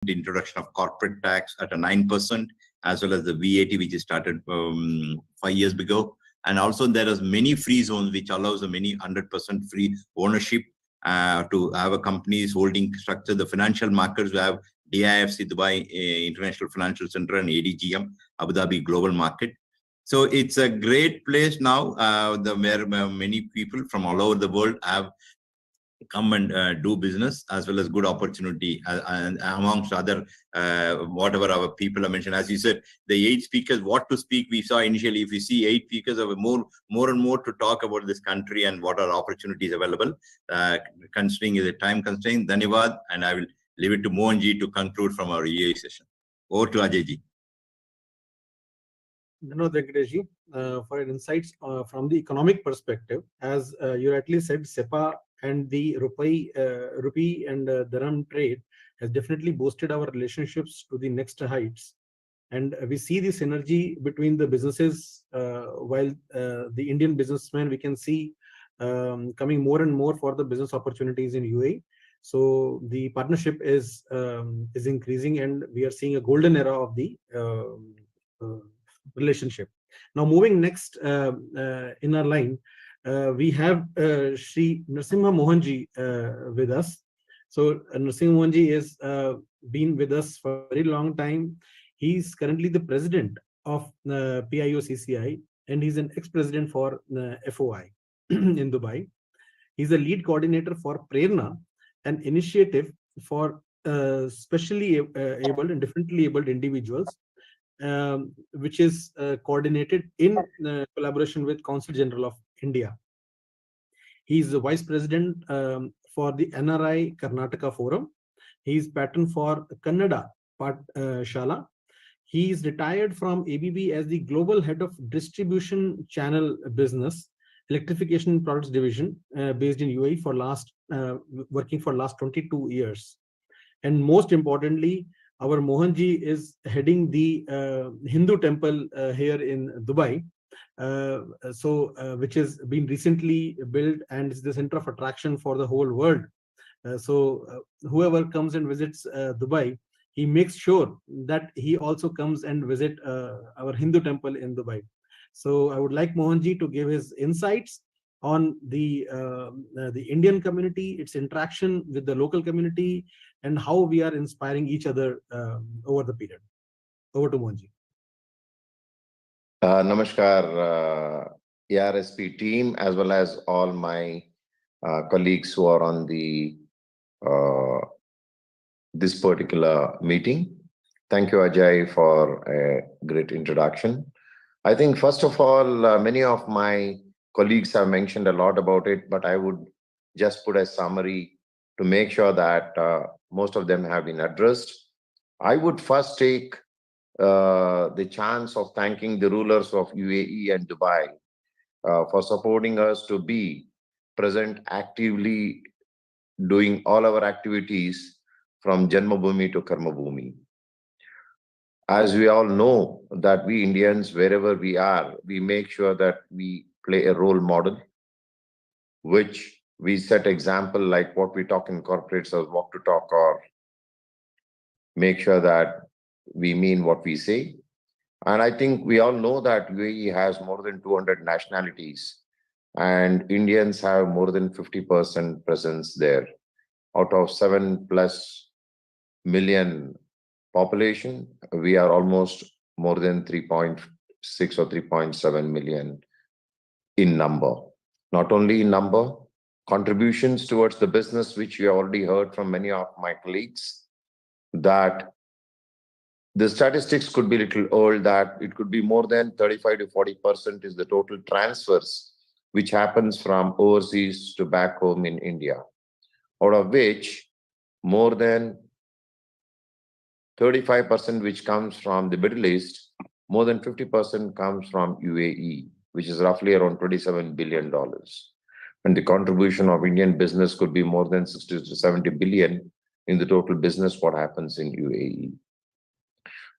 the introduction of corporate tax at a 9%, as well as the VAT, which is started 5 years ago. And also there is many free zones, which allows a many 100% free ownership to have a company's holding structure. The financial markets, we have DIFC, Dubai International Financial Center, and ADGM, Abu Dhabi Global Market. So it's a great place now, where many people from all over the world have come and do business, as well as good opportunity, and amongst other whatever our people have mentioned. As you said, the 8 speakers, what to speak, we saw initially, if we see 8 speakers, of more and more to talk about this country and what are opportunities available, considering the time constraint. Dhanyavad, and I will leave it to Mohanji to conclude from our EA session. Over to Ajayji. Dhanwad Venkateshji, for your insights from the economic perspective. As you rightly said, SEPA and the rupee and dirham trade has definitely boosted our relationships to the next heights. And we see the synergy between the businesses, while the Indian businessmen, we can see coming more and more for the business opportunities in UAE. So the partnership is increasing, and we are seeing a golden era of the relationship. Now, moving next in our line, we have Shri Narasimha Mohanji with us. So Narasimha Mohanji is been with us for a very long time. He's currently the president of PIOCCI, and he's an ex-president for FOI in Dubai. He's a lead coordinator for Prerna, an initiative for specially able and differently abled individuals, which is coordinated in collaboration with Council General of India. He is the vice president for the NRI Karnataka Forum. He is patron for Kannada Shala. He is retired from ABB as the global head of distribution channel business, electrification products division, based in UAE for working for last 22 years. And most importantly, our Mohanji is heading the Hindu temple here in Dubai, which has been recently built and is the center of attraction for the whole world. Whoever comes and visits Dubai, he makes sure that he also comes and visit our Hindu temple in Dubai. So I would like Mohanji to give his insights on the Indian community, its interaction with the local community, and how we are inspiring each other over the period. Over to Mohanji. Namaskar, ARSP team, as well as all my colleagues who are on the this particular meeting. Thank you, Ajay, for a great introduction. I think, first of all, many of my colleagues have mentioned a lot about it, but I would just put a summary to make sure that most of them have been addressed. I would first take the chance of thanking the rulers of UAE and Dubai for supporting us to be present actively doing all our activities from Janmabhoomi to Karmabhoomi. As we all know that we Indians, wherever we are, we make sure that we play a role model, which we set example, like what we talk in corporates as walk to talk, or make sure that we mean what we say. And I think we all know that UAE has more than 200 nationalities, and Indians have more than 50% presence there. Out of 7+ million population, we are almost more than 3.6 or 3.7 million in number. Not only in number, contributions towards the business, which we already heard from many of my colleagues, that the statistics could be a little old, that it could be more than 35 to 40% is the total transfers which happens from overseas to back home in India, out of which more than 35% which comes from the Middle East, more than 50% comes from UAE, which is roughly around $27 billion. And the contribution of Indian business could be more than 60 to 70 billion in the total business what happens in UAE.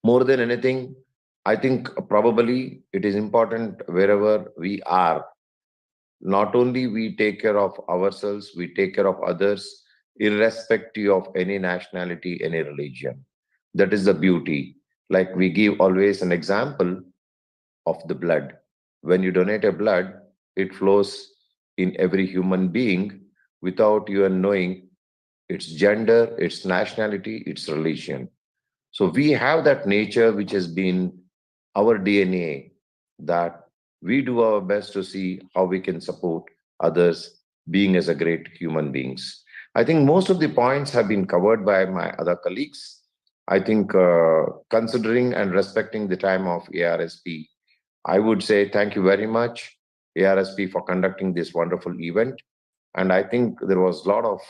More than anything, I think probably it is important wherever we are, not only we take care of ourselves, we take care of others, irrespective of any nationality, any religion. That is the beauty. Like we give always an example of the blood. When you donate a blood, it flows in every human being without you knowing its gender, its nationality, its religion. So we have that nature which has been our DNA, that we do our best to see how we can support others being as a great human beings. I think most of the points have been covered by my other colleagues. I think considering and respecting the time of ARSP, I would say thank you very much, ARSP, for conducting this wonderful event. And I think there was a lot of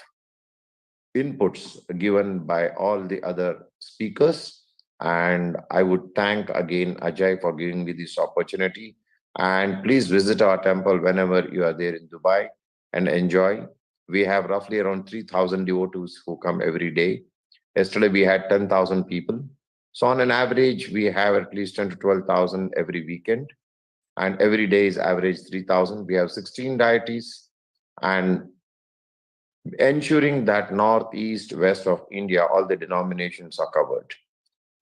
inputs given by all the other speakers. And I would thank again Ajay for giving me this opportunity. And please visit our temple whenever you are there in Dubai and enjoy. We have roughly around 3,000 devotees who come every day. Yesterday we had 10,000 people. So on an average, we have at least 10 to 12,000 every weekend. And every day is average 3,000. We have 16 deities. And ensuring that north, east, west of India, all the denominations are covered.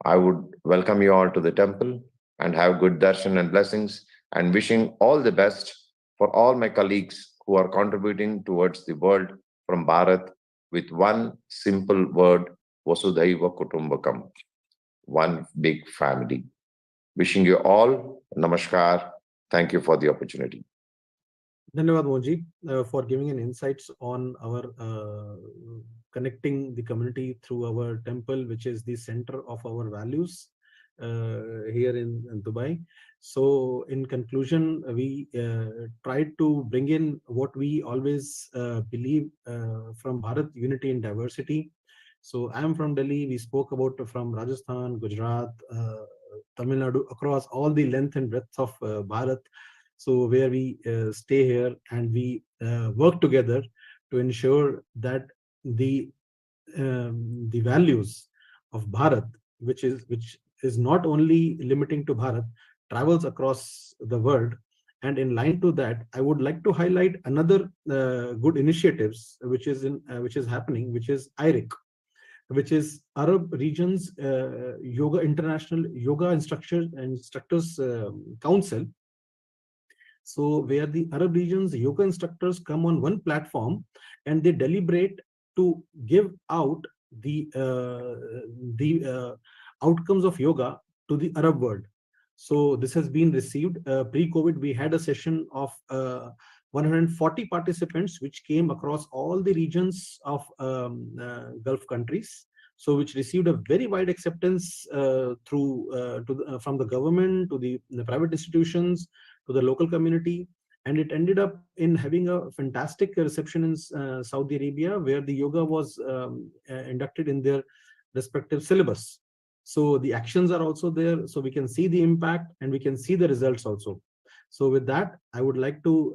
I would welcome you all to the temple and have good darshan and blessings, and wishing all the best for all my colleagues who are contributing towards the world from Bharat with one simple word, Vasudhaiva Kutumbakam, one big family. Wishing you all namaskar. Thank you for the opportunity. Dhanyavad Mohanji, for giving an insights on our connecting the community through our temple, which is the center of our values here in Dubai. So in conclusion, we tried to bring in what we always believe from Bharat, unity and diversity. So I am from Delhi. We spoke about from Rajasthan, Gujarat, Tamil Nadu, across all the length and breadth of Bharat. So where we stay here and we work together to ensure that the values of Bharat, which is not only limiting to Bharat, travels across the world. And in line to that, I would like to highlight another good initiatives which is happening, which is IRIC, which is Arab Regions Yoga International Yoga Instructors Council. So where the Arab regions yoga instructors come on one platform and they deliberate to give out the outcomes of yoga to the Arab world. So this has been received. Pre-COVID, we had a session of 140 participants, which came across all the regions of Gulf countries. So which received a very wide acceptance from the government to the private institutions to the local community, and it ended up in having a fantastic reception in Saudi Arabia, where the yoga was inducted in their respective syllabus. So the actions are also there, so we can see the impact and we can see the results also. So with that, I would like to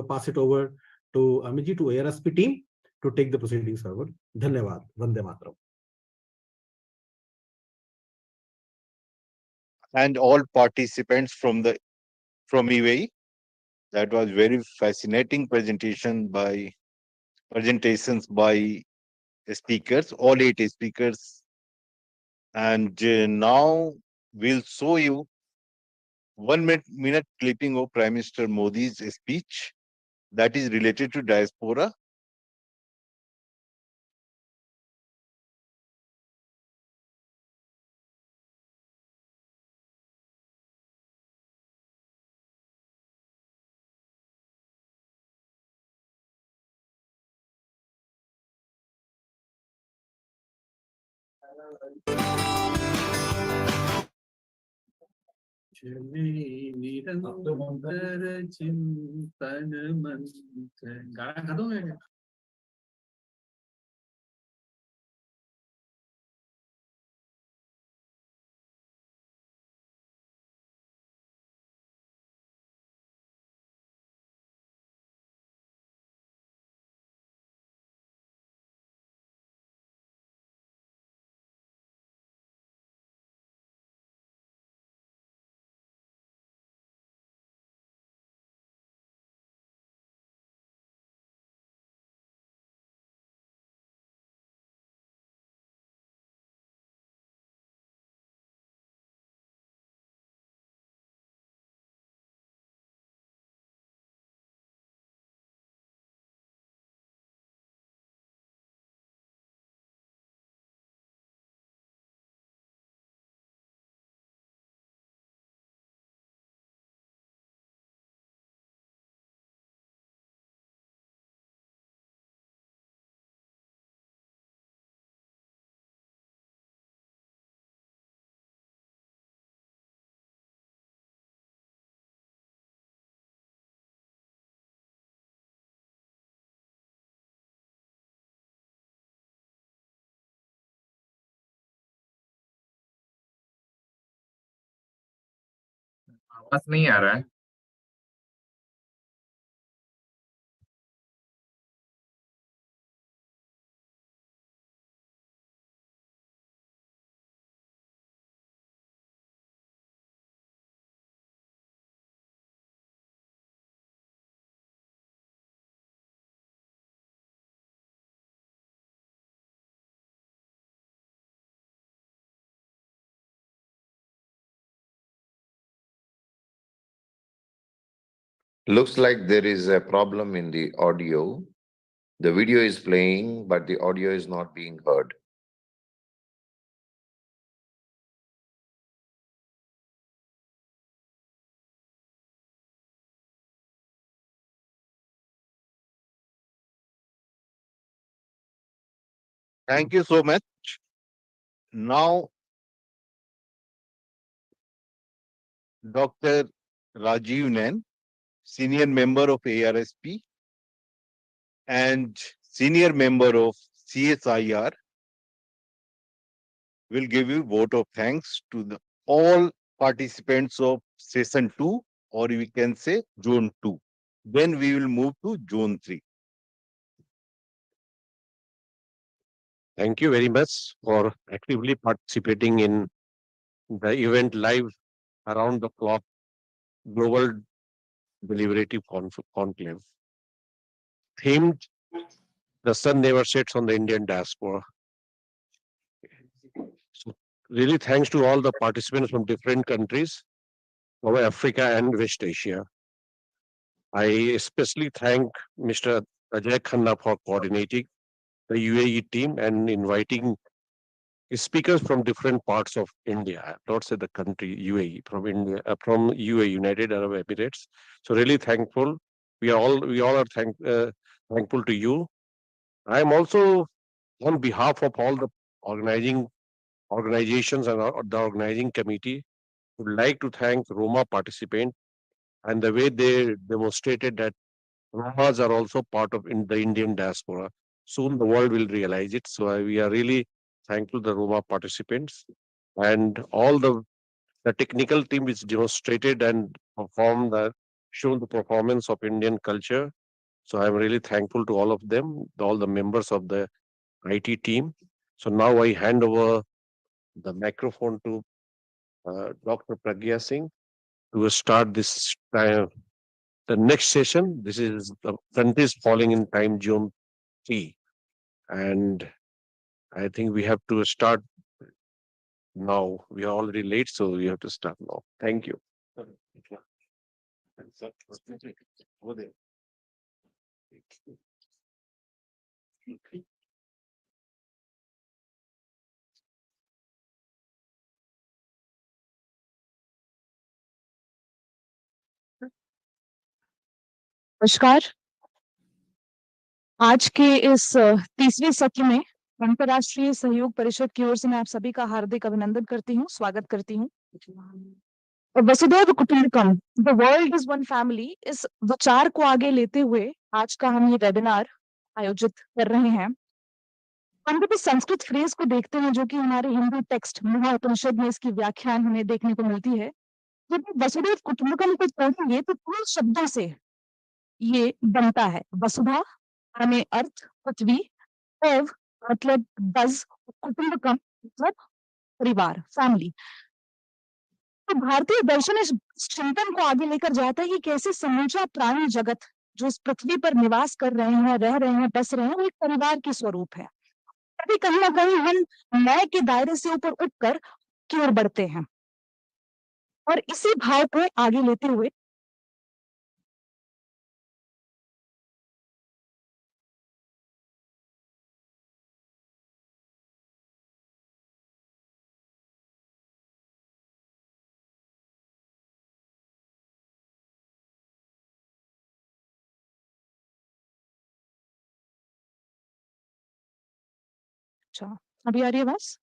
pass it over to Amiji, to ARSP team, to take the proceedings forward. Dhanyavad. Vande Mataram. And all participants from UAE. That was very fascinating presentations by speakers, all 8 speakers. And now we'll show you 1 minute clipping of Prime Minister Modi's speech that is related to diaspora. निरंतर चिंतन मंत्र गाना खत्म है क्या? आवाज नहीं आ रहा है। Looks like there is a problem in the audio. The video is playing, but the audio is not being heard. Thank you so much. Now, Dr. Rajiv Nain, senior member of ARSP and senior member of CSIR, will give you vote of thanks to all participants of session 2, or we can say zone 2. Then we will move to zone 3. Thank you very much for actively participating in the event live around the clock global deliberative conclave. Themed The Sun Never Sets on the Indian Diaspora. So really thanks to all the participants from different countries of Africa and West Asia. I especially thank Mr. Ajay Khanna for coordinating the UAE team and inviting speakers from different parts of India, not say the country UAE, from India, from UAE, United Arab Emirates. So really thankful. We all are thankful to you. I am also on behalf of all the organizations and the organizing committee would like to thank Roma participants and the way they demonstrated that Romas are also part of the Indian diaspora. Soon the world will realize it. So we are really thankful to the Roma participants and all the technical team which demonstrated and shown the performance of Indian culture. So I'm really thankful to all of them, all the members of the IT team. So now I hand over the microphone to Dr. Pragya Singh to start this the next session. This is the countries falling in time zone 3. And I think we have to start now. We are already late, so we have to start now. Thank you. नमस्कार। आज के इस तीसरे सत्र में अंतर्राष्ट्रीय सहयोग परिषद की ओर से मैं आप सभी का हार्दिक अभिनंदन करती हूँ, स्वागत करती हूँ। वसुधैव कुटुंबकम, the world is one family, इस विचार को आगे लेते हुए आज का हम ये वेबिनार आयोजित कर रहे हैं। हम जब इस संस्कृत फ्रेज को देखते हैं जो कि हमारे हिंदू टेक्स्ट महाउपनिषद में इसकी व्याख्यान हमें देखने को मिलती है, जब वसुधैव कुटुंबकम को पढ़ेंगे तो 3 शब्दों से ये बनता है। वसुधा यानी अर्थ, पृथ्वी, एव मतलब डज, कुटुंबकम मतलब परिवार, फैमिली। तो भारतीय दर्शन इस चिंतन को आगे लेकर जाता है कि कैसे समूचा प्राणी जगत जो इस पृथ्वी पर निवास कर रहे हैं, रह रहे हैं, बस रहे हैं, वो एक परिवार के स्वरूप है। तभी कहीं ना कहीं हम न्याय के दायरे से ऊपर उठकर की ओर बढ़ते हैं और इसी भाव को आगे लेते हुए अच्छा, अभी आ रही है आवाज?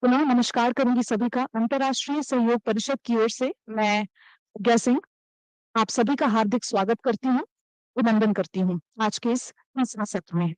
पुनः नमस्कार करूंगी सभी का। अंतर्राष्ट्रीय सहयोग परिषद की ओर से मैं प्रज्ञा सिंह आप सभी का हार्दिक स्वागत करती हूँ, अभिनंदन करती हूँ आज के इस तीसरे सत्र में।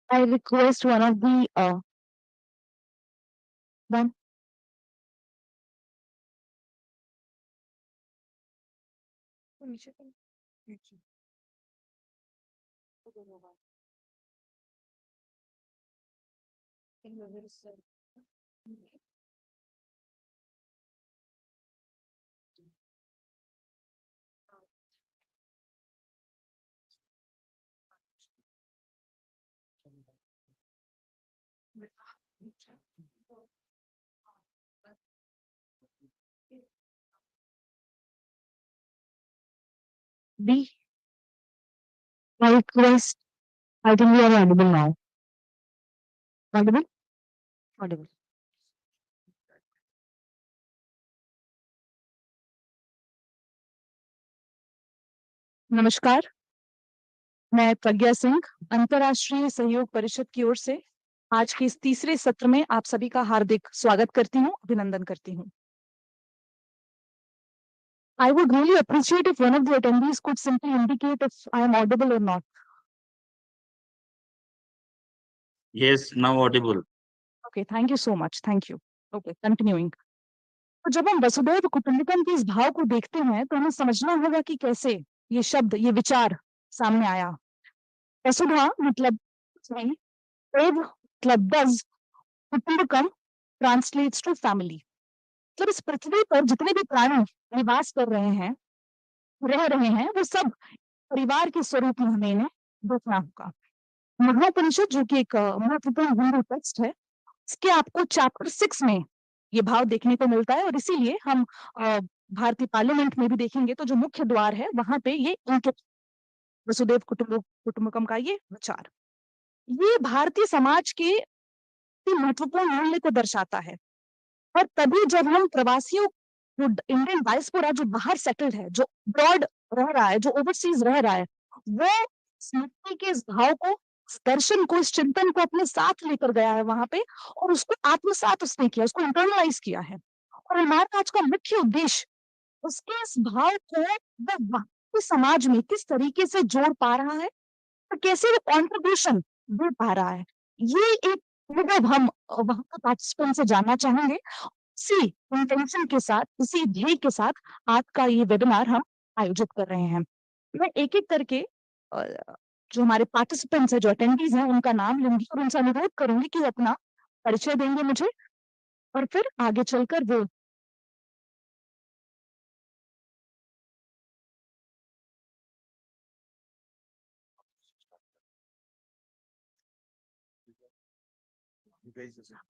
I request one of the one. B. I request. I think we are audible now. Audible? Audible. नमस्कार, मैं प्रज्ञा सिंह अंतर्राष्ट्रीय सहयोग परिषद की ओर से आज के इस तीसरे सत्र में आप सभी का हार्दिक स्वागत करती हूँ, अभिनंदन करती हूँ। I would really appreciate if one of the attendees could simply indicate if I am audible or not. Yes, now audible. Okay, thank you so much. Thank you. Okay, continuing. तो जब हम वसुधैव कुटुंबकम के इस भाव को देखते हैं तो हमें समझना होगा कि कैसे ये शब्द, ये विचार सामने आया। वसुधा मतलब मतलब does, कुटुंबकम ट्रांसलेट्स टू फैमिली। मतलब इस पृथ्वी पर जितने भी प्राणी निवास कर रहे हैं, रह रहे हैं, वो सब परिवार के स्वरूप में हमें इन्हें देखना होगा। महापनिषद, जो कि एक महत्वपूर्ण हिंदू टेक्स्ट है, इसके आपको चैप्टर 6 में ये भाव देखने को मिलता है और इसीलिए हम भारतीय पार्लियामेंट में भी देखेंगे तो जो मुख्य द्वार है वहां पे ये वसुधैव कुटुंबकम का ये विचार, ये भारतीय समाज के महत्वपूर्ण मूल्य को दर्शाता है। और तभी जब हम प्रवासियों, जो इंडियन डायस्पोरा जो बाहर सेटल्ड है, जो अब्रॉड रह रहा है, जो ओवरसीज रह रहा है, वो स्मृति के इस भाव को, इस दर्शन को, इस चिंतन को अपने साथ लेकर गया है वहां पे और उसको आत्मसात उसने किया, उसको इंटरनलाइज किया है। और हमारा आज का मुख्य उद्देश्य उसके इस भाव को वो समाज में किस तरीके से जोड़ पा रहा है और कैसे वो कॉन्ट्रीब्यूशन दे पा रहा है, ये एक अनुभव हम वहां का पार्टिसिपेंट से जानना चाहेंगे। इसी इंटेंशन के साथ, इसी ध्येय के साथ आज का ये वेबिनार हम आयोजित कर रहे हैं। मैं एक एक करके जो हमारे पार्टिसिपेंट्स हैं, जो अटेंडीज हैं, उनका नाम लूंगी और उनसे अनुरोध करूंगी कि अपना परिचय देंगे मुझे और फिर आगे चलकर वो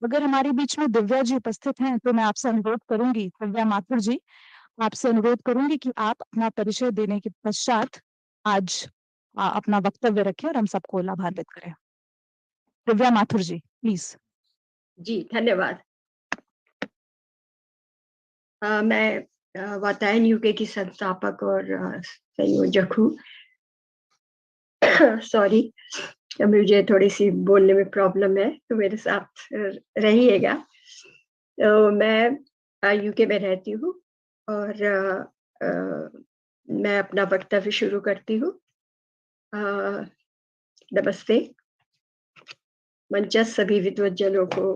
अगर हमारे बीच में दिव्या जी उपस्थित हैं तो मैं आपसे अनुरोध करूंगी, दिव्या माथुर जी, आपसे अनुरोध करूंगी कि आप अपना परिचय देने के पश्चात आज अपना वक्तव्य रखें और हम सबको लाभान्वित करें। दिव्या माथुर जी, प्लीज। जी, धन्यवाद। मैं वातायन यूके की संस्थापक और संयोजक हूँ। सॉरी, मुझे थोड़ी सी बोलने में प्रॉब्लम है, तो मेरे साथ रहिएगा। तो मैं यूके में रहती हूँ और मैं अपना वक्तव्य शुरू करती हूँ। नमस्ते, मंचस्थ सभी विद्वज्जनों को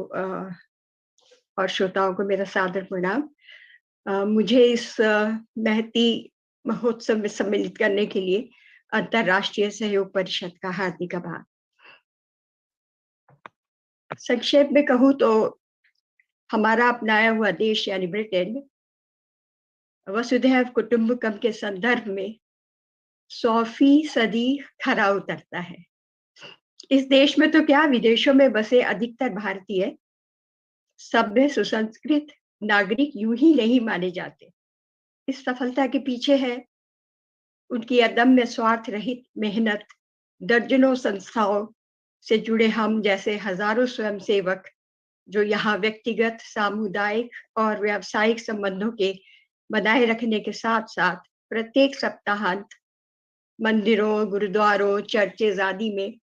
और श्रोताओं को मेरा सादर प्रणाम। मुझे इस महती महोत्सव में सम्मिलित करने के लिए अंतर्राष्ट्रीय सहयोग परिषद का हार्दिक आभार। संक्षेप में कहूँ तो हमारा अपनाया हुआ देश यानी ब्रिटेन वसुधैव कुटुंबकम के संदर्भ में 100वीं सदी खरा उतरता है। इस देश में तो क्या, विदेशों में बसे अधिकतर भारतीय सभ्य सुसंस्कृत नागरिक यूं ही नहीं माने जाते। इस सफलता के पीछे है उनकी अदम्य स्वार्थ रहित मेहनत, दर्जनों संस्थाओं से जुड़े हम जैसे हजारों स्वयंसेवक जो यहाँ व्यक्तिगत, सामुदायिक और व्यावसायिक संबंधों के बनाए रखने के साथ साथ प्रत्येक सप्ताहांत मंदिरों, गुरुद्वारों, चर्चेज आदि में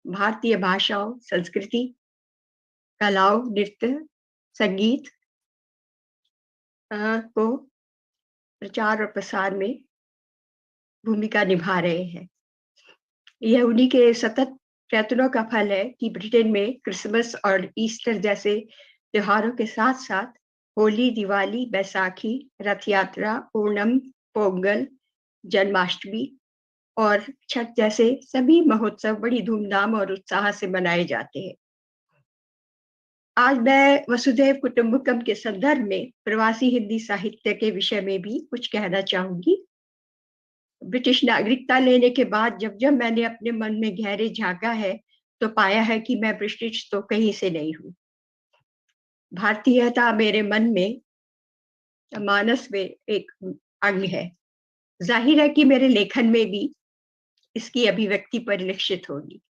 भारतीय भाषाओं, संस्कृति, कलाओं, नृत्य, संगीत को प्रचार और प्रसार में भूमिका निभा रहे हैं। यह उन्हीं के सतत प्रयत्नों का फल है कि ब्रिटेन में क्रिसमस और ईस्टर जैसे त्योहारों के साथ साथ होली, दिवाली, बैसाखी, रथ यात्रा, ओणम, पोंगल, जन्माष्टमी और छठ जैसे सभी महोत्सव बड़ी धूमधाम और उत्साह से मनाए जाते हैं। आज मैं वसुधैव कुटुंबकम के संदर्भ में प्रवासी हिंदी साहित्य के विषय में भी कुछ कहना चाहूंगी। ब्रिटिश नागरिकता लेने के बाद जब जब मैंने अपने मन में गहरे झांका है तो पाया है कि मैं ब्रिटिश तो कहीं से नहीं हूँ। भारतीयता मेरे मन में, मानस में एक अंग है। जाहिर है कि मेरे लेखन में भी इसकी अभिव्यक्ति परिलक्षित होगी।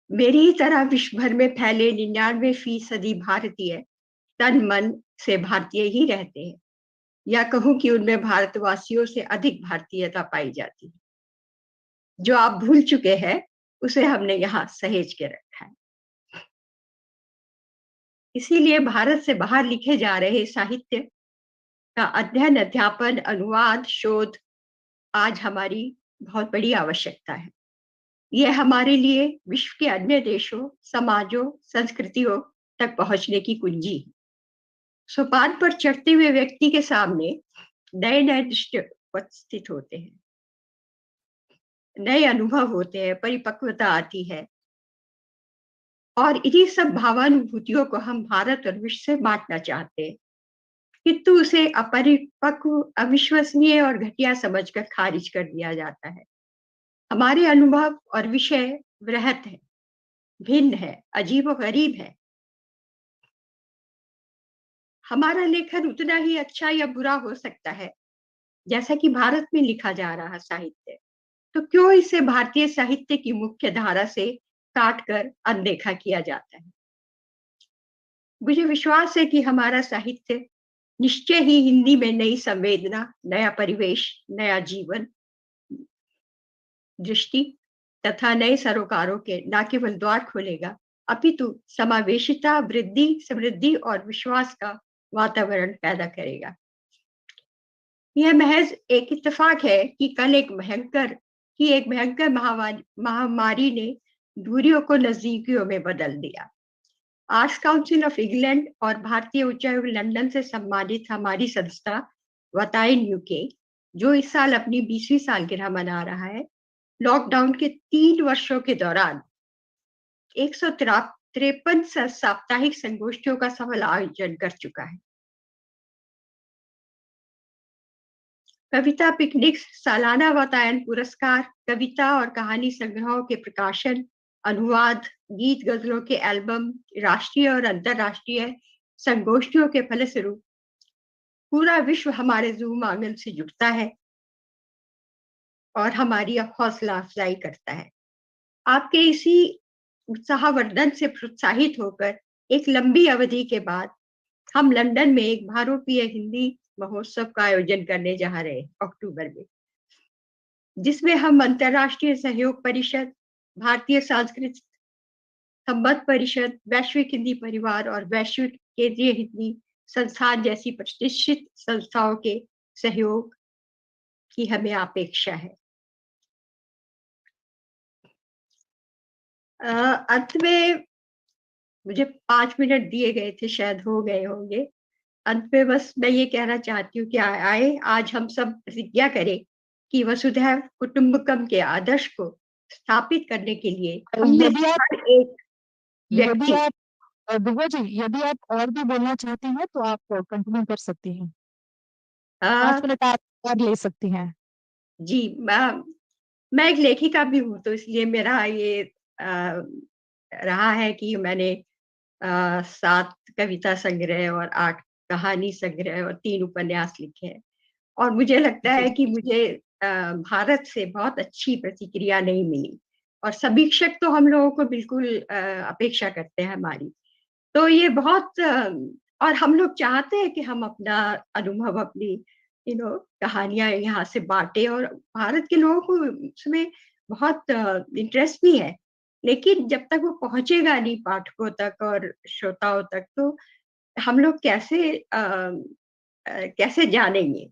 मेरी ही तरह विश्व भर में फैले 99% भारतीय तन मन से भारतीय ही रहते हैं, या कहूं कि उनमें भारतवासियों से अधिक भारतीयता पाई जाती है। जो आप भूल चुके हैं उसे हमने यहाँ सहेज के रखा है। इसीलिए भारत से बाहर लिखे जा रहे साहित्य का अध्ययन, अध्यापन, अनुवाद, शोध आज हमारी बहुत बड़ी आवश्यकता है। यह हमारे लिए विश्व के अन्य देशों, समाजों, संस्कृतियों तक पहुंचने की कुंजी है। सोपान पर चढ़ते हुए व्यक्ति के सामने नए नए दृष्टि उपस्थित होते हैं, नए अनुभव होते हैं, परिपक्वता आती है और इन्हीं सब भावानुभूतियों को हम भारत और विश्व से बांटना चाहते हैं, किंतु उसे अपरिपक्व, अविश्वसनीय और घटिया समझकर खारिज कर दिया जाता है। हमारे अनुभव और विषय वृहत है, भिन्न है, अजीबोगरीब है। हमारा लेखन उतना ही अच्छा या बुरा हो सकता है जैसा कि भारत में लिखा जा रहा साहित्य। तो क्यों इसे भारतीय साहित्य की मुख्य धारा से काटकर अनदेखा किया जाता है? मुझे विश्वास है कि हमारा साहित्य निश्चय ही हिंदी में नई संवेदना, नया परिवेश, नया जीवन दृष्टि तथा नए सरोकारों के न केवल द्वार खोलेगा, अपितु समावेशिता, वृद्धि, समृद्धि और विश्वास का वातावरण पैदा करेगा। यह महज एक इत्तेफाक है कि कल एक भयंकर महामारी ने दूरियों को नजदीकियों में बदल दिया। आर्ट्स काउंसिल ऑफ इंग्लैंड और भारतीय उच्चायोग लंदन से सम्मानित हमारी संस्था वताइन यूके, जो इस साल अपनी 20वीं सालगिरह मना रहा है, लॉकडाउन के 3 वर्षों के दौरान 153 साप्ताहिक संगोष्ठियों का सफल आयोजन कर चुका है। कविता पिकनिक, सालाना वातायन पुरस्कार, कविता और कहानी संग्रहों के प्रकाशन, अनुवाद, गीत गजलों के एल्बम, राष्ट्रीय और अंतरराष्ट्रीय संगोष्ठियों के फलस्वरूप पूरा विश्व हमारे जूम आंगन से जुड़ता है और हमारी हौसला अफजाई करता है। आपके इसी उत्साहवर्धन से प्रोत्साहित होकर एक लंबी अवधि के बाद हम लंदन में एक भारतीय हिंदी महोत्सव का आयोजन करने जा रहे हैं अक्टूबर में, जिसमें हम अंतरराष्ट्रीय सहयोग परिषद, भारतीय सांस्कृतिक संबंध परिषद, वैश्विक हिंदी परिवार और वैश्विक केंद्रीय हिंदी संस्थान जैसी प्रतिष्ठित संस्थाओं के सहयोग की हमें अपेक्षा है। अंत में मुझे 5 मिनट दिए गए थे, शायद हो गए होंगे। अंत में बस मैं ये कहना चाहती हूँ कि आए आज हम सब प्रतिज्ञा करें कि वसुधैव कुटुंबकम के आदर्श को स्थापित करने के लिए यदि आप हर एक व्यक्ति, दिव्या जी, यदि आप और भी बोलना चाहती हैं तो आप कंटिन्यू कर सकती हैं। 5 आ, मिनट आप और ले सकती हैं। जी, मैं एक लेखिका भी हूँ, तो इसलिए मेरा ये रहा है कि मैंने 7 कविता संग्रह और 8 कहानी संग्रह और 3 उपन्यास लिखे हैं, और मुझे लगता है कि मुझे भारत से बहुत अच्छी प्रतिक्रिया नहीं मिली, और समीक्षक तो हम लोगों को बिल्कुल अपेक्षा करते हैं हमारी। तो ये बहुत और हम लोग चाहते हैं कि हम अपना अनुभव, अपनी कहानियां यहाँ से बांटे, और भारत के लोगों को उसमें बहुत इंटरेस्ट भी है, लेकिन जब तक वो पहुंचेगा नहीं पाठकों तक और श्रोताओं तक, तो हम लोग कैसे जानेंगे।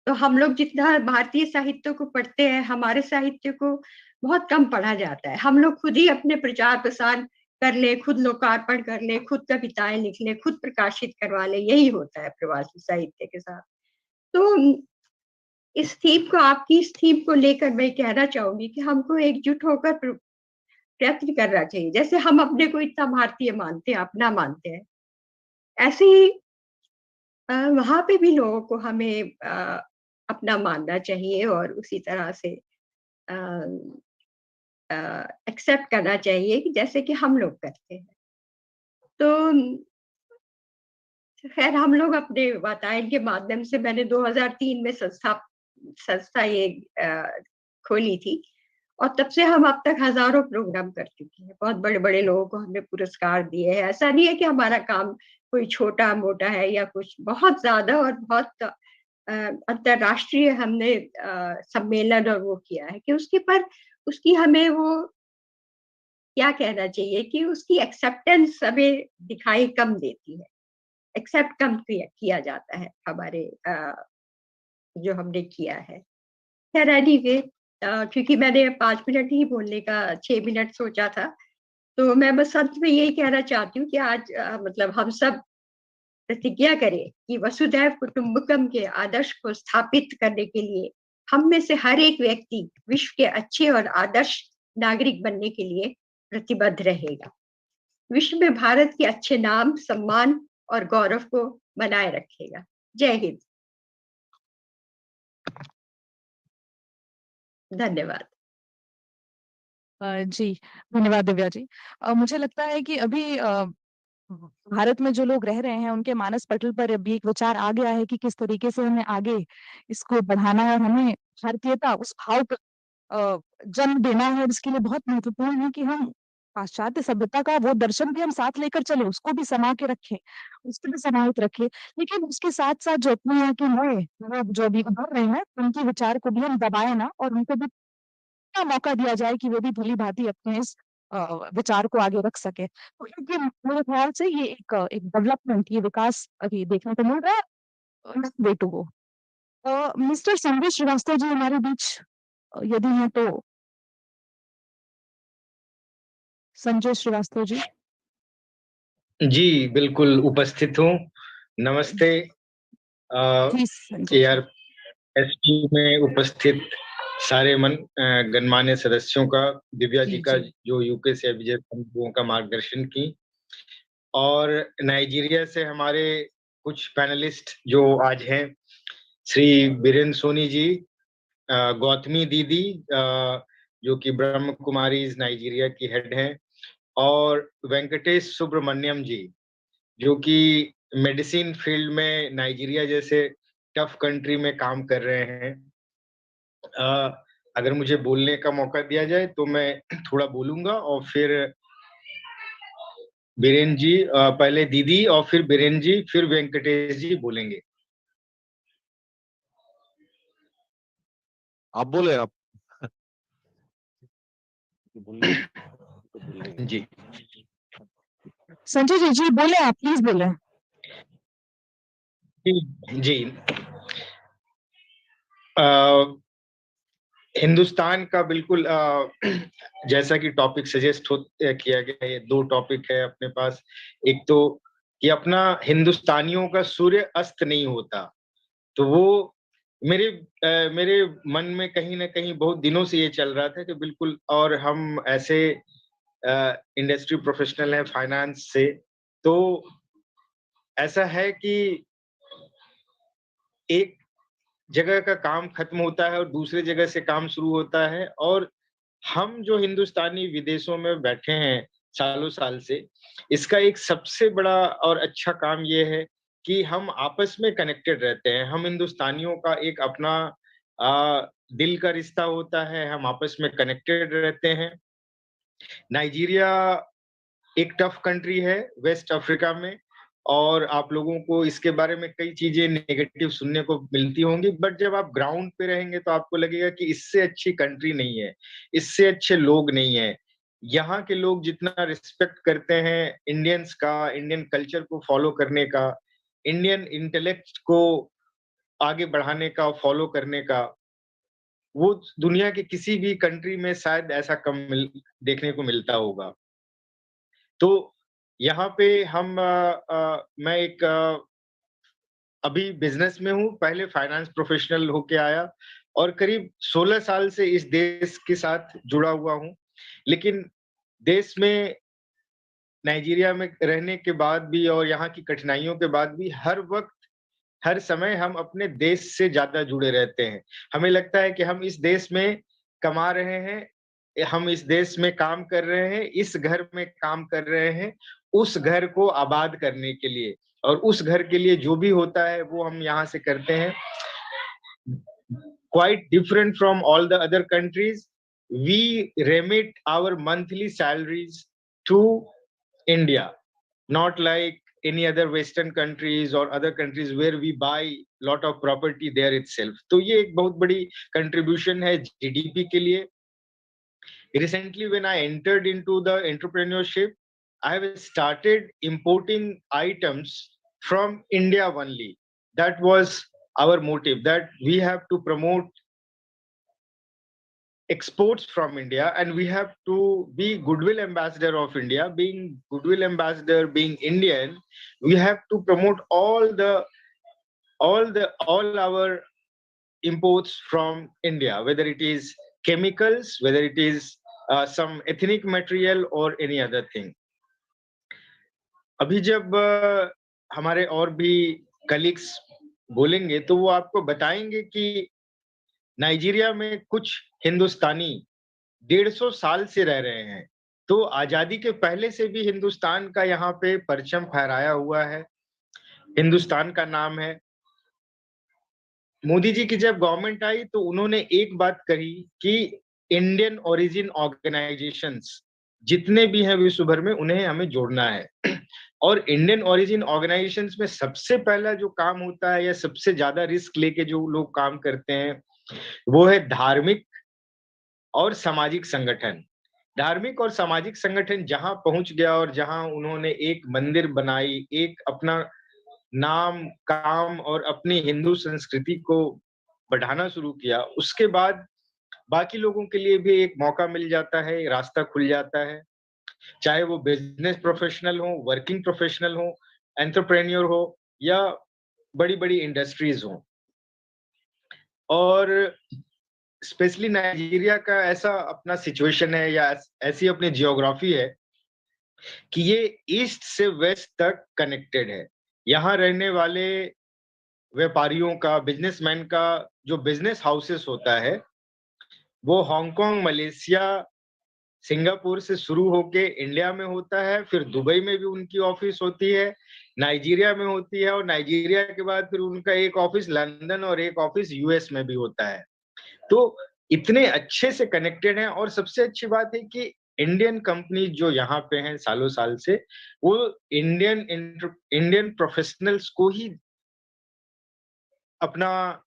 तो हम लोग जितना भारतीय साहित्य को पढ़ते हैं, हमारे साहित्य को बहुत कम पढ़ा जाता है। हम लोग खुद ही अपने प्रचार प्रसार कर ले, खुद लोकार्पण कर ले, खुद कविताएं लिख ले, खुद प्रकाशित करवा ले, यही होता है प्रवासी साहित्य के साथ। तो इस थीम को, आपकी इस थीम को लेकर मैं कहना चाहूंगी कि हमको एकजुट होकर प्रयत्न करना चाहिए। जैसे हम अपने को इतना भारतीय मानते हैं, अपना मानते हैं, ऐसे ही वहां पे भी लोगों को हमें अपना मानना चाहिए और उसी तरह से एक्सेप्ट करना चाहिए कि जैसे कि हम लोग करते हैं। तो खैर हम लोग अपने वातायन के माध्यम से, मैंने 2003 में संस्था ये खोली थी और तब से हम अब तक हजारों प्रोग्राम कर चुके हैं। बहुत बड़े बड़े लोगों को हमने पुरस्कार दिए हैं। ऐसा नहीं है कि हमारा काम कोई छोटा मोटा है या कुछ, बहुत ज्यादा और बहुत अंतरराष्ट्रीय हमने सम्मेलन और वो किया है कि उसके पर उसकी हमें वो क्या कहना चाहिए कि उसकी एक्सेप्टेंस हमें दिखाई कम देती है, एक्सेप्ट कम किया जाता है हमारे जो हमने किया है। खैर एनीवे, क्योंकि मैंने 5 मिनट ही बोलने का 6 मिनट सोचा था, तो मैं बस अंत में यही कहना चाहती हूँ कि आज मतलब हम सब प्रतिज्ञा करें कि वसुधैव कुटुंबकम के आदर्श को स्थापित करने के लिए हम में से हर एक व्यक्ति विश्व के अच्छे और आदर्श नागरिक बनने के लिए प्रतिबद्ध रहेगा। विश्व में भारत के अच्छे नाम, सम्मान और गौरव को बनाए रखेगा। जय हिंद। धन्यवाद। जी, धन्यवाद दिव्या जी। मुझे लगता है कि अभी भारत में जो लोग रह रहे हैं उनके मानस पटल पर अभी एक विचार आ गया है कि किस तरीके से हमें आगे इसको बढ़ाना है और हमें भारतीयता उस भाव को जन्म देना है। और इसके लिए बहुत महत्वपूर्ण है कि हम पाश्चात्य सभ्यता का वो दर्शन भी हम साथ लेकर चले, उसको भी समा के रखें, उसको भी समाहित रखें। लेकिन उसके साथ साथ जो अपने यहाँ के नए लोग जो अभी उभर रहे हैं उनके विचार को भी हम दबाए ना, और उनको भी इतना मौका दिया जाए कि वो भी भली भांति अपने इस विचार को आगे रख सके। तो क्योंकि मेरे ख्याल से ये एक डेवलपमेंट, ये विकास अभी देखने को मिल रहा है। Way to go. Mister Sanjay Srivastava ji हमारे बीच यदि हैं तो, संजय श्रीवास्तव जी। जी बिल्कुल उपस्थित हूँ। नमस्ते। जी संजय जी। ARSG में उपस्थित सारे गणमान्य सदस्यों का, दिव्या जी का जो यूके से विजय लोगों का मार्गदर्शन की, और नाइजीरिया से हमारे कुछ पैनलिस्ट जो आज हैं, श्री बीरेन सोनी जी, गौतमी दीदी जो कि ब्रह्म कुमारी नाइजीरिया की हेड हैं, और वेंकटेश सुब्रमण्यम जी जो कि मेडिसिन फील्ड में नाइजीरिया जैसे टफ कंट्री में काम कर रहे हैं। अगर मुझे बोलने का मौका दिया जाए तो मैं थोड़ा बोलूंगा और फिर बीरेन जी, पहले दीदी और फिर बीरेन जी, फिर वेंकटेश जी बोलेंगे। आप बोले आप। जी संजय जी बोले, आप प्लीज बोले। जी हिंदुस्तान का बिल्कुल जैसा कि टॉपिक सजेस्ट किया गया, ये 2 टॉपिक है अपने पास। एक तो कि अपना हिंदुस्तानियों का सूर्य अस्त नहीं होता, तो वो मेरे मन में कहीं ना कहीं बहुत दिनों से ये चल रहा था कि बिल्कुल, और हम ऐसे इंडस्ट्री प्रोफेशनल हैं फाइनेंस से, तो ऐसा है कि एक जगह का काम खत्म होता है और दूसरे जगह से काम शुरू होता है, और हम जो हिंदुस्तानी विदेशों में बैठे हैं सालों साल से, इसका एक सबसे बड़ा और अच्छा काम ये है कि हम आपस में कनेक्टेड रहते हैं। हम हिंदुस्तानियों का एक अपना दिल का रिश्ता होता है, हम आपस में कनेक्टेड रहते हैं। नाइजीरिया एक टफ कंट्री है वेस्ट अफ्रीका में, और आप लोगों को इसके बारे में कई चीजें नेगेटिव सुनने को मिलती होंगी, बट जब आप ग्राउंड पे रहेंगे तो आपको लगेगा कि इससे अच्छी कंट्री नहीं है, इससे अच्छे लोग नहीं है। यहाँ के लोग जितना रिस्पेक्ट करते हैं इंडियंस का, इंडियन कल्चर को फॉलो करने का, इंडियन इंटेलेक्ट को आगे बढ़ाने का, फॉलो करने का, वो दुनिया के किसी भी कंट्री में शायद ऐसा कम देखने को मिलता होगा। तो यहाँ पे मैं एक अभी बिजनेस में हूँ, पहले फाइनेंस प्रोफेशनल होके आया और करीब 16 साल से इस देश के साथ जुड़ा हुआ हूँ। लेकिन देश में, नाइजीरिया में रहने के बाद भी और यहाँ की कठिनाइयों के बाद भी हर वक्त, हर समय हम अपने देश से ज्यादा जुड़े रहते हैं। हमें लगता है कि हम इस देश में कमा रहे हैं, हम इस देश में काम कर रहे हैं, इस घर में काम कर रहे हैं, उस घर को आबाद करने के लिए, और उस घर के लिए जो भी होता है वो हम यहाँ से करते हैं। Quite different from all the other countries, we remit our monthly salaries to India, not like any other Western countries or other countries where we buy lot of property there itself. तो ये एक बहुत बड़ी contribution है GDP के लिए. Recently, when I entered into the entrepreneurship, I have started importing items from India only. That was our motive, that we have to promote exports from India and we have to be goodwill ambassador of India. Being goodwill ambassador, being Indian, we have to promote all our imports from India, whether it is chemicals, whether it is some ethnic material or any other thing. अभी जब हमारे और भी colleagues बोलेंगे तो वो आपको बताएंगे कि नाइजीरिया में कुछ हिंदुस्तानी 150 साल से रह रहे हैं, तो आजादी के पहले से भी हिंदुस्तान का यहाँ पे परचम फहराया हुआ है, हिंदुस्तान का नाम है। मोदी जी की जब गवर्नमेंट आई तो उन्होंने एक बात कही कि इंडियन ओरिजिन ऑर्गेनाइजेशंस जितने भी हैं विश्व भर में, उन्हें हमें जोड़ना है। और इंडियन ओरिजिन ऑर्गेनाइजेशंस में सबसे पहला जो काम होता है या सबसे ज्यादा रिस्क लेके जो लोग काम करते हैं वो है धार्मिक और सामाजिक संगठन। धार्मिक और सामाजिक संगठन जहां पहुंच गया और जहां उन्होंने एक मंदिर बनाई, एक अपना नाम, काम और अपनी हिंदू संस्कृति को बढ़ाना शुरू किया, उसके बाद बाकी लोगों के लिए भी एक मौका मिल जाता है, रास्ता खुल जाता है। चाहे वो बिजनेस प्रोफेशनल हो, वर्किंग प्रोफेशनल हो, एंटरप्रेन्योर हो या बड़ी-बड़ी इंडस्ट्रीज हो। और स्पेशली नाइजीरिया का ऐसा अपना सिचुएशन है या ऐसी अपनी जियोग्राफी है कि ये ईस्ट से वेस्ट तक कनेक्टेड है। यहाँ रहने वाले व्यापारियों का, बिजनेसमैन का जो बिजनेस हाउसेस होता है वो हांगकांग, मलेशिया, सिंगापुर से शुरू होके इंडिया में होता है, फिर दुबई में भी उनकी ऑफिस होती है, नाइजीरिया में होती है और नाइजीरिया के बाद फिर उनका एक ऑफिस लंदन और एक ऑफिस यूएस में भी होता है। तो इतने अच्छे से कनेक्टेड हैं और सबसे अच्छी बात है कि इंडियन कंपनी जो यहाँ पे हैं सालों साल से, वो इंडियन प्रोफेशनल्स को ही अपना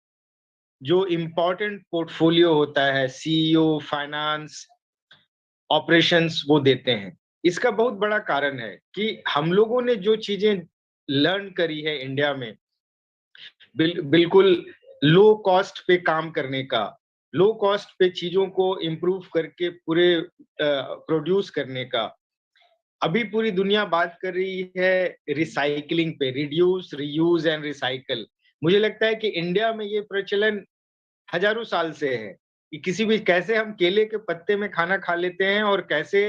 जो इम्पोर्टेंट पोर्टफोलियो होता है, सीईओ, फाइनेंस, ऑपरेशंस, वो देते हैं। इसका बहुत बड़ा कारण है कि हम लोगों ने जो चीजें लर्न करी है इंडिया में, बिल्कुल लो कॉस्ट पे काम करने का, लो कॉस्ट पे चीजों को इम्प्रूव करके पूरे प्रोड्यूस करने का। अभी पूरी दुनिया बात कर रही है रिसाइकलिंग पे, रिड्यूस, रीयूज एंड रिसाइकल। मुझे लगता है कि इंडिया में ये प्रचलन हजारों साल से है कि किसी भी, कैसे हम केले के पत्ते में खाना खा लेते हैं और कैसे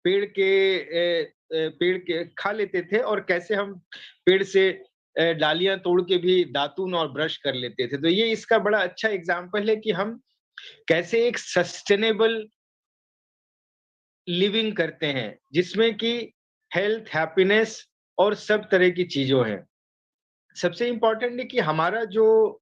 पेड़ के खा लेते थे और कैसे हम पेड़ से डालियां तोड़ के भी दातून और ब्रश कर लेते थे। तो ये इसका बड़ा अच्छा एग्जाम्पल है कि हम कैसे एक सस्टेनेबल लिविंग करते हैं जिसमें कि हेल्थ, हैप्पीनेस और सब तरह की चीजों हैं। सबसे इंपॉर्टेंट है कि हमारा जो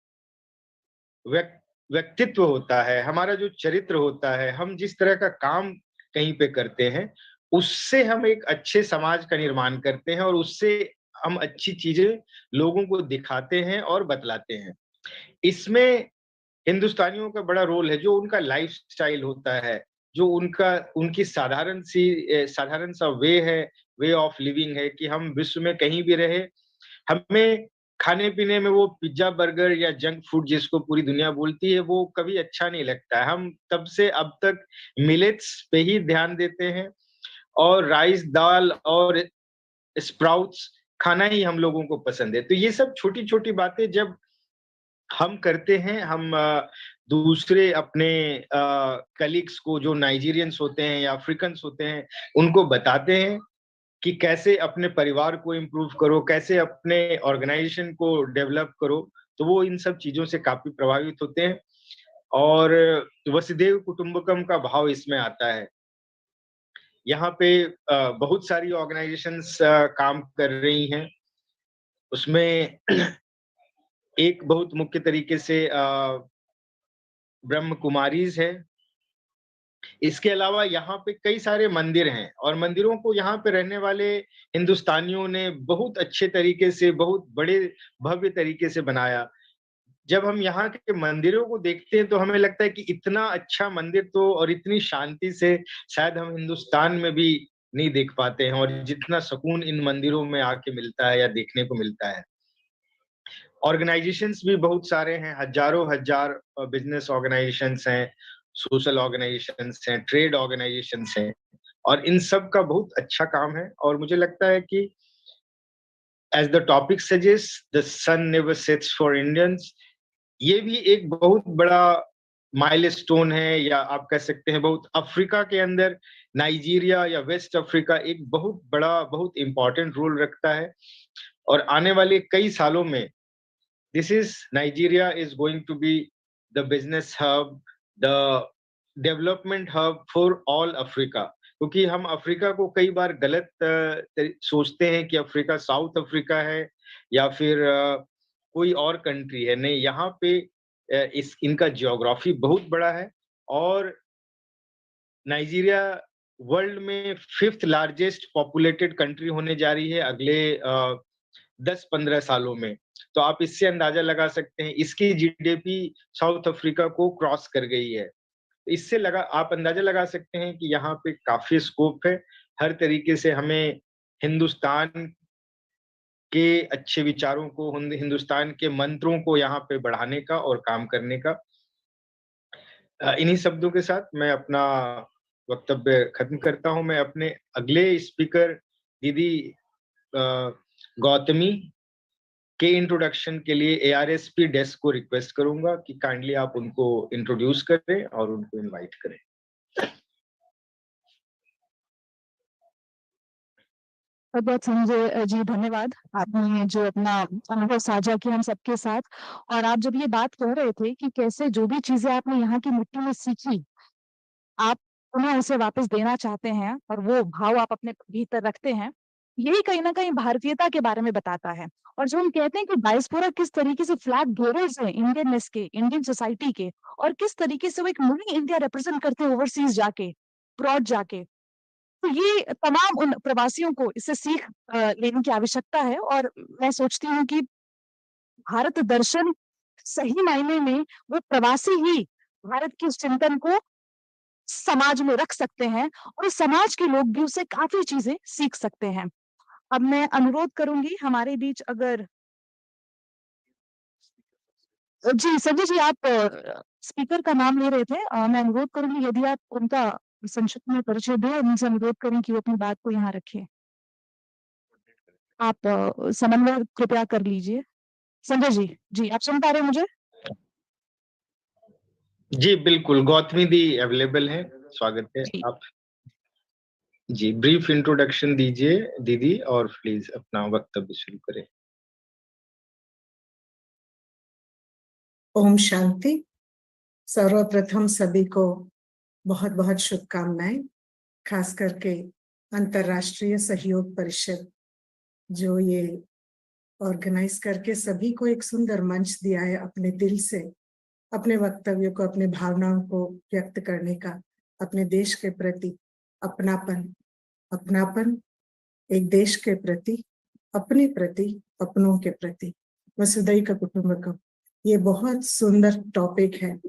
व्यक्तित्व होता है, हमारा जो चरित्र होता है, हम जिस तरह का काम कहीं पे करते हैं, उससे हम एक अच्छे समाज का निर्माण करते हैं और उससे हम अच्छी चीजें लोगों को दिखाते हैं और बतलाते हैं। इसमें हिंदुस्तानियों का बड़ा रोल है, जो उनका लाइफस्टाइल होता है, जो उनकी साधारण सा वे ऑफ लिविंग है कि हम विश्व में कहीं भी रहे, हमें खाने पीने में वो पिज्जा बर्गर या जंक फूड जिसको पूरी दुनिया बोलती है वो कभी अच्छा नहीं लगता है। हम तब से अब तक मिलेट्स पे ही ध्यान देते हैं और राइस दाल और स्प्राउट्स खाना ही हम लोगों को पसंद है। तो ये सब छोटी छोटी बातें जब हम करते हैं, हम दूसरे अपने कलीग्स को जो नाइजीरियंस होते हैं या अफ्रीकन्स होते हैं उनको बताते हैं कि कैसे अपने परिवार को इम्प्रूव करो, कैसे अपने ऑर्गेनाइजेशन को डेवलप करो, तो वो इन सब चीजों से काफी प्रभावित होते हैं और वसुधैव कुटुंबकम का भाव इसमें आता है। यहाँ पे बहुत सारी ऑर्गेनाइजेशंस काम कर रही हैं, उसमें एक बहुत मुख्य तरीके से ब्रह्म कुमारीज है। इसके अलावा यहाँ पे कई सारे मंदिर हैं और मंदिरों को यहाँ पे रहने वाले हिंदुस्तानियों ने बहुत अच्छे तरीके से, बहुत बड़े भव्य तरीके से बनाया। जब हम यहाँ के मंदिरों को देखते हैं तो हमें लगता है कि इतना अच्छा मंदिर तो और इतनी शांति से शायद हम हिंदुस्तान में भी नहीं देख पाते हैं, और जितना सुकून इन मंदिरों में आके मिलता है या देखने को मिलता है। ऑर्गेनाइजेशंस भी बहुत सारे हैं, हजारों हजार बिजनेस ऑर्गेनाइजेशंस हैं, सोशल ऑर्गेनाइजेशंस हैं, ट्रेड ऑर्गेनाइजेशंस हैं, और इन सब का बहुत अच्छा काम है। और मुझे लगता है कि as the topic suggest, the sun never sets for Indians, ये भी एक बहुत बड़ा माइलस्टोन है, या आप कह सकते हैं बहुत अफ्रीका के अंदर नाइजीरिया या वेस्ट अफ्रीका एक बहुत बड़ा, बहुत इंपॉर्टेंट रोल रखता है। और आने वाले कई सालों में Nigeria is going to be the business hub, the development hub for all Africa. क्योंकि हम अफ्रीका को कई बार गलत सोचते हैं कि अफ्रीका साउथ अफ्रीका है या फिर कोई और कंट्री है। नहीं, यहाँ पे इनका जियोग्राफी बहुत बड़ा है और नाइजीरिया वर्ल्ड में 5th लार्जेस्ट पॉपुलेटेड कंट्री होने जा रही है अगले 10-15 सालों में। तो आप इससे अंदाजा लगा सकते हैं, इसकी जीडीपी साउथ अफ्रीका को क्रॉस कर गई है। इससे आप अंदाजा लगा सकते हैं कि यहाँ पे काफी स्कोप है। हर तरीके से हमें हिंदुस्तान के अच्छे विचारों को, हिंदुस्तान के मंत्रों को यहाँ पे बढ़ाने का और काम करने का। इन्हीं शब्दों के साथ मैं अपना वक्तव्य खत्म करता हूं। मैं अपने अगले स्पीकर दीदी गौतमी के इंट्रोडक्शन के लिए एआरएसपी डेस्क को रिक्वेस्ट करूंगा कि काइंडली आप उनको इंट्रोड्यूस करें और उनको इनवाइट करें। बहुत संजय जी, धन्यवाद। आपने जो अपना अनुभव साझा किया हम सबके साथ, और आप जब ये बात कह रहे थे कि कैसे जो भी चीजें आपने यहाँ की मिट्टी में सीखी आप उन्हें उसे वापस देना चाहते हैं और वो भाव आप अपने भीतर रखते हैं, यही कहीं ना कहीं भारतीयता के बारे में बताता है। और जो हम कहते हैं कि डायस्पोरा किस तरीके से फ्लैग बेयरर्स हैं इंडियननेस के, इंडियन सोसाइटी के, और किस तरीके से वो एक मूविंग इंडिया रिप्रेजेंट करते हैं ओवरसीज जाके, ब्रॉड जाके, तो ये तमाम उन प्रवासियों को इससे सीख लेने की आवश्यकता है। और मैं सोचती हूँ कि भारत दर्शन सही मायने में वो प्रवासी ही भारत के उस चिंतन को समाज में रख सकते हैं और इस समाज के लोग भी उससे काफी चीजें सीख सकते हैं। अब मैं अनुरोध करूंगी हमारे बीच, अगर जी संजय जी आप स्पीकर का नाम ले रहे थे, मैं अनुरोध करूंगी यदि आप उनका संक्षिप्त में परिचय दें और उनसे अनुरोध करें कि वो अपनी बात को यहाँ रखें। आप समन्वय कृपया कर लीजिए। संजय जी, जी आप सुन पा रहे हैं मुझे? जी बिल्कुल, गौतमी दी अवेलेबल है, स्वागत है। आप जी ब्रीफ इंट्रोडक्शन दीजिए दीदी और प्लीज अपना वक्तव्य शुरू करें। ओम शांति। सर्वप्रथम सभी को बहुत बहुत शुभकामनाएं, खास करके अंतर्राष्ट्रीय सहयोग परिषद जो ये ऑर्गेनाइज करके सभी को एक सुंदर मंच दिया है अपने दिल से अपने वक्तव्य को, अपने भावनाओं को व्यक्त करने का, अपने देश के प्रति अपनापन, एक देश के प्रति, अपने प्रति, अपनों के प्रति, वसुधैव कुटुंबकम, ये बहुत सुंदर टॉपिक है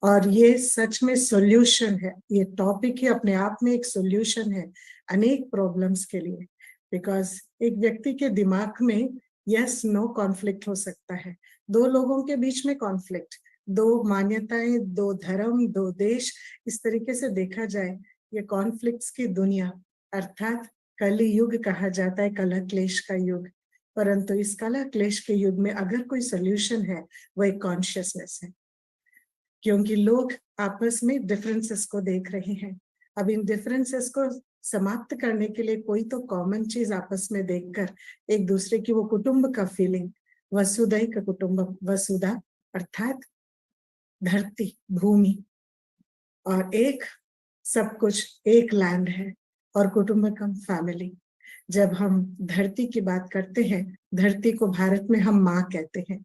और ये सच में सॉल्यूशन है। ये टॉपिक ही अपने आप में एक सॉल्यूशन है अनेक प्रॉब्लम्स के लिए, बिकॉज एक व्यक्ति के दिमाग में यस नो कॉन्फ्लिक्ट हो सकता है, दो लोगों के बीच में कॉन्फ्लिक्ट, दो मान्यताएं, दो धर्म, दो देश, इस तरीके से देखा जाए ये कॉन्फ्लिक्ट्स की दुनिया, अर्थात कली युग कहा जाता है, कलह क्लेश का युग। परंतु इस कलह क्लेश के युग में अगर कोई सोल्यूशन है वो एक कॉन्शियसनेस है, क्योंकि लोग आपस में डिफरेंसेस को देख रहे हैं। अब इन डिफरेंसेस को समाप्त करने के लिए कोई तो कॉमन चीज आपस में देखकर एक दूसरे की वो कुटुंब का फीलिंग, वसुधैव कुटुंबकम, वसुधा अर्थात धरती, भूमि, और एक सब कुछ एक लैंड है, और कुटुंबकम फैमिली। जब हम धरती की बात करते हैं, धरती को भारत में हम माँ कहते हैं।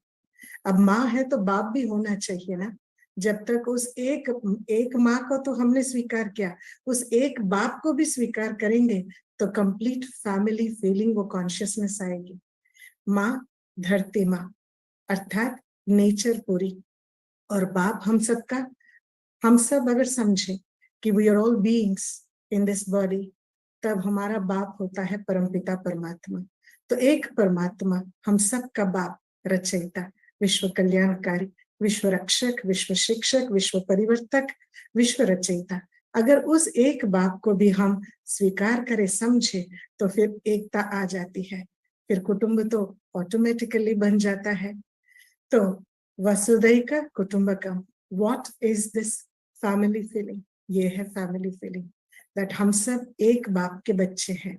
अब माँ है तो बाप भी होना चाहिए ना। जब तक उस एक माँ को तो हमने स्वीकार किया, उस एक बाप को भी स्वीकार करेंगे तो कंप्लीट फैमिली फीलिंग, वो कॉन्शियसनेस आएगी। माँ धरती माँ अर्थात नेचर पूरी, और बाप हम सबका, हम सब अगर समझे कि we are all beings in this body, तब हमारा बाप होता है परमपिता परमात्मा। तो एक परमात्मा हम सब का बाप, रचयिता, विश्व कल्याणकारी, विश्व रक्षक, विश्व शिक्षक, विश्व परिवर्तक, विश्व रचयिता, अगर उस एक बाप को भी हम स्वीकार करें, समझे, तो फिर एकता आ जाती है, फिर कुटुंब तो ऑटोमेटिकली बन जाता है। तो वसुधैव कुटुंबकम, what is this family feeling? ये है फैमिली फीलिंग, दैट हम सब एक बाप के बच्चे हैं।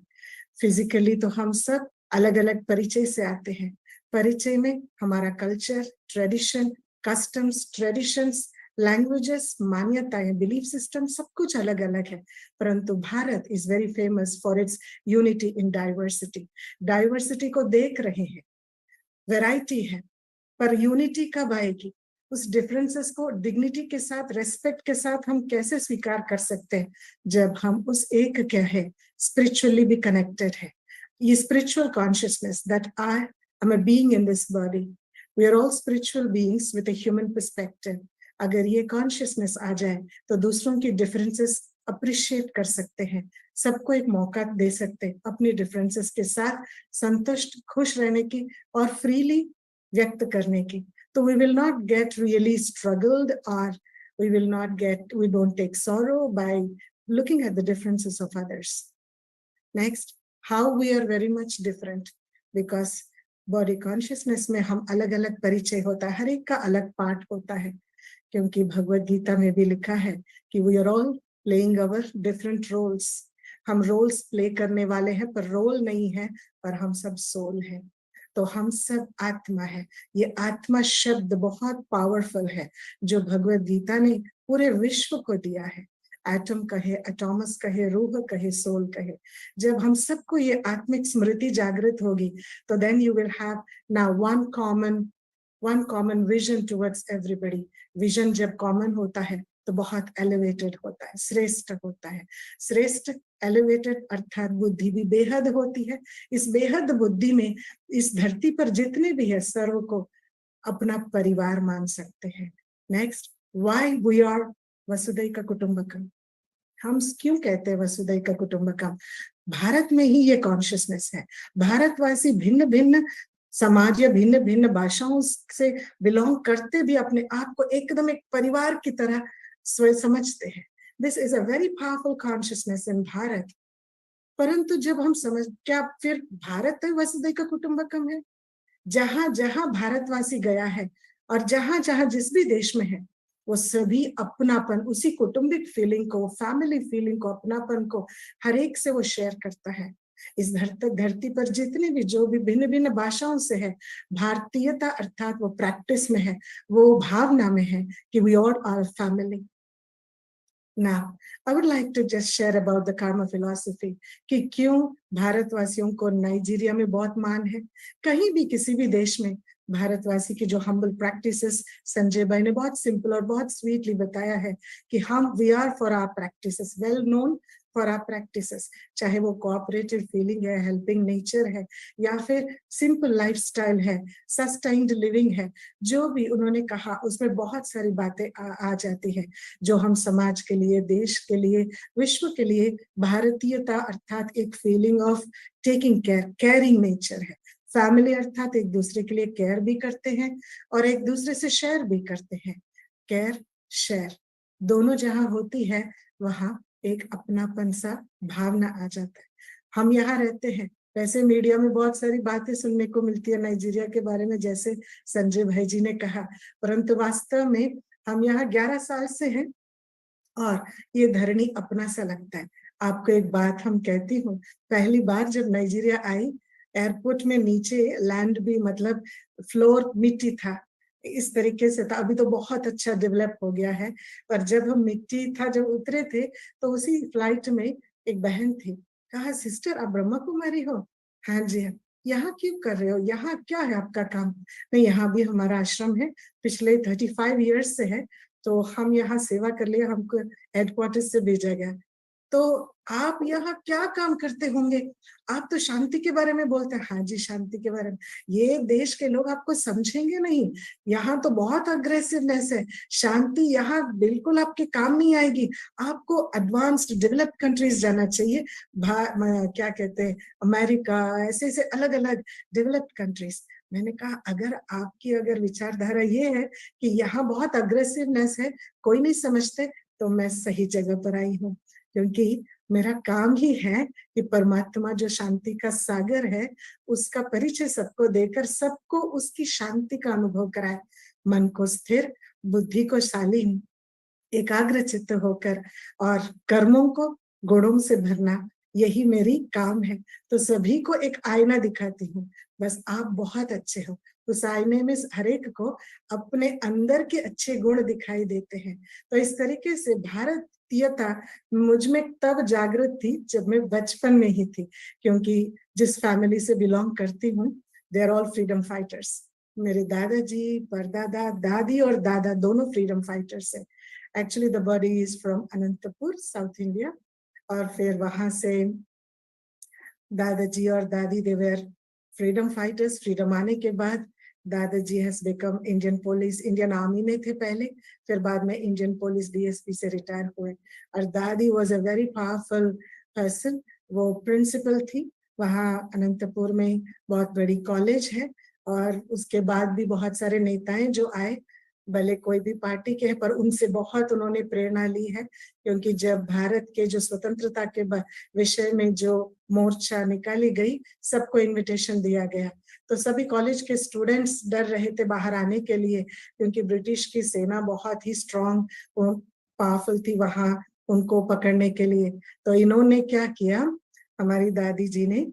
फिजिकली तो हम सब अलग अलग परिचय से आते हैं, परिचय में हमारा culture, tradition, customs, traditions, languages, मान्यताएं, बिलीफ सिस्टम, सब कुछ अलग अलग है। परंतु Bharat is very famous for its unity in diversity. Diversity को देख रहे हैं, वैरायटी है, पर यूनिटी कब आएगी? उस डिफरेंसेस को डिग्निटी के साथ, रेस्पेक्ट के साथ हम कैसे स्वीकार कर सकते हैं? जब हम उस एक क्या है, स्पिरिचुअली भी कनेक्टेड है। ये spiritual consciousness that I am a being in this body, we are all spiritual beings with a human perspective. अगर ये कॉन्शियसनेस आ जाए तो दूसरों की डिफरेंसेस अप्रिशिएट कर सकते हैं, सबको एक मौका दे सकते हैं अपनी डिफरेंसेस के साथ संतुष्ट, खुश रहने की और फ्रीली व्यक्त करने की। तो we will not get really struggled, or we don't take sorrow by looking at the differences of others. Next, how we are very much different, because body consciousness में हम अलग अलग परिचय होता है, हर एक का अलग पार्ट होता है, क्योंकि भगवद गीता में भी लिखा है कि we are all playing our different roles. हम रोल्स प्ले करने वाले हैं, पर रोल नहीं है, पर हम सब सोल हैं। तो हम सब आत्मा है। ये आत्मा शब्द बहुत पावरफुल है जो भगवद गीता ने पूरे विश्व को दिया है। एटम कहे, एटॉमस कहे, रूह कहे, सोल कहे। जब हम सबको ये आत्मिक स्मृति जागृत होगी तो then you will have now one common vision towards everybody. Vision जब कॉमन होता है तो बहुत एलिवेटेड होता है, श्रेष्ठ होता है। श्रेष्ठ, एलिवेटेड अर्थात बुद्धि भी बेहद होती है। इस बेहद बुद्धि में इस धरती पर जितने भी है, सर्व को अपना परिवार मान सकते हैं। नेक्स्ट, व्हाई वी आर वसुधैव कुटुंबकम। हम क्यों कहते हैं वसुधैव कुटुंबकम? भारत में ही ये कॉन्शियसनेस है। भारतवासी भिन्न भिन्न समाज या भिन्न भिन्न भाषाओं से बिलोंग करते भी अपने आप को एकदम एक परिवार की तरह समझते हैं। This is a very powerful consciousness in Bharat. परंतु जब हम समझ, क्या फिर भारत है वसुधैव कुटुंबकम है? जहां जहां भारतवासी गया है और जहां जहां जिस भी देश में है, वो सभी अपनापन, उसी कुटुंबिक फीलिंग को, फैमिली फीलिंग को, अपनापन को हर एक से वो शेयर करता है। इस धरती पर जितने भी जो भी भिन्न भिन्न भाषाओं से है, भारतीयता अर्थात वो प्रैक्टिस में है, वो भावना में है कि we all are family. Now, I would like to just share about the karma philosophy कि क्यों भारतवासियों को नाइजीरिया में बहुत मान है, कहीं भी किसी भी देश में भारतवासी की जो हम्बल प्रैक्टिसेस संजय भाई ने बहुत सिंपल और बहुत स्वीटली बताया है कि हम we are for our practices, well known for our practices, चाहे वो कोऑपरेटिव फीलिंग है, हेल्पिंग नेचर है, या फिर सिंपल लाइफस्टाइल है, सस्टेन्ड लिविंग है, जो भी उन्होंने कहा उसमें बहुत सारी बातें आ जाती है जो हम समाज के लिए, देश के लिए, विश्व के लिए भारतीयता अर्थात एक feeling of taking care, caring nature है। फैमिली अर्थात एक दूसरे के लिए केयर भी करते हैं और एक दूसरे से शेयर भी करते हैं। केयर शेयर दोनों जहां होती है वहां एक अपनापन सा भावना आ जाता है। हम यहाँ रहते हैं, वैसे मीडिया में बहुत सारी बातें सुनने को मिलती है नाइजीरिया के बारे में, जैसे संजय भाई जी ने कहा, परंतु वास्तव में हम यहाँ 11 साल से हैं और ये धरनी अपना सा लगता है। आपको एक बात हम कहती हूँ, पहली बार जब नाइजीरिया आई, एयरपोर्ट में नीचे लैंड भी मतलब फ्लोर मिट्टी था, इस तरीके से था। अभी तो बहुत अच्छा डेवलप हो गया है, पर जब हम मिट्टी था जब उतरे थे तो उसी फ्लाइट में एक बहन थी, कहा सिस्टर आप ब्रह्मा कुमारी हो? हाँ जी हाँ। यहाँ क्यों कर रहे हो, यहाँ क्या है आपका काम? नहीं, यहाँ भी हमारा आश्रम है, पिछले 35 ईयर्स से है, तो हम यहाँ सेवा कर लिए, हमको हेडक्वार्टर से भेजा गया। तो आप यहाँ क्या काम करते होंगे? आप तो शांति के बारे में बोलते हैं। हाँ जी, शांति के बारे में। ये देश के लोग आपको समझेंगे नहीं, यहाँ तो बहुत अग्रेसिवनेस है, शांति यहाँ बिल्कुल आपके काम नहीं आएगी, आपको एडवांस्ड डेवलप्ड कंट्रीज जाना चाहिए, क्या कहते हैं, अमेरिका, ऐसे ऐसे अलग अलग डेवलप्ड कंट्रीज। मैंने कहा अगर आपकी अगर विचारधारा ये है कि यहाँ बहुत अग्रेसिवनेस है, कोई नहीं समझते, तो मैं सही जगह पर आई हूँ, क्योंकि मेरा काम ही है कि परमात्मा जो शांति का सागर है उसका परिचय सबको देकर सबको उसकी शांति का अनुभव कराए, मन को स्थिर, बुद्धि को शालीन, एकाग्र चित्त होकर, और कर्मों को गुणों से भरना, यही मेरी काम है। तो सभी को एक आईना दिखाती हूँ, बस आप बहुत अच्छे हो, उस आईने में हर एक को अपने अंदर के अच्छे गुण दिखाई देते हैं। तो इस तरीके से भारतीयता मुझ में तब जागृत थी जब मैं बचपन में ही थी, क्योंकि जिस फैमिली से बिलोंग करती हूँ they are all freedom fighters. मेरे दादाजी, परदादा, दादी और दादा दोनों फ्रीडम फाइटर्स है। Actually the body is from Anantapur, south India, और फिर वहां से दादाजी और दादी they were freedom fighters. Freedom आने के बाद दादाजी has become Indian police, Indian army में थे पहले, फिर बाद में इंडियन पुलिस डीएसपी से रिटायर हुए। और दादी was a very powerful person, वो प्रिंसिपल थी वहाँ अनंतपुर में, बहुत बड़ी कॉलेज है, और उसके बाद भी बहुत सारे नेताएं जो आए, भले कोई भी पार्टी के हैं, पर उनसे बहुत उन्होंने प्रेरणा ली है, क्योंकि जब भारत के जो स्वतंत्रता के विषय में जो मोर्चा निकाली गई, सबको इनविटेशन दिया गया, तो सभी कॉलेज के स्टूडेंट्स डर रहे थे बाहर आने के लिए, क्योंकि ब्रिटिश की सेना बहुत ही स्ट्रॉन्ग पावरफुल थी वहां उनको पकड़ने के लिए। तो इन्होंने क्या किया, हमारी दादी जी ने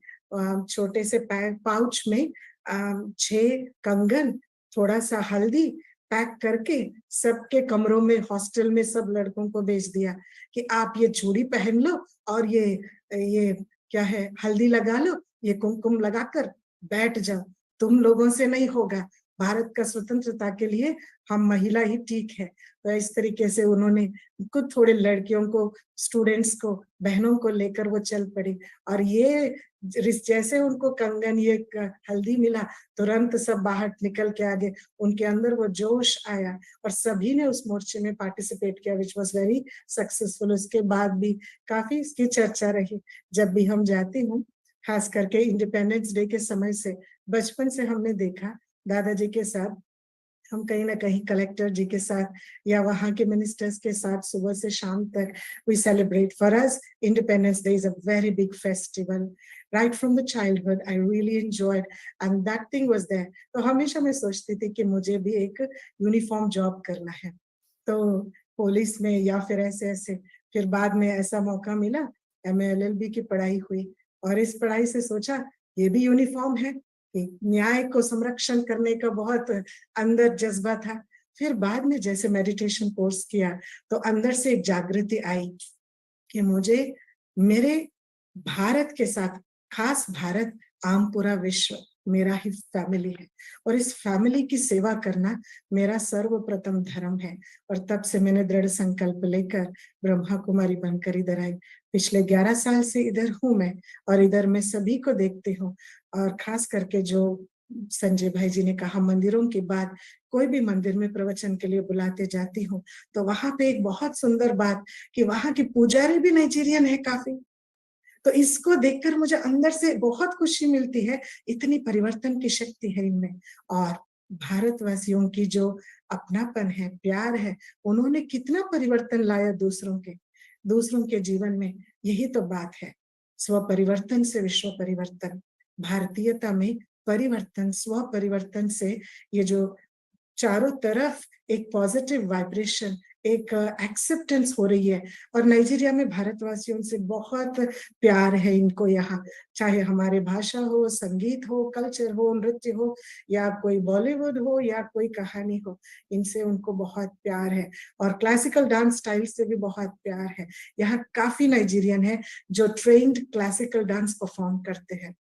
छोटे से पाउच में 6 कंगन, थोड़ा सा हल्दी पैक करके सबके कमरों में, हॉस्टल में सब लड़कों को भेज दिया कि आप ये चूड़ी पहन लो और ये क्या है, हल्दी लगा लो, ये कुमकुम लगाकर बैठ जाओ, तुम लोगों से नहीं होगा, भारत का स्वतंत्रता के लिए हम महिला ही ठीक है। तो इस तरीके से उन्होंने कुछ थोड़े लड़कियों को, स्टूडेंट्स को, बहनों को लेकर वो चल पड़ी, और ये जैसे उनको कंगन, ये हल्दी मिला, तुरंत सब बाहर निकल के आगे, उनके अंदर वो जोश आया और सभी ने उस मोर्चे में पार्टिसिपेट किया, विच वॉज वेरी सक्सेसफुल। उसके बाद भी काफी इसकी चर्चा रही। जब भी हम जाती हूँ, खास करके इंडिपेंडेंस डे के समय से, बचपन से हमने देखा दादाजी के साथ, हम कहीं ना कहीं कलेक्टर जी के साथ या वहाँ के मिनिस्टर्स के साथ सुबह से शाम तक we celebrate. For us, Independence Day is a very big festival. Right from the childhood, I really enjoyed, and that thing was there. तो हमेशा मैं सोचती थी कि मुझे भी एक यूनिफॉर्म जॉब करना है, तो पुलिस में या फिर ऐसे ऐसे। फिर बाद में ऐसा मौका मिला, MA-LLB की पढ़ाई हुई, और इस पढ़ाई से सोचा ये भी यूनिफॉर्म है, न्याय को संरक्षण करने का बहुत अंदर जज्बा था। फिर बाद में जैसे मेडिटेशन कोर्स किया तो अंदर से एक जागृति आई कि मुझे मेरे भारत के साथ, खास भारत, आम पूरा विश्व मेरा ही फैमिली है, और इस फैमिली की सेवा करना मेरा सर्वप्रथम धर्म है। और तब से मैंने दृढ़ संकल्प लेकर ब्रह्मा कुमारी बनकर इधर आई। पिछले 11 साल से इधर हूँ मैं, और इधर मैं सभी को देखती हूँ, और खास करके जो संजय भाई जी ने कहा, मंदिरों की बात, कोई भी मंदिर में प्रवचन के लिए बुलाते जाती हूँ तो वहां पे एक बहुत सुंदर बात कि वहां की पुजारी भी नाइजीरियन है काफी, तो इसको देखकर मुझे अंदर से बहुत खुशी मिलती है, इतनी परिवर्तन की शक्ति है इनमें। और भारतवासियों की जो अपनापन है, प्यार है, उन्होंने कितना परिवर्तन लाया दूसरों के जीवन में। यही तो बात है, स्व परिवर्तन से विश्व परिवर्तन। भारतीयता में परिवर्तन, स्व परिवर्तन से ये जो चारों तरफ एक पॉजिटिव वाइब्रेशन, एक एक्सेप्टेंस हो रही है। और नाइजीरिया में भारतवासियों से बहुत प्यार है इनको यहाँ, चाहे हमारे भाषा हो, संगीत हो, कल्चर हो, नृत्य हो, या कोई बॉलीवुड हो, या कोई कहानी हो, इनसे उनको बहुत प्यार है। और क्लासिकल डांस स्टाइल से भी बहुत प्यार है। यहाँ काफी नाइजीरियन है जो ट्रेन्ड क्लासिकल डांस परफॉर्म करते हैं,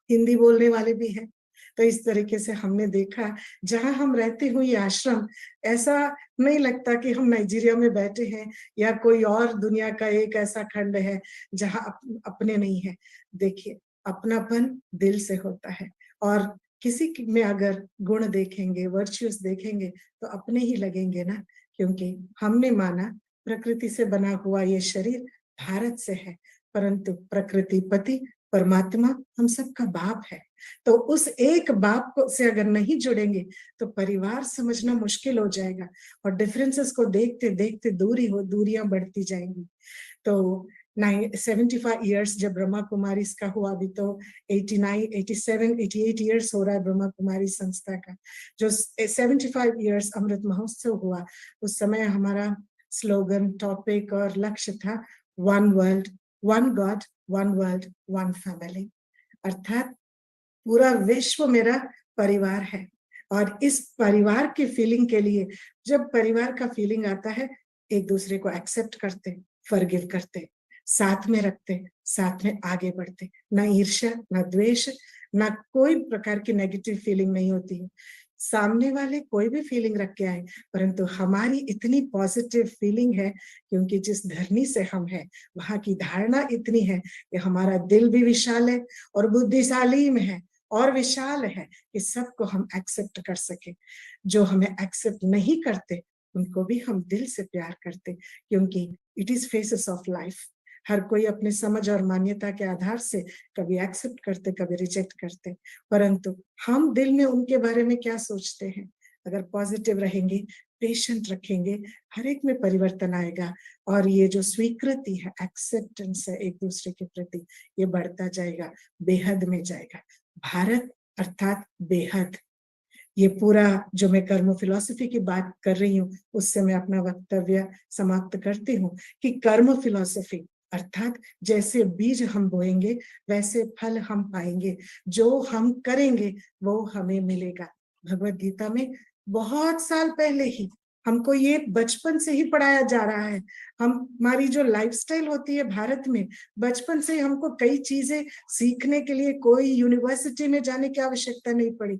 हिंदी बोलने वाले भी हैं। तो इस तरीके से हमने देखा, जहां हम रहते हुए ये आश्रम, ऐसा नहीं लगता कि हम नाइजीरिया में बैठे हैं या कोई और दुनिया का एक ऐसा खंड है जहां अपने नहीं है। देखिए, अपनापन दिल से होता है, और किसी में अगर गुण देखेंगे, वर्च्यूज देखेंगे, तो अपने ही लगेंगे ना, क्योंकि हमने माना प्रकृति से बना हुआ ये शरीर भारत से है, परंतु प्रकृति पति परमात्मा हम सबका बाप है। तो उस एक बाप को से अगर नहीं जुड़ेंगे तो परिवार समझना मुश्किल हो जाएगा, और डिफरेंसेस को देखते देखते दूरियां बढ़ती जाएंगी। तो 75 इयर्स जब ब्रह्मा कुमारी इसका हुआ, अभी तो 89, 87, 88 इयर्स हो रहा है ब्रह्मा कुमारी संस्था का। जो 75 इयर्स अमृत महोत्सव हुआ, उस समय हमारा स्लोगन, टॉपिक और लक्ष्य था, one world, one God, one world, one family. अर्थात पूरा विश्व मेरा परिवार है। और इस परिवार की फीलिंग के लिए, जब परिवार का फीलिंग आता है, एक दूसरे को एक्सेप्ट करते, फॉरगिव करते, साथ में रखते, साथ में आगे बढ़ते, ना ईर्ष्या, ना द्वेष, ना कोई प्रकार की नेगेटिव फीलिंग नहीं होती है। सामने वाले कोई भी फीलिंग रख के आए, परंतु हमारी इतनी पॉजिटिव फीलिंग है, क्योंकि जिस धरनी से हम हैं वहां की धारणा इतनी है कि हमारा दिल भी विशाल है और बुद्धिशाली में है और विशाल है कि सबको हम एक्सेप्ट कर सके। जो हमें एक्सेप्ट नहीं करते उनको भी हम दिल से प्यार करते, क्योंकि it is phases of life. हर कोई अपने समझ और मान्यता के आधार से कभी एक्सेप्ट करते, कभी रिजेक्ट करते, परंतु हम दिल में उनके बारे में क्या सोचते हैं। अगर पॉजिटिव रहेंगे, पेशेंट रखेंगे, हर एक में परिवर्तन आएगा। और ये जो स्वीकृति है, एक्सेप्टेंस है एक दूसरे के प्रति, ये बढ़ता जाएगा, बेहद में जाएगा। भारत अर्थात बेहद। ये पूरा जो मैं कर्म फिलॉसफी की बात कर रही हूँ, उससे मैं अपना वक्तव्य समाप्त करती हूँ कि कर्म फिलॉसफी अर्थात जैसे बीज हम बोएंगे वैसे फल हम पाएंगे, जो हम करेंगे वो हमें मिलेगा। भगवत गीता में बहुत साल पहले ही हमको ये बचपन से ही पढ़ाया जा रहा है। हमारी जो लाइफस्टाइल होती है भारत में, बचपन से ही हमको कई चीजें सीखने के लिए कोई यूनिवर्सिटी में जाने की आवश्यकता नहीं पड़ी।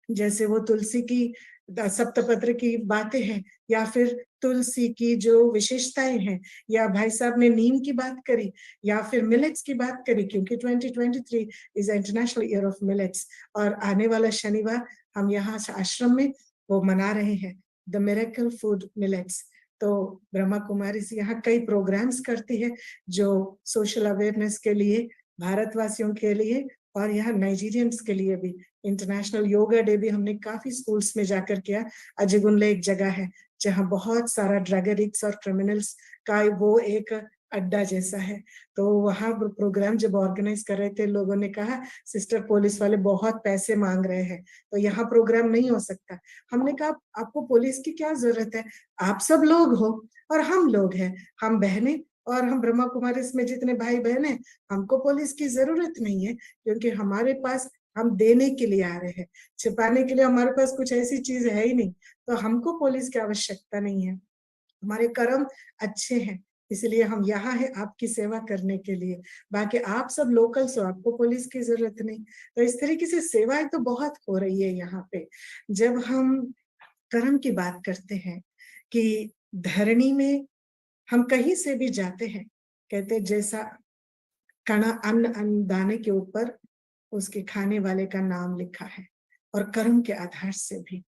जैसे वो तुलसी की सप्तपत्र की बातें हैं, या फिर तुलसी की जो विशेषताएं हैं, या भाई साहब ने नीम की बात करी, या फिर मिलेट्स की बात करी, क्योंकि 2023 is international year of millets. और आने वाला शनिवार हम यहाँ आश्रम में वो मना रहे हैं, द मिरेकल फूड मिलेट्स। तो ब्रह्मा कुमारी से यहाँ कई प्रोग्राम्स करती है जो सोशल अवेयरनेस के लिए, भारतवासियों के लिए, और यहाँ नाइजीरियंस के लिए भी। इंटरनेशनल योगा डे भी हमने काफी स्कूल्स में जाकर किया। अजगुनले एक जगह है जहाँ बहुत सारा ड्रग एडिक्ट्स और क्रिमिनल्स का वो एक अड्डा जैसा है। तो वहाँ प्रोग्राम जब ऑर्गेनाइज कर रहे थे, लोगों ने कहा सिस्टर पुलिस वाले बहुत पैसे मांग रहे हैं, तो यहाँ प्रोग्राम नहीं हो सकता। हमने कहा आपको पुलिस की क्या जरूरत है, आप सब लोग हो और हम लोग हैं, हम बहनें, और हम ब्रह्मा कुमारी में जितने भाई बहन हैं, हमको पुलिस की जरूरत नहीं है, क्योंकि हमारे पास हम देने के लिए आ रहे हैं, छिपाने के लिए हमारे पास कुछ ऐसी चीज है ही नहीं, तो हमको पुलिस की आवश्यकता नहीं है। हमारे कर्म अच्छे हैं, इसलिए हम यहाँ हैं आपकी सेवा करने के लिए। बाकी आप सब लोकल्स हो, आपको पुलिस की जरूरत नहीं। तो इस तरीके से सेवाएं तो बहुत हो रही है यहाँ पे। जब हम कर्म की बात करते हैं कि धरणी में हम कहीं से भी जाते हैं, कहते जैसा कणा अन्न दाने के ऊपर उसके खाने वाले का नाम लिखा है, और कर्म के आधार से भी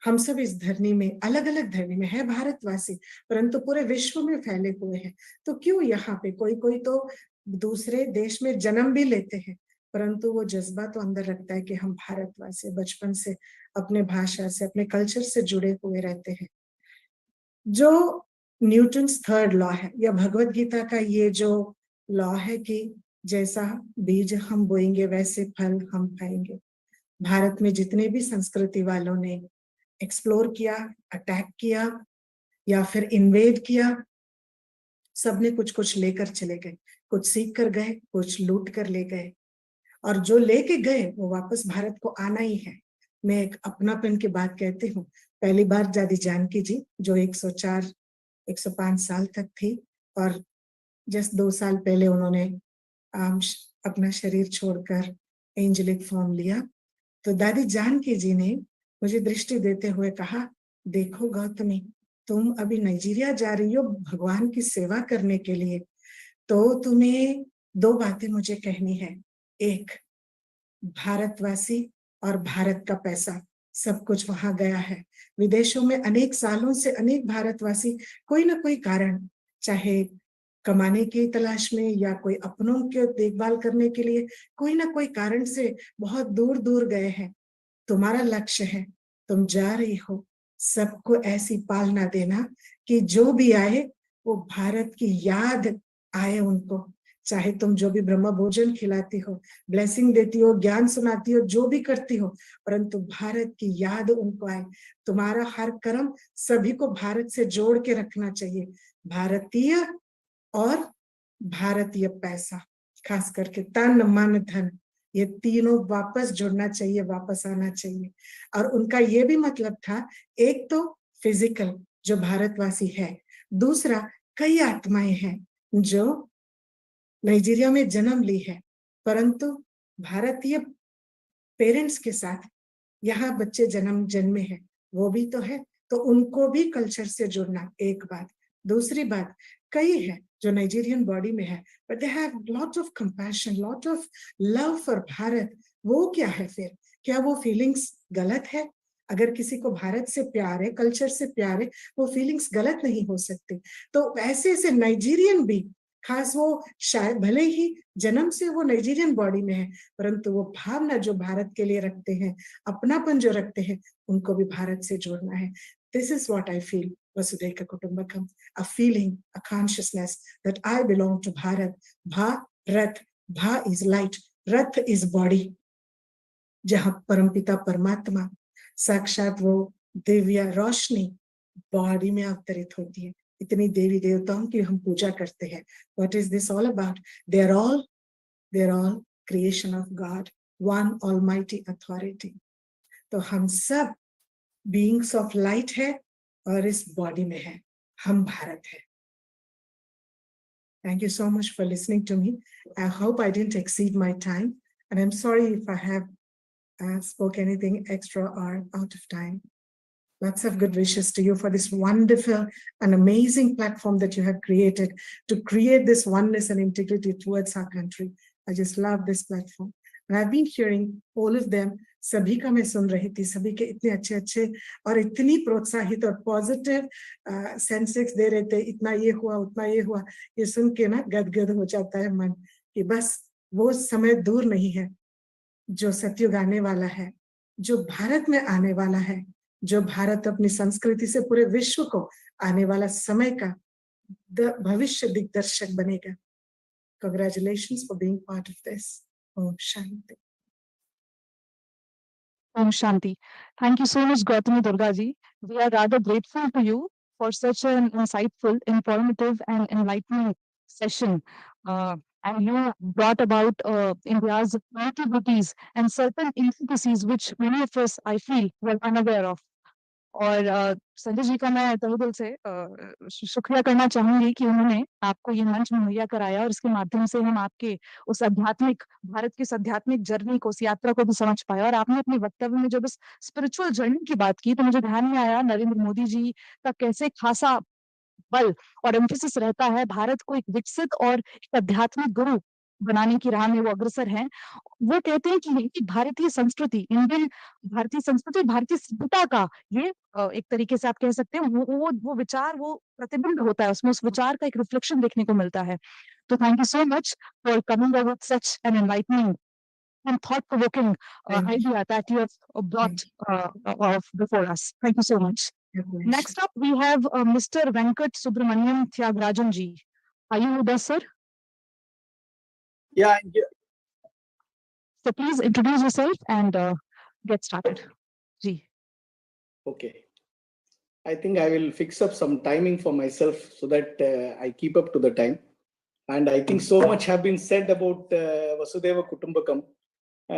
हम सब इस धरनी में, अलग अलग धरनी में है भारतवासी, परंतु पूरे विश्व में फैले हुए हैं। तो क्यों यहाँ पे कोई कोई तो दूसरे देश में जन्म भी लेते हैं, परंतु वो जज्बा तो अंदर रखता है कि हम भारतवासी बचपन से अपने भाषा से, अपने कल्चर से जुड़े हुए रहते हैं। जो न्यूटन्स थर्ड लॉ है या भगवत गीता का ये जो लॉ है कि जैसा बीज हम बोएंगे वैसे फल हम पाएंगे। भारत में जितने भी संस्कृति वालों ने एक्सप्लोर किया, अटैक किया या फिर इन्वेड किया, सबने कुछ कुछ लेकर चले गए, कुछ सीख कर गए, कुछ लूट कर ले गए, और जो लेके गए वो वापस भारत को आना ही है। मैं एक अपनापन की बात कहती हूँ। पहली बार दादी जानकी जी जो 104 105 साल तक थी और जस्ट 2 साल पहले उन्होंने अपना शरीर छोड़कर एंजेलिक फॉर्म लिया, तो दादी जानकी जी ने मुझे दृष्टि देते हुए कहा, देखो गौतमी, तुम अभी नाइजीरिया जा रही हो भगवान की सेवा करने के लिए, तो तुम्हें 2 बातें मुझे कहनी है। एक, भारतवासी और भारत का पैसा सब कुछ वहां गया है। विदेशों में अनेक सालों से अनेक भारतवासी कोई ना कोई कारण, चाहे कमाने की तलाश में या कोई अपनों के देखभाल करने के लिए, कोई ना कोई कारण से बहुत दूर दूर गए हैं। तुम्हारा लक्ष्य है, तुम जा रही हो, सबको ऐसी पालना देना कि जो भी आए वो भारत की याद आए उनको। चाहे तुम जो भी ब्रह्म भोजन खिलाती हो, ब्लेसिंग देती हो, ज्ञान सुनाती हो, जो भी करती हो, परंतु भारत की याद उनको आए। तुम्हारा हर कर्म सभी को भारत से जोड़ के रखना चाहिए। भारतीय और भारतीय पैसा, खास करके तन मन धन, ये तीनों वापस जुड़ना चाहिए, वापस आना चाहिए। और उनका ये भी मतलब था, एक तो फिजिकल जो भारतवासी है, दूसरा कई आत्माएं हैं जो नाइजीरिया में जन्म ली है, परंतु भारतीय पेरेंट्स के साथ यहाँ बच्चे जन्मे हैं, वो भी तो है, तो उनको भी कल्चर से जुड़ना एक बात। दूसरी बात, कई है जो नाइजीरियन बॉडी में है, but they have lot of compassion, lot of love for Bharat. वो क्या है फिर? क्या वो फीलिंग्स गलत है? अगर किसी को भारत से प्यार है, कल्चर से प्यार है, वो फीलिंग्स गलत नहीं हो सकती। तो ऐसे ऐसे नाइजीरियन भी, खास वो शायद भले ही जन्म से वो नाइजीरियन बॉडी में है, परंतु वो भावना जो भारत के लिए रखते हैं, अपनापन जो रखते हैं, उनको भी भारत से जोड़ना है। This is what I feel वसुधैव कुटुंबकम, a feeling, a consciousness that I belong to Bharat. Bharat, Bha is light, Rath is body, जहां परमपिता परमात्मा साक्षात वो दिव्य रोशनी बॉडी में अवतरित होती है। इतनी देवी देवताओं की हम पूजा करते हैं। What is this all about? They are all creation of God, one almighty authority. तो हम सब beings of light है और इस बॉडी में है, हम भारत है। Thank you so much for listening to me. I hope I didn't exceed my time, and I'm sorry if I have spoke anything extra or out of time. Lots of good wishes to you for this wonderful and amazing platform that you have created to create this oneness and integrity towards our country. I just love this platform. And I've been hearing all of them. सभी का मैं सुन रही थी, सभी के इतने अच्छे अच्छे और इतनी प्रोत्साहित और पॉजिटिव सेंसेक्स दे रहे थे, इतना ये हुआ, उतना ये हुआ, ये सुन के ना गदगद हो जाता है मन कि बस वो समय दूर नहीं है जो सतयुग आने वाला है, जो भारत में आने वाला है, जो भारत अपनी संस्कृति से पूरे विश्व को आने वाला समय का भविष्य दिग्दर्शक बनेगा। Congratulations for being part of this. Om Shanti. Om Shanti. Thank you so much, Gautami Durga ji. We are rather grateful to you for such an insightful, informative, and enlightening session. And you brought about India's nativities and certain intricacies which many of us, I feel, were unaware of. और संजय जी का मैं तहे दिल से शुक्रिया करना चाहूंगी कि उन्होंने आपको ये मंच मुहैया कराया और इसके माध्यम से हम आपके उस आध्यात्मिक, भारत की आध्यात्मिक जर्नी को, उस यात्रा को भी समझ पाए। और आपने अपने वक्तव्य में जब इस स्पिरिचुअल जर्नी की बात की तो मुझे ध्यान में आया नरेंद्र मोदी जी का कैसे खासा बल और एम्फेसिस रहता है भारत को एक विकसित और एक आध्यात्मिक गुरु बनाने की राह में वो अग्रसर हैं। वो कहते हैं कि भारतीय संस्कृति, इंडियन भारतीय संस्कृति, भारतीय सभ्यता का ये एक तरीके से आप कह सकते हैं वो विचार, वो प्रतिबिंब होता है उसमें, उस विचार का एक रिफ्लेक्शन देखने को मिलता है। तो thank you so much for coming up with such an enlightening and thought-provoking idea that you have brought before us. Thank you so much. Next up, we have Mr. Venkat Subramaniam Tyagarajan ji. Are you with us, sir? Yeah. So please introduce yourself and get started. Ji. Okay. I think I will fix up some timing for myself so that I keep up to the time. And I think so much have been said about Vasudhaiva Kutumbakam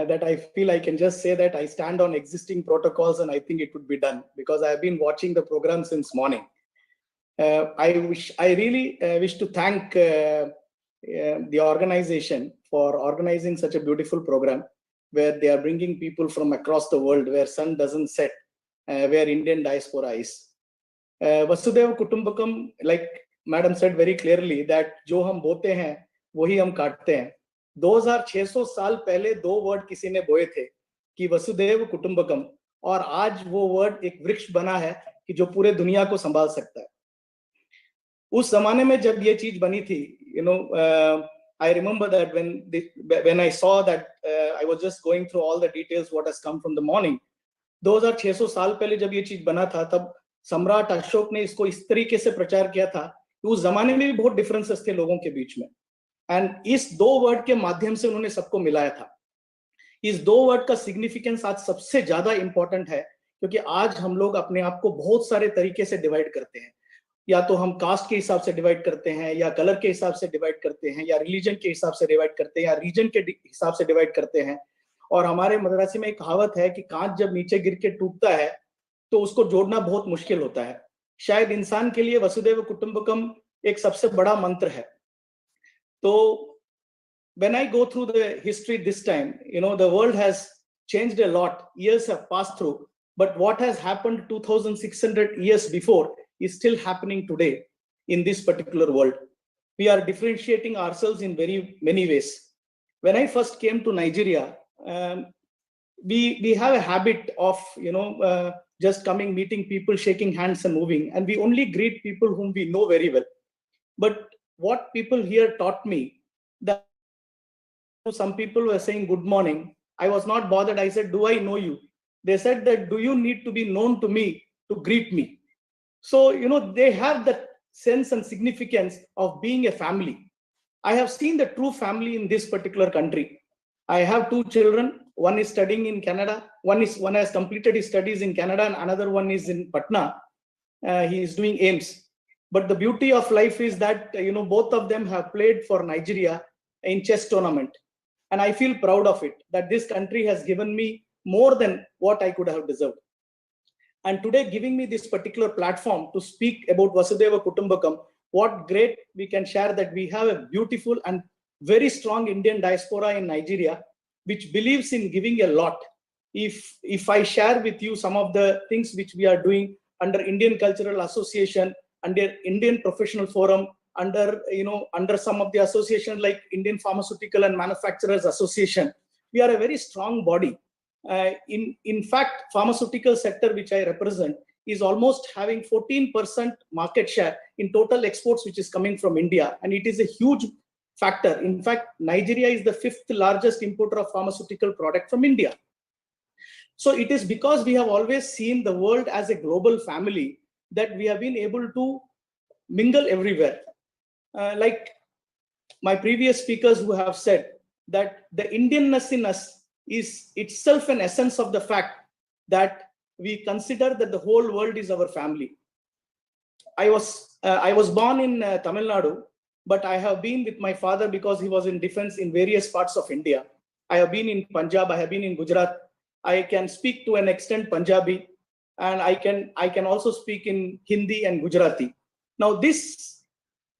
that I feel I can just say that I stand on existing protocols and I think it would be done because I've been watching the program since morning. I really wish to thank the organization for organizing such a beautiful program where they are bringing people from across the world where sun doesn't set, where Indian diaspora is. Vasudhaiva Kutumbakam, like Madam said very clearly, that जो हम बोते हैं वही हम काटते हैं. 2600 साल पहले दो वर्ड किसी ने बोए थे कि वसुदेव कुटुंबकम, और आज वो वर्ड एक वृक्ष बना है कि जो पूरे दुनिया को संभाल सकता है. उस जमाने में जब ये चीज बनी थी, I remember that when I saw that I was just going through all the details what has come from the morning. 2600 साल पहले जब ये चीज बना था तब सम्राट अशोक ने इसको इस तरीके से प्रचार किया था कि उस जमाने में भी बहुत डिफरेंसेस थे लोगों के बीच में, एंड इस दो वर्ड के माध्यम से उन्होंने सबको मिलाया था. इस दो वर्ड का सिग्निफिकेंस आज सबसे ज्यादा इंपॉर्टेंट है क्योंकि आज हम लोग अपने आप को बहुत सारे तरीके से डिवाइड करते हैं. या तो हम कास्ट के हिसाब से डिवाइड करते हैं, या कलर के हिसाब से डिवाइड करते हैं, या रिलीजन के हिसाब से डिवाइड करते हैं, या रीजन के हिसाब से डिवाइड करते हैं. और हमारे मद्रासी में एक कहावत है कि कांच जब नीचे गिर के टूटता है तो उसको जोड़ना बहुत मुश्किल होता है. शायद इंसान के लिए वसुधैव कुटुंबकम एक सबसे बड़ा मंत्र है. तो when I go through the history this time, the world has changed a lot. Years have passed through, but what has happened 2600 years before is still happening today in this particular world. We are differentiating ourselves in very many ways. When I first came to Nigeria, we have a habit of just coming, meeting people, shaking hands and moving, and we only greet people whom we know very well. But what people here taught me, that some people were saying good morning, I was not bothered. I said, do I know you? They said that, do you need to be known to me to greet me? So they have that sense and significance of being a family. I have seen the true family in this particular country. I have two children. One is studying in Canada. One has completed his studies in Canada, and another one is in Patna. He is doing AIMS. But the beauty of life is that both of them have played for Nigeria in chess tournament, and I feel proud of it, that this country has given me more than what I could have deserved. And today, giving me this particular platform to speak about Vasudhaiva Kutumbakam, what great we can share that we have a beautiful and very strong Indian diaspora in Nigeria, which believes in giving a lot. If I share with you some of the things which we are doing under Indian Cultural Association, under Indian Professional Forum, under some of the associations like Indian Pharmaceutical and Manufacturers Association, we are a very strong body. In fact, pharmaceutical sector which I represent is almost having 14% market share in total exports which is coming from India, and it is a huge factor. In fact, Nigeria is the 5th largest importer of pharmaceutical product from India. So it is because we have always seen the world as a global family that we have been able to mingle everywhere. Like my previous speakers who have said that the Indianness in us is itself an essence of the fact that we consider that the whole world is our family. I was born in Tamil Nadu, but I have been with my father because he was in defense in various parts of India. I have been in Punjab, I have been in Gujarat. I can speak to an extent Punjabi, and I can also speak in Hindi and Gujarati. Now this,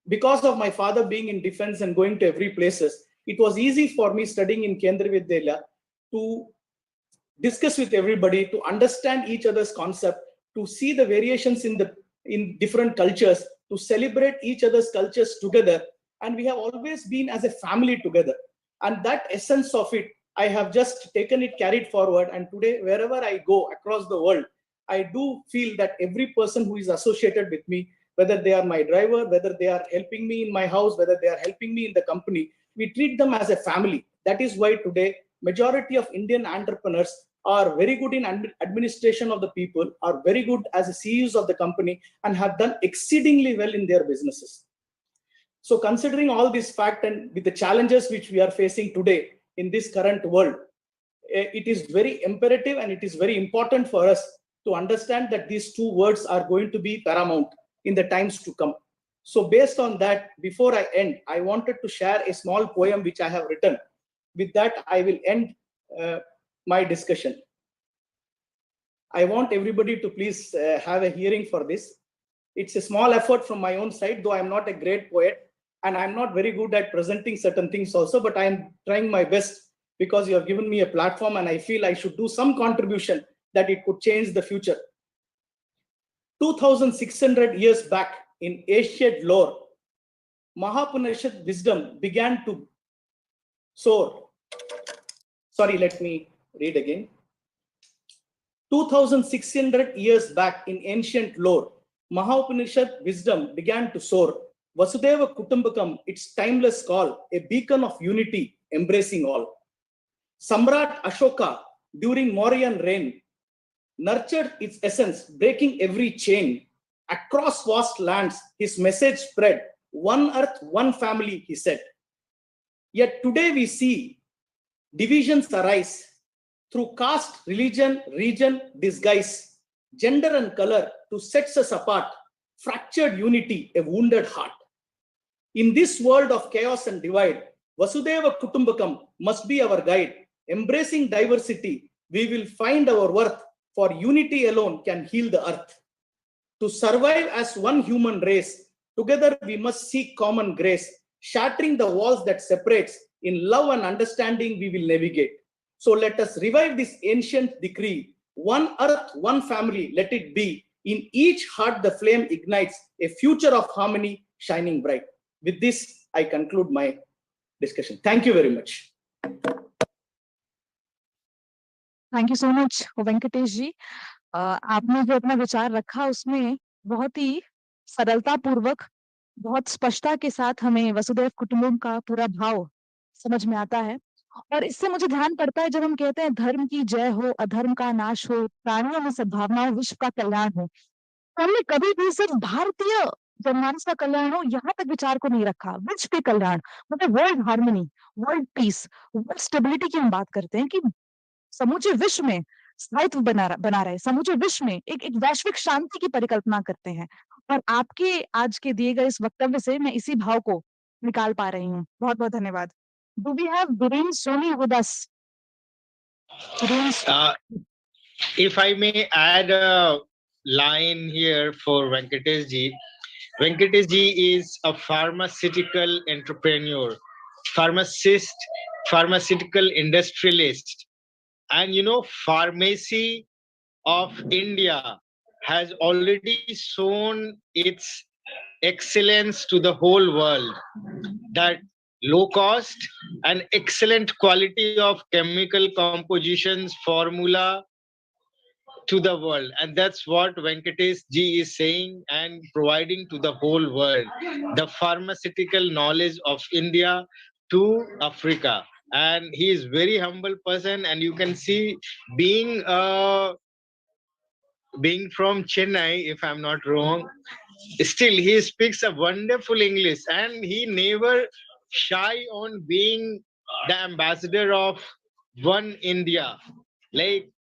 because of my father being in defense and going to every places, it was easy for me studying in Kendriya Vidyalaya to discuss with everybody, to understand each other's concept, to see the variations in different cultures, to celebrate each other's cultures together. And we have always been as a family together. And that essence of it, I have just taken it, carried forward. And today, wherever I go across the world, I do feel that every person who is associated with me, whether they are my driver, whether they are helping me in my house, whether they are helping me in the company, we treat them as a family. That is why today, majority of Indian entrepreneurs are very good in administration of the people, are very good as CEOs of the company, and have done exceedingly well in their businesses. So considering all this fact and with the challenges which we are facing today in this current world, it is very imperative and it is very important for us to understand that these two words are going to be paramount in the times to come. So based on that, before I end, I wanted to share a small poem which I have written. With that, I will end my discussion. I want everybody to please have a hearing for this. It's a small effort from my own side, though I'm not a great poet and I'm not very good at presenting certain things also, but I'm trying my best because you have given me a platform and I feel I should do some contribution that it could change the future. 2600 years back in ancient lore, Mahapunishad wisdom began to soar. Sorry, let me read again. 2600 years back in ancient lore, Mahapunishad wisdom began to soar. Vasudeva Kutumbakam, its timeless call, a beacon of unity, embracing all. Samrat Ashoka, during Mauryan reign, nurtured its essence, breaking every chain. Across vast lands, his message spread. One earth, one family, he said. Yet today we see divisions arise through caste, religion, region, disguise, gender and color to set us apart, fractured unity, a wounded heart. In this world of chaos and divide, Vasudeva Kutumbakam must be our guide. Embracing diversity, we will find our worth, for unity alone can heal the earth. To survive as one human race, together we must seek common grace, shattering the walls that separates. In love and understanding we will navigate. So let us revive this ancient decree. One earth, one family, let it be. In each heart the flame ignites, a future of harmony shining bright. With this, I conclude my discussion. Thank you very much. Thank you so much Venkatesh ji. आपने जो अपना विचार रखा उसमें बहुत ही सरलता पूर्वक, बहुत स्पष्टता के साथ हमें वसुधैव कुटुंबकम का पूरा भाव समझ में आता है। और इससे मुझे ध्यान पड़ता है जब हम कहते हैं धर्म की जय हो, अधर्म का नाश हो, प्राणियों में सद्भावना हो, विश्व का कल्याण हो, तो हमने कभी भी सिर्फ भारतीय जनमानस का कल्याण हो यहाँ तक विचार को नहीं रखा। विश्व के कल्याण मतलब world harmony, world peace, world stability की हम बात करते हैं कि समूचे विश्व में स्थायित्व बना रहे, समूचे विश्व में एक वैश्विक शांति की परिकल्पना करते हैं। और आपके आज के दिए गए इस वक्तव्य से मैं इसी भाव को निकाल पा रही हूँ। बहुत बहुत धन्यवाद। Do we have Viren Soni with us? If I may add a line here for Venkatesh ji. Venkatesh ji is a pharmaceutical entrepreneur, pharmacist, pharmaceutical industrialist. And you know, pharmacy of India has already shown its excellence to the whole world, that low cost and excellent quality of chemical compositions formula to the world. And that's what Venkatesh ji is saying and providing to the whole world, the pharmaceutical knowledge of India to Africa. And he is very humble person, and you can see being from Chennai, if I'm not wrong, still he speaks a wonderful English, and he never shy on being the ambassador of one India. Like,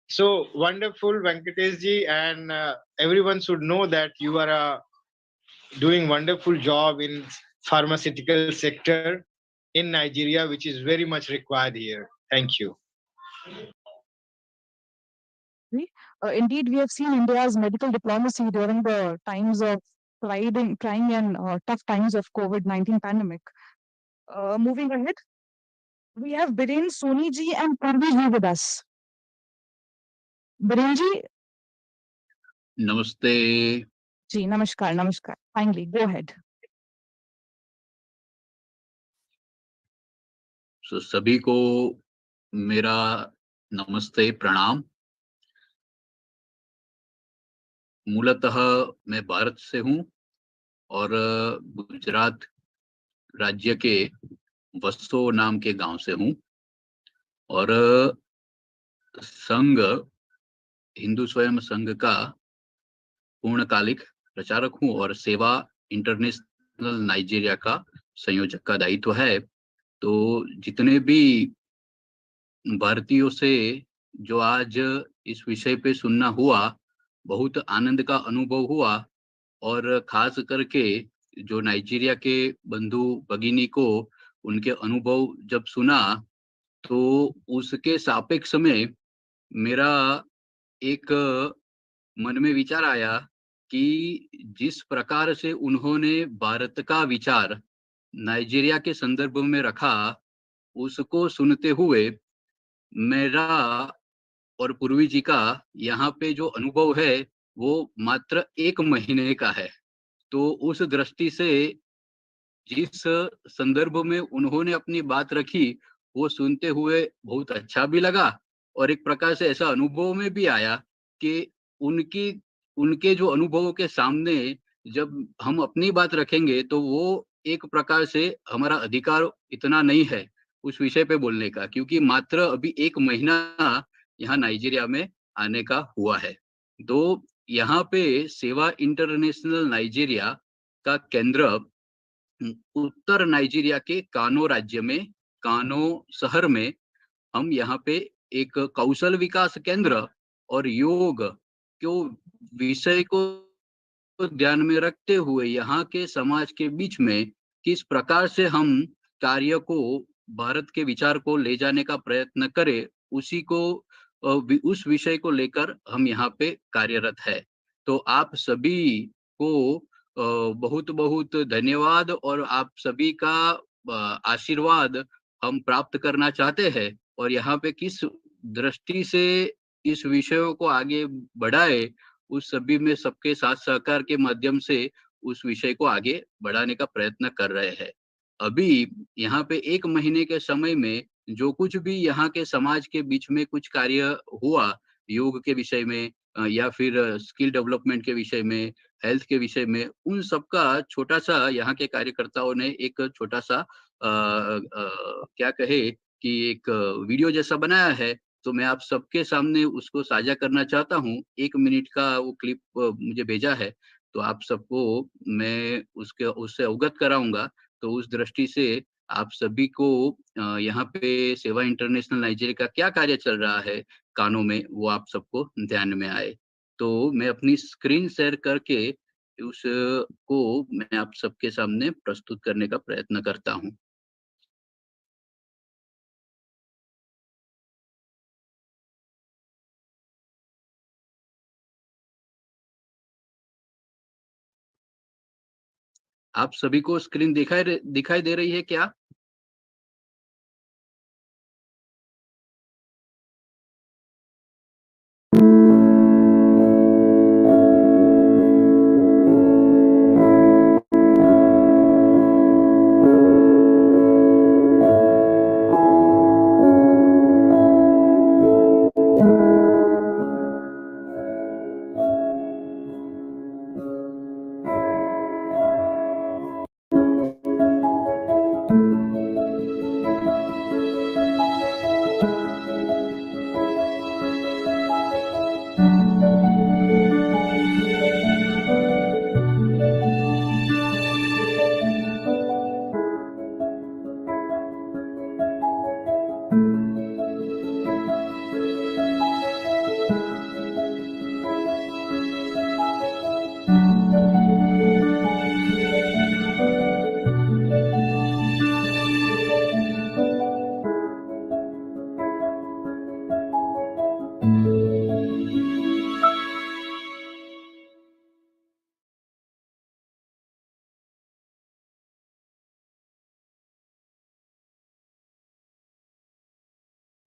so wonderful, Venkatesh ji, and everyone should know that you are doing wonderful job in pharmaceutical sector in Nigeria, which is very much required here. Thank you. Indeed, we have seen India's medical diplomacy during the times of trying and tough times of COVID-19 pandemic. Moving ahead, we have Biren Soni ji and Purvi ji with us. Biren ji. Namaste. Ji, namaskar, namaskar. Kindly, go ahead. सभी को मेरा नमस्ते प्रणाम। मूलतः मैं भारत से हूँ और गुजरात राज्य के वसो नाम के गांव से हूँ और संघ हिंदू स्वयं संघ का पूर्णकालिक प्रचारक हूँ और सेवा इंटरनेशनल नाइजीरिया का संयोजक का दायित्व है। तो जितने भी भारतीयों से जो आज इस विषय पे सुनना हुआ, बहुत आनंद का अनुभव हुआ और खास करके जो नाइजीरिया के बंधु भगिनी को उनके अनुभव जब सुना तो उसके सापेक्ष में मेरा एक मन में विचार आया कि जिस प्रकार से उन्होंने भारत का विचार नाइजीरिया के संदर्भ में रखा, उसको सुनते हुए मेरा और पूर्वी जी का यहाँ पे जो अनुभव है वो मात्र 1 महीने का है। तो उस दृष्टि से जिस संदर्भ में उन्होंने अपनी बात रखी वो सुनते हुए बहुत अच्छा भी लगा और एक प्रकार से ऐसा अनुभव में भी आया कि उनके जो अनुभवों के सामने जब हम अपनी बात रखेंगे तो वो एक प्रकार से हमारा अधिकार इतना नहीं है उस विषय पे बोलने का, क्योंकि मात्र अभी 1 महीना यहाँ नाइजीरिया में आने का हुआ है। तो यहाँ पे सेवा इंटरनेशनल नाइजीरिया का केंद्र उत्तर नाइजीरिया के कानो राज्य में, कानो शहर में हम यहाँ पे एक कौशल विकास केंद्र और योग को विषय को ध्यान में रखते हुए यहाँ के समाज के बीच में किस प्रकार से हम कार्य को, भारत के विचार को ले जाने का प्रयत्न करें, उसी को उस विषय को लेकर हम यहाँ पे कार्यरत है। तो आप सभी को बहुत बहुत धन्यवाद और आप सभी का आशीर्वाद हम प्राप्त करना चाहते हैं और यहाँ पे किस दृष्टि से इस विषयों को आगे बढ़ाए, उस सभी में सबके साथ सहकार के माध्यम से उस विषय को आगे बढ़ाने का प्रयत्न कर रहे हैं। अभी यहाँ पे 1 महीने के समय में जो कुछ भी यहाँ के समाज के बीच में कुछ कार्य हुआ, योग के विषय में या फिर स्किल डेवलपमेंट के विषय में, हेल्थ के विषय में, उन सबका छोटा सा यहाँ के कार्यकर्ताओं ने एक छोटा सा क्या कहे कि एक वीडियो जैसा बनाया है। तो मैं आप सबके सामने उसको साझा करना चाहता हूँ। 1 मिनट का वो क्लिप मुझे भेजा है, तो आप सबको मैं उससे अवगत कराऊंगा। तो उस दृष्टि से आप सभी को यहाँ पे सेवा इंटरनेशनल नाइजीरिया का क्या कार्य चल रहा है कानों में, वो आप सबको ध्यान में आए। तो मैं अपनी स्क्रीन शेयर करके उसको मैं आप सबके सामने प्रस्तुत करने का प्रयत्न करता हूँ। आप सभी को स्क्रीन दिखाई दे रही है क्या?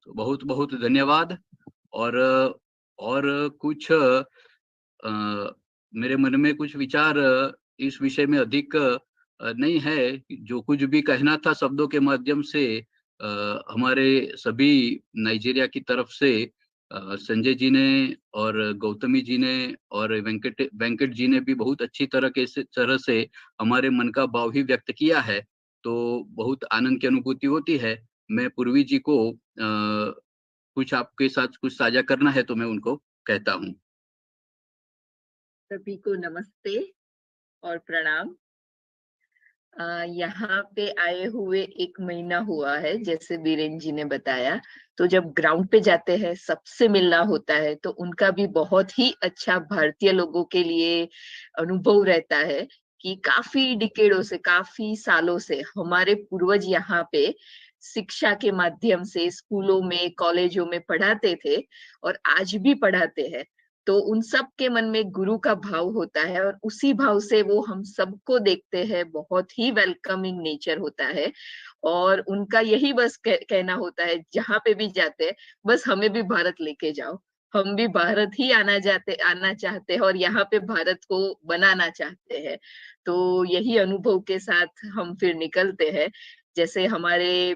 तो बहुत बहुत धन्यवाद। और कुछ मेरे मन में कुछ विचार इस विषय में अधिक नहीं है। जो कुछ भी कहना था शब्दों के माध्यम से हमारे सभी नाइजीरिया की तरफ से संजय जी ने और गौतमी जी ने और वेंकट जी ने भी बहुत अच्छी तरह से हमारे मन का भाव ही व्यक्त किया है, तो बहुत आनंद की अनुभूति होती है। मैं पूर्वी जी को कुछ आपके साथ कुछ साझा करना है तो मैं उनको कहता हूँ। सभी को नमस्ते और प्रणाम। यहाँ पे आए हुए 1 महीना हुआ है, जैसे बीरेन जी ने बताया। तो जब ग्राउंड पे जाते हैं, सबसे मिलना होता है, तो उनका भी बहुत ही अच्छा भारतीय लोगों के लिए अनुभव रहता है कि काफी डिकेडों से, काफी सालों से हमारे पूर्वज यहाँ पे शिक्षा के माध्यम से स्कूलों में, कॉलेजों में पढ़ाते थे और आज भी पढ़ाते हैं। तो उन सब के मन में गुरु का भाव होता है और उसी भाव से वो हम सबको देखते हैं। बहुत ही वेलकमिंग नेचर होता है और उनका यही बस कहना होता है, जहां पे भी जाते हैं, बस हमें भी भारत लेके जाओ। हम भी भारत ही आना चाहते हैं और यहाँ पे भारत को बनाना चाहते हैं। तो यही अनुभव के साथ हम फिर निकलते हैं। जैसे हमारे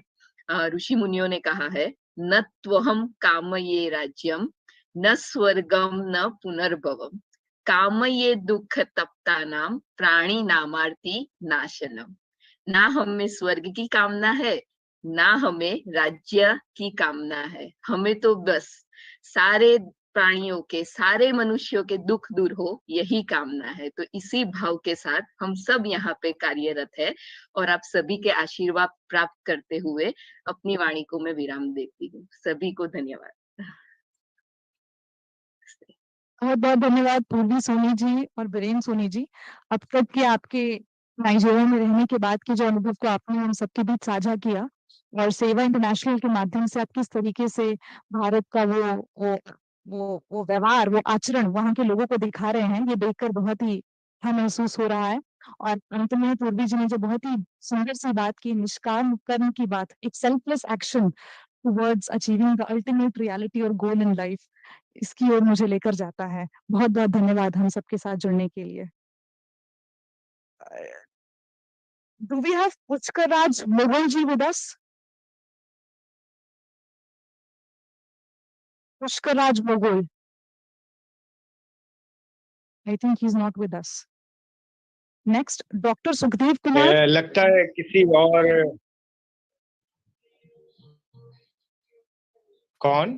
ऋषि मुनियों ने कहा है, न त्वहम कामये राज्यम न स्वर्गम न पुनर्भवम कामये दुख तप्ता नाम प्राणी नामार्ती नाशनम। ना हमें स्वर्ग की कामना है, ना हमें राज्य की कामना है। हमें तो बस सारे प्राणियों के, सारे मनुष्यों के दुख दूर हो, यही कामना है। तो इसी भाव के साथ हम सब यहाँ पे कार्यरत है और आप सभी के आशीर्वाद प्राप्त करते हुए अपनी वाणी को मैं विराम देती हूँ। सभी को धन्यवाद। बहुत बहुत धन्यवाद पूर्वी सोनी जी और बीरेन सोनी जी। अब तक के आपके नाइजीरिया में रहने के बाद के जो अनुभव को आपने हम सबके बीच साझा किया और सेवा इंटरनेशनल के माध्यम से आप किस तरीके से भारत का वो व्यवहार, वो आचरण वहाँ के लोगों को दिखा रहे हैं, ये देखकर बहुत ही अच्छा महसूस हो रहा है। और अंत में पूर्वी जी ने जो बहुत ही सुंदर सी बात की, निष्काम कर्म की बात, एक selfless action towards achieving the ultimate reality और गोल इन लाइफ, इसकी ओर मुझे लेकर जाता है। बहुत बहुत धन्यवाद हम सबके साथ जुड़ने के लिए। Do we have Pushkaraj Mogulji with us? Pushkaraj Mogul. I think he's not with us. Next, Dr. Sukhdev Kumar. लगता है किसी और, कौन?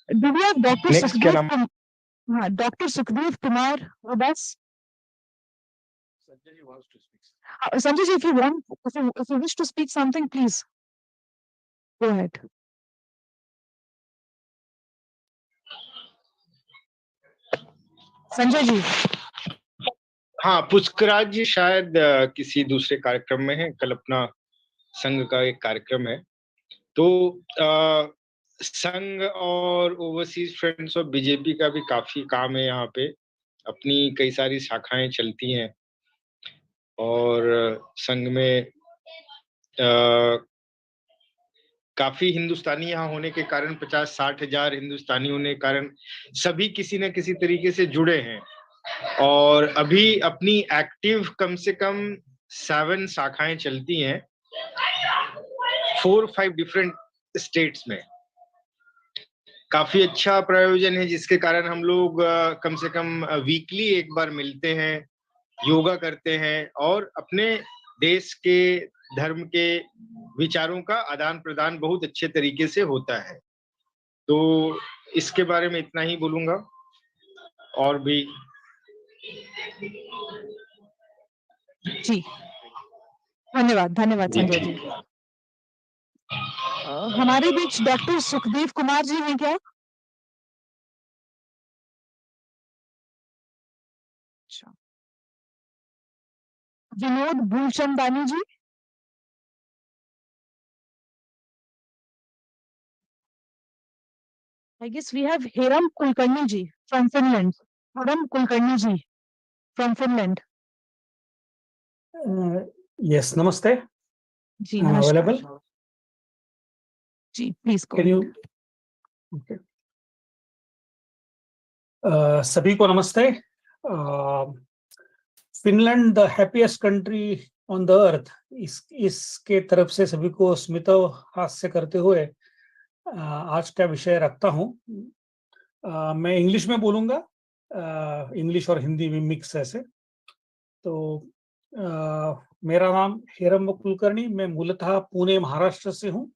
Do we have Dr. Next Sukhdev क्या नाम? Kumar? Dr. Sukhdev Kumar with us? Sanjay ji wants to speak. Sanjay ji, if you wish to speak something, please go ahead. Sanjay ji. हाँ, पुष्कराज जी शायद किसी दूसरे कार्यक्रम में है। कल अपना संघ का एक कार्यक्रम है, तो संघ और ओवरसीज फ्रेंड्स ऑफ बीजेपी का भी काफी काम है यहाँ पे। अपनी कई सारी शाखाएं चलती हैं और संघ में काफी हिंदुस्तानी यहाँ होने के कारण, 50-60 हजार हिंदुस्तानी होने के कारण सभी किसी न किसी तरीके से जुड़े हैं और अभी अपनी एक्टिव कम से कम 7 शाखाएं चलती हैं 4-5 डिफरेंट स्टेट्स में। काफी अच्छा प्रायोजन है, जिसके कारण हम लोग कम से कम वीकली एक बार मिलते हैं, योगा करते हैं और अपने देश के धर्म के विचारों का आदान प्रदान बहुत अच्छे तरीके से होता है। तो इसके बारे में इतना ही बोलूंगा। और भी जी, धन्यवाद संजय जी। हमारे बीच डॉक्टर सुखदेव कुमार जी हैं क्या? अच्छा, विनोद भूषणदानी जी। I guess we have Hiram Kulkarni ji from Finland. Hiram Kulkarni ji from Finland. Yes, namaste. Ji, I'm available. Ji, please go. Can you? Okay. सभी को नमस्ते. Finland, the happiest country on the earth, इसके तरफ से सभी को स्मित हास्य करते हुए आज का विषय रखता हूँ। मैं इंग्लिश में बोलूंगा, इंग्लिश और हिंदी में मिक्स ऐसे। तो मेरा नाम हेरम कुलकर्णी, मैं मूलतः पुणे महाराष्ट्र से हूँ,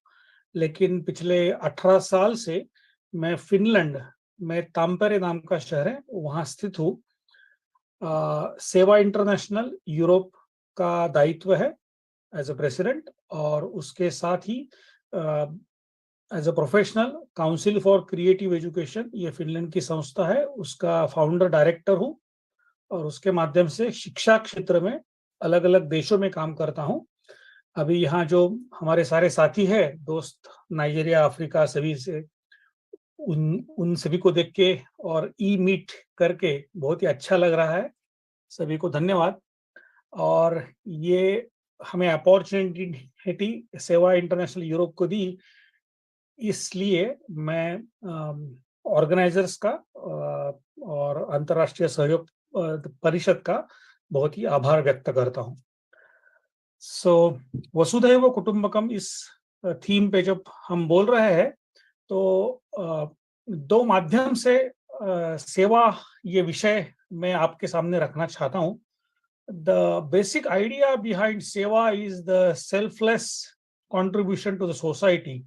लेकिन पिछले 18 साल से मैं फिनलैंड में ताम्पेरे नाम का शहर है वहाँ स्थित हूँ। सेवा इंटरनेशनल यूरोप का दायित्व है एज अ प्रेसिडेंट, और उसके साथ ही as a professional council for creative education, ये फिनलैंड की संस्था है, उसका फाउंडर डायरेक्टर हूँ, और उसके माध्यम से शिक्षा क्षेत्र में अलग अलग देशों में काम करता हूँ। अभी यहाँ जो हमारे सारे साथी है, दोस्त नाइजीरिया, अफ्रीका, सभी से उन सभी को देख के और मीट करके बहुत ही अच्छा लग रहा है। सभी को धन्यवाद। और ये हमें अपॉर्चुनिटी सेवा इंटरनेशनल यूरोप को दी, इसलिए मैं ऑर्गेनाइजर्स का और अंतर्राष्ट्रीय सहयोग परिषद का बहुत ही आभार व्यक्त करता हूँ। सो वसुधैव कुटुंबकम इस थीम पे जब हम बोल रहे हैं तो दो माध्यम से सेवा ये विषय मैं आपके सामने रखना चाहता हूँ। The basic idea behind seva is the selfless contribution to the society,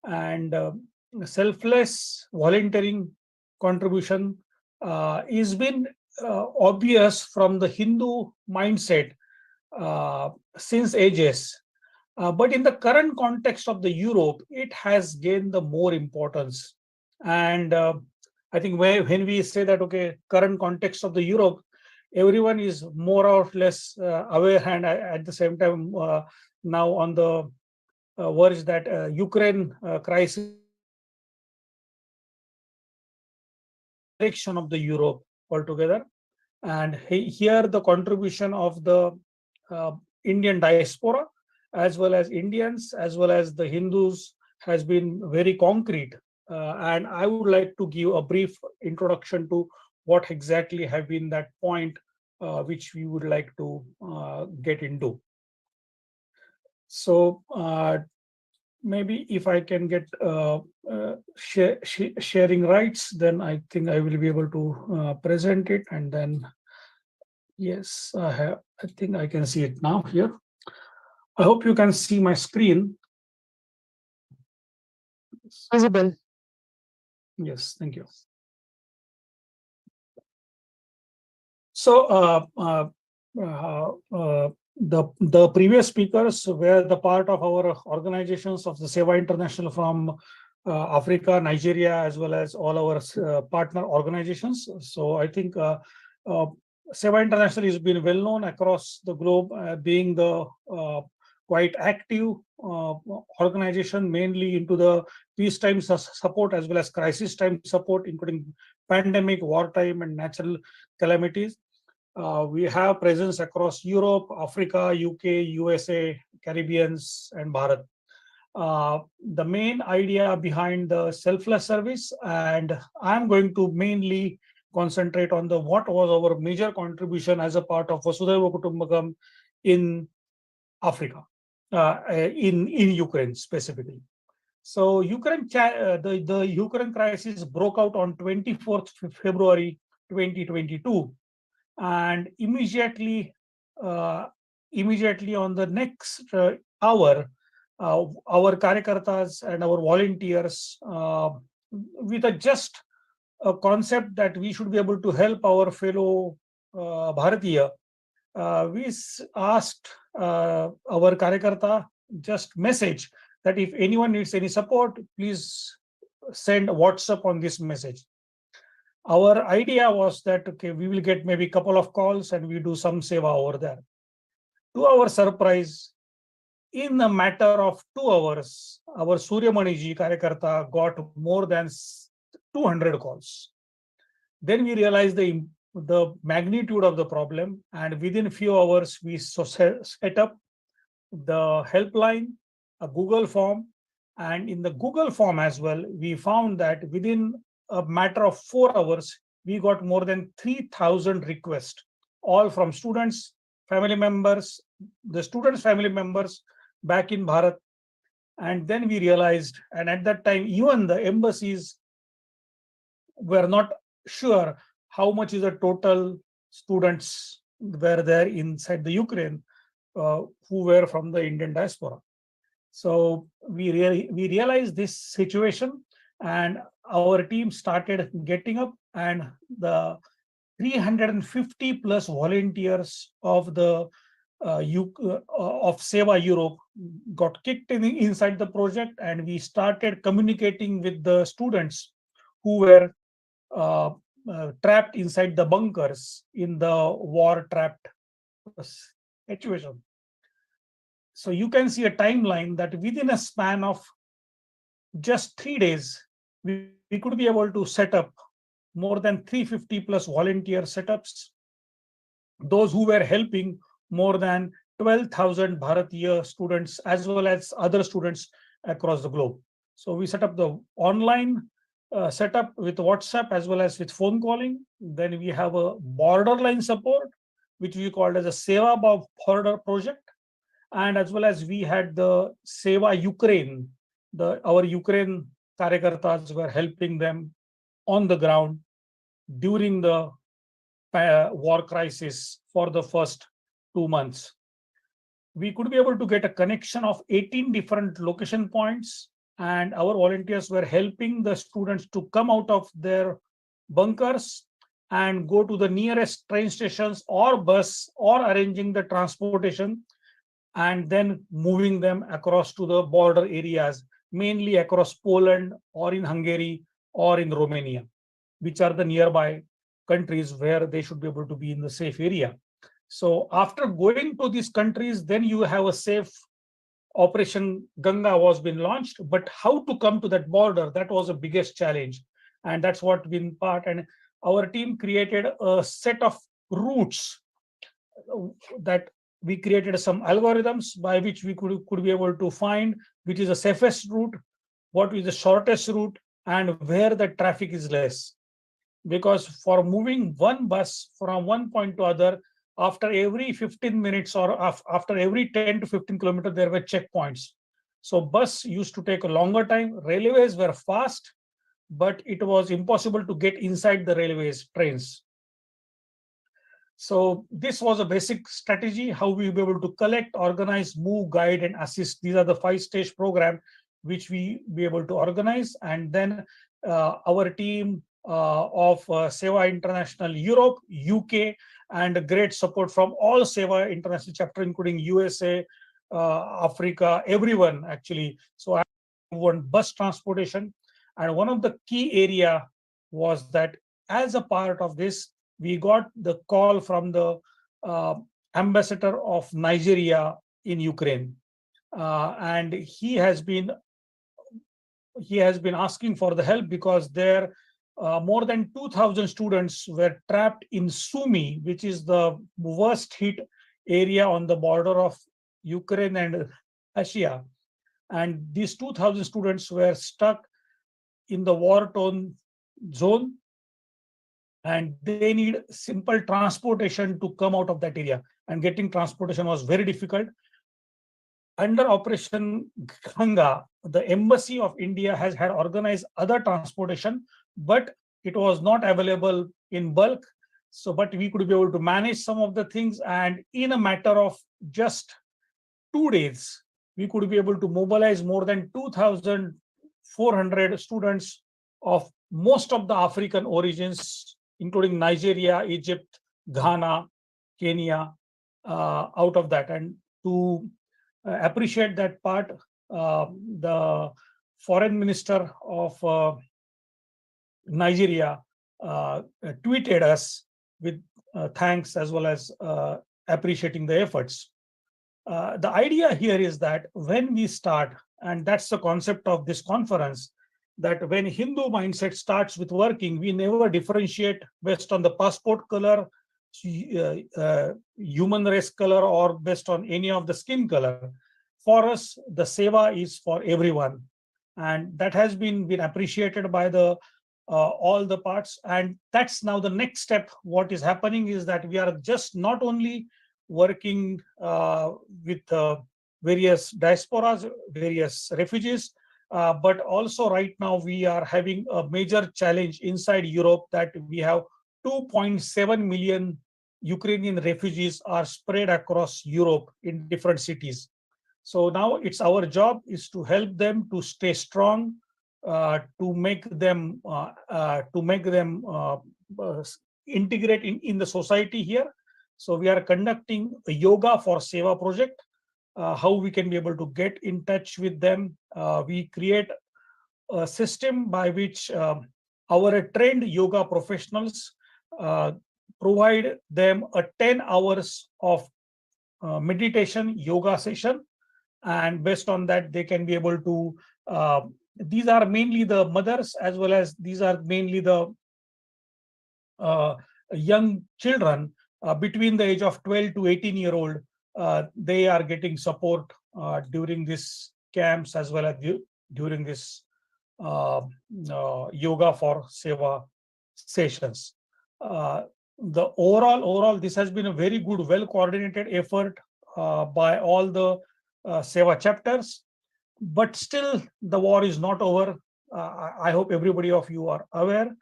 and selfless volunteering contribution is been obvious from the Hindu mindset since ages. But in the current context of the Europe, it has gained the more importance. And I think when we say that, okay, current context of the Europe, everyone is more or less aware, and at the same time now on the verge that Ukraine crisis direction of the Europe altogether. And here the contribution of the Indian diaspora, as well as Indians, as well as the Hindus, has been very concrete. And I would like to give a brief introduction to what exactly have been that point which we would like to get into. So maybe if I can get sharing rights, then I think I will be able to present it. And then, yes, I think I can see it now here. I hope you can see my screen. Visible. Yes, thank you. So the previous speakers were the part of our organizations of the Seva International from Africa, Nigeria, as well as all our partner organizations. So I think Seva International has been well known across the globe, being the quite active organization, mainly into the peacetime support as well as crisis time support, including pandemic, wartime, and natural calamities. We have presence across Europe, Africa, UK, USA, Caribbeans, and Bharat. The main idea behind the selfless service, and I'm going to mainly concentrate on the what was our major contribution as a part of Vasudhaiva Kutumbakam in Africa, in Ukraine specifically. So Ukraine, the Ukraine crisis broke out on 24th February 2022. And immediately on the next hour, our karyakartas and our volunteers, with just a concept that we should be able to help our fellow Bharatiya, we asked our karyakarta just message that if anyone needs any support, please send WhatsApp on this message. Our idea was that, okay, we will get maybe a couple of calls and we do some seva over there. To our surprise, in a matter of 2 hours, our Suryamani ji Karyakarta got more than 200 calls. Then we realized the magnitude of the problem, and within a few hours, we set up the helpline, a Google form, and in the Google form as well, we found that within a matter of 4 hours, we got more than 3,000 requests, all from students, family members, the students' family members back in Bharat. And then we realized, and at that time, even the embassies were not sure how much is the total students were there inside the Ukraine who were from the Indian diaspora. So we realized this situation, and our team started getting up, and the 350 plus volunteers of the of Seva Europe got kicked inside the project, and we started communicating with the students who were trapped inside the bunkers in the war-trapped situation. So you can see a timeline that within a span of just 3 days, we could be able to set up more than 350 plus volunteer setups. Those who were helping more than 12,000 Bharatiya students as well as other students across the globe. So we set up the online setup with WhatsApp as well as with phone calling. Then we have a borderline support, which we called as a Seva Border project. And as well as we had the Seva Ukraine, our Ukraine Karyakartas were helping them on the ground during the war crisis for the first 2 months. We could be able to get a connection of 18 different location points, and our volunteers were helping the students to come out of their bunkers and go to the nearest train stations or bus or arranging the transportation and then moving them across to the border areas, mainly across Poland or in Hungary or in Romania, which are the nearby countries where they should be able to be in the safe area. So after going to these countries, then you have a safe Operation Ganga was been launched, but how to come to that border, that was the biggest challenge. And that's what been part, and our team created a set of routes that we created some algorithms by which we could be able to find which is the safest route, what is the shortest route, and where the traffic is less. Because for moving one bus from one point to other, after every 15 minutes or after every 10 to 15 kilometers, there were checkpoints. So bus used to take a longer time. Railways were fast, but it was impossible to get inside the railways trains. So this was a basic strategy, how we will be able to collect, organize, move, guide, and assist. These are the 5-stage program which we be able to organize. And then our team of Seva International Europe, UK, and great support from all Seva International chapter, including USA, Africa, everyone actually. So I want bus transportation. And one of the key area was that as a part of this, we got the call from the ambassador of Nigeria in Ukraine. And he has been asking for the help because there more than 2,000 students were trapped in Sumy, which is the worst hit area on the border of Ukraine and Russia. And these 2,000 students were stuck in the war-torn zone, and they need simple transportation to come out of that area. And getting transportation was very difficult. Under Operation Ganga, the Embassy of India has had organized other transportation, but it was not available in bulk. So, but we could be able to manage some of the things, and in a matter of just 2 days, we could be able to mobilize more than 2,400 students of most of the African origins, including Nigeria, Egypt, Ghana, Kenya, out of that. And to appreciate that part, the foreign minister of Nigeria tweeted us with thanks as well as appreciating the efforts. The idea here is that when we start, and that's the concept of this conference, that when Hindu mindset starts with working, we never differentiate based on the passport color, human race color, or based on any of the skin color. For us, the seva is for everyone, and that has been appreciated by the all the parts. And that's now the next step. What is happening is that we are just not only working with various diasporas, various refugees, but also right now we are having a major challenge inside Europe that we have 2.7 million Ukrainian refugees are spread across Europe in different cities. So now it's our job is to help them to stay strong, to make them integrate in the society here. So we are conducting a Yoga for Seva project. How we can be able to get in touch with them. We create a system by which our trained yoga professionals provide them a 10 hours of meditation yoga session, and based on that they can be able to these are mainly the mothers as well as these are mainly the young children between the age of 12 to 18-year-old. They are getting support during these camps as well as during this Yoga for Seva sessions. The overall, this has been a very good, well-coordinated effort by all the Seva chapters. But still, the war is not over. I hope everybody of you are aware.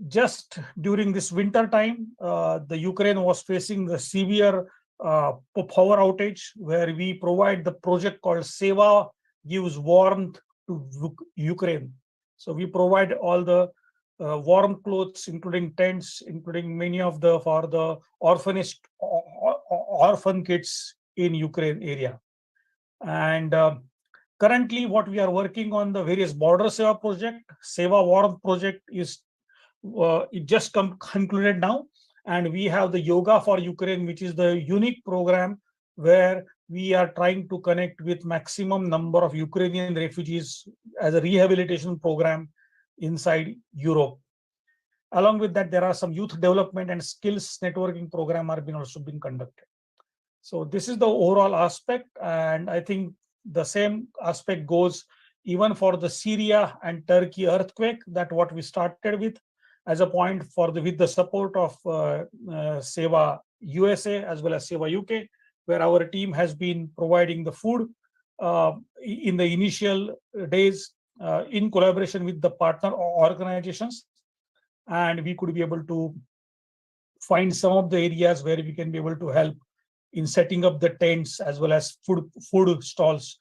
Just during this winter time, the Ukraine was facing the severe power outage, where we provide the project called Seva Gives Warmth to Ukraine. So we provide all the warm clothes, including tents, including many of the for the orphan kids in Ukraine area. And currently, what we are working on the various border Seva project, Seva Warmth project is it just concluded now, and we have the Yoga for Ukraine, which is the unique program where we are trying to connect with maximum number of Ukrainian refugees as a rehabilitation program inside Europe. Along with that, there are some youth development and skills networking program are also being conducted. So this is the overall aspect, and I think the same aspect goes even for the Syria and Turkey earthquake, that what we started with as a point for with the support of Seva USA as well as Seva UK, where our team has been providing the food in the initial days in collaboration with the partner organizations, and we could be able to find some of the areas where we can be able to help in setting up the tents as well as food stalls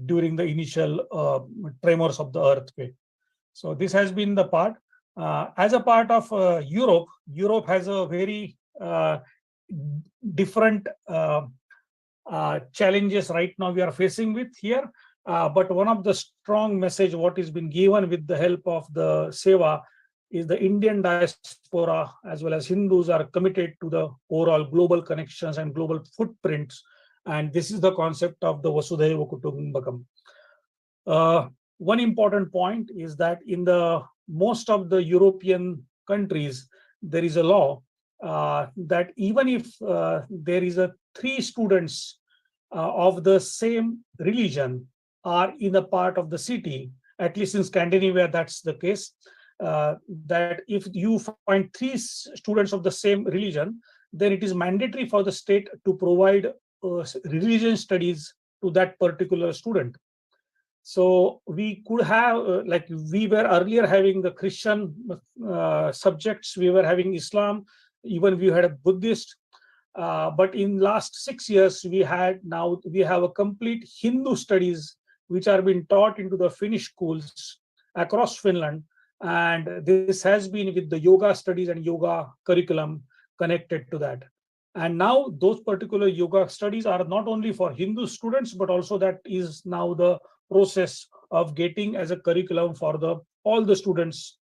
during the initial tremors of the earthquake. So this has been the part. As a part of Europe, Europe has a very different challenges right now we are facing with here. But one of the strong message what has been given with the help of the Seva is the Indian diaspora as well as Hindus are committed to the overall global connections and global footprints. And this is the concept of the Vasudhaiva Kutumbakam. One important point is that in the most of the European countries, there is a law that even if there is a 3 students of the same religion are in a part of the city, at least in Scandinavia, that's the case, that if you find 3 students of the same religion, then it is mandatory for the state to provide religion studies to that particular student. So we could have, like we were earlier having the Christian subjects, we were having Islam, even we had a Buddhist. But in last 6 years, we have a complete Hindu studies which are being taught into the Finnish schools across Finland. And this has been with the yoga studies and yoga curriculum connected to that. And now those particular yoga studies are not only for Hindu students, but also that is now the process of getting as a curriculum for all the students,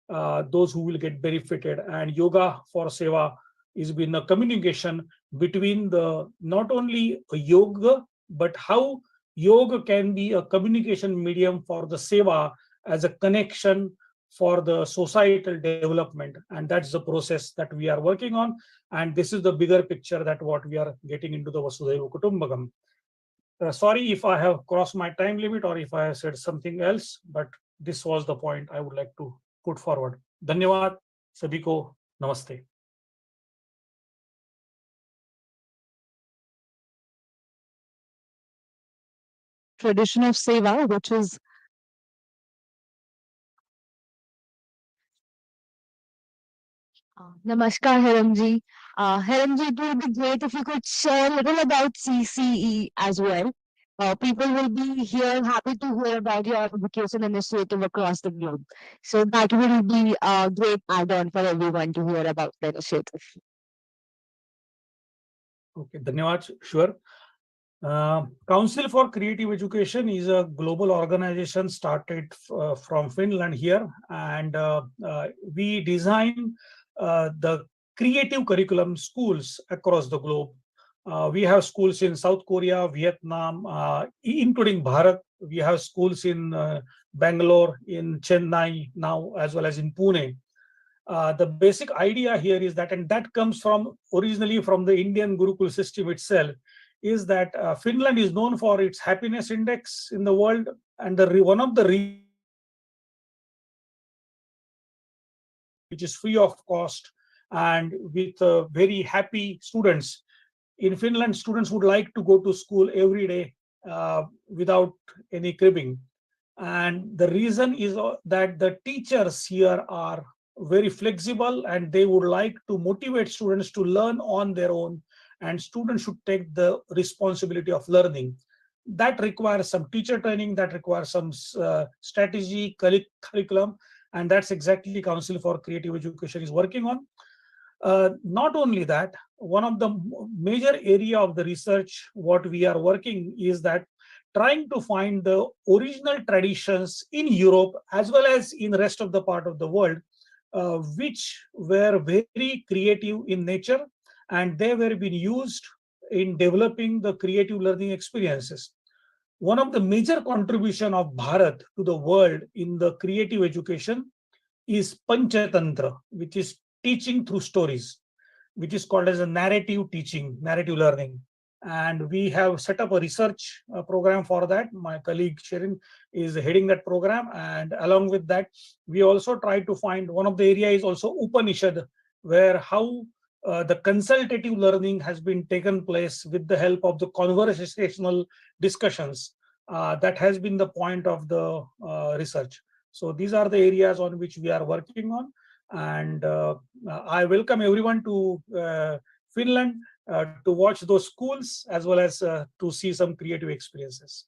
those who will get benefited. And Yoga for Seva is been a communication between the not only a yoga, but how yoga can be a communication medium for the Seva as a connection for the societal development. And that's the process that we are working on. And this is the bigger picture that what we are getting into the Vasudhaiva Kutumbakam. Sorry if I have crossed my time limit or if I have said something else, but this was the point I would like to put forward. Dhanyawad, sabhi ko namaste. tradition of seva, which is Namaskar, Hiramji. Hiramji, it would be great if you could share a little about CCE as well. People will be here happy to hear about your education initiative across the globe. So that will be a great add-on for everyone to hear about the initiative. Okay, धन्यवाद. Sure. Council for Creative Education is a global organization started from Finland here, and we design the creative curriculum schools across the globe. We have schools in South Korea, Vietnam, including Bharat. We have schools in Bangalore, in Chennai now, as well as in Pune. The basic idea here is that, and that comes from originally from the Indian Gurukul system itself, is that Finland is known for its happiness index in the world, and one of the which is free of cost and with very happy students. In Finland, students would like to go to school every day without any cribbing. And the reason is that the teachers here are very flexible and they would like to motivate students to learn on their own, and students should take the responsibility of learning. That requires some teacher training, that requires some strategy, curriculum, and that's exactly Council for Creative Education is working on. Not only that, one of the major area of the research what we are working is that trying to find the original traditions in Europe as well as in the rest of the part of the world, which were very creative in nature, and they were being used in developing the creative learning experiences. One of the major contribution of Bharat to the world in the creative education is Panchatantra, which is teaching through stories, which is called as a narrative teaching, narrative learning. And we have set up a research program for that. My colleague Sharon is heading that program. And along with that, we also try to find one of the areas is also Upanishad, where how the consultative learning has been taken place with the help of the conversational discussions. That has been the point of the research. So these are the areas on which we are working on. And I welcome everyone to Finland to watch those schools as well as to see some creative experiences.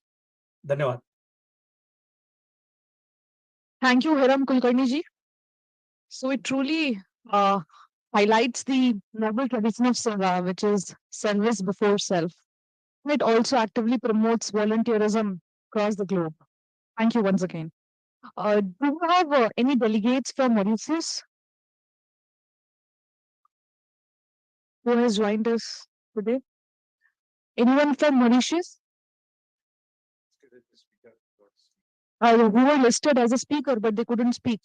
Dhanyawad. Thank you, Hiram Kulkarni ji. So it truly highlights the noble tradition of Seva, which is service before self. It also actively promotes volunteerism across the globe. Thank you once again. Do you have any delegates from Mauritius who has joined us today? Anyone from Mauritius? Who were listed as a speaker, but they couldn't speak.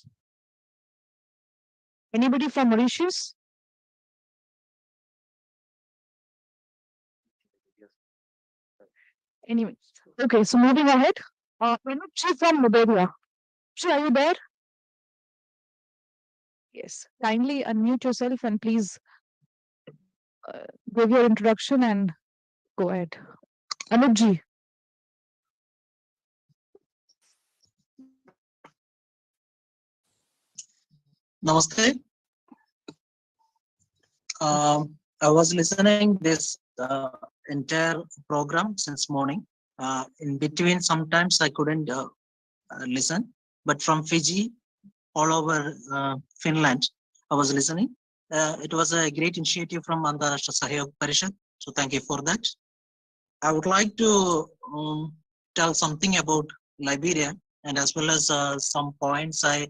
Anybody from Mauritius? Anyway, okay, so moving ahead. Anuj from Liberia. Are you there? Yes. Kindly unmute yourself and please give your introduction and go ahead. Anuj. Namaste. I was listening this entire program since morning. In between, sometimes I couldn't listen, but from Fiji, all over Finland, I was listening. It was a great initiative from Indian Diaspora Conclave Parishad, so thank you for that. I would like to tell something about Liberia, and as well as some points I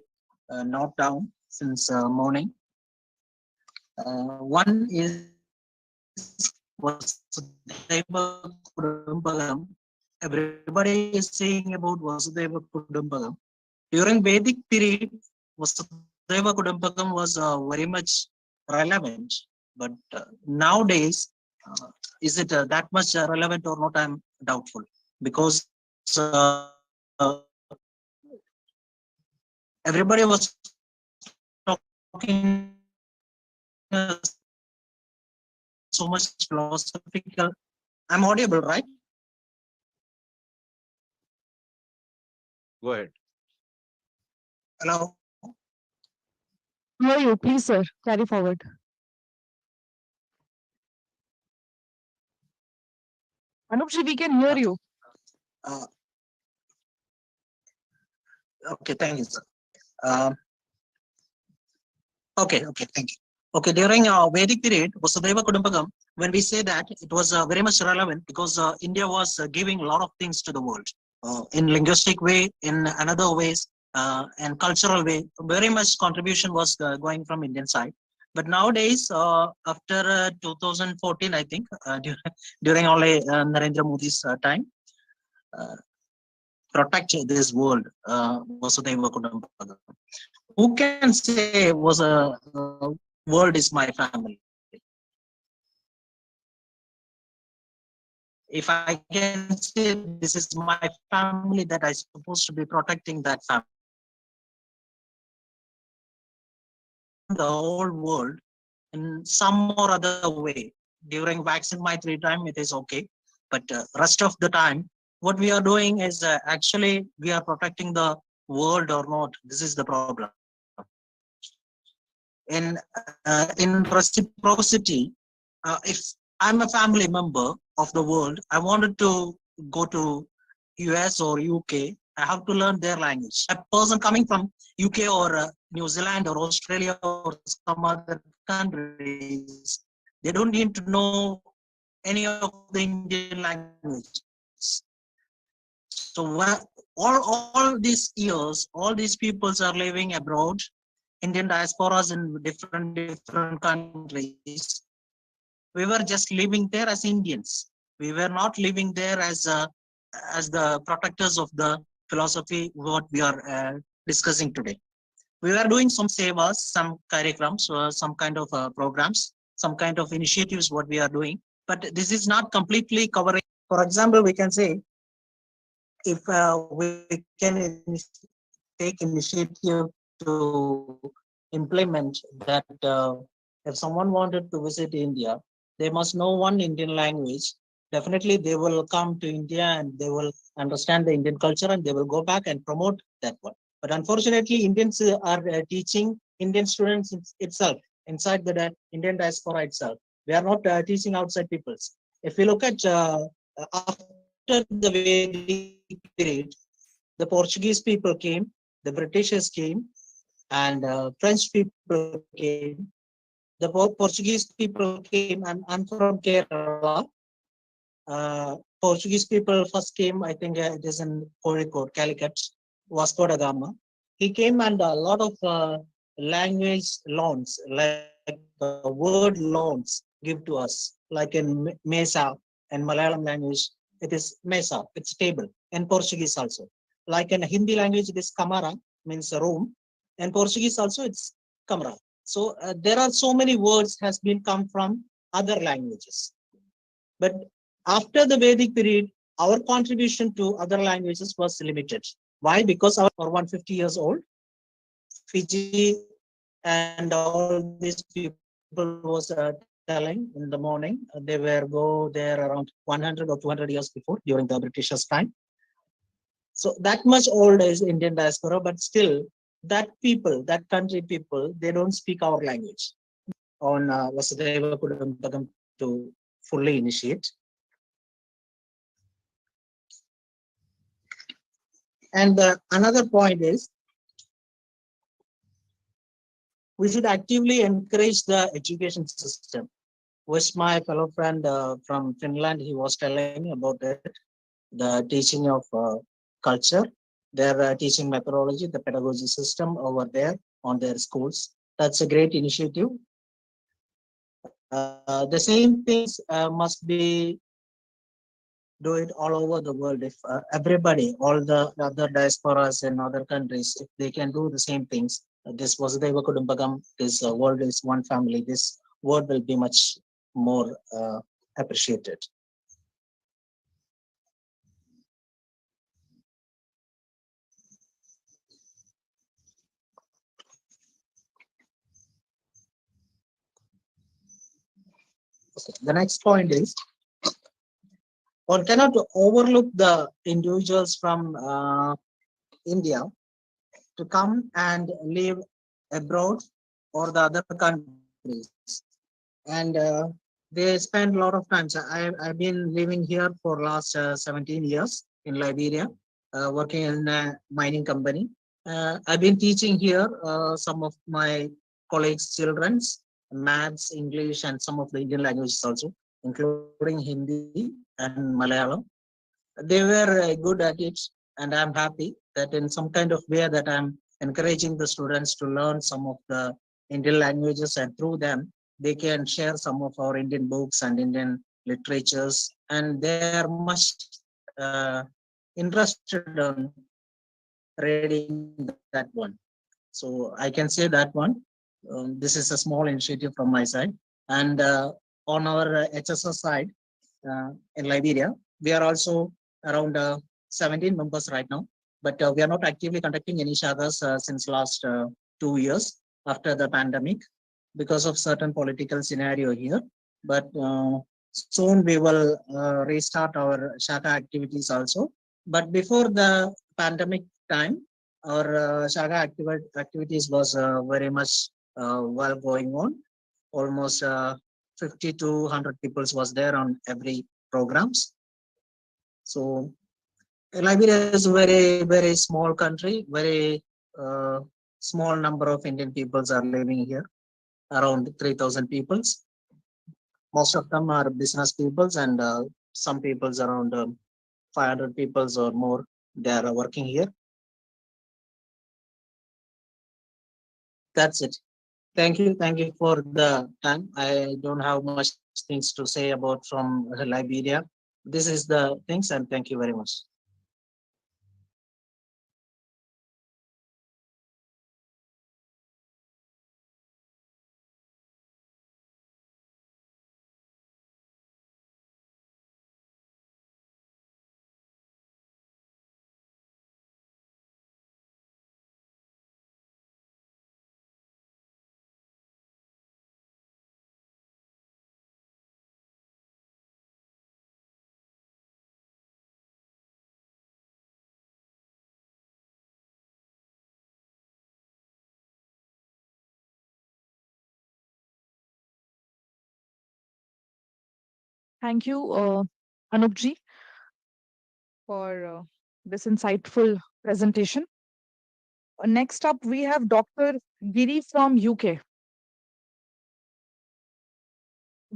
note down since morning. One is Vasudhaiva Kudumbakam. Everybody is saying about Vasudhaiva Kudumbakam. During Vedic period, Vasudhaiva Kudumbakam was very much relevant, but nowadays, is it that much relevant or not? I'm doubtful, because everybody was talking so much philosophical. I'm audible, right? Go ahead. Hello. Hear you, please, sir. Carry forward. Anupji, we can hear you. Okay, thank you, sir. Okay, thank you. Okay, during Vedic period, Vasudhaiva Kudumbakam, when we say that, it was very much relevant because India was giving a lot of things to the world in linguistic way, in another ways, and cultural way. Very much contribution was going from Indian side. But nowadays, after 2014, I think, during only Narendra Modi's time, protect this world, Vasudhaiva Kudumbakam. Who can say was a world is my family? If I can say this is my family, that I'm supposed to be protecting that family. The whole world in some or other way. During vaccine my 3 time, it is okay. But rest of the time, what we are doing is actually we are protecting the world or not. This is the problem. In reciprocity, if I'm a family member of the world, I wanted to go to US or UK, I have to learn their language. A person coming from UK or New Zealand or Australia or some other countries, they don't need to know any of the Indian languages. So all these years, all these peoples are living abroad, Indian diasporas in different countries. We were just living there as Indians. We were not living there as the protectors of the philosophy what we are discussing today. We were doing some sevas, some karyakram, some kind of programs, some kind of initiatives what we are doing. But this is not completely covering. For example, we can say, if we can take initiative to implement that if someone wanted to visit India, they must know one Indian language. Definitely they will come to India and they will understand the Indian culture and they will go back and promote that one. But unfortunately, Indians are teaching Indian students itself, inside the Indian diaspora itself. We are not teaching outside peoples. If we look at after the Vedic period, the Portuguese people came, the Britishers came, and French people came. The Portuguese people came, and I'm from Kerala. Portuguese people first came, I think it is in Kozhikode, Calicut, Vasco da Gama. He came and a lot of language loans, like word loans, give to us, like in Mesa and Malayalam language, it is Mesa, it's stable, and Portuguese also. Like in Hindi language, it is Camara, means room, and Portuguese also it's Camara. So there are so many words has been come from other languages. But after the Vedic period, our contribution to other languages was limited. Why? Because our 150 years old, Fiji and all these people was telling in the morning, they were go there around 100 or 200 years before, during the Britishers' time. So that much old is Indian diaspora, but still that people, that country people, they don't speak our language. On Vasudhaiva Kudumbakam to fully initiate. And another point is, we should actively encourage the education system, which my fellow friend from Finland, he was telling about it, the teaching of culture, their teaching methodology, the pedagogy system over there on their schools. That's a great initiative. The same things must be do it all over the world. If everybody, all the other diasporas in other countries, if they can do the same things, this Vasudhaiva Kudumbakam, this world is one family, this word will be much more appreciated. The next point is, one cannot overlook the individuals from India to come and live abroad or the other countries. And they spend a lot of time. So I've been living here for last 17 years in Liberia, working in a mining company. I've been teaching here some of my colleagues' children's maths, English, and some of the Indian languages also, including Hindi and Malayalam. They were good at it, and I'm happy that in some kind of way that I'm encouraging the students to learn some of the Indian languages, and through them they can share some of our Indian books and Indian literatures, and they are much interested in reading that one. So I can say that one. This is a small initiative from my side. And on our HSS side in Liberia, we are also around 17 members right now, but we are not actively conducting any shadas since last 2 years after the pandemic because of certain political scenario here. But soon we will restart our shaka activities also. But before the pandemic time, our shaka activities was very much well going on. Almost 50 to 100 people was there on every programs. So Liberia is a very small country, very small number of Indian peoples are living here, around 3,000 peoples. Most of them are business peoples, and some peoples around 500 peoples or more, they are working here. That's it. Thank you for the time. I don't have much things to say about from Liberia. This is the things, and thank you very much. Thank you, Anupji, for this insightful presentation. Next up, we have Dr. Giri from UK.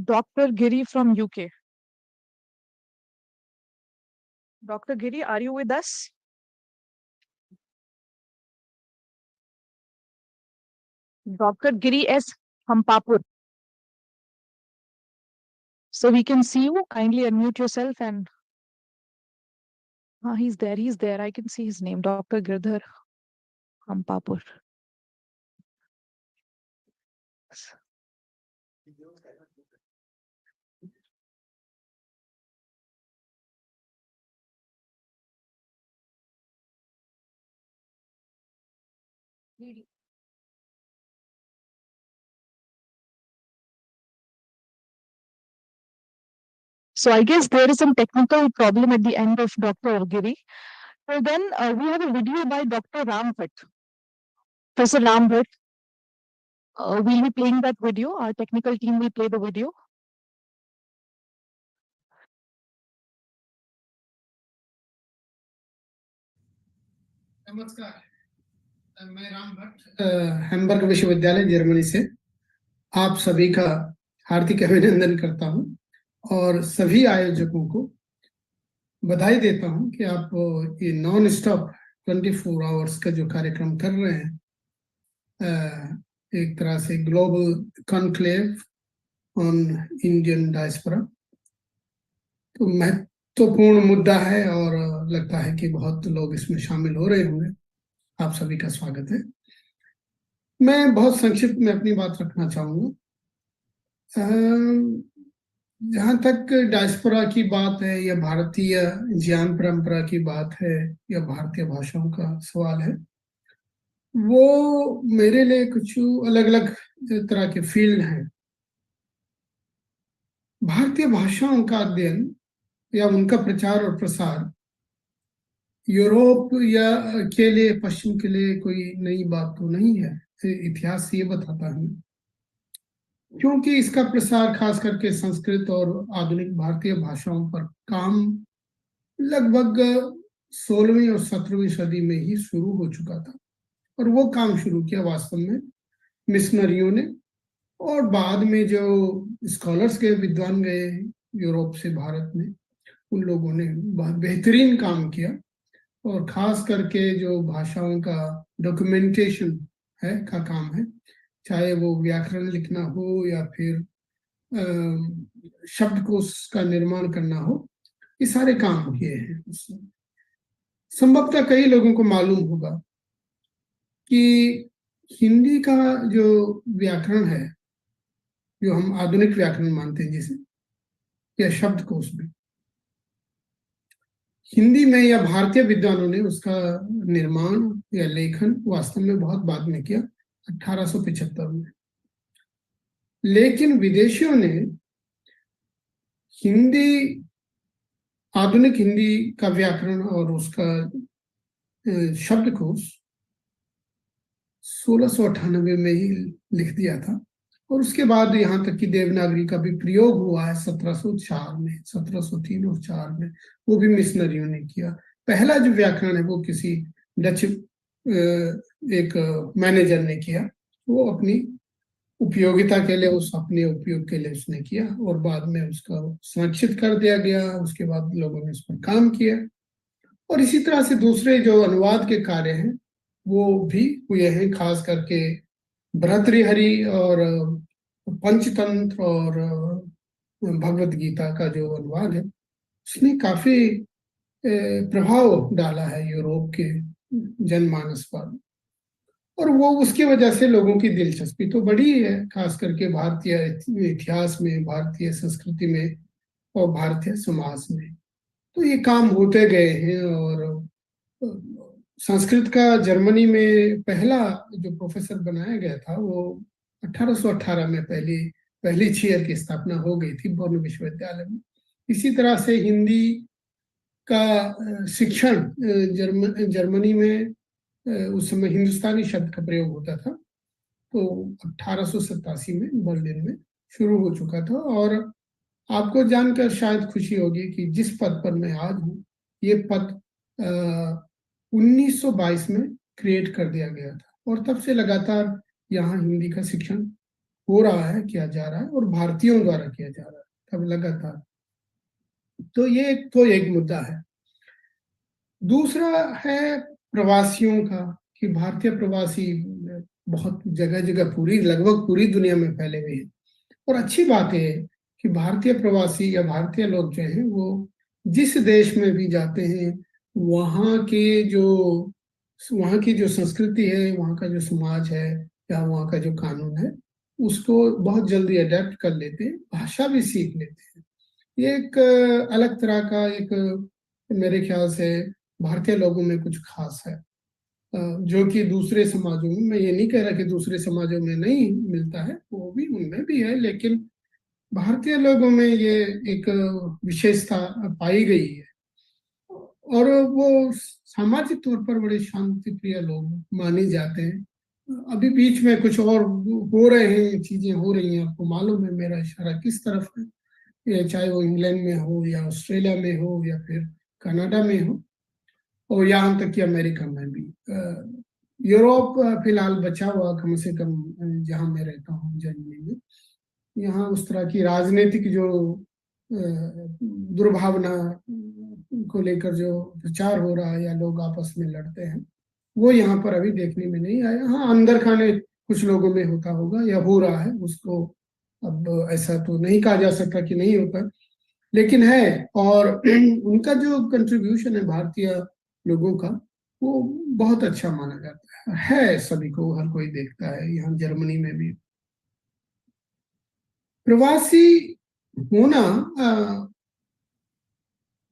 Dr. Giri from UK. Dr. Giri, are you with us? Dr. Giri S. Hampapur. So we can see you. Kindly unmute yourself and he's there. I can see his name, Dr. Girdhar Hampapur. So I guess there is some technical problem at the end of Dr. Giri. So then we have a video by Dr. Rambhat. Professor Rambhat. We'll be playing that video. Our technical team will play the video. नमस्कार, मैं Ram Bhatt Hamburg विश्वविद्यालय Germany से आप सभी का हार्दिक अभिनंदन करता हूं और सभी आयोजकों को बधाई देता हूं कि आप ये नॉन स्टॉप 24 आवर्स का जो कार्यक्रम कर रहे हैं, एक तरह से global conclave on Indian diaspora, तो महत्वपूर्ण मुद्दा है और लगता है कि बहुत लोग इसमें शामिल हो रहे होंगे। आप सभी का स्वागत है। मैं बहुत संक्षिप्त में अपनी बात रखना चाहूंगा। जहां तक डायस्पोरा की बात है या भारतीय ज्ञान परंपरा की बात है या भारतीय भाषाओं का सवाल है, वो मेरे लिए कुछ अलग अलग तरह के फील्ड हैं। भारतीय भाषाओं का अध्ययन या उनका प्रचार और प्रसार यूरोप या के लिए, पश्चिम के लिए कोई नई बात तो नहीं है। इतिहास ये बताता है, क्योंकि इसका प्रसार खास करके संस्कृत और आधुनिक भारतीय भाषाओं पर काम लगभग 16वीं और 17वीं सदी में ही शुरू हो चुका था। और वो काम शुरू किया वास्तव में मिशनरियों ने, और बाद में जो स्कॉलर्स गए, विद्वान गए यूरोप से भारत में, उन लोगों ने बहुत बेहतरीन काम किया। और खास करके जो भाषाओं का डॉक्यूमेंटेशन है का काम है, चाहे वो व्याकरण लिखना हो या फिर शब्दकोश का निर्माण करना हो, ये सारे काम किए हैं उसने। संभवतः कई लोगों को मालूम होगा कि हिंदी का जो व्याकरण है, जो हम आधुनिक व्याकरण मानते हैं जिसे, या शब्दकोश में, हिंदी में या भारतीय विद्वानों ने उसका निर्माण या लेखन वास्तव में बहुत बाद में किया, 1875 में। लेकिन विदेशियों ने हिंदी, आधुनिक हिंदी का व्याकरण और उसका शब्दकोश 1698 में ही लिख दिया था। और उसके बाद यहाँ तक कि देवनागरी का भी प्रयोग हुआ है 1704 में, 1703 और 4 में, वो भी मिशनरियों ने किया। पहला जो व्याकरण है वो किसी डच एक मैनेजर ने किया, वो अपनी उपयोगिता के लिए, उस अपने उपयोग के लिए उसने किया, और बाद में उसका संरक्षित कर दिया गया। उसके बाद लोगों ने उस पर काम किया, और इसी तरह से दूसरे जो अनुवाद के कार्य हैं वो भी हुए हैं, खास करके भर्तृहरि और पंचतंत्र और भगवत गीता का जो अनुवाद है, उसने काफी प्रभाव डाला है यूरोप के जनमानस पर। और वो उसकी वजह से लोगों की दिलचस्पी तो बढ़ी है, खास करके भारतीय इतिहास में, भारतीय संस्कृति में और भारतीय समाज में। तो ये काम होते गए हैं। और संस्कृत का जर्मनी में पहला जो प्रोफेसर बनाया गया था, वो 1818 में पहली चेयर की स्थापना हो गई थी बर्न विश्वविद्यालय में। इसी तरह से हिंदी का शिक्षण जर्मनी में उस समय हिंदुस्तानी शब्द का प्रयोग होता था, तो 1887 में बर्लिन में शुरू हो चुका था। और आपको जानकर शायद खुशी होगी कि जिस पद पर मैं आज हूँ, ये पद 1922 में क्रिएट कर दिया गया था, और तब से लगातार यहाँ हिंदी का शिक्षण हो रहा है, किया जा रहा है, और भारतीयों द्वारा किया जा रहा है तब लगातार। तो ये तो एक मुद्दा है। दूसरा है प्रवासियों का, कि भारतीय प्रवासी बहुत जगह जगह लगभग पूरी दुनिया में फैले हुए हैं। और अच्छी बात है कि भारतीय प्रवासी या भारतीय लोग जो हैं वो जिस देश में भी जाते हैं, वहाँ की जो संस्कृति है, वहाँ का जो समाज है या वहाँ का जो कानून है, उसको बहुत जल्दी अडेप्ट कर लेते हैं, भाषा भी सीख लेते हैं। ये एक अलग तरह का, एक मेरे ख्याल से भारतीय लोगों में कुछ खास है, जो कि दूसरे समाजों में, मैं ये नहीं कह रहा कि दूसरे समाजों में नहीं मिलता है, वो भी उनमें भी है, लेकिन भारतीय लोगों में ये एक विशेषता पाई गई है। और वो सामाजिक तौर पर बड़े शांति प्रिय लोग माने जाते हैं। अभी बीच में कुछ और हो रहे हैं, चीजें हो रही हैं, आपको मालूम है मेरा इशारा किस तरफ है, चाहे वो इंग्लैंड में हो या ऑस्ट्रेलिया में हो या फिर कनाडा में हो, और यहाँ तक कि अमेरिका में भी। यूरोप फिलहाल बचा हुआ, कम से कम जहाँ मैं रहता हूँ जर्मनी में, यहाँ उस तरह की राजनीतिक जो दुर्भावना को लेकर जो प्रचार हो रहा है या लोग आपस में लड़ते हैं, वो यहाँ पर अभी देखने में नहीं आया। हाँ, अंदर खाने कुछ लोगों में होता होगा या हो रहा है, उसको अब ऐसा तो नहीं कहा जा सकता कि नहीं होता, लेकिन है। और उनका जो कंट्रीब्यूशन है भारतीय लोगों का, वो बहुत अच्छा माना जाता है, सभी को, हर कोई देखता है, यहाँ जर्मनी में भी। प्रवासी होना,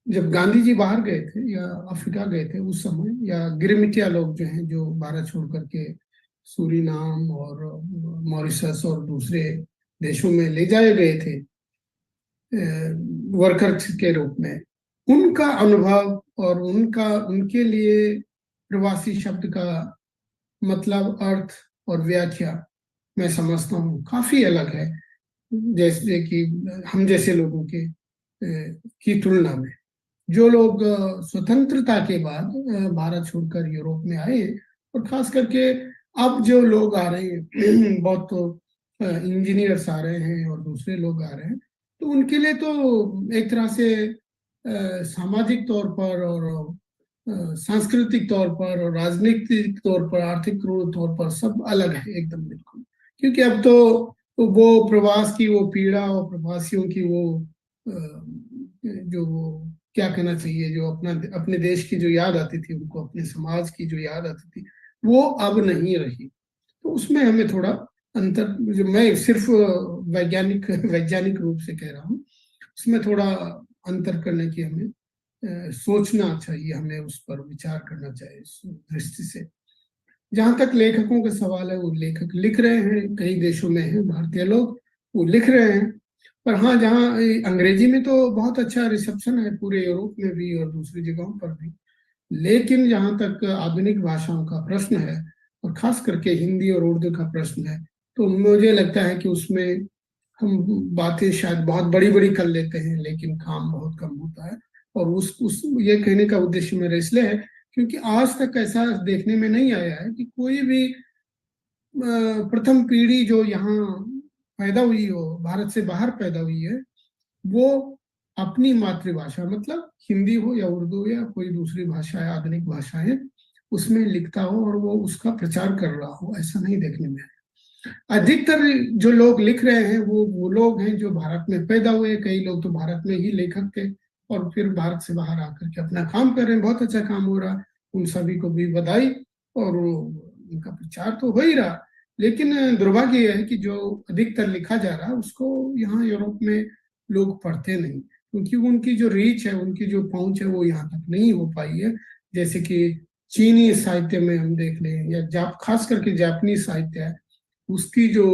जब गांधी जी बाहर गए थे या अफ्रीका गए थे उस समय, या गिरमिटिया लोग जो हैं जो भारत छोड़ करके सूरीनाम और मॉरिशस और दूसरे देशों में ले जाए गए थे वर्कर के रूप में, उनका अनुभव और उनके लिए प्रवासी शब्द का मतलब, अर्थ और व्याख्या मैं समझता हूँ काफी अलग है, जैसे कि हम जैसे लोगों के की तुलना में। जो लोग स्वतंत्रता के बाद भारत छोड़कर यूरोप में आए, और खास करके अब जो लोग आ रहे हैं बहुत तो इंजीनियर्स आ रहे हैं और दूसरे लोग आ रहे हैं, तो उनके लिए तो एक तरह से सामाजिक तौर पर और सांस्कृतिक तौर पर और राजनीतिक तौर पर, आर्थिक तौर पर सब अलग है एकदम बिल्कुल। क्योंकि अब तो वो प्रवास की वो पीड़ा और प्रवासियों की वो जो वो क्या कहना चाहिए, जो अपने देश की जो याद आती थी उनको, अपने समाज की जो याद आती थी, वो अब नहीं रही। तो उसमें हमें थोड़ा अंतर, जो मैं सिर्फ वैज्ञानिक रूप से कह रहा हूँ, उसमें थोड़ा अंतर करने की हमें सोचना चाहिए, हमें उस पर विचार करना चाहिए इस दृष्टि से। जहां तक लेखकों का सवाल है, वो लेखक लिख रहे हैं, कई देशों में हैं भारतीय लोग, वो लिख रहे हैं। पर हाँ, जहाँ अंग्रेजी में तो बहुत अच्छा रिसेप्शन है पूरे यूरोप में भी और दूसरी जगहों पर भी, लेकिन जहाँ तक आधुनिक भाषाओं का प्रश्न है, और खास करके हिंदी और उर्दू का प्रश्न है, तो मुझे लगता है कि उसमें हम बातें शायद बहुत बड़ी बड़ी कर लेते हैं, लेकिन काम बहुत कम होता है। और उस ये कहने का उद्देश्य मेरा इसलिए है क्योंकि आज तक ऐसा देखने में नहीं आया है कि कोई भी प्रथम पीढ़ी जो यहाँ पैदा हुई हो, भारत से बाहर पैदा हुई है, वो अपनी मातृभाषा, मतलब हिंदी हो या उर्दू या कोई दूसरी भाषा है, आधुनिक भाषा है, उसमें लिखता हो और वो उसका प्रचार कर रहा हो, ऐसा नहीं देखने में आया। अधिकतर जो लोग लिख रहे हैं वो लोग हैं जो भारत में पैदा हुए, कई लोग तो भारत में ही लेखक थे और फिर भारत से बाहर आकर के अपना काम कर रहे हैं, बहुत अच्छा काम हो रहा, उन सभी को भी बधाई, और उनका प्रचार तो हो ही रहा। लेकिन दुर्भाग्य यह है कि जो अधिकतर लिखा जा रहा है उसको यहाँ यूरोप में लोग पढ़ते नहीं, क्योंकि उनकी जो रीच है, उनकी जो पहुंच है, वो यहाँ तक नहीं हो पाई है। जैसे कि चीनी साहित्य में हम देख लें, या खास करके जापानी साहित्य है, उसकी जो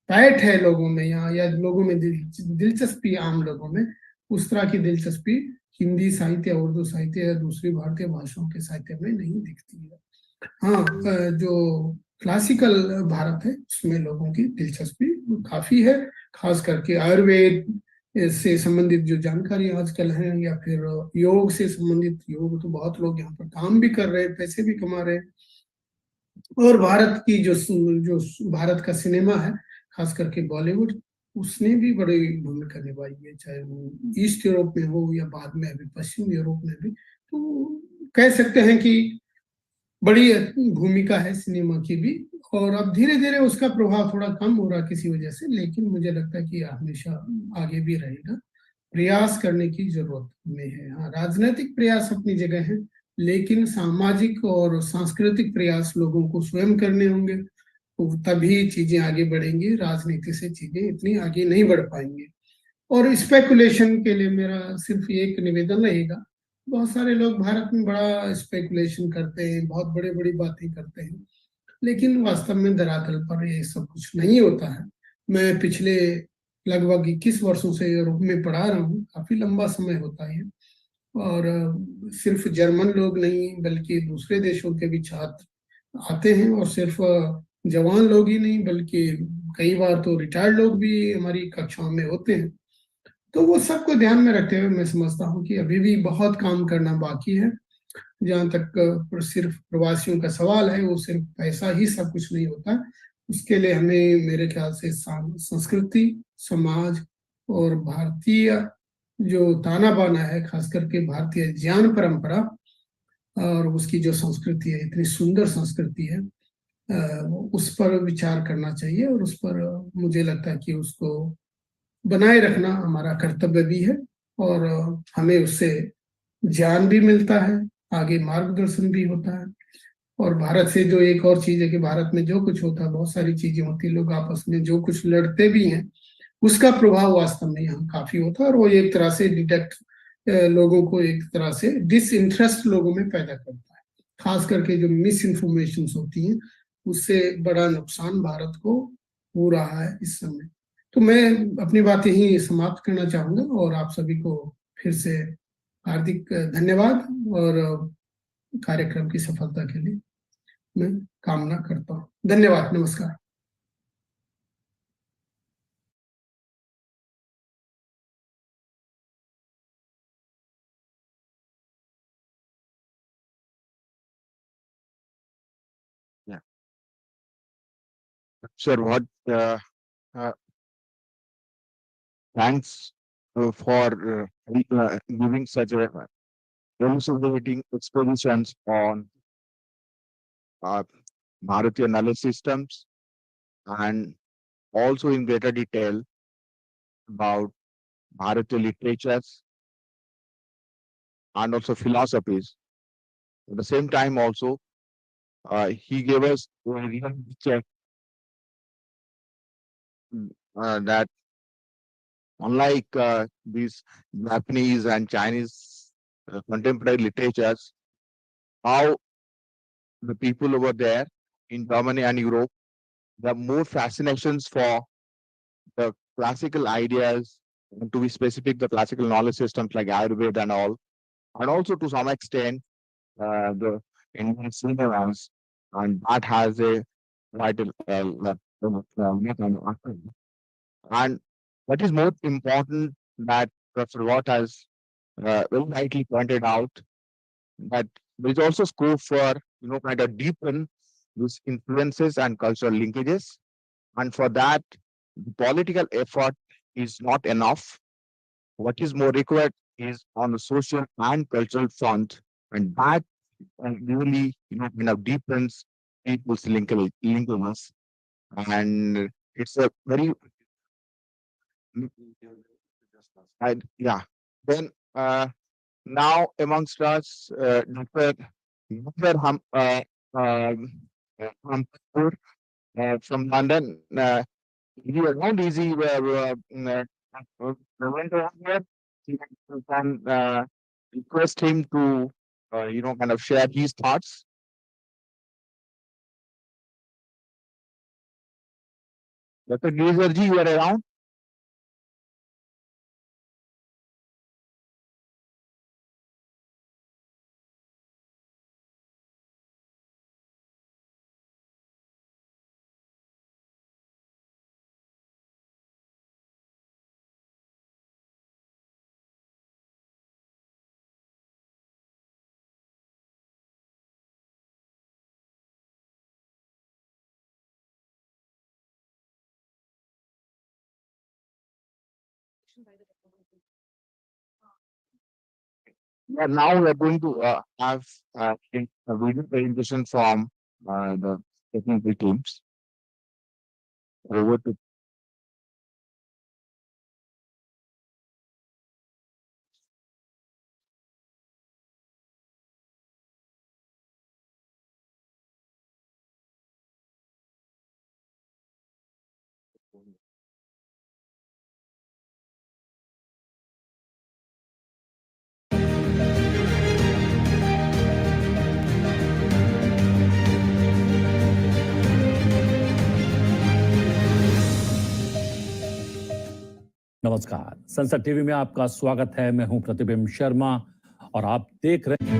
पैठ है लोगों में यहाँ, या लोगों में दिलचस्पी, आम लोगों में उस तरह की दिलचस्पी हिंदी साहित्य, उर्दू साहित्य या दूसरी भारतीय भाषाओं के साहित्य में नहीं दिखती है। हाँ, जो क्लासिकल भारत है उसमें लोगों की दिलचस्पी काफी है, खास करके आयुर्वेद से संबंधित जो जानकारी आजकल है, या फिर योग से संबंधित, योग तो बहुत लोग यहाँ पर काम भी कर रहे हैं, पैसे भी कमा रहे हैं। और भारत की जो भारत का सिनेमा है, खास करके बॉलीवुड, उसने भी बड़ी भूमिका निभाई है, चाहे वो ईस्ट यूरोप में हो या बाद में अभी पश्चिम यूरोप में भी। तो कह सकते हैं कि बड़ी भूमिका है सिनेमा की भी, और अब धीरे धीरे उसका प्रभाव थोड़ा कम हो रहा किसी वजह से, लेकिन मुझे लगता है कि हमेशा आगे भी रहेगा। प्रयास करने की जरूरत में है। हाँ, राजनीतिक प्रयास अपनी जगह है, लेकिन सामाजिक और सांस्कृतिक प्रयास लोगों को स्वयं करने होंगे, तो तभी चीजें आगे बढ़ेंगी। राजनीति से चीजें इतनी आगे नहीं बढ़ पाएंगी। और स्पेकुलेशन के लिए मेरा सिर्फ एक निवेदन रहेगा, बहुत सारे लोग भारत में बड़ा स्पेकुलेशन करते हैं, बहुत बड़ी बड़ी बातें करते हैं, लेकिन वास्तव में धरातल पर ये सब कुछ नहीं होता है। मैं पिछले लगभग 21 वर्षों से यूरोप में पढ़ा रहा हूँ, काफी लंबा समय होता है, और सिर्फ जर्मन लोग नहीं बल्कि दूसरे देशों के भी छात्र आते हैं, और सिर्फ जवान लोग ही नहीं बल्कि कई बार तो रिटायर्ड लोग भी हमारी कक्षाओं में होते हैं। तो वो सबको ध्यान में रखते हुए मैं समझता हूँ कि अभी भी बहुत काम करना बाकी है। जहाँ तक सिर्फ प्रवासियों का सवाल है, वो सिर्फ पैसा ही सब कुछ नहीं होता, उसके लिए हमें मेरे ख्याल से संस्कृति, समाज और भारतीय जो ताना बाना है, खास करके भारतीय ज्ञान परंपरा और उसकी जो संस्कृति है, इतनी सुंदर संस्कृति है, उस पर विचार करना चाहिए, और उस पर मुझे लगता है कि उसको बनाए रखना हमारा कर्तव्य भी है, और हमें उससे ज्ञान भी मिलता है, आगे मार्गदर्शन भी होता है। और भारत से जो एक और चीज है कि भारत में जो कुछ होता है, बहुत सारी चीजें होती है, लोग आपस में जो कुछ लड़ते भी हैं, उसका प्रभाव वास्तव में यहाँ काफी होता है, और वो एक तरह से लोगों को एक तरह से डिसइंटरेस्ट लोगों में पैदा करता है, खास करके जो मिस इन्फॉर्मेशन होती हैं, उससे बड़ा नुकसान भारत को हो रहा है इस समय। तो मैं अपनी बातें ही समाप्त करना चाहूंगा, और आप सभी को फिर से हार्दिक धन्यवाद और कार्यक्रम की सफलता के लिए मैं कामना करता हूँ। धन्यवाद, नमस्कार। Sir, what thanks for giving such a elucidating expositions on Bharatiya knowledge systems and also in greater detail about Bharatiya literatures and also philosophies. At the same time also, he gave us a real check that unlike these Japanese and Chinese contemporary literatures, how the people over there in Germany and Europe, there are more fascinations for the classical ideas, and to be specific, the classical knowledge systems like Ayurveda and all, and also to some extent the Indian cinemas, and that has a vital and what is more important that Professor Watt has very rightly pointed out that there is also scope for kind of deepen these influences and cultural linkages, and for that the political effort is not enough. What is more required is on the social and cultural front, and that really kind of deepens people's linkages, and it's a very yeah. Then now amongst us, Dr. Hampur from London. We are not easy where went over here. You can request him to kind of share his thoughts. Dr. Girizarji, you are around? Yeah, now we are going to have a video presentation from the technical teams. Over to नमस्कार, संसद TV में आपका स्वागत है। मैं हूं प्रतिबिंब शर्मा और आप देख रहे हैं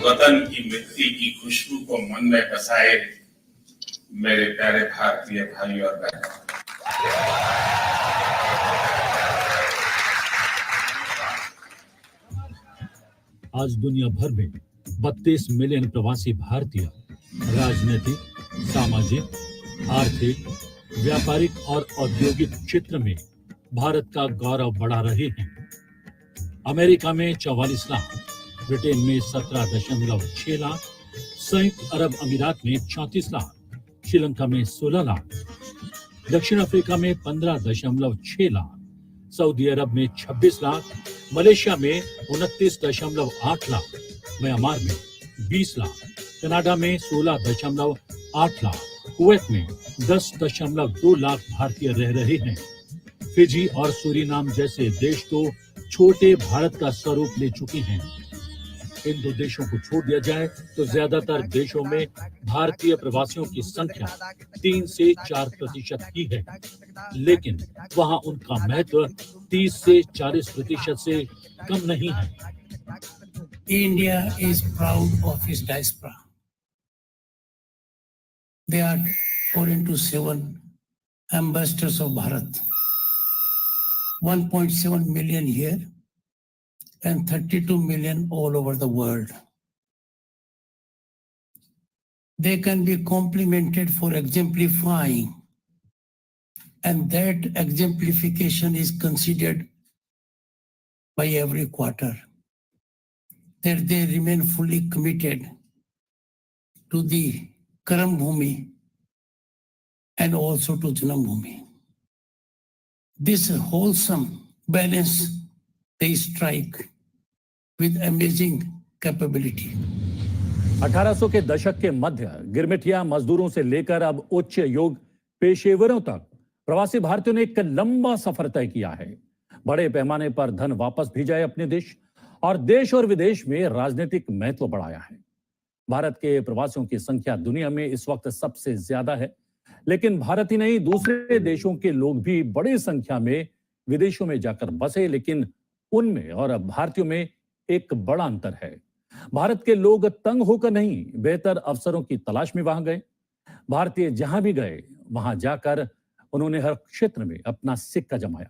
वतन की मिट्टी की खुशबू को मन में बसाए मेरे प्यारे भारतीय भाइयों और बहनों। आज दुनिया भर में 32 मिलियन प्रवासी भारतीय राजनीतिक, सामाजिक, आर्थिक, व्यापारिक और औद्योगिक क्षेत्र में भारत का गौरव बढ़ा रहे हैं। अमेरिका में 44 लाख, ब्रिटेन में 17.6 लाख, संयुक्त अरब अमीरात में 34 लाख, श्रीलंका में 16 लाख, दक्षिण अफ्रीका में 15.6 लाख, सऊदी अरब में 26 लाख, मलेशिया में 29.8 लाख, म्यांमार में 20 लाख, कनाडा में 16.8 लाख, कुवैत में 10.2 लाख भारतीय रह रहे हैं। फिजी और सूरीनाम जैसे देश तो छोटे भारत का स्वरूप ले चुके हैं। इन दो देशों को छोड़ दिया जाए तो ज्यादातर देशों में भारतीय प्रवासियों की संख्या 3 से 4% ही है, लेकिन वहां उनका महत्व 30 से 40% से कम नहीं है। India is proud of its diaspora. There are 4 into 7 ambassadors of Bharat, 1.7 million here and 32 million all over the world. They can be complimented for exemplifying, and that exemplification is considered by every quarter, that they remain fully committed to the Karam Bhumi and also to Janam Bhumi. This wholesome balance they strike with amazing capability. 1800 के दशक के मध्य गिरमिटिया मजदूरों से लेकर अब उच्च योग पेशेवरों तक प्रवासी भारतीयों ने एक लंबा सफर तय किया है। बड़े पैमाने पर धन वापस भेजा है अपने देश और विदेश में राजनीतिक महत्व बढ़ाया है। भारत के प्रवासियों की संख्या दुनिया में इस वक्त सबसे ज्यादा है, लेकिन भारत ही नहीं दूसरे देशों के लोग भी बड़ी संख्या में विदेशों में जाकर बसे, लेकिन उनमें और भारतीयों में एक बड़ा अंतर है। भारत के लोग तंग होकर नहीं, बेहतर अवसरों की तलाश में वहां गए। भारतीय जहां भी गए वहां जाकर उन्होंने हर क्षेत्र में अपना सिक्का जमाया।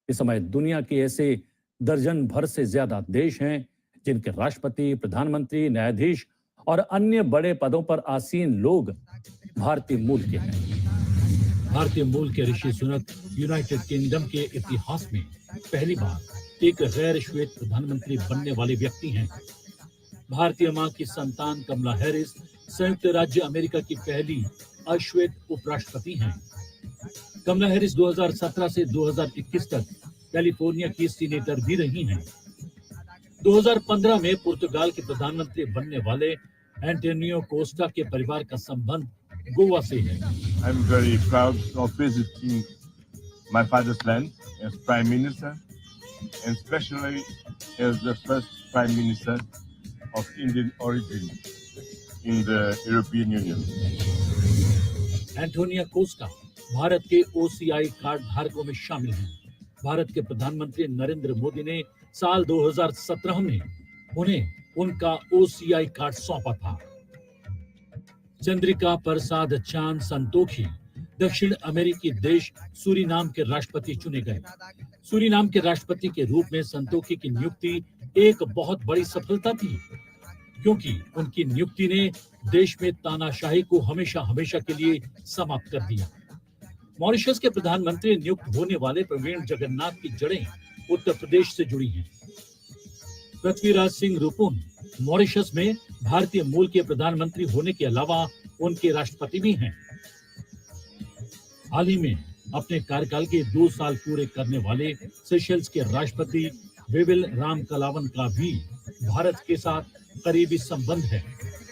इस समय दुनिया के ऐसे दर्जन भर से ज्यादा देश हैं जिनके राष्ट्रपति, प्रधानमंत्री, न्यायाधीश और अन्य बड़े पदों पर आसीन लोग भारतीय मूल के हैं। भारतीय मूल के ऋषि सुनक यूनाइटेड किंगडम के इतिहास में पहली बार एक गैर श्वेत प्रधानमंत्री बनने वाले व्यक्ति हैं। भारतीय मां की संतान कमला हैरिस संयुक्त राज्य अमेरिका की पहली अश्वेत उपराष्ट्रपति हैं। कमला हैरिस 2017 से 2021 तक कैलिफोर्निया की सीनेटर भी रही हैं। 2015 में पुर्तगाल के प्रधानमंत्री बनने वाले एंटोनियो कोस्टा के परिवार का संबंध गोवा से है। I'm very proud of visiting my father's land as Prime Minister, and especially as the first Prime Minister of Indian origin in the European Union. Antonio Costa Bharat के OCI कार्ड धारकों में शामिल हैं। भारत के प्रधानमंत्री नरेंद्र मोदी ने साल 2017 में उन्हें उनका OCI कार्ड सौंपा था। चंद्रिका प्रसाद चांद संतोखी दक्षिण अमेरिकी देश सूरीनाम के राष्ट्रपति चुने गए। सूरीनाम के राष्ट्रपति के रूप में संतोखी की नियुक्ति एक बहुत बड़ी सफलता थी, क्योंकि उनकी नियुक्ति ने देश में तानाशाही को हमेशा हमेशा के लिए समाप्त कर दिया। मॉरिशस के प्रधानमंत्री नियुक्त होने वाले प्रवीण जगन्नाथ की जड़ें उत्तर प्रदेश से जुड़ी हैं। पृथ्वीराज सिंह रूपुन मॉरिशस में भारतीय मूल के प्रधानमंत्री होने के अलावा उनके राष्ट्रपति भी हैं। हाल ही में अपने कार्यकाल के 2 साल पूरे करने वाले सेशल्स के राष्ट्रपति विविल राम कलावन का भी भारत के साथ करीबी संबंध है।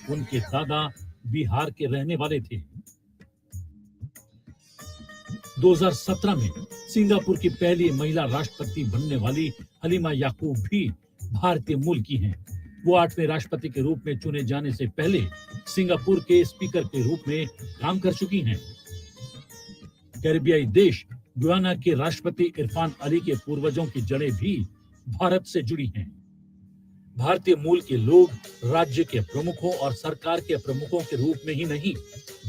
उनके दादा बिहार के रहने वाले थे। 2017 में सिंगापुर की पहली महिला राष्ट्रपति बनने वाली हलीमा याकूब भी भारतीय मूल की हैं। वो 8वें राष्ट्रपति के रूप में चुने जाने से पहले सिंगापुर के स्पीकर के रूप में काम कर चुकी हैं। कैरिबियाई देश गुयाना के राष्ट्रपति इरफान अली के पूर्वजों की जड़ें भी भारत से जुड़ी हैं। भारतीय मूल के लोग राज्य के प्रमुखों और सरकार के प्रमुखों के रूप में ही नहीं,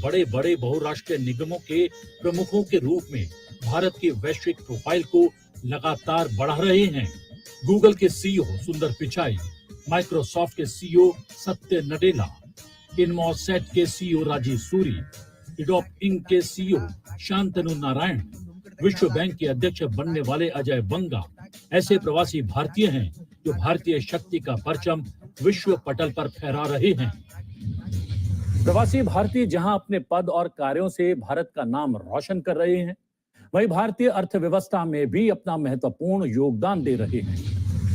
बड़े बड़े बहुराष्ट्रीय निगमों के प्रमुखों के रूप में भारत की वैश्विक प्रोफाइल को लगातार बढ़ा रहे हैं। गूगल के सीईओ सुंदर पिचाई, माइक्रोसॉफ्ट के सीईओ सत्य नडेला, इनमोसेट के CEO Rajeev Suri, Adobe Inc के सीईओ शांतनु नारायण, विश्व बैंक के अध्यक्ष बनने वाले अजय बंगा ऐसे प्रवासी भारतीय हैं जो भारतीय शक्ति का परचम विश्व पटल पर फहरा रहे हैं। प्रवासी भारतीय जहां अपने पद और कार्यों से भारत का नाम रोशन कर रहे हैं, वहीं भारतीय अर्थव्यवस्था में भी अपना महत्वपूर्ण योगदान दे रहे हैं।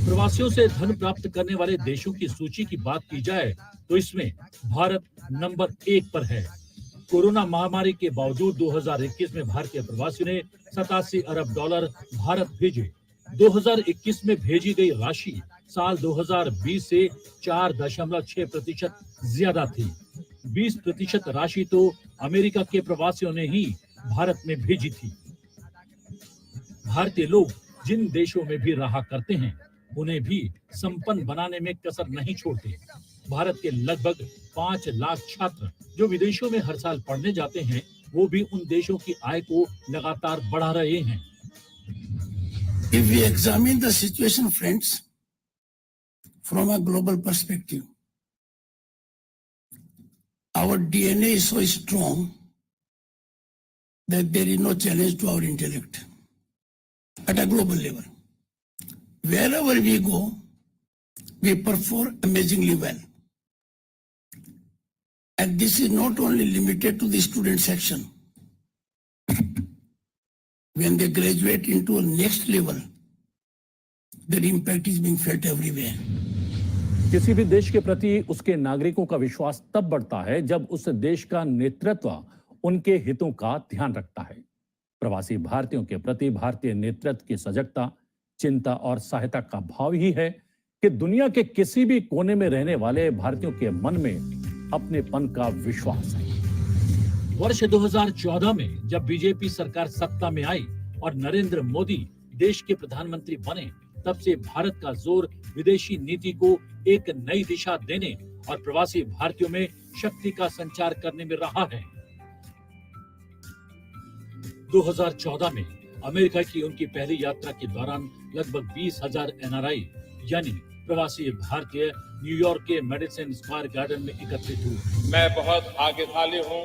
प्रवासियों से धन प्राप्त करने वाले देशों की सूची की बात की जाए तो इसमें भारत नंबर 1 पर है। कोरोना महामारी के बावजूद 2021 में भारतीय प्रवासियों ने $87 अरब भारत भेजे। 2021 में भेजी गई राशि साल 2020 से 4.6% ज्यादा थी। 20% राशि तो अमेरिका के प्रवासियों ने ही भारत में भेजी थी। भारतीय लोग जिन देशों में भी रहा करते हैं उन्हें भी संपन्न बनाने में कसर नहीं छोड़ते। भारत के लगभग 5 लाख छात्र जो विदेशों में हर साल पढ़ने जाते हैं वो भी उन देशों की आय को लगातार बढ़ा रहे हैं। If we examine the situation, friends, from a global perspective, our DNA is so strong that there is no challenge to our intellect at a global level. Wherever we go, we perform amazingly well. And this is not only limited to the student section. When they graduate into a next level, their impact is being felt everywhere. किसी भी देश के प्रति उसके नागरिकों का विश्वास तब बढ़ता है जब उस देश का नेतृत्व उनके हितों का ध्यान रखता है। प्रवासी भारतीयों के प्रति भारतीय नेतृत्व की सजगता, चिंता और सहायता का भाव ही है कि दुनिया के किसी भी कोने में रहने वाले भारतीयों के मन में अपनेपन का विश्वास है। वर्ष 2014 में जब बीजेपी सरकार सत्ता में आई और नरेंद्र मोदी देश के प्रधानमंत्री बने, तब से भारत का जोर विदेशी नीति को एक नई दिशा देने और प्रवासी भारतीयों में शक्ति का संचार करने में रहा है। 2014 में अमेरिका की उनकी पहली यात्रा के दौरान लगभग 20,000 एनआरआई यानी प्रवासी भारतीय न्यूयॉर्क के मेडिसन स्क्वायर गार्डन में एकत्रित हुए। मैं बहुत भाग्यशाली हूं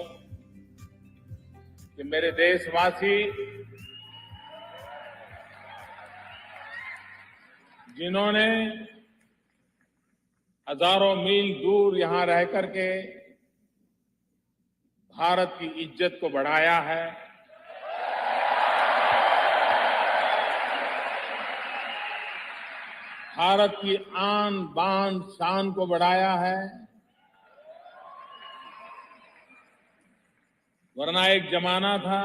कि मेरे देशवासी जिन्होंने हजारों मील दूर यहां रह करके भारत की इज्जत को बढ़ाया है, भारत की आन बान शान को बढ़ाया है, वरना एक जमाना था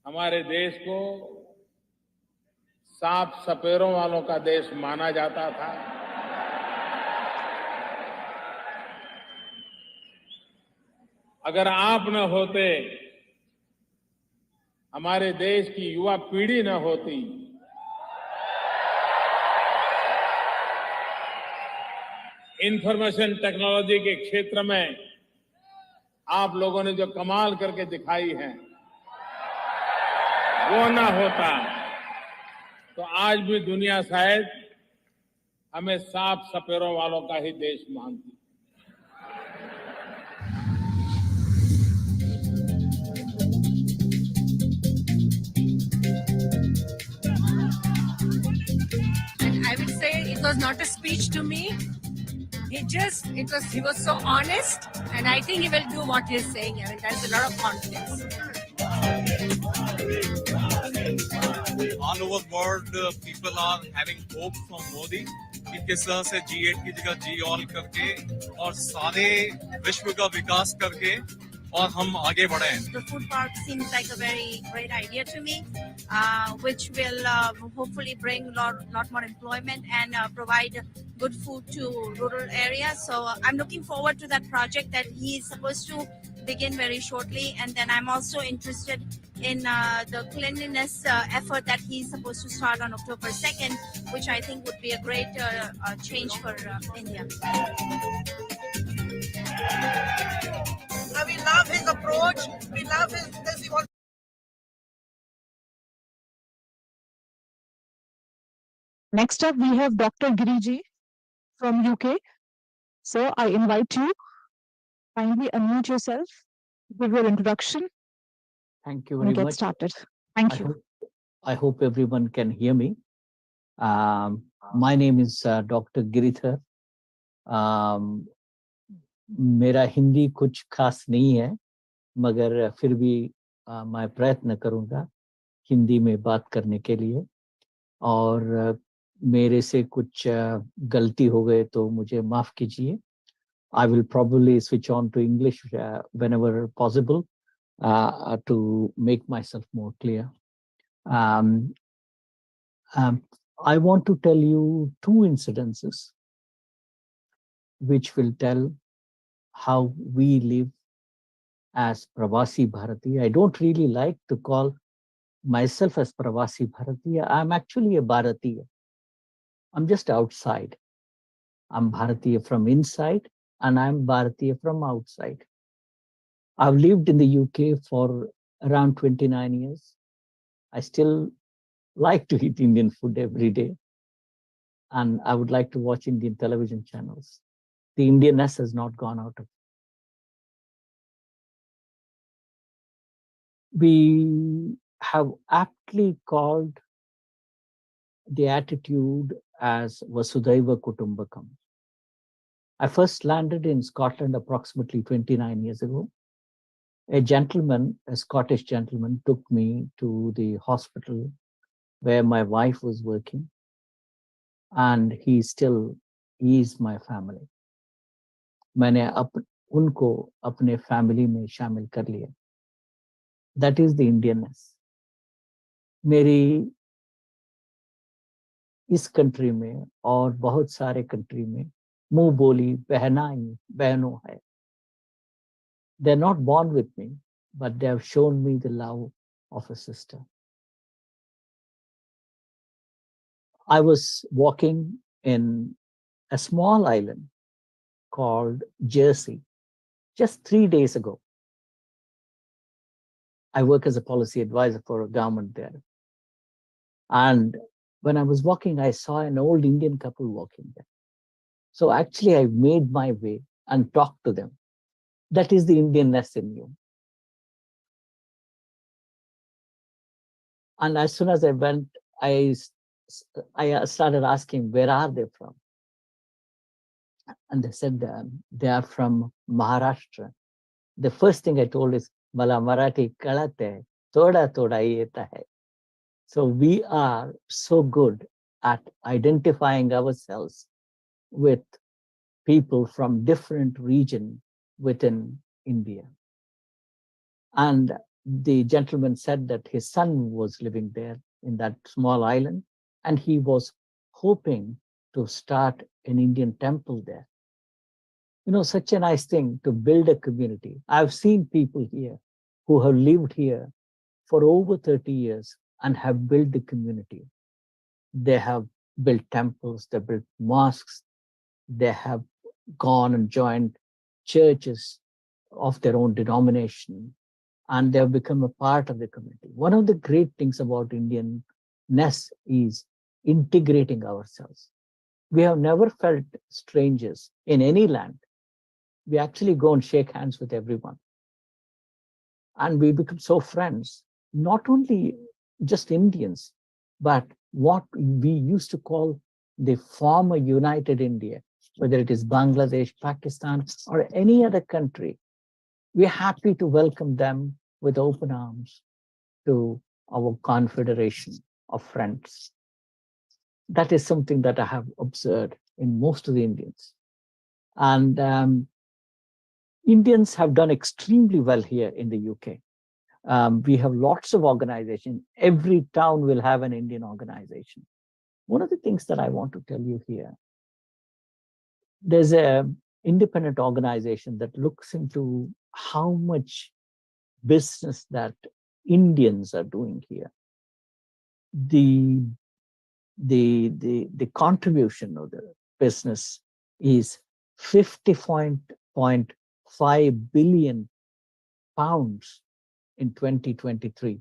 हमारे देश को सांप सपेरों वालों का देश माना जाता था। अगर आप न होते, हमारे देश की युवा पीढ़ी न होती, इंफॉर्मेशन टेक्नोलॉजी के क्षेत्र में आप लोगों ने जो कमाल करके दिखाई है वो ना होता तो आज भी दुनिया शायद हमें सांप सपेरों वालों का ही देश मानती। And I would say it was not a speech to me. He was so honest, and I think he will do what he's saying. I mean, there's a lot of confidence. All over world, people are having hope from Modi कि किस तरह से G8 की जगह G-all करके और सारे विश्व का विकास करके और हम आगे बढ़े। The food park seems like a very great idea to me, which will hopefully bring lot more employment and provide good food to rural areas. So I'm looking forward to that project that he is supposed to begin very shortly. And then I'm also interested in the cleanliness effort that he's supposed to start on October 2nd, which I think would be a great change for India. We love his approach. We love his this. He wants. Next up, we have Dr. Giriji from UK. So I invite you, kindly unmute yourself, give your introduction, Thank you and very get much. started. Thank I you. hope, I hope everyone can hear me. My name is Dr. Giridhar. मेरा हिंदी कुछ खास नहीं है, मगर फिर भी मैं प्रयत्न करूंगा हिंदी में बात करने के लिए, और मेरे से कुछ गलती हो गए तो मुझे माफ कीजिए. I will probably switch on to English whenever possible to make myself more clear. I want to tell you two incidences which will tell how we live as Pravasi Bharatiya. I don't really like to call myself as Pravasi Bharatiya. I'm actually a Bharatiya. I'm just outside. I'm Bharatiya from inside and I'm Bharatiya from outside. I've lived in the UK for around 29 years. I still like to eat Indian food every day. And I would like to watch Indian television channels. The Indianness has not gone out of. We have aptly called the attitude as Vasudhaiva Kutumbakam. I first landed in Scotland approximately 29 years ago. A gentleman, a Scottish gentleman, took me to the hospital where my wife was working, and he still is my family. मैंने उनको अपने family में शामिल कर लिया. That is the Indianness. मेरी इस country में और बहुत सारे कंट्री में मुंह बोली बहनों है. They're not born with me, but they have shown me the love of a sister. I was walking in a small island called Jersey just 3 days ago. I work as a policy advisor for a government there. And when I was walking, I saw an old Indian couple walking there. So actually, I made my way and talked to them. That is the Indianness in you. And as soon as I went, I started asking, where are they from? And they said they are from Maharashtra. The first thing I told is, Mala Marathi kalate, thoda yeta hai. So we are so good at identifying ourselves with people from different regions within India. And the gentleman said that his son was living there in that small island, and he was hoping to start an Indian temple there. You know, such a nice thing to build a community. I've seen people here who have lived here for over 30 years and have built the community. They have built temples, they built mosques, they have gone and joined churches of their own denomination, and they have become a part of the community. One of the great things about Indianness is integrating ourselves. We have never felt strangers in any land. We actually go and shake hands with everyone. And we become so friends, not only just Indians, but what we used to call the former United India, whether it is Bangladesh, Pakistan, or any other country. We're happy to welcome them with open arms to our confederation of friends. That is something that I have observed in most of the Indians. And Indians have done extremely well here in the UK. We have lots of organizations. Every town will have an Indian organization. One of the things that I want to tell you here, there's an independent organization that looks into how much business that Indians are doing here. The contribution of the business is 50.5 billion pounds in 2023.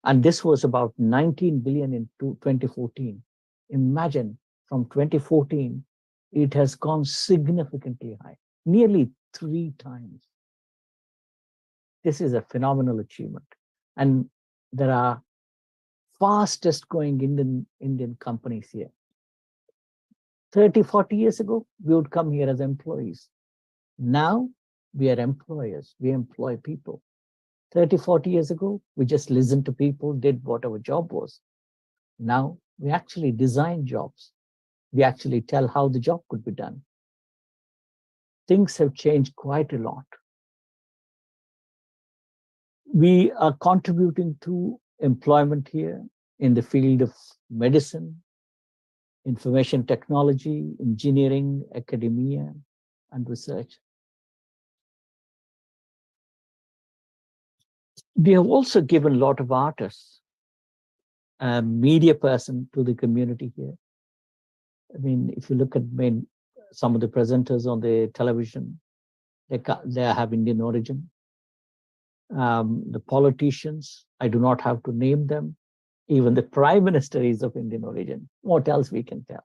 And this was about 19 billion in 2014. Imagine, from 2014, it has gone significantly high, nearly 3 times. This is a phenomenal achievement. And there are fastest growing Indian companies here. 30, 40 years ago, we would come here as employees. Now we are employers, we employ people. 30, 40 years ago, we just listened to people, did what our job was. Now we actually design jobs. We actually tell how the job could be done. Things have changed quite a lot. We are contributing to employment here in the field of medicine, information technology, engineering, academia, and research. We have also given a lot of artists, a media person to the community here. I mean, if you look at some of the presenters on the television, they have Indian origin. The politicians, I do not have to name them. Even the Prime Minister is of Indian origin. What else we can tell?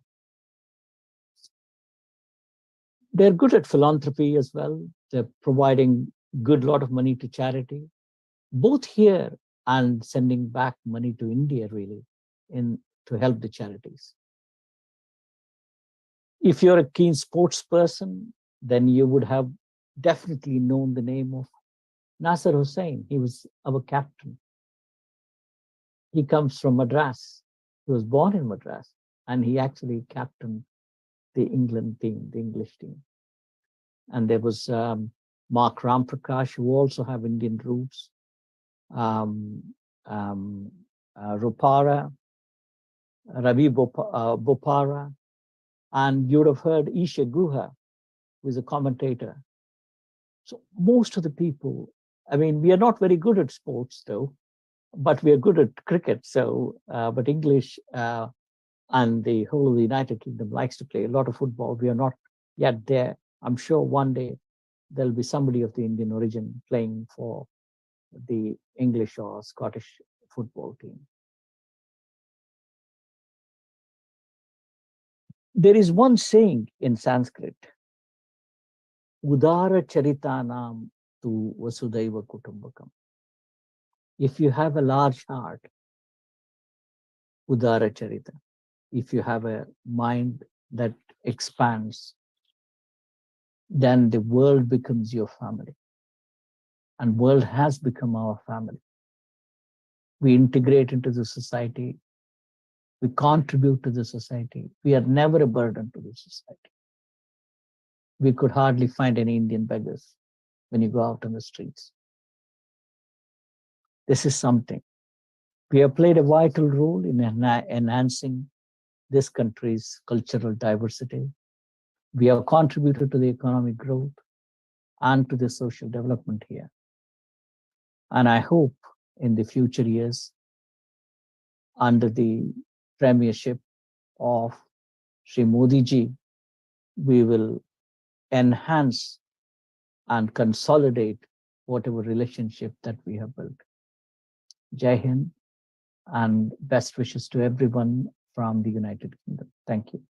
They're good at philanthropy as well. They're providing good lot of money to charity, both here and sending back money to India, really, to help the charities. If you're a keen sports person, then you would have definitely known the name of Nasser Hussain. He was our captain. He comes from Madras. He was born in Madras, and he actually captained the England team, the English team. And there was Mark Ramprakash, who also have Indian roots. Rupara, Ravi Bopara, and you would have heard Isha Guha, who is a commentator. So most of the people, I mean, we are not very good at sports though, but we are good at cricket. So, but English and the whole of the United Kingdom likes to play a lot of football. We are not yet there. I'm sure one day there'll be somebody of the Indian origin playing for the English or Scottish football team. There is one saying in Sanskrit, Udara Charitanam tu Vasudhaiva Kutumbakam. If you have a large heart, Udara Charita, if you have a mind that expands, then the world becomes your family. And world has become our family. We integrate into the society. We contribute to the society. We are never a burden to the society. We could hardly find any Indian beggars when you go out on the streets. This is something. We have played a vital role in enhancing this country's cultural diversity. We have contributed to the economic growth and to the social development here. And I hope in the future years, under the premiership of Shri Modi ji, we will enhance and consolidate whatever relationship that we have built. Jai Hind, and best wishes to everyone from the United Kingdom. Thank you.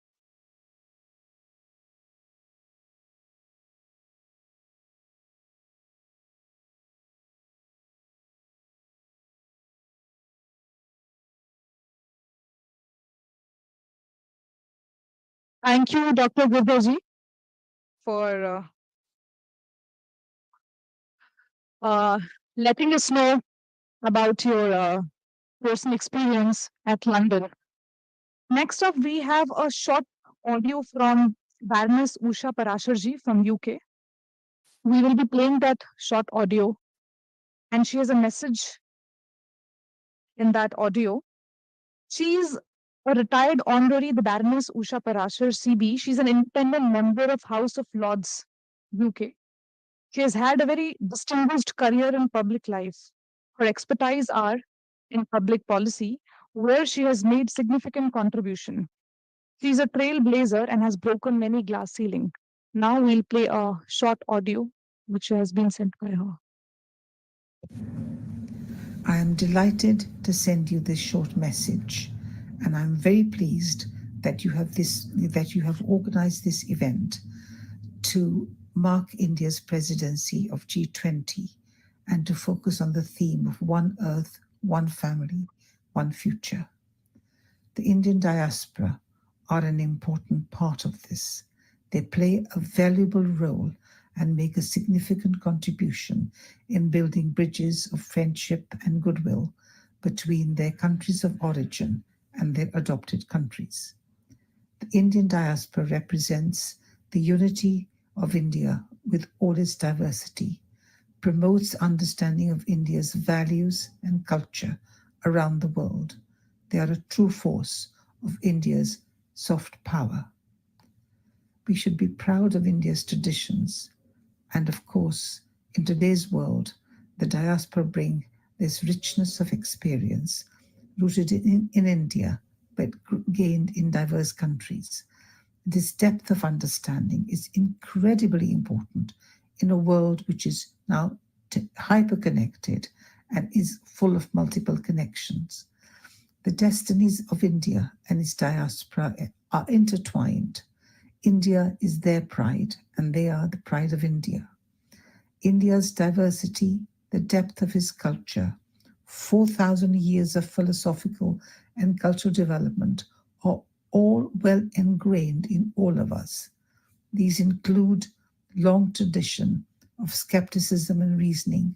Thank you, Dr. Gurdaji, for letting us know about your personal experience at London. Next up, we have a short audio from Baroness Usha Parasharji from UK. We will be playing that short audio, and she has a message in that audio. She's a retired honorary, the Baroness Usha Parashar CB. She's an independent member of House of Lords, UK. She has had a very distinguished career in public life. Her expertise are in public policy, where she has made significant contribution. She's a trailblazer and has broken many glass ceiling. Now we'll play a short audio which has been sent by her. I am delighted to send you this short message, and I'm very pleased that you have organized this event to mark India's presidency of G20 and to focus on the theme of one earth, one family, one future. The Indian diaspora are an important part of this. They play a valuable role and make a significant contribution in building bridges of friendship and goodwill between their countries of origin and their adopted countries. The Indian diaspora represents the unity of India with all its diversity, promotes understanding of India's values and culture around the world, They are a true force of India's soft power. We should be proud of India's traditions. And of course, in today's world, the diaspora bring this richness of experience rooted in India, but gained in diverse countries. This depth of understanding is incredibly important in a world which is now hyper-connected and is full of multiple connections. The destinies of India and its diaspora are intertwined. India is their pride, and they are the pride of India. India's diversity, the depth of its culture, 4,000 years of philosophical and cultural development are all well ingrained in all of us. These include long tradition of skepticism and reasoning,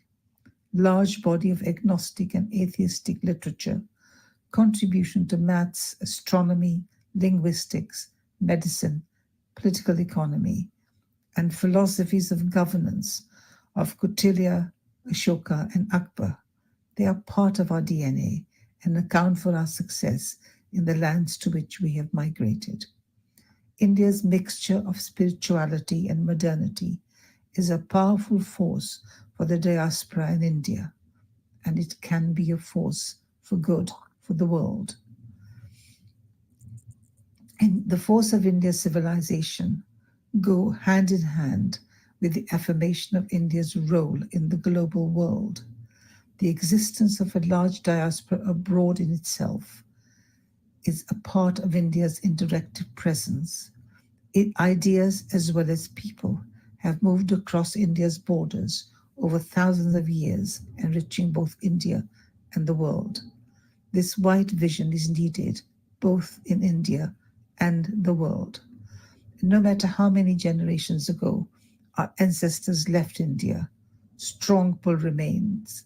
large body of agnostic and atheistic literature, contribution to maths, astronomy, linguistics, medicine, political economy, and philosophies of governance of Kautilya, Ashoka, and Akbar. They are part of our DNA and account for our success in the lands to which we have migrated. India's mixture of spirituality and modernity is a powerful force for the diaspora in India, and it can be a force for good for the world. And the force of India's civilization go hand in hand with the affirmation of India's role in the global world. The existence of a large diaspora abroad in itself is a part of India's interactive presence. Ideas as well as people have moved across India's borders over thousands of years, enriching both India and the world. This wide vision is needed both in India and the world. No matter how many generations ago our ancestors left India, strong pull remains.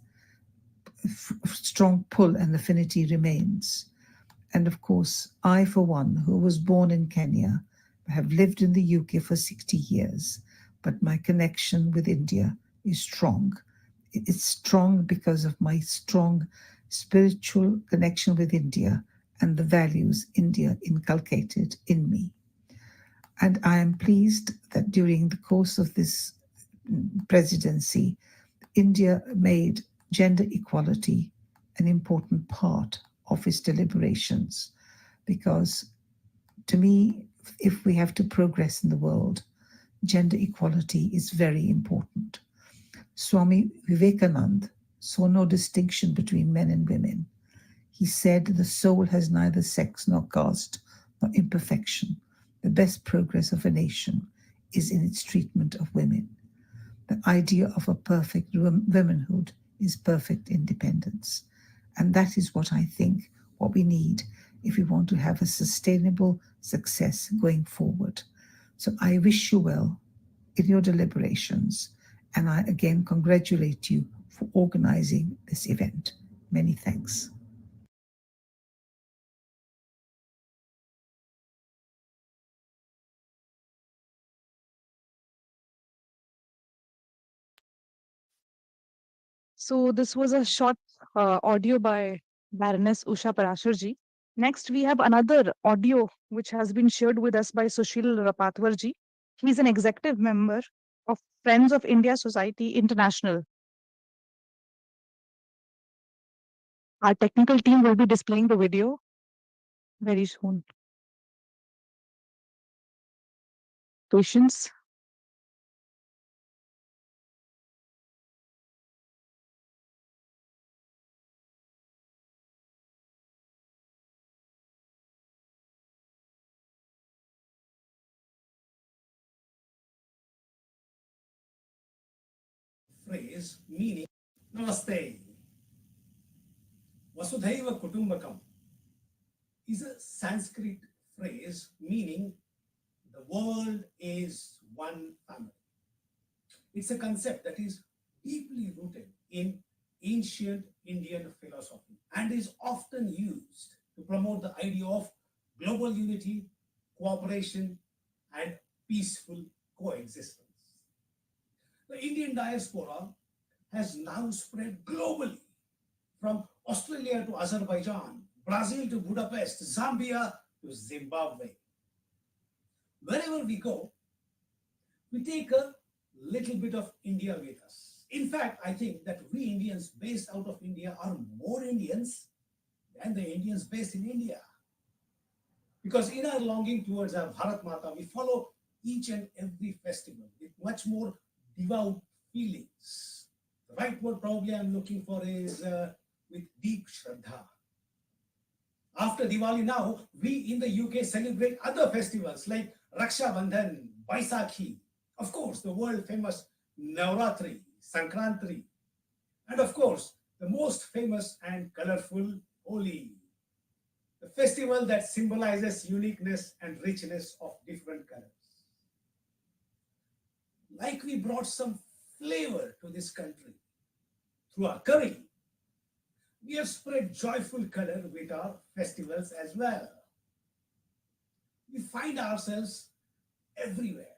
Strong pull and affinity remains. And of course, I, for one, who was born in Kenya, have lived in the UK for 60 years, but my connection with India is strong. It's strong because of my strong spiritual connection with India and the values India inculcated in me. And I am pleased that during the course of this presidency, India made gender equality an important part of its deliberations, because to me, if we have to progress in the world, gender equality is very important. Swami Vivekananda saw no distinction between men and women. He said the soul has neither sex nor caste nor imperfection. The best progress of a nation is in its treatment of women. The idea of a perfect womanhood is perfect independence. And that is what I think what we need if we want to have a sustainable success going forward. So I wish you well in your deliberations, and I again congratulate you for organizing this event. Many thanks. So this was a short audio by Baroness Usha Parashar-ji. Next, we have another audio which has been shared with us by Sushil Rapatwar-ji. He is an executive member of Friends of India Society International. Our technical team will be displaying the video very soon. Patience. Phrase meaning Namaste. Vasudhaiva Kutumbakam is a Sanskrit phrase meaning the world is one family. It's a concept that is deeply rooted in ancient Indian philosophy and is often used to promote the idea of global unity, cooperation, and peaceful coexistence. The Indian diaspora has now spread globally from Australia to Azerbaijan, Brazil to Budapest, Zambia to Zimbabwe. Wherever we go, we take a little bit of India with us. In fact, I think that we Indians based out of India are more Indians than the Indians based in India. Because in our longing towards our Bharat Mata, we follow each and every festival with much more devout feelings. The right word probably I'm looking for is with deep Shraddha. After Diwali now, we in the UK celebrate other festivals like Raksha Bandhan, Baisakhi, of course, the world famous Navratri, Sankrantri, and of course, the most famous and colorful Holi, the festival that symbolizes uniqueness and richness of different colors. Like we brought some flavor to this country through our curry, we have spread joyful color with our festivals as well. We find ourselves everywhere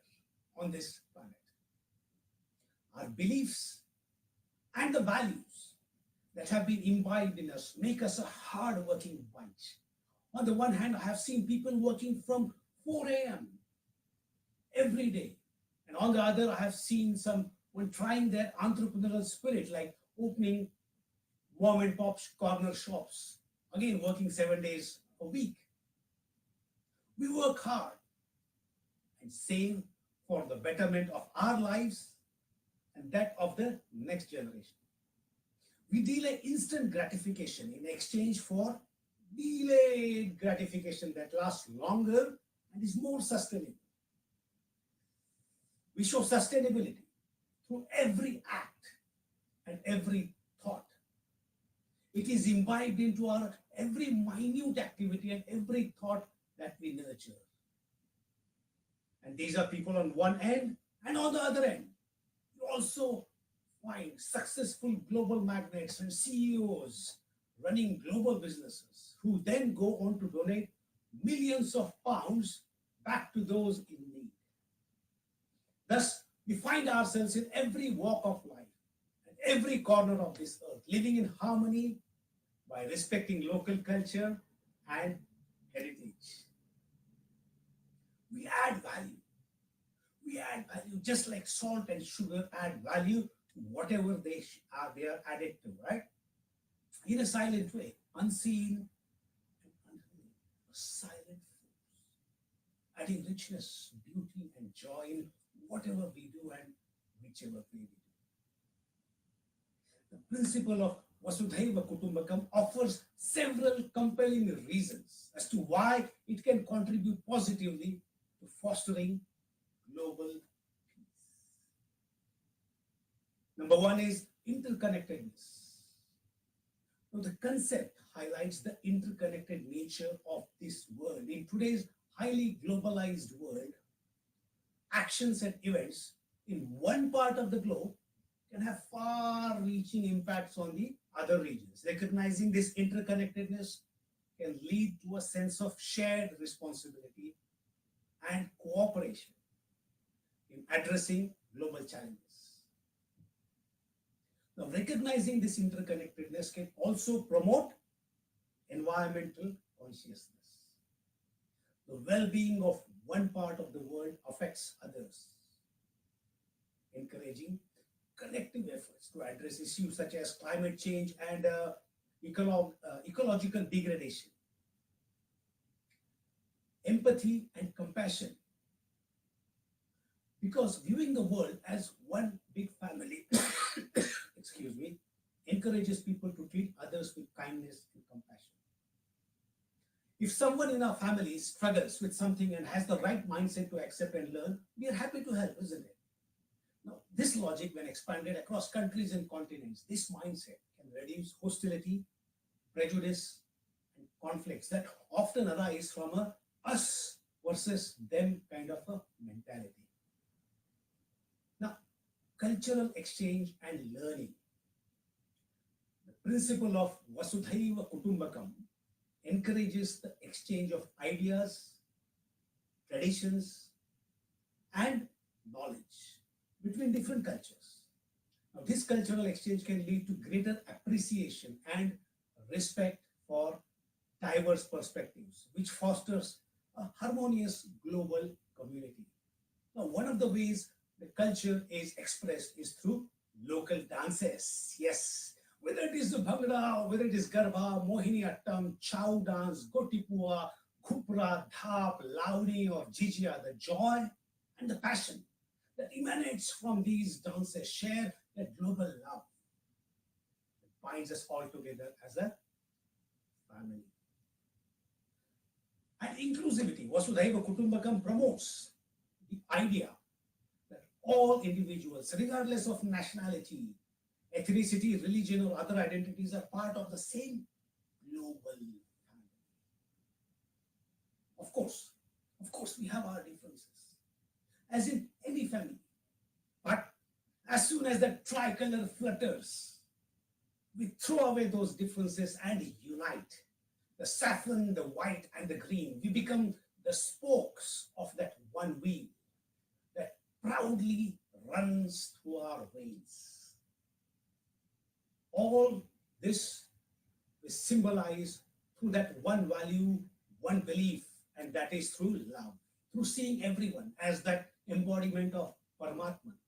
on this planet. Our beliefs and the values that have been imbibed in us make us a hard-working bunch. On the one hand, I have seen people working from 4 a.m. every day. And on the other, I have seen someone trying their entrepreneurial spirit, like opening mom and pop corner shops, again working 7 days a week. We work hard and save for the betterment of our lives and that of the next generation. We delay instant gratification in exchange for delayed gratification that lasts longer and is more sustainable. We show sustainability through every act and every thought. It is imbibed into our every minute activity and every thought that we nurture. And these are people on one end, and on the other end, you also find successful global magnates and CEOs running global businesses who then go on to donate millions of pounds back to those in need. Thus, we find ourselves in every walk of life and every corner of this earth, living in harmony by respecting local culture and heritage. We add value. We add value just like salt and sugar add value to whatever they are added to, right? In a silent way, unseen and unheard, a silent force, adding richness, beauty, and joy in whatever we do and whichever way we do. The principle of Vasudhaiva Kutumbakam offers several compelling reasons as to why it can contribute positively to fostering global peace. Number one is interconnectedness. Now, the concept highlights the interconnected nature of this world. In today's highly globalized world, actions and events in one part of the globe can have far-reaching impacts on the other regions. Recognizing this interconnectedness can lead to a sense of shared responsibility and cooperation in addressing global challenges. Now, recognizing this interconnectedness can also promote environmental consciousness. The well-being of one part of the world affects others, encouraging collective efforts to address issues such as climate change and ecological degradation. Empathy and compassion, because viewing the world as one big family excuse me, encourages people to treat others with kindness and compassion. If someone in our family struggles with something and has the right mindset to accept and learn, we are happy to help, isn't it? Now, this logic, when expanded across countries and continents, this mindset can reduce hostility, prejudice, and conflicts that often arise from a us versus them kind of a mentality. Now, cultural exchange and learning. The principle of Vasudhaiva Kutumbakam encourages the exchange of ideas, traditions, and knowledge between different cultures. Now, this cultural exchange can lead to greater appreciation and respect for diverse perspectives, which fosters a harmonious global community. Now, one of the ways the culture is expressed is through local dances. Yes, whether it is the Bhangra, whether it is Garba, Mohini Attam, Chow dance, Gotipua, Khupra, Dhap, Laudi, or Jijia, the joy and the passion that emanates from these dances share a global love that binds us all together as a family. And inclusivity, Vasudhaiva Kutumbakam, promotes the idea that all individuals, regardless of nationality, ethnicity, religion, or other identities, are part of the same global family. Of course, we have our differences, as in any family. But as soon as the tricolor flutters, we throw away those differences and unite. The saffron, the white, and the green, we become the spokes of that one wheel that proudly runs through our veins. All this is symbolized through that one value, one belief, and that is through love, through seeing everyone as that embodiment of Paramatman.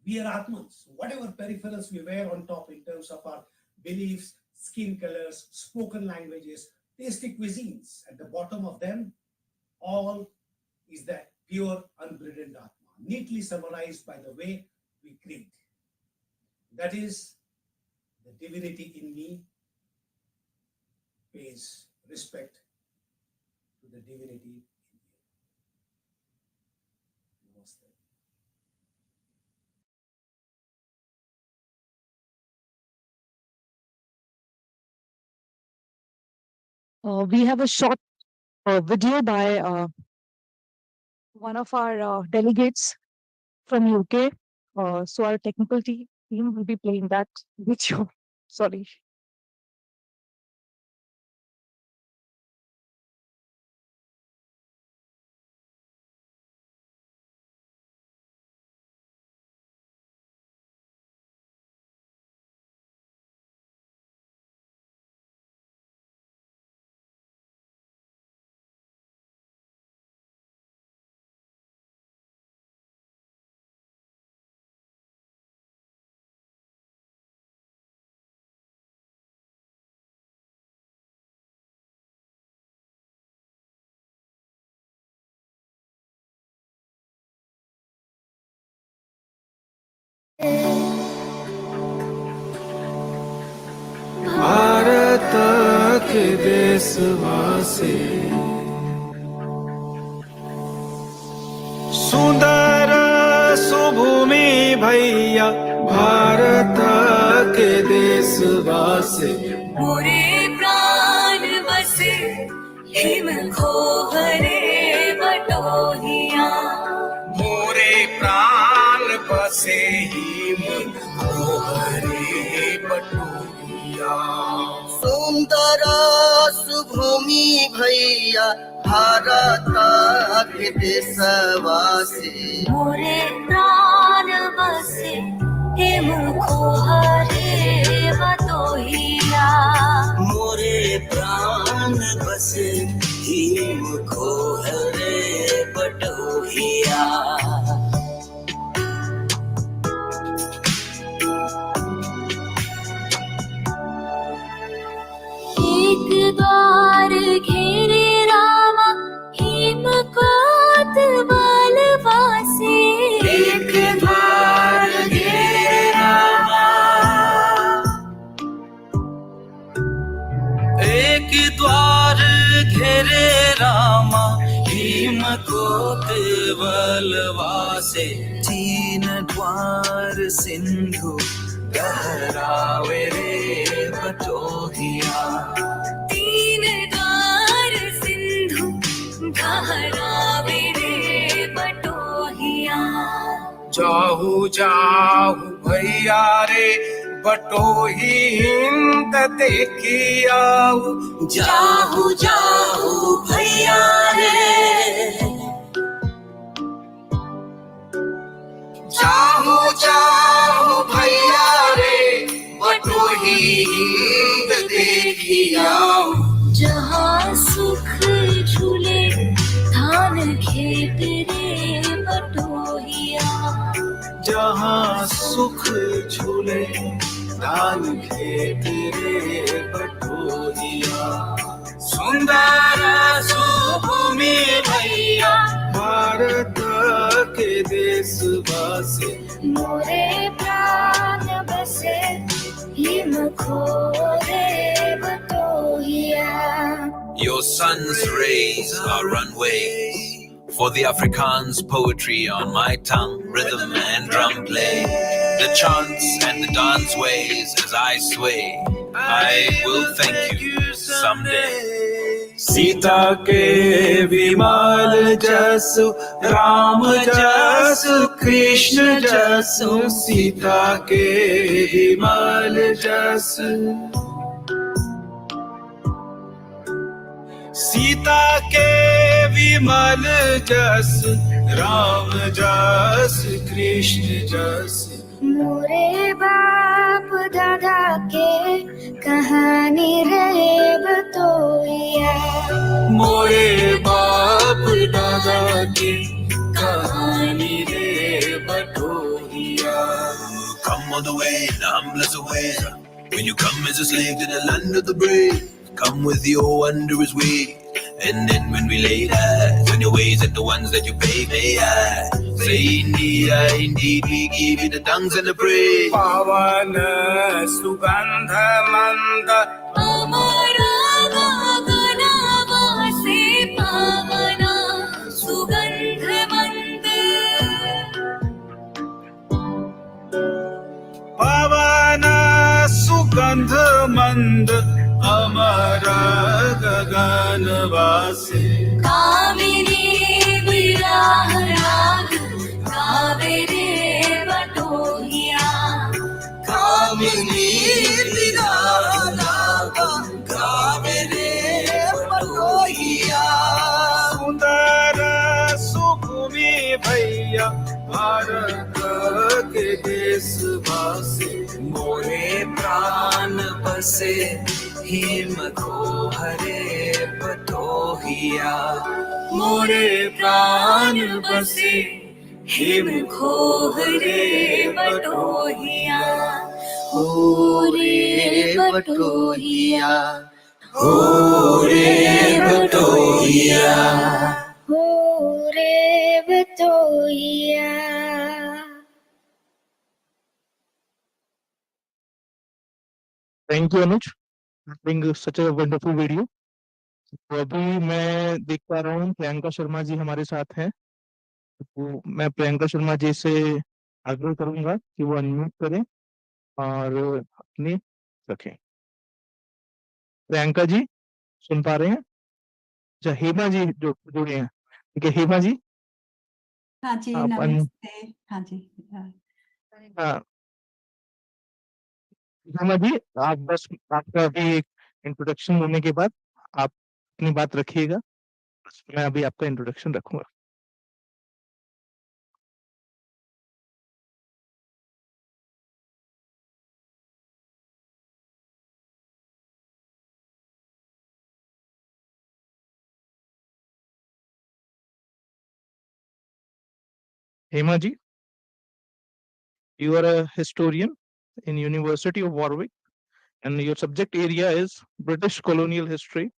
We are Atmans, whatever peripherals we wear on top in terms of our beliefs, skin colors, spoken languages, tasty cuisines, at the bottom of them, all is that pure, unburdened Atma, neatly summarized by the way we greet. That is, the divinity in me pays respect to the divinity in you. Namaste. We have a short video by one of our delegates from UK. So our technical team will be playing that video. Sorry. Bharat के देशवासी सुंदर सुभूमि भैया भारत के देशवासी मोरे प्राण बसे him खोहरे बटोहिया मोरे प्राण बसे हिम खोहरे बटोहिया सुंदर सुभूमि भैया भारत के देशवासी मोरे प्राण बसे हिम खोहरे बटोहिया मोरे प्राण बसे हिम खोहरे बटोहिया एक द्वार घेरे रामा हिम कोतवालवासी एक द्वार घेरे रामा एक द्वार घेरे रामा हिम कोतवालवासी तीन द्वार सिंधु गहरावे रे बटोहिया तीन द्वार सिंधु गहरावे रे बटोहिया जाहू जाहू भैया रे बटोही हिंद देखी आऊ जाहू जाहू भैया रे जाहू जाहू भैया रे बटोही हिंद देखी आऊ खेत रे बटोहिया जहाँ सुख झूले धान खेत रे बटोहिया सुंदर सुभूमि भैया भारत के देशवासी मोरे प्राण बसे हिम खोरे बटोहिया Your sun's rays are runways for the Afrikaans poetry on my tongue, rhythm and drum play. The chants and the dance ways as I sway. I will thank you someday. Sita के विमल जसु राम जसु कृष्ण जसु सीता के विमल जसु सीता के विमल जसु राम जसु कृष्ण जसु मोरे बाप दादा के कहानी रहे बतोहिया मोरे बाप दादा की कहानी रे बटोहिया Come all the way in the humblest of ways. When you come as a slave to the land of the brave, come with your wondrous way. And then when we lay eyes on your ways and the ones that you pay, say indeed we give you the thanks and the praise. पावन सुगंध मंद अमरा गगना वासे पावना सुगंध मंद पावन सुगंध मंद अमर गगन वासे कामिनी विराह राग गावे रे बटोहिया कामिनी विराह राग गावे रे बटोहिया सुंदर सुभूमि भैया भारत के देशवासी मोरे प्राण बसे हिम को हरे बटोहिया मोरे प्राण बसे हिम खोहरे बटोहिया हो रे बटोहिया हो रे बटोहिया हो रे बटोहिया Thank you, Anuj, for being such a wonderful video. तो अभी मैं देख पा रहा हूँ प्रियंका शर्मा जी हमारे साथ हैं। तो मैं प्रियंका शर्मा जी से आग्रह करूंगा कि वो अनम्यूट करें और अपनी रखें। प्रियंका जी सुन पा रहे हैं? अच्छा, हेमा जी जो जुड़े हैं, ठीक है। हेमा जी, हाँ जी, आप नमस्ते। हाँ जी। हाँ, हेमा जी, आप बस आपका अभी एक इंट्रोडक्शन होने के बाद आप अपनी बात रखिएगा। बस मैं अभी आपका इंट्रोडक्शन रखूंगा। Hema ji, you are a historian in University of Warwick, and your subject area is British colonial history,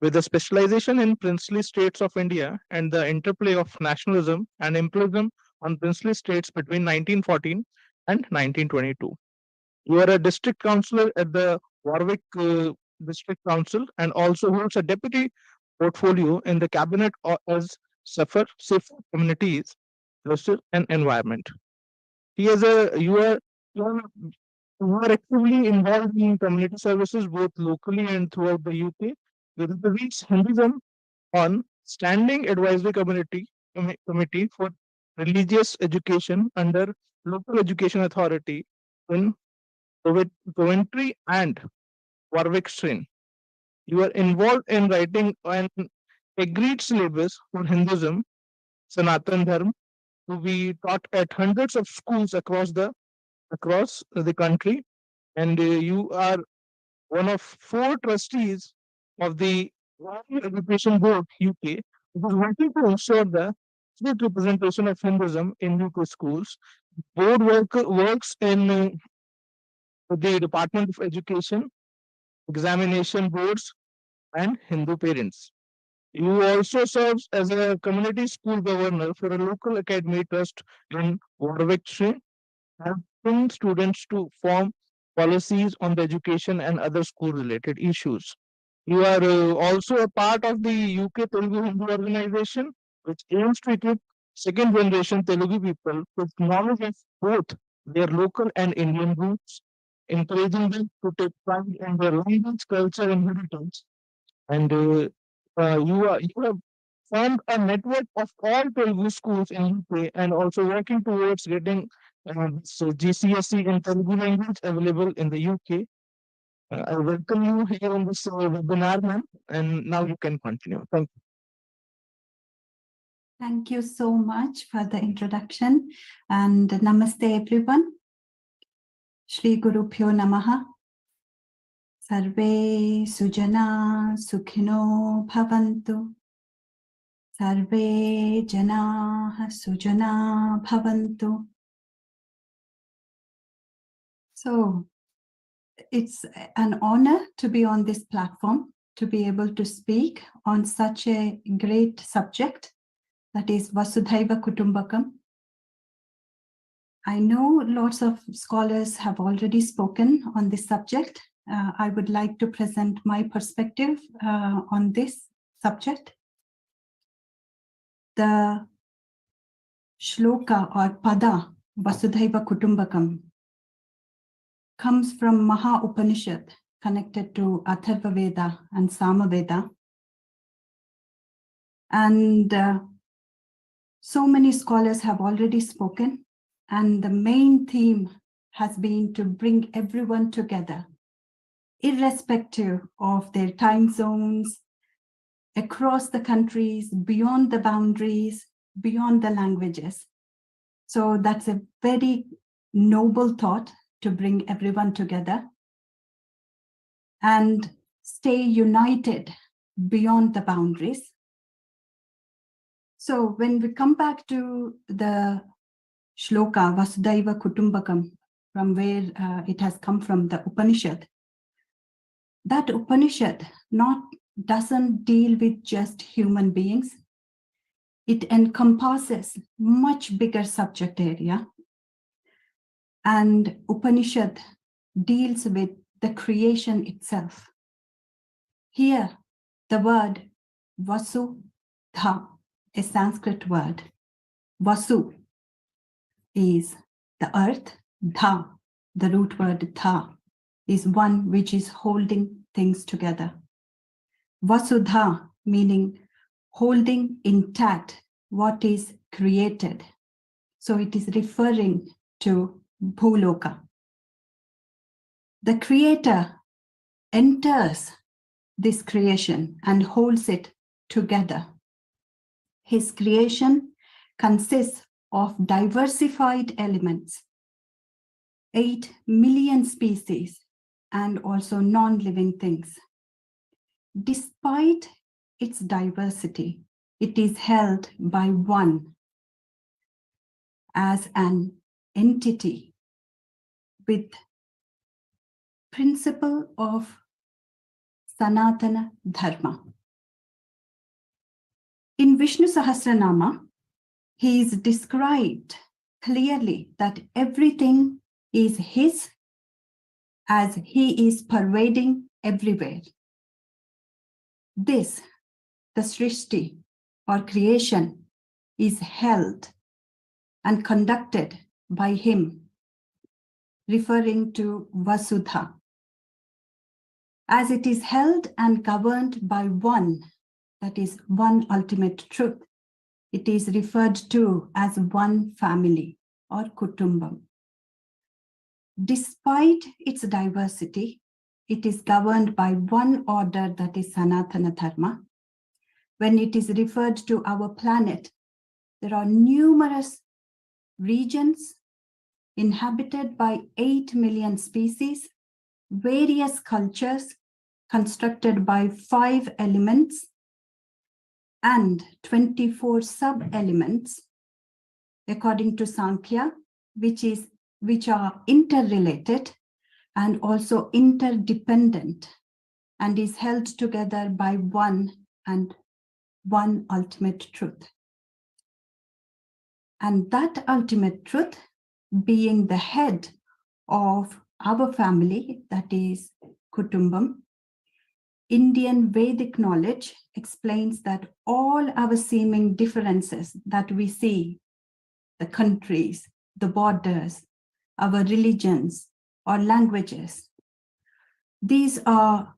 with a specialization in princely states of India and the interplay of nationalism and imperialism on princely states between 1914 and 1922. You are a district councillor at the Warwick District Council and also holds a deputy portfolio in the cabinet as Safer Communities, Justice and Environment. You are actively involved in community services both locally and throughout the UK. You represent Hinduism on Standing Advisory Committee for Religious Education under Local Education Authority in Coventry and Warwickshire. You are involved in writing an agreed syllabus for Hinduism, Sanatan Dharma, to be taught at hundreds of schools across the country, and you are one of 4 trustees of the Education Board, UK, was working to ensure the strict representation of Hinduism in UK schools. Board works in the Department of Education, examination boards, and Hindu parents. You also serves as a community school governor for a local academy trust in Warwickshire, helping students to form policies on the education and other school-related issues. You are also a part of the UK Telugu Hindu organization, which aims to equip second-generation Telugu people with knowledge of both their local and Indian roots, encouraging them to take pride in their language, culture, and heritage. And you have formed a network of all Telugu schools in UK and also working towards getting GCSE in Telugu language available in the UK. I welcome you here on this webinar, ma'am, and now you can continue. Thank you. Thank you so much for the introduction, and namaste everyone. Shri Guru Pyo Namaha. Sarve Sujana Sukhino Bhavantu. Sarve Jana Sujana Bhavantu. So, it's an honor to be on this platform, to be able to speak on such a great subject, that is Vasudhaiva Kutumbakam. I know lots of scholars have already spoken on this subject. I would like to present my perspective on this subject. The shloka or pada, Vasudhaiva Kutumbakam, comes from Maha Upanishad, connected to Atharva Veda and Samaveda. And so many scholars have already spoken, and the main theme has been to bring everyone together, irrespective of their time zones, across the countries, beyond the boundaries, beyond the languages. So that's a very noble thought, to bring everyone together and stay united beyond the boundaries. So when we come back to the shloka, Vasudhaiva Kutumbakam, from where it has come from, the Upanishad, that Upanishad doesn't deal with just human beings. It encompasses much bigger subject area. And Upanishad deals with the creation itself. Here, the word Vasudha, a Sanskrit word. Vasu is the earth. Dha, the root word Dha, is one which is holding things together. Vasudha, meaning holding intact what is created. So it is referring to Bhuloka. The creator enters this creation and holds it together. His creation consists of diversified elements, 8 million species, and also non-living things. Despite its diversity, it is held by one as an entity with principle of Sanatana Dharma. In Vishnu Sahasranama, he is described clearly that everything is his, as he is pervading everywhere. This, the Srishti or creation, is held and conducted by him, referring to Vasudha. As it is held and governed by one, that is one ultimate truth, it is referred to as one family or Kutumbam. Despite its diversity, it is governed by one order, that is Sanatana Dharma. When it is referred to our planet, there are numerous regions inhabited by 8 million species, various cultures, constructed by 5 elements and 24 sub-elements according to Sankhya, which are interrelated and also interdependent, and is held together by one ultimate truth. And that ultimate truth being the head of our family, that is Kutumbam, Indian Vedic knowledge explains that all our seeming differences that we see, the countries, the borders, our religions or languages, these are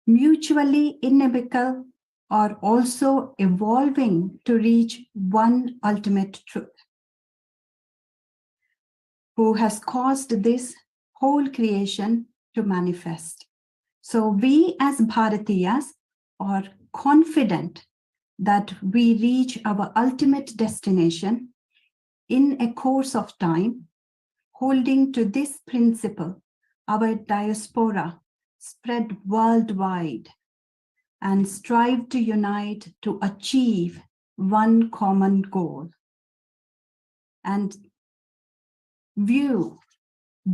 mutually inimical or also evolving to reach one ultimate truth, who has caused this whole creation to manifest. So we as Bharatiyas are confident that we reach our ultimate destination in a course of time, holding to this principle, our diaspora spread worldwide and strive to unite to achieve one common goal and view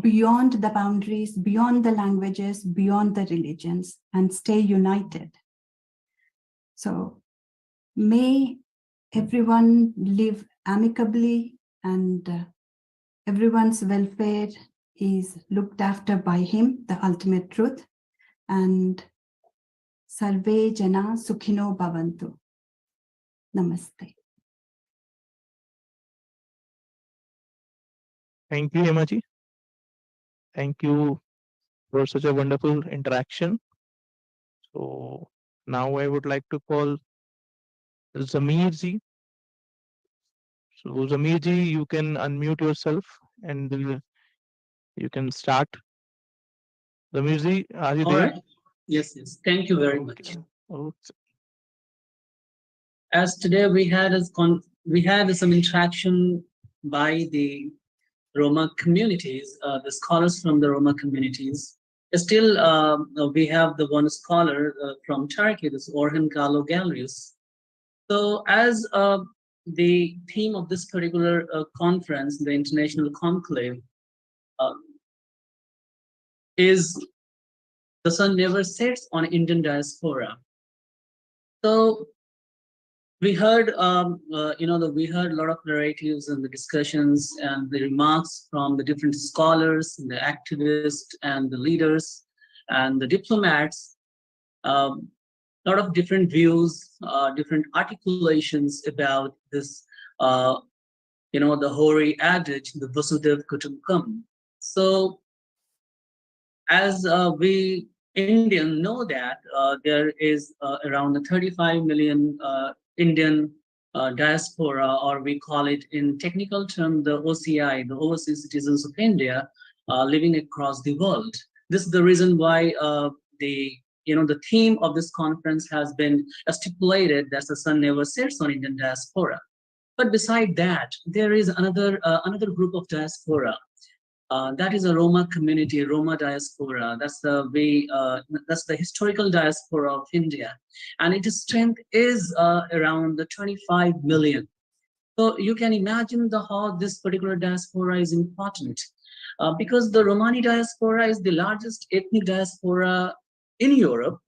beyond the boundaries, beyond the languages, beyond the religions, and stay united. So may everyone live amicably and everyone's welfare is looked after by him, the ultimate truth. And Sarve Jana Sukhino Bhavantu. Namaste. Thank you, Hemaji. Thank you for such a wonderful interaction. So now I would like to call Zamir ji. So Zamir ji, you can unmute yourself and you can start. Zamir ji, are you All there? right. Yes, yes. Thank you very much. As today we had some interaction by the Roma communities, the scholars from the Roma communities. Still, we have the one scholar from Turkey, this Orhan Galerius. So as the theme of this particular conference, the International Conclave, is the sun never sets on Indian diaspora. So we heard, we heard a lot of narratives and the discussions and the remarks from the different scholars, the activists and the leaders and the diplomats. A lot of different views, different articulations about this, the Hori adage, the Vasudev Kutumbakam. So as we Indians know that there is around 35 million Indian diaspora, or we call it in technical term the OCI, the Overseas Citizens of India, living across the world. This is the reason why the theme of this conference has been stipulated that the sun never sets on Indian diaspora. But beside that, there is another group of diaspora. That is a Roma community, Roma diaspora. That's the historical diaspora of India, and its strength is around the 25 million. So you can imagine how this particular diaspora is important, because the Romani diaspora is the largest ethnic diaspora in Europe,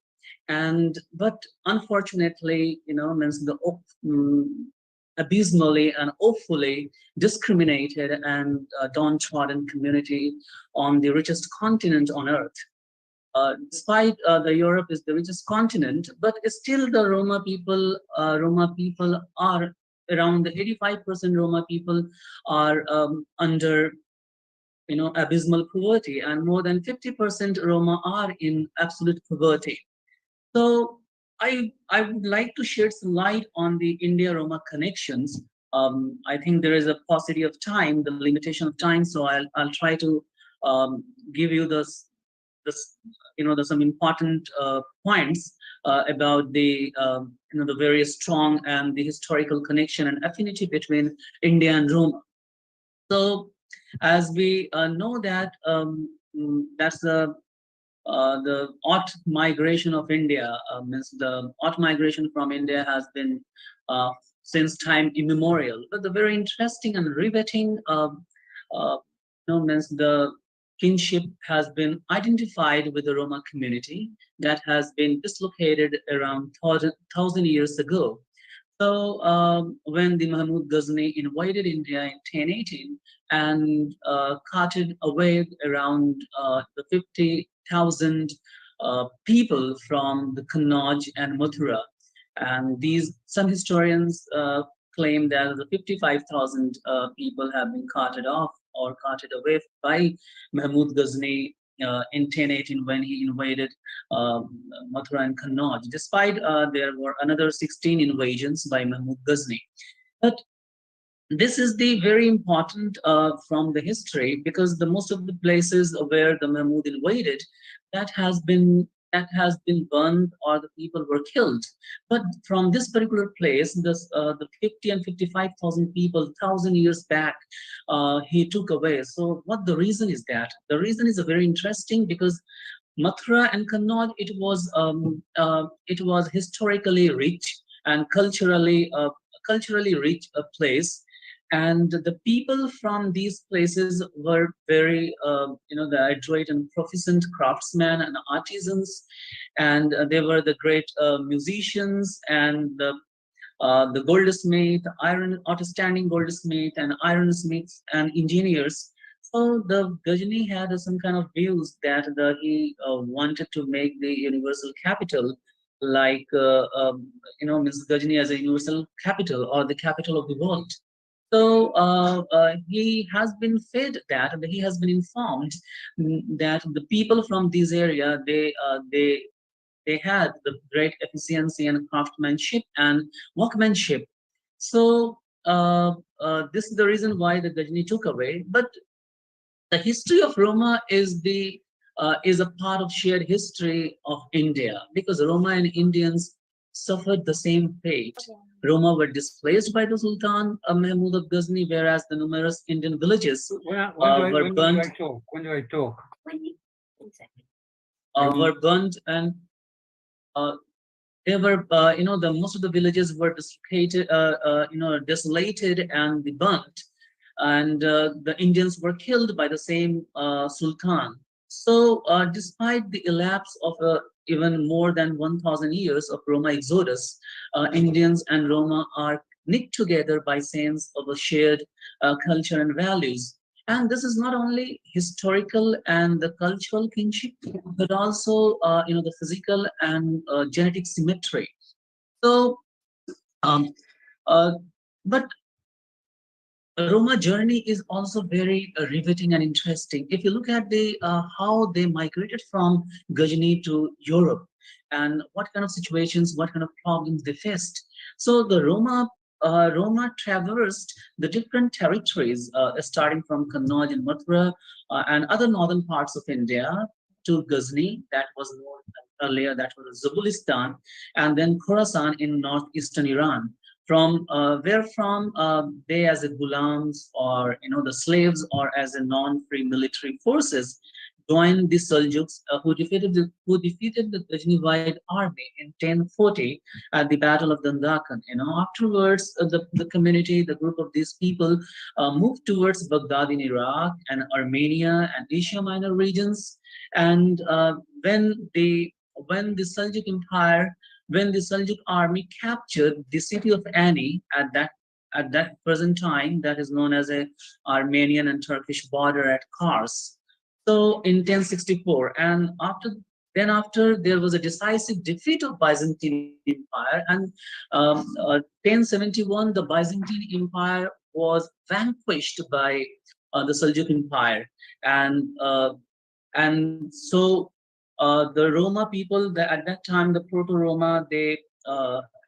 but unfortunately, means the abysmally and awfully discriminated and downtrodden community on the richest continent on earth. Despite the Europe is the richest continent, but still the Roma people are around the 85% Roma people are under abysmal poverty, and more than 50% Roma are in absolute poverty. So I would like to shed some light on the India-Roma connections. I think there is a paucity of time, the limitation of time, so I'll try to give you some important points about the very strong and the historical connection and affinity between India and Roma. So as we know that that's the the out migration of India, means the out migration from India has been since time immemorial. But the very interesting and riveting, means the kinship has been identified with the Roma community that has been dislocated around thousand years ago. So when the Mahmud Ghazni invaded India in 1018 and carted away around the 50,000 people from the Kannauj and Mathura, and some historians claim that the 55,000 people have been carted off or carted away by Mahmud Ghazni in 1018 when he invaded Mathura and Kannauj, despite there were another 16 invasions by Mahmud Ghazni. But this is the very important from the history, because the most of the places where the Mahmud invaded, that has been burned or the people were killed. But from this particular place, the 50 and 55,000 people 1,000 years back, he took away. So what the reason is that? The reason is very interesting, because Mathura and Kannauj, it was historically rich and culturally rich a place. And the people from these places were very, the adroit and proficient craftsmen and artisans, and they were the great musicians and the goldsmith, outstanding goldsmith and ironsmiths and engineers. So the Ghazni had some kind of views that he wanted to make the universal capital, like Ms. Ghazni as a universal capital or the capital of the world. So he has been fed that, and he has been informed that the people from this area, they had the great efficiency and craftsmanship and workmanship. So this is the reason why the Ghazni took away. But the history of Roma is a part of shared history of India, because Roma and Indians suffered the same fate. Roma were displaced by the Sultan Mahmud of Ghazni, whereas the numerous Indian villages were burnt. Were burnt, and they were, the most of the villages were desolated, desolated and burnt, and the Indians were killed by the same Sultan. So, despite the elapse of even more than 1,000 years of Roma exodus, Indians and Roma are knit together by sense of a shared culture and values. And this is not only historical and the cultural kinship, but also, the physical and genetic symmetry. So, but Roma journey is also very riveting and interesting. If you look at the how they migrated from Ghazni to Europe, and what kind of situations, what kind of problems they faced. So the Roma traversed the different territories, starting from Kannauj and Mathura and other northern parts of India to Ghazni, that was known earlier, that was Zabulistan, and then Khorasan in northeastern Iran. From they as a gulams, or the slaves, or as a non-free military forces, joined the Seljuks, who defeated the Ghaznivide army in 1040 at the Battle of Dandakan. Afterwards, the community, the group of these people, moved towards Baghdad in Iraq and Armenia and Asia Minor regions. And when the Seljuk Empire, when the Seljuk army captured the city of Ani at that present time, that is known as a Armenian and Turkish border at Kars. So in 1064, and after there was a decisive defeat of Byzantine Empire, and 1071 the Byzantine Empire was vanquished by the Seljuk Empire, and so the Roma people, at that time, the Proto-Roma, they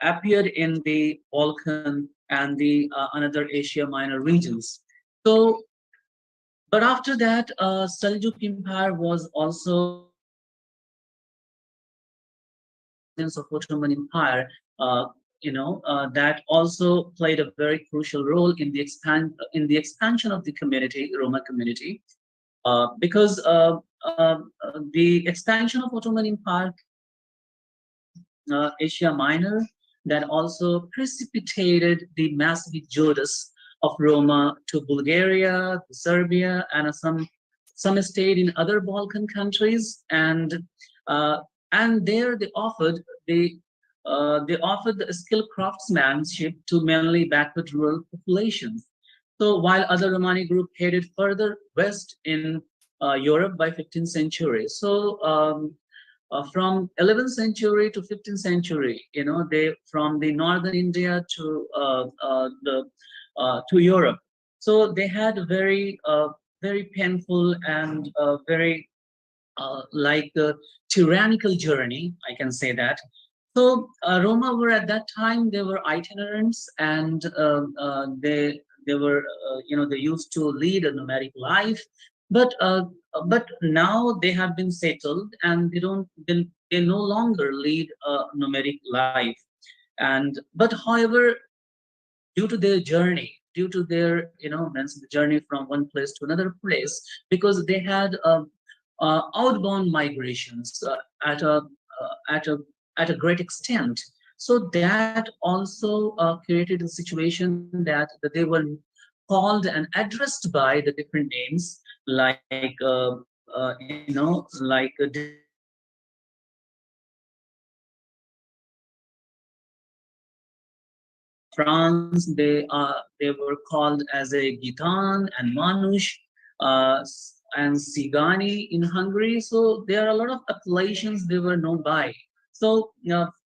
appeared in the Balkan and the another Asia Minor regions. So, but after that, Seljuk Empire was also of Ottoman Empire, that also played a very crucial role in the expansion of the community, Roma community. because the expansion of Ottoman Empire, Asia Minor, that also precipitated the massive exodus of Roma to Bulgaria, to Serbia, and some stayed in other Balkan countries, and there they offered the skilled craftsmanship to mainly backward rural populations. So while other Romani group headed further west in Europe by 15th century. So from 11th century to 15th century, they from the northern India to Europe. So they had a very painful and very tyrannical journey, I can say that. So Roma were at that time, they were itinerants, and they were they used to lead a nomadic life, but now they have been settled and they no longer lead a nomadic life. And but however, due to their journey, due to their the journey from one place to another place, because they had outbound migrations at a great extent. So that also created a situation that they were called and addressed by the different names, like France, they were called as a Gitan and Manush, and Sigani in Hungary. So there are a lot of appellations they were known by. So,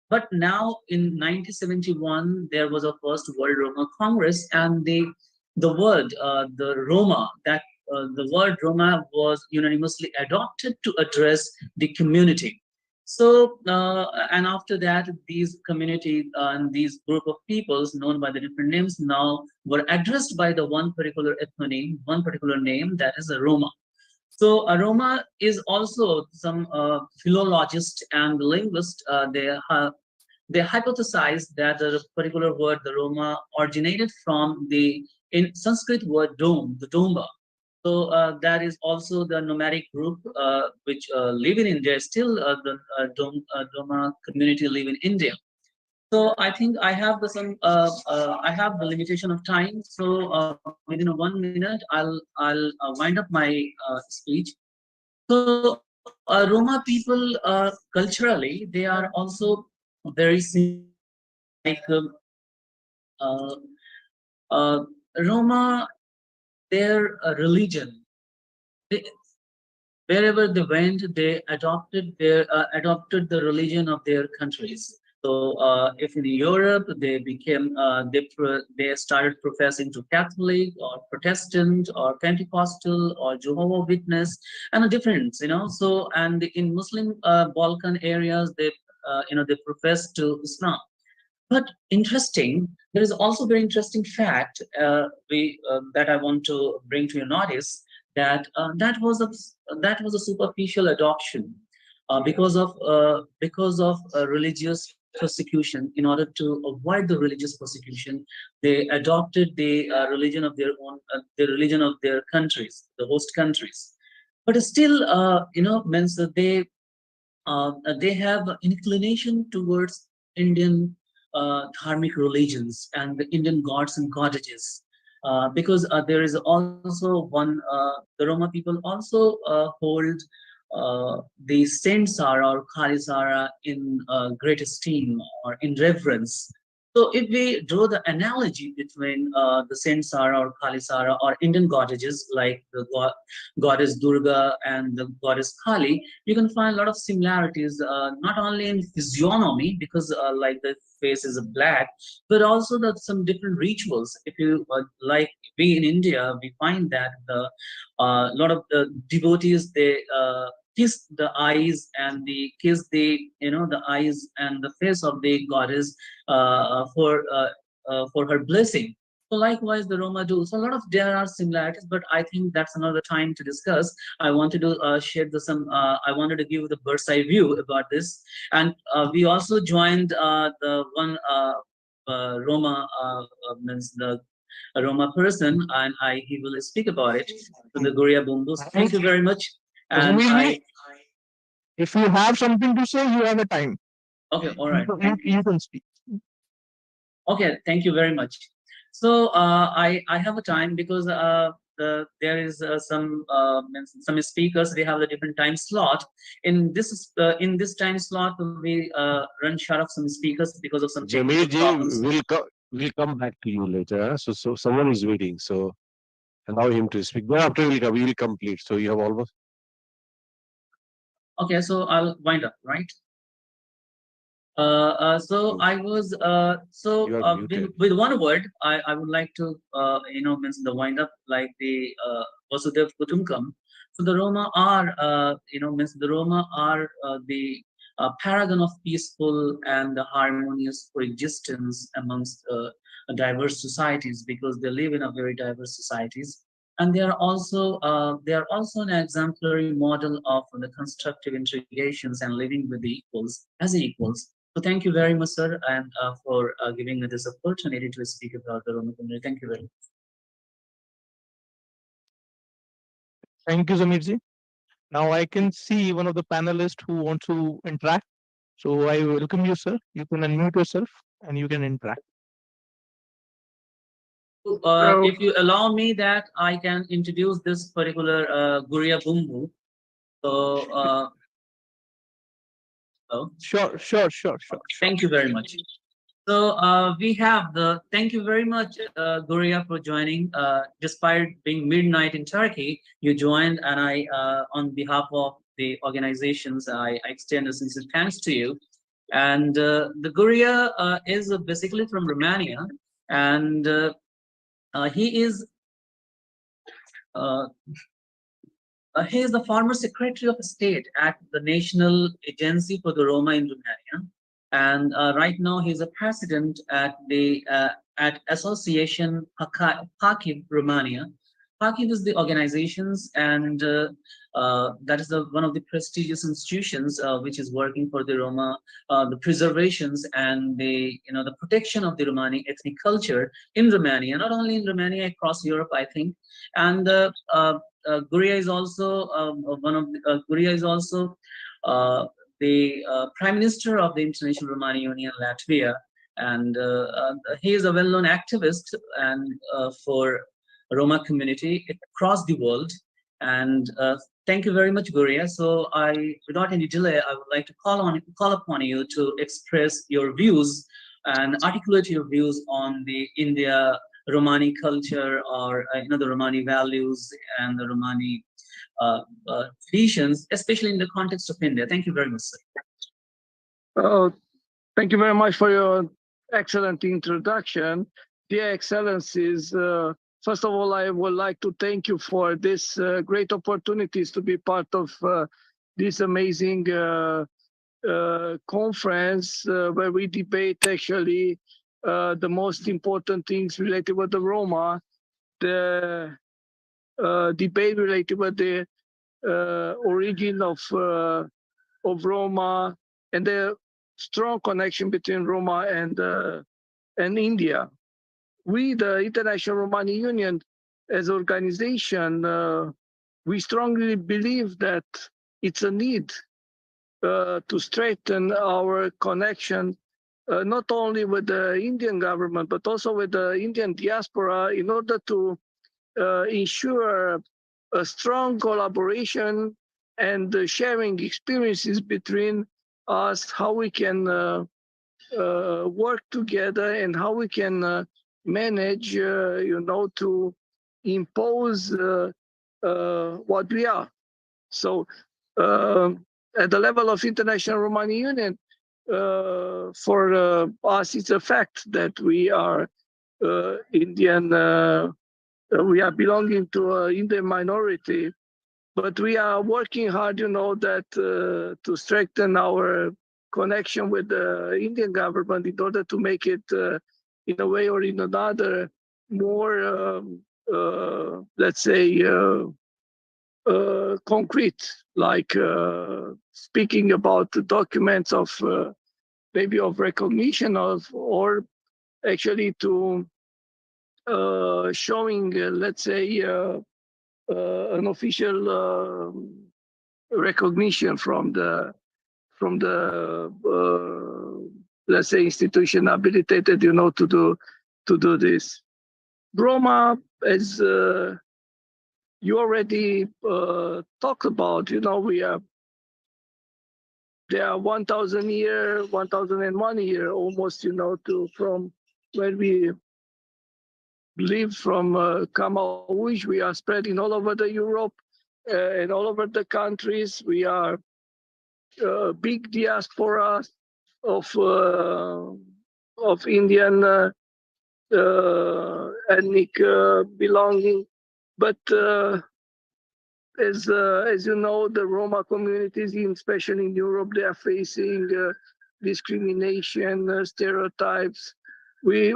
but now in 1971 there was a first World Roma Congress, and the word the Roma the word Roma was unanimously adopted to address the community. So, and after that, these community and these group of peoples known by the different names now were addressed by the one particular ethnonym, one particular name, that is a Roma. So a Roma is also some philologist and linguist. They hypothesize that the particular word, the Roma, originated from the in Sanskrit word dom, the domba. So that is also the nomadic group which live in India. Still, the Doma community live in India. So I think I have I have the limitation of time. So within 1 minute, I'll wind up my speech. So Roma people culturally, they are also very like Roma, their religion. Wherever they went, they adopted the religion of their countries. So if in Europe they became they started professing to Catholic or Protestant or Pentecostal or Jehovah Witness, and a difference, So and in Muslim Balkan areas, they they profess to Islam. But interesting, there is also very interesting fact that I want to bring to your notice, that that was a superficial adoption because of religious persecution. In order to avoid the religious persecution, they adopted the religion of their own, the religion of their countries, the host countries. But still, means that they have inclination towards Indian dharmic religions and the Indian gods and goddesses, because there is also one, the Roma people also hold the Saint Sarah or Kali Sarah in great esteem or in reverence. So if we draw the analogy between the Saint Sarah or Kali Sarah or Indian goddesses like the goddess Durga and the goddess Kali, you can find a lot of similarities, not only in physiognomy, because like the face is black, but also that some different rituals. If you like, we in India, we find that the lot of the devotees, they kiss the eyes and they kiss the the eyes and the face of the goddess for her blessing. So likewise the Roma do. So a lot of there are similarities, but I think that's another time to discuss. I wanted to share I wanted to give the bird's eye view about this. And we also joined the one Roma means a Roma person, and he will speak about it to the Guria Bumbus. Thank you very much. And if you have something to say, you have a time. Okay, all right. You can speak. Okay, thank you very much. So I have a time because there is some speakers. They have a different time slot. In this time slot, we run short of some speakers because of some technical problems. We'll come back to you later. So someone is waiting. So allow him to speak. Then after we'll complete. So you have almost. Okay, so I'll wind up, right? So I was with one word, I would like to mention the wind up, like the Vasudev Kutumbakam. So the Roma are the Roma are the paragon of peaceful and harmonious coexistence amongst diverse societies, because they live in a very diverse societies. And they are also an exemplary model of the constructive integrations and living with the equals as equals. So thank you very much, sir, and for giving me this opportunity to speak about the Roma community. Thank you very much. Thank you, Zamirji. Now I can see one of the panelists who wants to interact. So I welcome you, sir. You can unmute yourself and you can interact. If you allow me that, I can introduce this particular Guria Bumbu. So. Sure. Thank you very much. So we have thank you very much, Guria, for joining. Despite being midnight in Turkey, you joined, and I, on behalf of the organizations, I extend a sincere thanks to you. And the Guria is basically from Romania, and he is the former Secretary of State at the National Agency for the Roma in Romania, and right now he's a president at the Association PACIV Romania. PACIV is the organizations, and that is one of the prestigious institutions which is working for the Roma, the preservations and the protection of the Romani ethnic culture in Romania, not only in Romania, across Europe, I think. And Guria is also the Prime Minister of the International Romani Union, Latvia, and he is a well-known activist and for Roma community across the world. And thank you very much, Guria. So without any delay, I would like to call upon you to express your views and articulate your views on the India Romani culture, or the Romani values and the Romani traditions, especially in the context of India. Thank you very much, sir. Thank you very much for your excellent introduction. Dear Excellencies, first of all, I would like to thank you for this great opportunities to be part of this amazing conference where we debate actually the most important things related with the Roma, the debate related with the origin of Roma, and the strong connection between Roma and India. We, the International Romani Union, as an organization, we strongly believe that it's a need to strengthen our connection not only with the Indian government, but also with the Indian diaspora, in order to ensure a strong collaboration and sharing experiences between us, how we can work together and how we can manage, to impose what we are. So at the level of International Romani Union, for us, it's a fact that we are Indian, we are belonging to Indian minority, but we are working hard, that to strengthen our connection with the Indian government in order to make it, in a way or in another, more, let's say, concrete, like speaking about the documents of maybe of recognition of, or actually to showing, let's say, an official recognition from the let's say institution habilitated, to do this. Roma, as you already talked about, there are 1,000 year, 1,001 year almost, from where we live from Kamauj. We are spreading all over the Europe and all over the countries. We are big diaspora of Indian ethnic belonging, but as you know, the Roma communities, especially in Europe, they are facing discrimination, stereotypes. We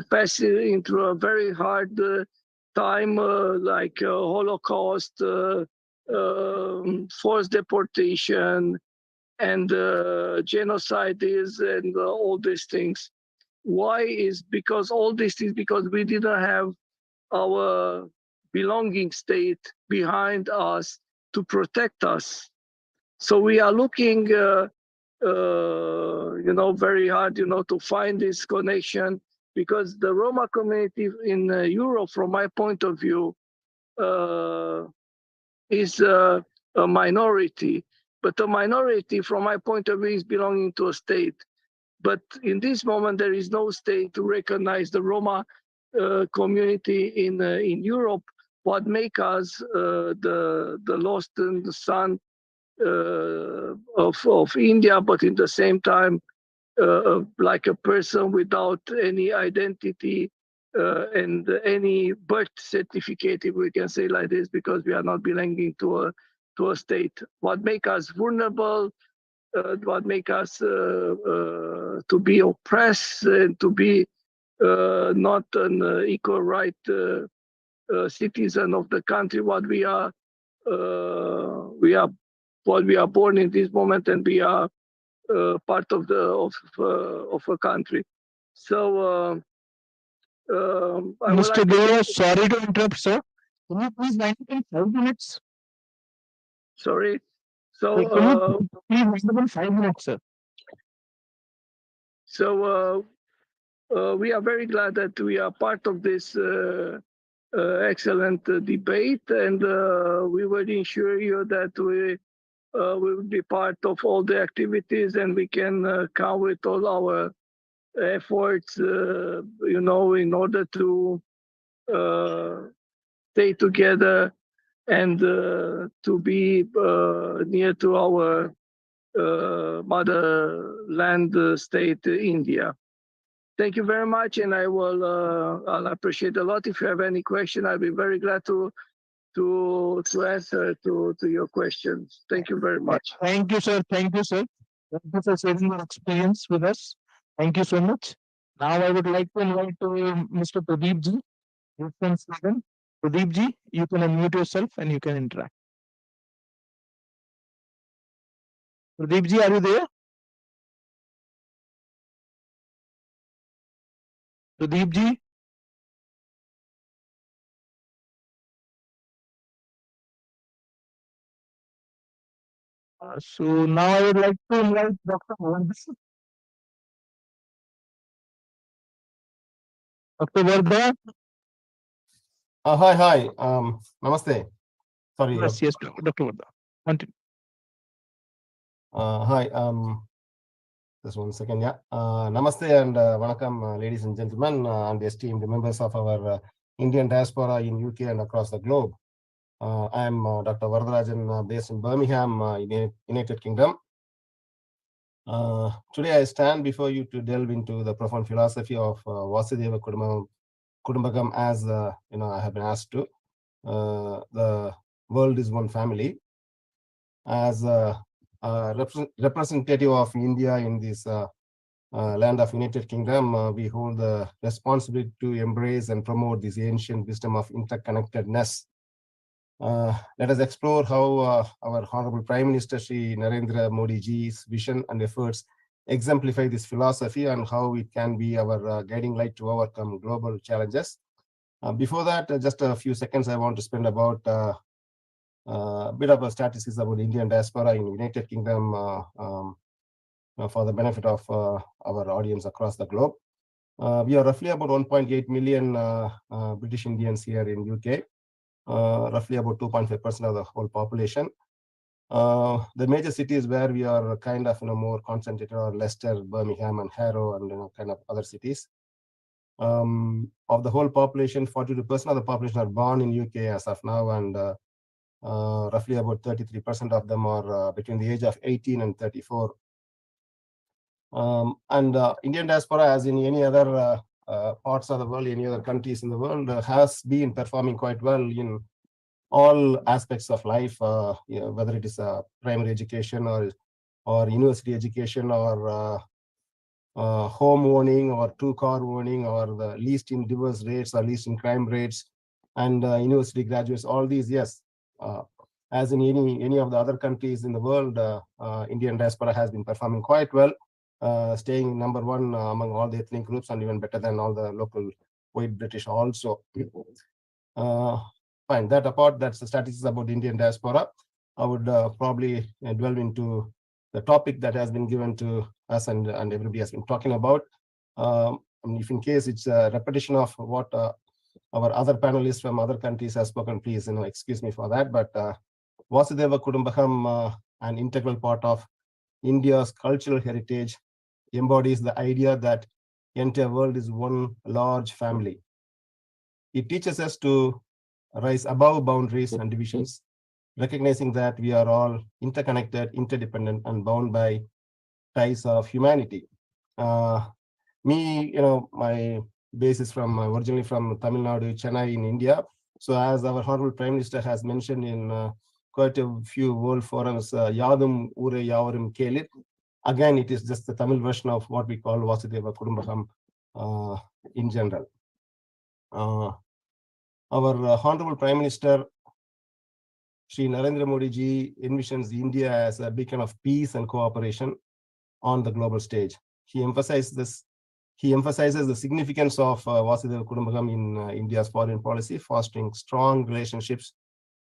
pass into a very hard time, like Holocaust, forced deportation, and genocide and all these things. Why is because all these things because we didn't have our belonging state behind us to protect us. So we are looking, very hard, to find this connection, because the Roma community in Europe, from my point of view, is a minority. But a minority, from my point of view, is belonging to a state. But in this moment, there is no state to recognize the Roma community in Europe. What make us the lost and the son of India, but in the same time, like a person without any identity and any birth certificate, if we can say like this, because we are not belonging to a state. What make us vulnerable? What make us to be oppressed and to be not an equal right citizen of the country? What we are born in this moment, and we are part of a country. So, Mr. Deo, sorry to interrupt, sir. Can you please wind up in 5 minutes? Sorry. So, can you please wind up in 5 minutes, sir? So we are very glad that we are part of this excellent debate, and we will ensure you that we will be part of all the activities, and we can count with all our efforts, in order to stay together and to be near to our motherland state, India. Thank you very much, and I'll appreciate a lot. If you have any question, I'll be very glad to answer to your questions. Thank you very much. Thank you, sir. Thank you, sir. Thank you for sharing your experience with us. Thank you so much. Now I would like to invite Mr. Pradeep ji. He's from Sweden. Pradeep ji, you can unmute yourself and you can interact. Pradeep ji, are you there? Pradeep ji? So now I would like to invite Dr. Vardha. Dr. Vardha? Hi. Namaste. Sorry. Yes, Dr. Vardha. Continue. Hi. Just 1 second. Yeah. Namaste and Vanakkam, ladies and gentlemen, and esteemed members of our Indian diaspora in UK and across the globe. I am Dr. Vardarajan, based in Birmingham, United Kingdom. Today I stand before you to delve into the profound philosophy of Vasudhaiva Kudumbakam, as I have been asked to. The world is one family. As a representative of India in this land of United Kingdom, we hold the responsibility to embrace and promote this ancient wisdom of interconnectedness. Let us explore how our Honorable Prime Minister Shri Narendra Modi ji's vision and efforts exemplify this philosophy, and how it can be our guiding light to overcome global challenges Before that, just a few seconds, I want to spend about a bit of a statistics about Indian diaspora in United Kingdom for the benefit of our audience across the globe. We are roughly about 1.8 million British Indians here in UK, roughly about 2.5% of the whole population. The major cities where we are kind of more concentrated are Leicester, Birmingham, and Harrow, and kind of other cities. Of the whole population, 42% of the population are born in UK as of now, and roughly about 33% of them are between the age of 18 and 34. Indian diaspora, as in any other parts of the world, any other countries in the world, has been performing quite well in all aspects of life, whether it is primary education or university education or home owning or two-car owning or the least in divorce rates or least in crime rates and university graduates, all these, yes. As in any of the other countries in the world, Indian diaspora has been performing quite well, staying number one among all the ethnic groups and even better than all the local white British also. Fine, that apart, that's the statistics about Indian diaspora. I would probably delve into the topic that has been given to us and everybody has been talking about. If in case it's a repetition of what our other panelists from other countries have spoken, please excuse me for that. But Vasudhaiva Kudumbakam, an integral part of India's cultural heritage, embodies the idea that the entire world is one large family. It teaches us to rise above boundaries and divisions, recognizing that we are all interconnected, interdependent, and bound by ties of humanity. My base is originally from Tamil Nadu, Chennai in India. So as our Honorable Prime Minister has mentioned in quite a few world forums, Yadum Ure Yavarum Kelit. Again, it is just the Tamil version of what we call Vasudhaiva Kudumbakam in general. Our Honorable Prime Minister, Shri Narendra Modi ji, envisions India as a beacon of peace and cooperation on the global stage. He emphasizes the significance of Vasudhaiva Kudumbakam in India's foreign policy, fostering strong relationships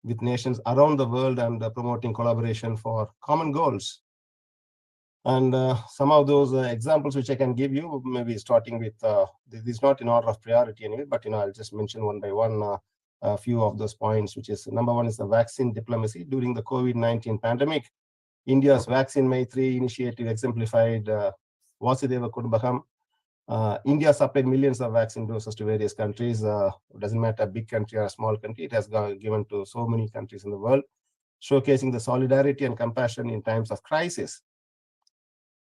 with nations around the world and promoting collaboration for common goals. And some of those examples which I can give you, maybe starting with, this is not in order of priority anyway, but I'll just mention one by one a few of those points, which is number one is the vaccine diplomacy. During the COVID-19 pandemic, India's Vaccine Maitri initiative exemplified Vasudhaiva Kudumbakam. India supplied millions of vaccine doses to various countries. It doesn't matter big country or small country, it has given to so many countries in the world, showcasing the solidarity and compassion in times of crisis.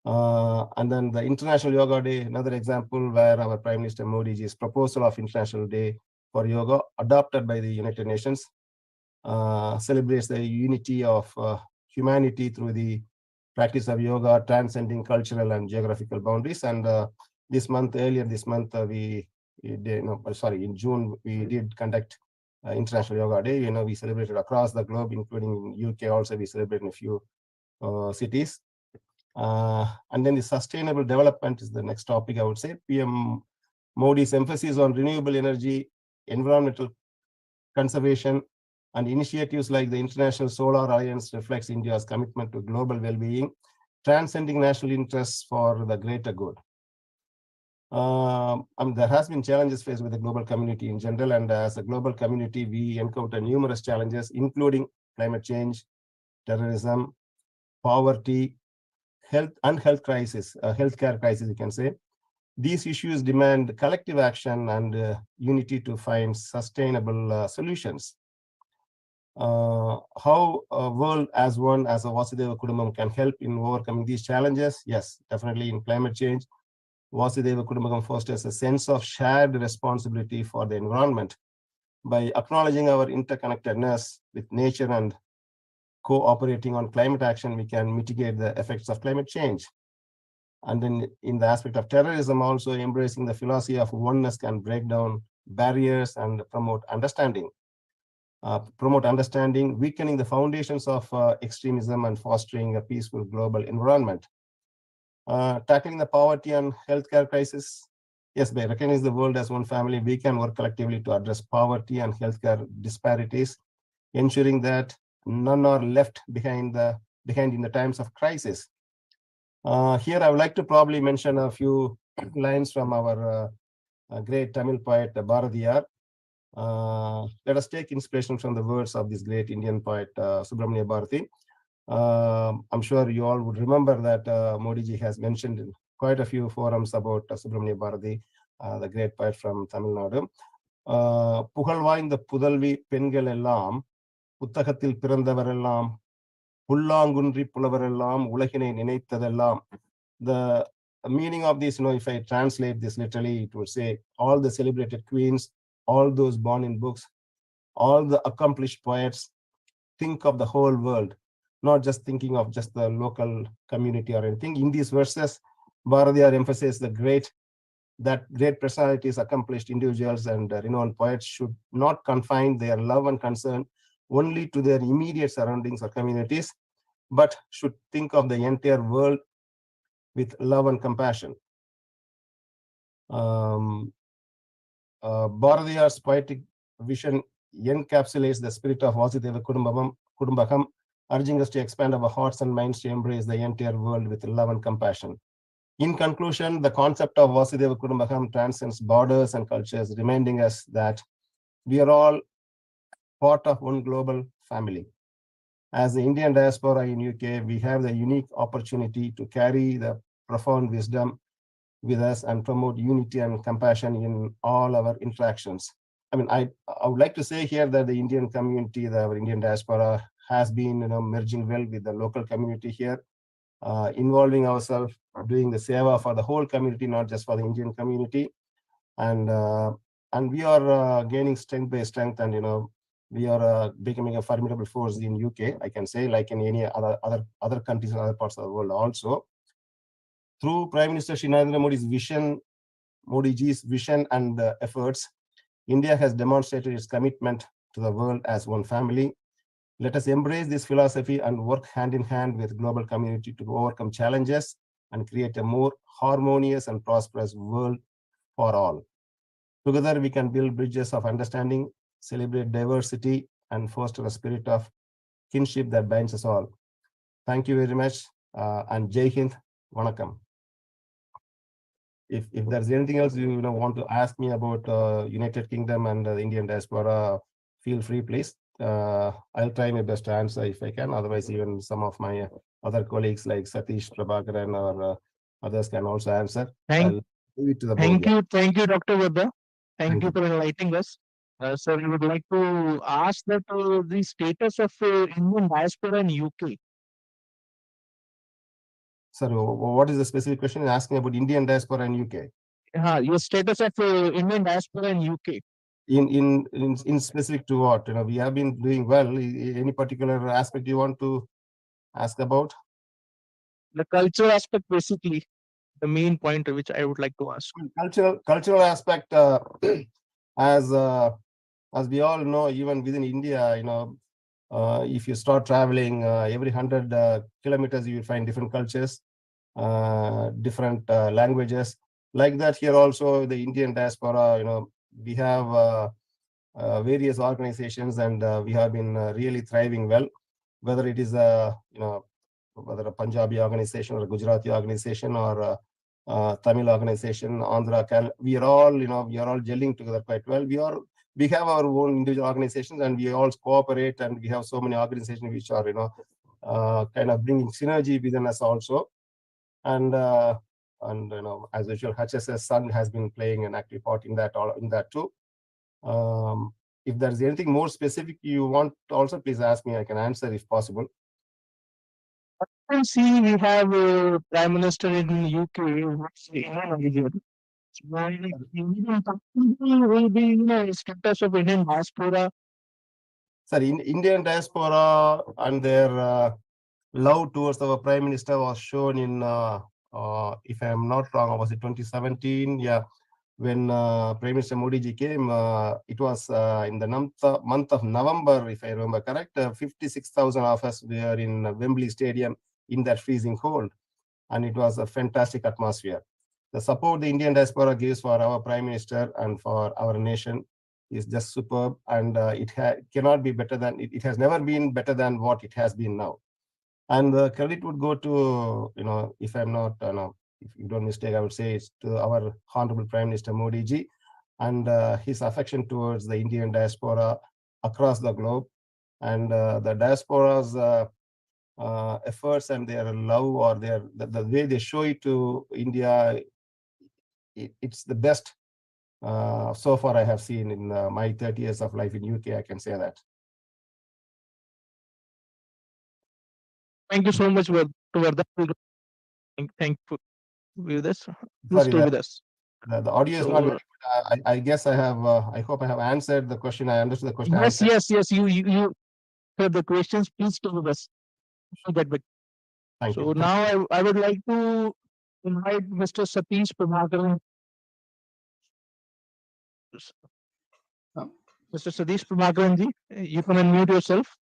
And then the International Yoga Day, another example where our Prime Minister Modi ji's proposal of International Day for Yoga, adopted by the United Nations, celebrates the unity of humanity through the practice of yoga, transcending cultural and geographical boundaries. And earlier this month, in June, we did conduct International Yoga Day. We celebrated across the globe, including in UK also, we celebrated in a few cities. And then the sustainable development is the next topic, I would say. PM Modi's emphasis on renewable energy, environmental conservation, and initiatives like the International Solar Alliance reflects India's commitment to global well-being, transcending national interests for the greater good. There has been challenges faced with the global community in general, and as a global community, we encounter numerous challenges, including climate change, terrorism, poverty, health crisis, healthcare crisis, you can say. These issues demand collective action and unity to find sustainable solutions. How a world as one, as a Vasudhaiva Kudumbakam can help in overcoming these challenges? Yes, definitely in climate change. Vasudhaiva Kudumbakam fosters a sense of shared responsibility for the environment. By acknowledging our interconnectedness with nature and cooperating on climate action, we can mitigate the effects of climate change. And then in the aspect of terrorism, also embracing the philosophy of oneness can break down barriers and promote understanding. Weakening the foundations of extremism and fostering a peaceful global environment. Tackling the poverty and healthcare crisis. Yes, by recognizing the world as one family, we can work collectively to address poverty and healthcare disparities, ensuring that none are left behind in the times of crisis. Here, I would like to probably mention a few lines from our great Tamil poet Bharatiyar. Let us take inspiration from the words of this great Indian poet Subramania Bharati. I'm sure you all would remember that Modi ji has mentioned in quite a few forums about Subramania Bharati, the great poet from Tamil Nadu. புகழ்வாய்ந்த புதல்வி பெண்கள் எல்லாம் புத்தகத்தில் பிறந்தவரெல்லாம் புல்லாங்குன்றி புலவரெல்லாம் உலகினை நினைத்ததெல்லாம். The meaning of this, if I translate this literally, it would say all the celebrated queens, all those born in books, all the accomplished poets think of the whole world, not just thinking of just the local community or anything. In these verses, Bharatiyar emphasizes that great personalities, accomplished individuals, and renowned poets should not confine their love and concern only to their immediate surroundings or communities, but should think of the entire world with love and compassion. Bharatiyar's poetic vision encapsulates the spirit of Vasudeva Kudumbakam, urging us to expand our hearts and minds to embrace the entire world with love and compassion. In conclusion, the concept of Vasudeva Kudumbakam transcends borders and cultures, reminding us that we are all part of one global family. As the Indian diaspora in UK, we have the unique opportunity to carry the profound wisdom with us and promote unity and compassion in all our interactions. I mean, I would like to say here that the Indian community, our Indian diaspora, has been merging well with the local community here, involving ourselves, doing the seva for the whole community, not just for the Indian community, and we are gaining strength by strength, and we are becoming a formidable force in UK, I can say, like in any other countries and other parts of the world also. Through Prime Minister Shri Narendra Modi ji's vision and efforts, India has demonstrated its commitment to the world as one family. Let us embrace this philosophy and work hand in hand with global community to overcome challenges and create a more harmonious and prosperous world for all. Together, we can build bridges of understanding, celebrate diversity, and foster a spirit of kinship that binds us all. Thank you very much, and Jai Hind, Vanakkam. If there's anything else you want to ask me about United Kingdom and the Indian diaspora, feel free, please. I'll try my best to answer if I can. Otherwise, even some of my other colleagues like Satish Prabhakaran or others can also answer. I'll leave it to the board. Thank you, Dr. Vada. Thank you for enlightening us. Sir, we would like to ask that the status of Indian diaspora in UK. Sir, what is the specific question? You're asking about Indian diaspora in UK? Your status of Indian diaspora in UK. In specific to what? We have been doing well. Any particular aspect you want to ask about? The cultural aspect, basically, the main point which I would like to ask. Cultural aspect, as we all know, even within India, if you start traveling, every 100 kilometers, you will find different cultures, different languages. Like that, here also, the Indian diaspora, we have various organizations, and we have been really thriving well. Whether it is whether a Punjabi organization or a Gujarati organization or a Tamil organization, Andhra, we are all gelling together quite well. We have our own individual organizations, and we all cooperate, and we have so many organizations which are kind of bringing synergy within us also. And as usual, HSS Sun has been playing an active part in that too. If there's anything more specific you want to also, please ask me. I can answer if possible. I see we have a Prime Minister in UK. Will be status of Indian diaspora. Sir, Indian diaspora and their love towards our Prime Minister was shown in, if I am not wrong, was it 2017? Yeah, when Prime Minister Modi ji came, it was in the month of November, if I remember correct. 56,000 of us were in Wembley Stadium in that freezing cold, and it was a fantastic atmosphere. the support the Indian diaspora gives for our Prime Minister and for our nation is just superb, and it cannot be better than, it has never been better than what it has been now. And the credit would go to, if I'm not, if you don't mistake, I would say it's to our Honorable Prime Minister Modi ji, and his affection towards the Indian diaspora across the globe, and the diaspora's efforts and their love, or the way they show it to India, it's the best so far I have seen in my 30 years of life in UK. I can say that. Thank you so much, Vardhan. Thank you with us. Please Sorry, stay with us. The audio is not very good. I guess I have. I hope I have answered the question. I understood the question. Yes. You have the questions. Please stay with us. Thank you. Now I would like to invite Mr. Satish Prabhakaran. Mr. Satish Prabhakaran ji, you can unmute yourself.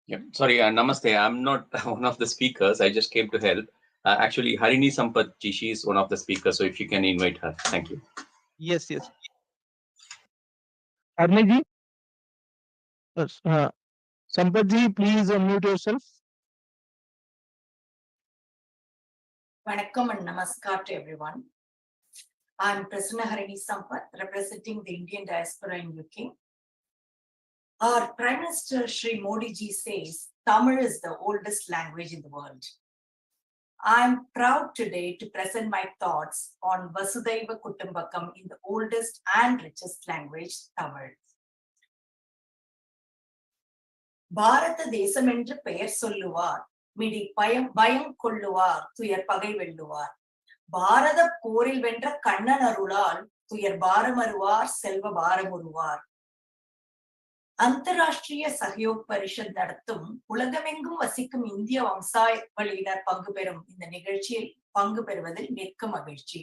Yeah, sorry, Namaste. I'm not one of the speakers. I just came to help. Actually, Harini Sampath ji, she is one of the speakers. So if you can invite her, thank you. Yes. Harini ji, Sampath ji, please unmute yourself. Vanakkam and namaskar to everyone. I'm Prasanna Harini Sampath, representing the Indian Diaspora in UK. Our Prime Minister Shri Modi ji says Tamil is the oldest language in the world. I'm proud today to present my thoughts on Vasudhaiva Kutumbakam in the oldest and richest language, Tamil. Bharata Desam endru peyar solluvar, midi bayam kolluvar, tuyar pagai velluvar. Bharata poril vendra kannan arulal, tuyar bharamaruvar, selva bharamurvar. அந்தராஷ்டிரிய சகயோக் Parishad நடத்தும் உலகமெங்கும் வசிக்கும் இந்திய வம்சாவளியினர் பங்கு பெறும் இந்த நிகழ்ச்சியில் பங்கு பெறுவதில் மிக்க மகிழ்ச்சி.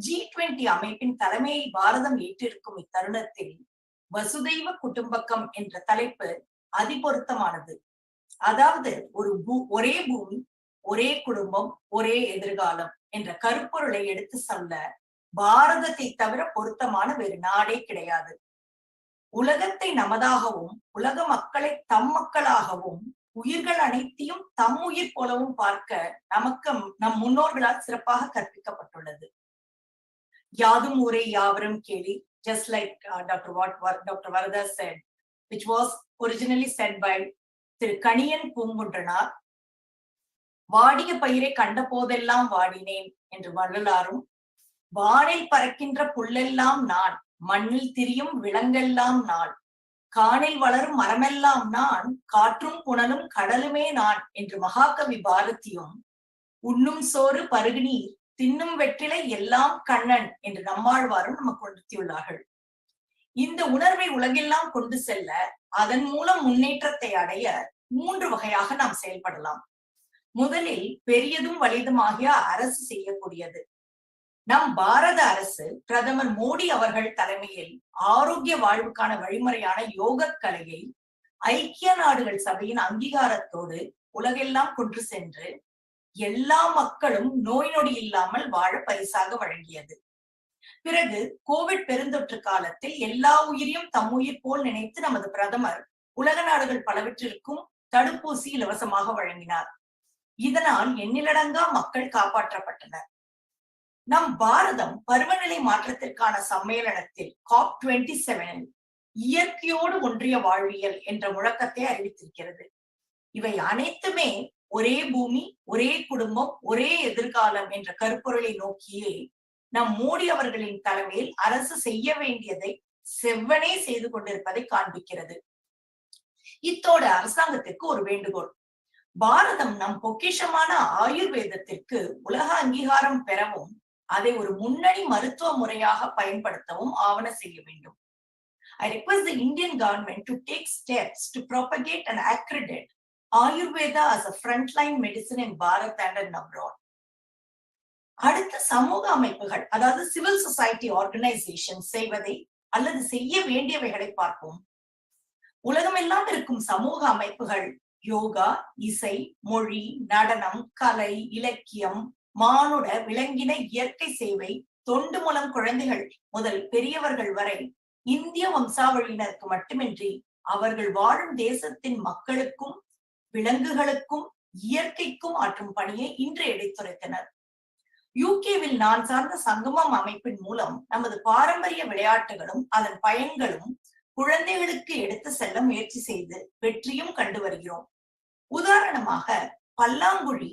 G20 அமைப்பின் தலைமையை பாரதம் ஏற்றிருக்கும் இத்தருணத்தில் வசுதைவ குடும்பக்கம் என்ற தலைப்பு அதிபொருத்தமானது. அதாவது ஒரே பூமி, ஒரே குடும்பம், ஒரே எதிர்காலம் என்ற கருப்பொருளை எடுத்து சொல்ல பாரதத்தை தவிர பொருத்தமான வேறு நாடே கிடையாது. உலகத்தை நமதாகவும், உலக மக்களை தம் மக்களாகவும், உயிர்கள் அனைத்தையும் தம் உயிர் போலவும் பார்க்க நமக்கு நம் முன்னோர்களால் சிறப்பாக கற்பிக்கப்பட்டுள்ளது. யாதும் ஊரே யாவரும் கேளி, just like Dr. Varada said, which was originally said by திரு கணியன் பூங்குன்றனார். வாடிய பயிரை கண்ட போதெல்லாம் வாடினேன் என்று வள்ளலாரும், வானில் பறக்கின்ற புல்லெல்லாம் நான், மண்ணில் திரியும் விலங்கெல்லாம் நான், காணில் வளரும் மரமெல்லாம் நான், காற்றும் புனலும் கடலுமே நான் என்று மகாகவி பாரதியும், உண்ணும் சோறு பருகுநீர் தின்னும் வெற்றிலை எல்லாம் கண்ணன் என்று நம்மாழ்வாரும் நமக்கு உணர்த்தியுள்ளார்கள். இந்த உணர்வை உலகெல்லாம் கொண்டு செல்ல, அதன் மூலம் முன்னேற்றத்தை அடைய 3 வகையாக நாம் செயல்படலாம். முதலில் பெரியதும் வலிதுமாகிய அரசு செய்யக்கூடியது. நம் பாரத அரசு பிரதமர் மோடி அவர்கள் தலைமையில் ஆரோக்கிய வாழ்வுக்கான வழிமுறையான யோக கலையை ஐக்கிய நாடுகள் சபையின் அங்கீகாரத்தோடு உலகெல்லாம் கொண்டு சென்று எல்லா மக்களும் நோய் நொடி இல்லாமல் வாழ பரிசாக வழங்கியது. பிறகு கோவிட் பெருந்தொற்று காலத்தில் எல்லா உயிரையும் தம் உயிர் போல் நினைத்து நமது பிரதமர் உலக நாடுகள் பலவற்றிற்கும் தடுப்பூசி இலவசமாக வழங்கினார். இதனால் எண்ணிலடங்கா மக்கள் காப்பாற்றப்பட்டனர். நம் பாரதம் பருவநிலை மாற்றத்திற்கான சம்மேளனத்தில் COP27 இயற்கையோடு ஒன்றிய வாழ்வியல் என்ற முழக்கத்தை அறிவித்திருக்கிறது. இவை அனைத்துமே ஒரே பூமி, ஒரே குடும்பம், ஒரே எதிர்காலம் என்ற கருப்பொருளை நோக்கியே நம் மோடி அவர்களின் தலைமையில் அரசு செய்ய வேண்டியதை செவ்வனே செய்து கொண்டிருப்பதை காண்பிக்கிறது. இத்தோடு அரசாங்கத்திற்கு ஒரு வேண்டுகோள். பாரதம் நம் பொக்கிஷமான ஆயுர்வேதத்திற்கு உலக அங்கீகாரம் பெறவும், அதை ஒரு முன்னணி மருத்துவ முறையாக பயன்படுத்தவும் ஆவண செய்ய வேண்டும். I request the Indian government to take steps to propagate and accredit Ayurveda as a frontline medicine in Bharat and abroad. அடுத்த சமூக அமைப்புகள், அதாவது சிவில் சொசைட்டி ஆர்கனைசேஷன் செய்வதை அல்லது செய்ய வேண்டியவைகளை பார்ப்போம். உலகமெல்லாம் இருக்கும் சமூக அமைப்புகள் யோகா, இசை, மொழி, நடனம், கலை, இலக்கியம், மானுட விலங்கின இயற்கை சேவை, தொண்டு மூலம் குழந்தைகள் முதல் பெரியவர்கள் வரை இந்திய வம்சாவளியினருக்கு மட்டுமின்றி அவர்கள் வாழும் தேசத்தின் மக்களுக்கும் விலங்குகளுக்கும் இயற்கைக்கும் ஆற்றும் பணியை இன்று எடுத்துரைத்தனர். யூகேவில் நான் சார்ந்த சங்கமம் அமைப்பின் மூலம் நமது பாரம்பரிய விளையாட்டுகளும் அதன் பயன்களும் குழந்தைகளுக்கு எடுத்து செல்ல முயற்சி செய்து வெற்றியும் கண்டு வருகிறோம். உதாரணமாக பல்லாங்குழி,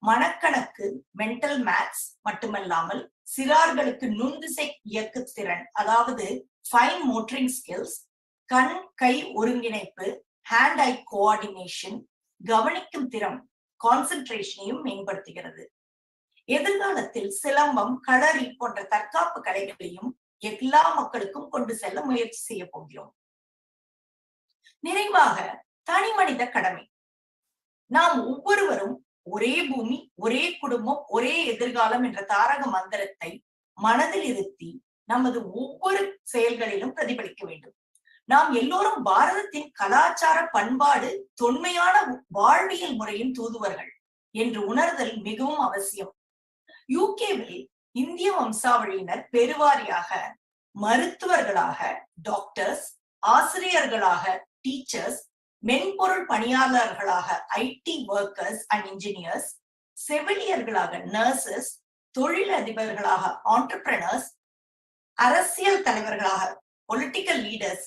மனக்கணக்கு, மென்டல் மேத்ஸ் மட்டுமல்லாமல் சிறார்களுக்கு நுண்திசை இயக்கு திறன், அதாவது ஃபைன் மோட்டரிங் ஸ்கில்ஸ், கண் கை ஒருங்கிணைப்பு, ஹேண்ட் ஐ கோஆர்டினேஷன், கவனிக்கும் திறம், கான்சென்ட்ரேஷனையும் மேம்படுத்துகிறது. எதிர்காலத்தில் சிலம்பம், களரி போன்ற தற்காப்பு கலைகளையும் எல்லா மக்களுக்கும் கொண்டு செல்ல முயற்சி செய்ய போகிறோம். நிறைவாக தனி மனித கடமை. நாம் ஒவ்வொருவரும் ஒரே பூமி, ஒரே குடும்பம், ஒரே எதிர்காலம் என்ற தாரக மந்திரத்தை மனதில் இருத்தி நமது ஒவ்வொரு செயல்களிலும் பிரதிபலிக்க வேண்டும். நாம் எல்லோரும் பாரதத்தின் கலாச்சார, பண்பாடு, தொன்மையான வாழ்வியல் முறையின் தூதுவர்கள் என்று உணர்தல் மிகவும் அவசியம். யூகேவில் இந்திய வம்சாவளியினர் பெருவாரியாக மருத்துவர்களாக டாக்டர்ஸ், ஆசிரியர்களாக டீச்சர்ஸ், மென்பொருள் பணியாளர்களாக ஐடி ஒர்க்கர்ஸ் அண்ட் இன்ஜினியர்ஸ், செவிலியர்களாக நர்சஸ், தொழிலதிபர்களாக ஆண்டர்பிரனர்ஸ், அரசியல் தலைவர்களாக பொலிட்டிக்கல் லீடர்ஸ்,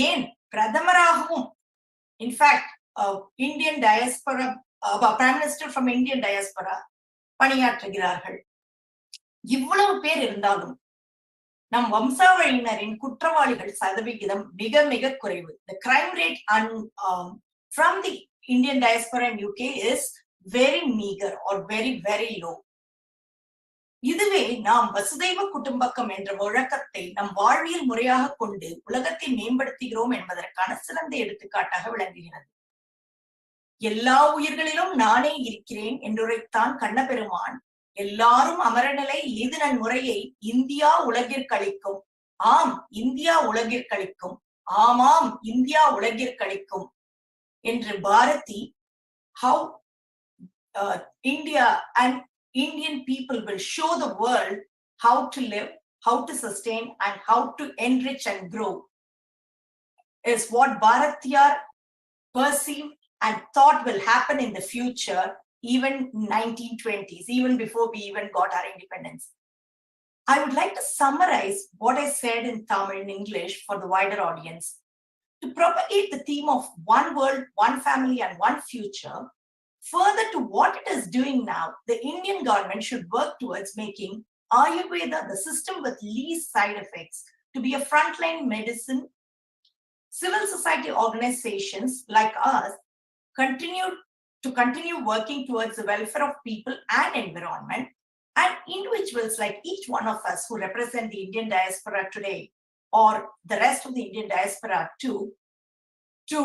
ஏன் பிரதமராகவும் in fact Indian diaspora prime minister from Indian diaspora பணியாற்றுகிறார்கள். இவ்வளவு பேர் இருந்தாலும் நம் வம்சாவளியினரின் குற்றவாளிகள் சதவிகிதம் மிக மிக குறைவு. The crime rate from the Indian diaspora in UK is very meager or very very low. இதுவே நாம் வசுதெய்வ குடும்பக்கம் என்ற வழக்கத்தை நம் வாழ்வியல் முறையாக கொண்டு உலகத்தை மேம்படுத்துகிறோம் என்பதற்கான சிறந்த எடுத்துக்காட்டாக விளங்குகிறது. எல்லா உயிர்களிலும் நானே இருக்கிறேன் என்றுரைத்தான் கண்ணபெருமான். எல்லாரும் அமரநிலை எய்து நன் முறையை இந்தியா உலகிற்களிக்கும். ஆம், இந்தியா உலகிற்களிக்கும். ஆமாம், இந்தியா உலகிற்களிக்கும் என்று Bharathi, how India and Indian people will show the world how to live, how to sustain and how to enrich and grow is what Bharatiyar perceived and thought will happen in the future, even 1920s, even before we even got our independence. I would like to summarize what I said in Tamil in English for the wider audience. To propagate the theme of one world, one family and one future, further to what it is doing now, the Indian government should work towards making Ayurveda the system with least side effects to be a frontline medicine. Civil society organizations like us continue working towards the welfare of people and environment, and individuals like each one of us who represent the Indian diaspora today or the rest of the Indian diaspora too, to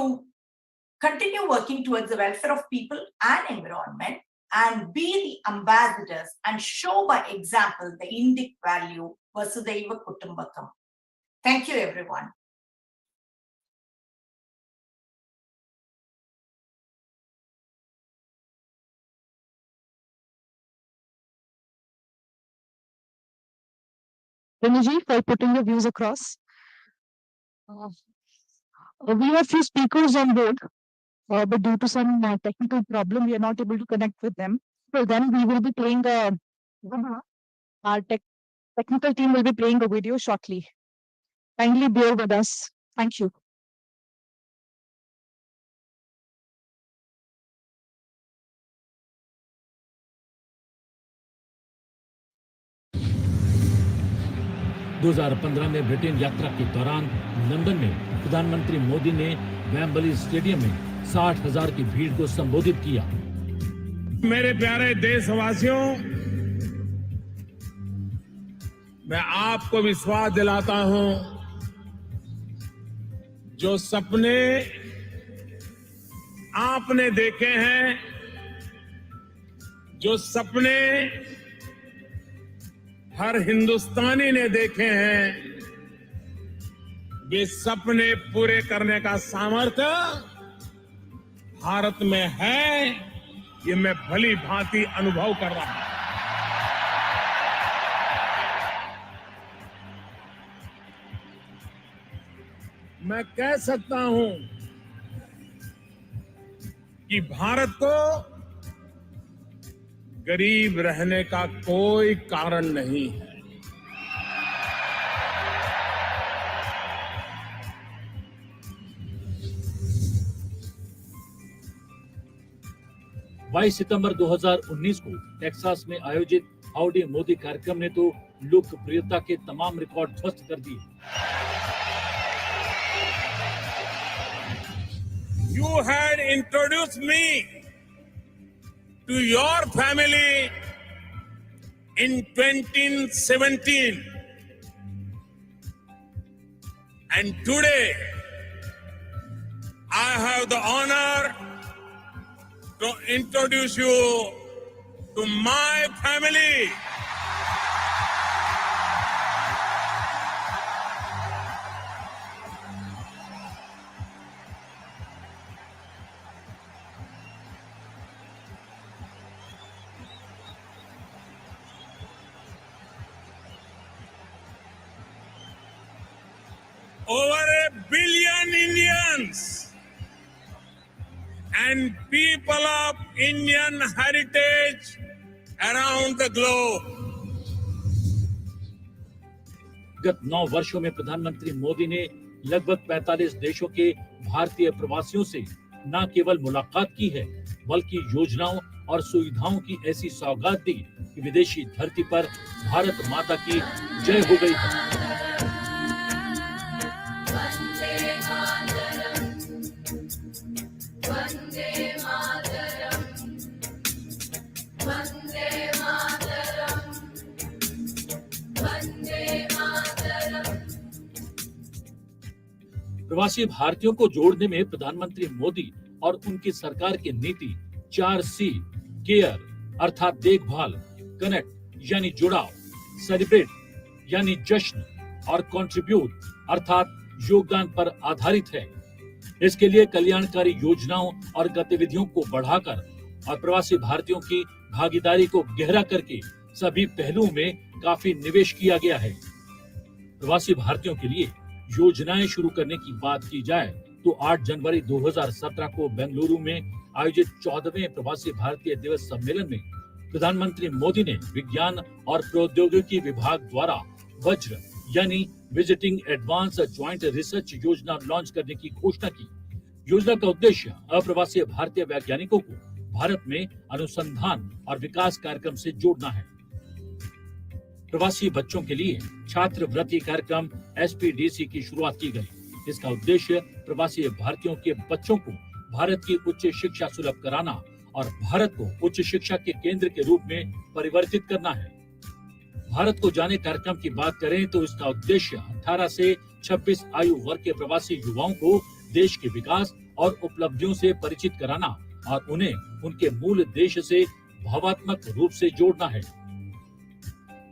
continue working towards the welfare of people and environment and be the ambassadors and show by example the Indic value Vasudhaiva Kutumbakam. Thank you everyone. Renuji, for putting your views across. We have few speakers on board, but due to some technical problem, we are not able to connect with them. So then we will be playing our technical team will be playing a video shortly. Kindly bear with us. Thank you. दो 2015 में Britain यात्रा के दौरान London में प्रधानमंत्री मोदी ने Wembley stadium में 60,000 की भीड़ को संबोधित किया। मेरे प्यारे देशवासियों, मैं आपको विश्वास दिलाता हूं, जो सपने आपने देखे हैं, जो सपने हर हिंदुस्तानी ने देखे हैं, वे सपने पूरे करने का सामर्थ्य भारत में है, ये मैं भली भांति अनुभव कर रहा हूं। मैं कह सकता हूं कि भारत को गरीब रहने का कोई कारण नहीं है। 22 सितंबर 2019 को टेक्सास में आयोजित हाउडी मोदी कार्यक्रम ने तो लोकप्रियता के तमाम रिकॉर्ड ध्वस्त कर दिए। You had introduced me to your family in 2017, and today I have the honor to introduce you to my family. Over 1 billion Indians and people of Indian heritage around the globe. गत 9 वर्षों में प्रधानमंत्री मोदी ने लगभग 45 देशों के भारतीय प्रवासियों से न केवल मुलाकात की है, बल्कि योजनाओं और सुविधाओं की ऐसी सौगात दी कि विदेशी धरती पर भारत माता की जय हो गई है। प्रवासी भारतीयों को जोड़ने में प्रधानमंत्री मोदी और उनकी सरकार की नीति 4C केयर अर्थात देखभाल, कनेक्ट यानी जुड़ाव, सेलिब्रेट यानी जश्न और कंट्रीब्यूट अर्थात योगदान पर आधारित है। इसके लिए कल्याणकारी योजनाओं और गतिविधियों को बढ़ाकर और प्रवासी भारतीयों की भागीदारी को गहरा करके सभी पहलुओं में काफी निवेश किया गया है। प्रवासी भारतीयों के लिए योजनाएं शुरू करने की बात की जाए तो 8 जनवरी 2017 को बेंगलुरु में आयोजित 14वें प्रवासी भारतीय दिवस सम्मेलन में प्रधानमंत्री मोदी ने विज्ञान और प्रौद्योगिकी विभाग द्वारा वज्र यानी विजिटिंग एडवांस ज्वाइंट रिसर्च योजना लॉन्च करने की घोषणा की। योजना का उद्देश्य अप्रवासी भारतीय वैज्ञानिकों को भारत में अनुसंधान और विकास कार्यक्रम से जोड़ना है। प्रवासी बच्चों के लिए छात्रवृत्ति कार्यक्रम SPDC की शुरुआत की गई। इसका उद्देश्य प्रवासी भारतीयों के बच्चों को भारत की उच्च शिक्षा सुलभ कराना और भारत को उच्च शिक्षा के केंद्र के रूप में परिवर्तित करना है। भारत को जाने कार्यक्रम की बात करें तो इसका उद्देश्य 18 से 26 आयु वर्ग के प्रवासी युवाओं को देश के विकास और उपलब्धियों से परिचित कराना और उन्हें उनके मूल देश से भावात्मक रूप से जोड़ना है।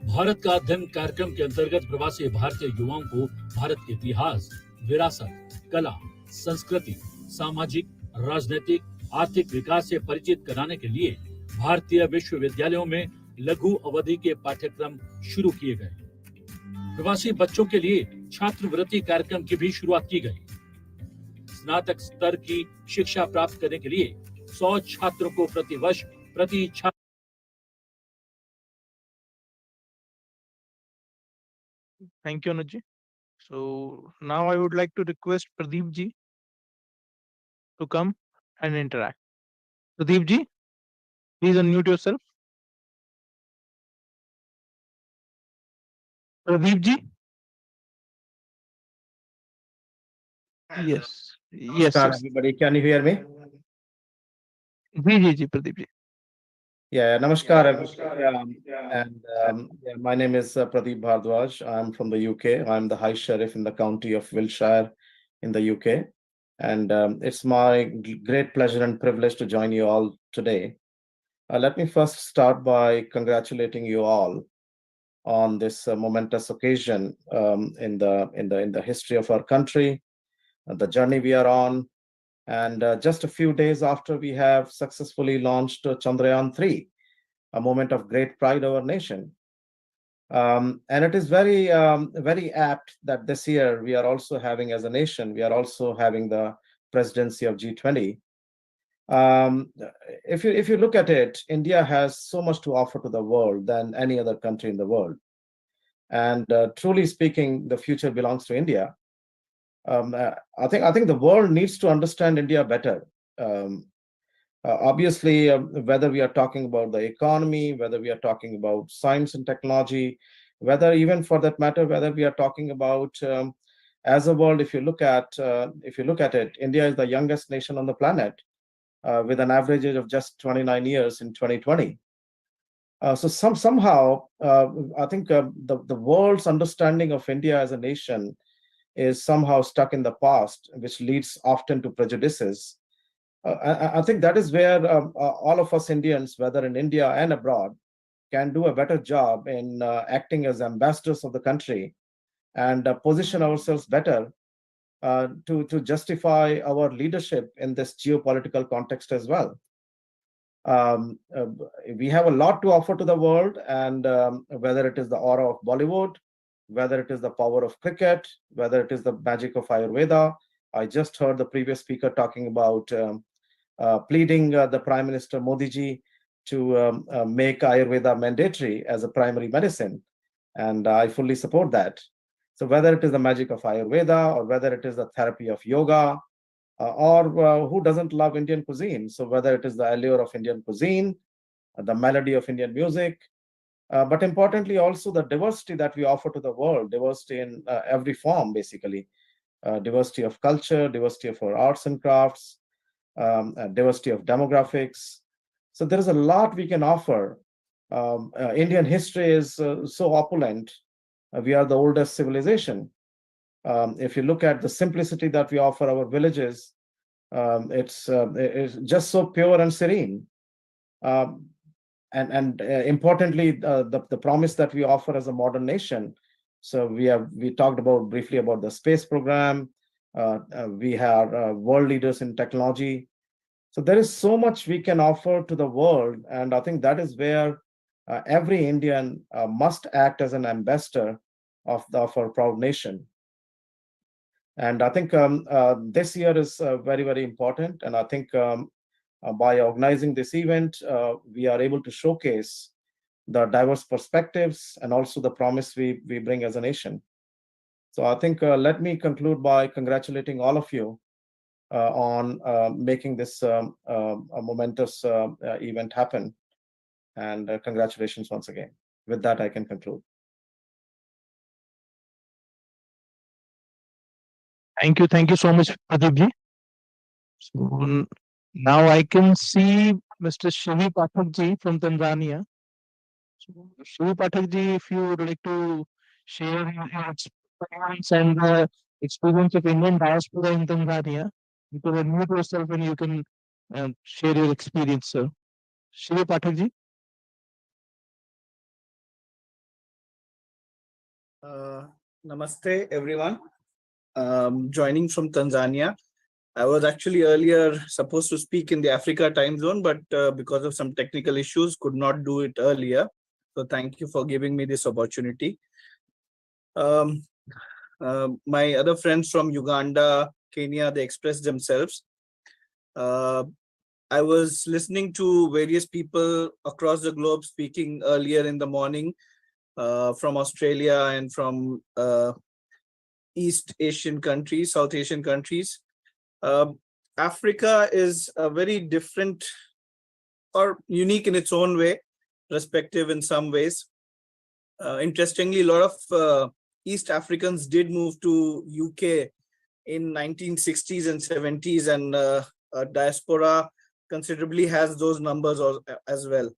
भारत का अध्ययन कार्यक्रम के अंतर्गत प्रवासी भारतीय युवाओं को भारत के इतिहास, विरासत, कला, संस्कृति, सामाजिक, राजनीतिक, आर्थिक विकास से परिचित कराने के लिए भारतीय विश्वविद्यालयों में लघु अवधि के पाठ्यक्रम शुरू किए गए। प्रवासी बच्चों के लिए छात्रवृत्ति कार्यक्रम की भी शुरुआत की गई। स्नातक स्तर की शिक्षा प्राप्त करने के लिए 100 छात्रों को प्रतिवर्ष प्रति छात्र Thank you, Anuj ji. So now I would like to request Pradeep ji to come and interact. Pradeep ji, please unmute yourself. Pradeep ji? Yes. Yes. Namaskar, Yes. everybody. Can you hear me? Ji, Pradeep ji. Yeah, namaskar, everybody. Yeah, my name is Pradeep Bhardwaj. I'm from the UK. I'm the High Sheriff in the county of Wiltshire in the UK. And it's my great pleasure and privilege to join you all today. Let me first start by congratulating you all on this momentous occasion in the history of our country, the journey we are on. And just a few days after we have successfully launched Chandrayaan-3, a moment of great pride of our nation. And it is very, very apt that this year we are also having, as a nation, we are also having the presidency of G20. If you look at it, India has so much to offer to the world than any other country in the world. And truly speaking, the future belongs to India. I think the world needs to understand India better. Obviously, whether we are talking about the economy, whether we are talking about science and technology, whether even for that matter, whether we are talking about as a world, if you look at it, India is the youngest nation on the planet with an average age of just 29 years in 2020. So somehow, I think the world's understanding of India as a nation is somehow stuck in the past, which leads often to prejudices. I think that is where all of us Indians, whether in India and abroad, can do a better job in acting as ambassadors of the country and position ourselves better to justify our leadership in this geopolitical context as well. We have a lot to offer to the world, and whether it is the aura of Bollywood, whether it is the power of cricket, whether it is the magic of Ayurveda. I just heard the previous speaker talking about pleading the Prime Minister Modi ji to make Ayurveda mandatory as a primary medicine, and I fully support that. So whether it is the magic of Ayurveda, or whether it is the therapy of yoga, or who doesn't love Indian cuisine? So whether it is the allure of Indian cuisine, the melody of Indian music, but importantly also the diversity that we offer to the world, diversity in every form, basically, diversity of culture, diversity of our arts and crafts, diversity of demographics. So there is a lot we can offer. Indian history is so opulent. We are the oldest civilization. If you look at the simplicity that we offer our villages, it's just so pure and serene. And importantly, the promise that we offer as a modern nation. So we talked about briefly about the space program. We have world leaders in technology. So there is so much we can offer to the world, and I think that is where every Indian must act as an ambassador of our proud nation. And I think this year is very, very important. And I think by organizing this event, we are able to showcase the diverse perspectives and also the promise we bring as a nation. So I think let me conclude by congratulating all of you on making this a momentous event happen. And congratulations once again. With that, I can conclude. Thank you so much, Pradeep ji. So now I can see Mr. Shivi Pathak ji from Tanzania. So Shivi Pathak ji, if you would like to share your experience and the experience of Indian diaspora in Tanzania, you can unmute yourself and you can share your experience, sir. Shivi Pathak ji. Namaste, everyone. Joining from Tanzania. I was actually earlier supposed to speak in the Africa time zone, but because of some technical issues, could not do it earlier. So thank you for giving me this opportunity. My other friends from Uganda, Kenya, they expressed themselves. I was listening to various people across the globe speaking earlier in the morning from Australia and from East Asian countries, South Asian countries. Africa is a very different or unique in its own way, respective in some ways. Interestingly, a lot of East Africans did move to UK in 1960s and 70s, and diaspora considerably has those numbers as well.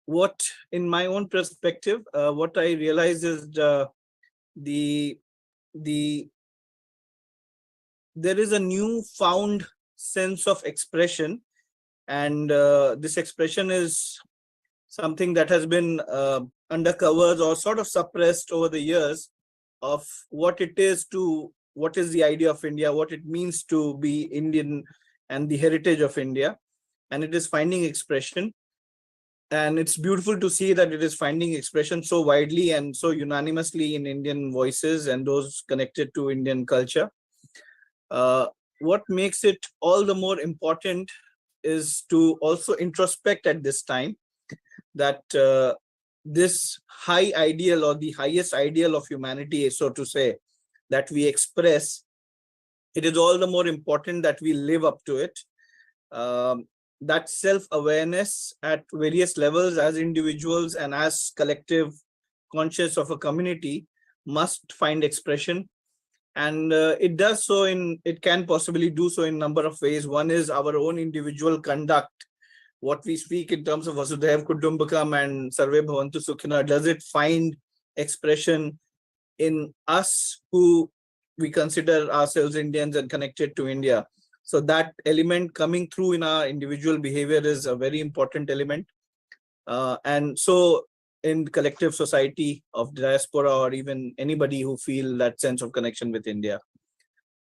What, in my own perspective, what I realize is there is a newfound sense of expression, and this expression is something that has been under covers or sort of suppressed over the years, of what it is what is the idea of India, what it means to be Indian and the heritage of India, and it is finding expression. And it's beautiful to see that it is finding expression so widely and so unanimously in Indian voices and those connected to Indian culture. What makes it all the more important is to also introspect at this time that this high ideal, or the highest ideal of humanity, so to say, that we express, it is all the more important that we live up to it. That self-awareness at various levels as individuals and as collective conscious of a community must find expression. And it does so it can possibly do so in a number of ways. One is our own individual conduct. What we speak in terms of Vasudhaiva Kutumbakam and Sarve Bhavantu Sukhina, does it find expression in us who we consider ourselves Indians and connected to India? So that element coming through in our individual behavior is a very important element. And so in collective society of diaspora, or even anybody who feel that sense of connection with India,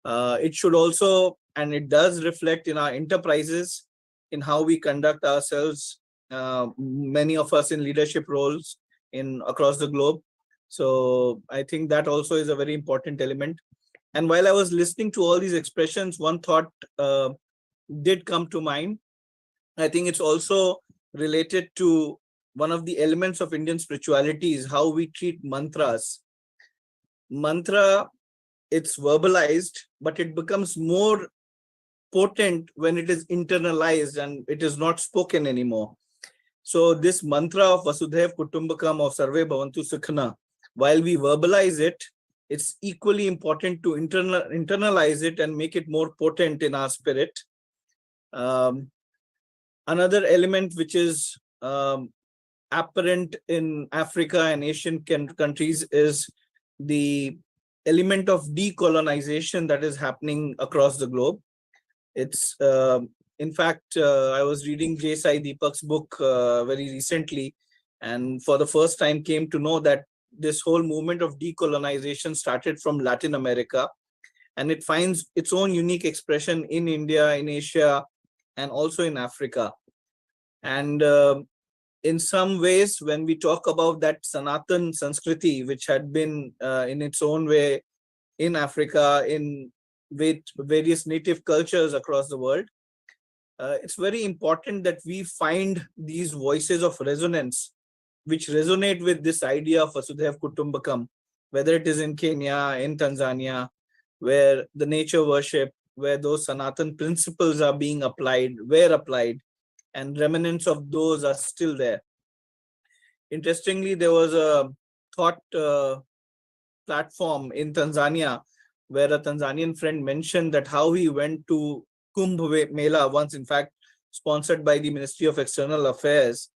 it should also, and it does reflect in our enterprises, in how we conduct ourselves, many of us in leadership roles across the globe. So I think that also is a very important element. And while I was listening to all these expressions, one thought did come to mind. I think it's also related to one of the elements of Indian spirituality is how we treat mantras. Mantra, it's verbalized, but it becomes more potent when it is internalized and it is not spoken anymore. So this mantra of Vasudhaiva Kutumbakam, of Sarve Bhavantu Sukhina, while we verbalize it, it's equally important to internalize it and make it more potent in our spirit. Another element which is apparent in Africa and Asian countries is the element of decolonization that is happening across the globe. It's, in fact, I was reading J. Sai Deepak's book very recently, and for the first time came to know that this whole movement of decolonization started from Latin America, and it finds its own unique expression in India, in Asia, and also in Africa. And in some ways, when we talk about that Sanatan Sanskriti, which had been in its own way in Africa, with various native cultures across the world, it's very important that we find these voices of resonance which resonate with this idea of Vasudhaiva Kutumbakam, whether it is in Kenya, in Tanzania, where the nature worship, where those Sanatan principles are being applied, were applied, and remnants of those are still there. Interestingly, there was a thought platform in Tanzania where a Tanzanian friend mentioned that how he went to Kumbh Mela once, in fact, sponsored by the Ministry of External Affairs.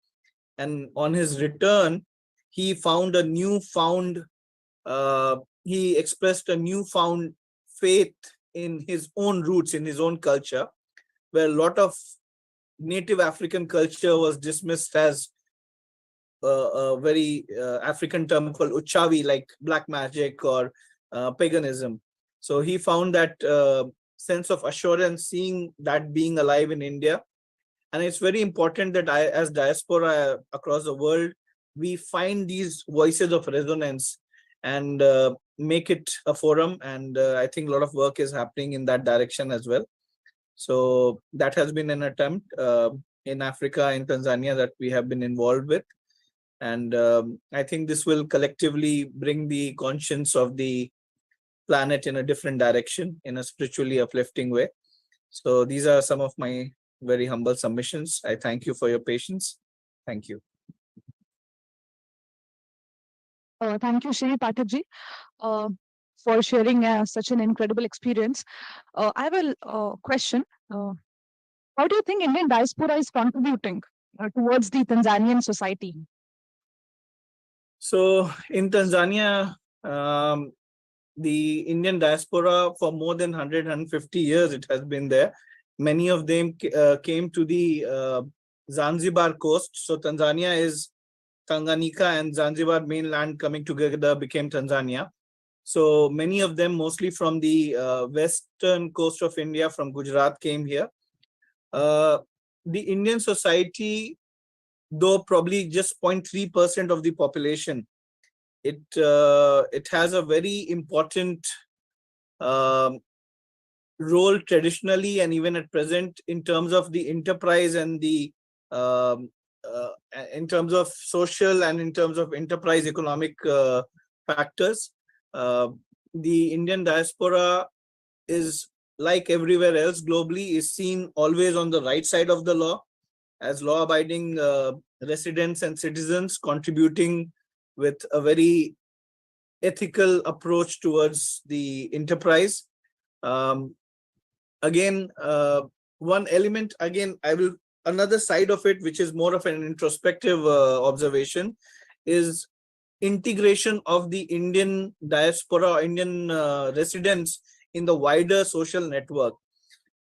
And on his return, he found a newfound, he expressed a newfound faith in his own roots, in his own culture, where a lot of native African culture was dismissed as a very African term called uchavi, like black magic or paganism. So he found that sense of assurance, seeing that being alive in India. And it's very important that as diaspora across the world, we find these voices of resonance and make it a forum. And I think a lot of work is happening in that direction as well. So that has been an attempt in Africa, in Tanzania, that we have been involved with. And I think this will collectively bring the conscience of the planet in a different direction, in a spiritually uplifting way. So these are some of my very humble submissions. I thank you for your patience. Thank you. Thank you, Shri Pathak ji, for sharing such an incredible experience. I have a question. How do you think Indian diaspora is contributing towards the Tanzanian society? So in Tanzania, the Indian diaspora for more than 100, 150 years, it has been there. Many of them came to the Zanzibar coast. So Tanzania is Tanganyika and Zanzibar mainland coming together became Tanzania. So many of them, mostly from the western coast of India, from Gujarat, came here. The Indian society though probably just 0.3% of the population, it has a very important role traditionally and even at present in terms of the enterprise and the in terms of social and in terms of enterprise economic factors. The Indian diaspora is, like everywhere else globally, is seen always on the right side of the law as law-abiding residents and citizens contributing with a very ethical approach towards the enterprise. Again, one element, again, another side of it, which is more of an introspective observation, is integration of the Indian diaspora, Indian residents in the wider social network.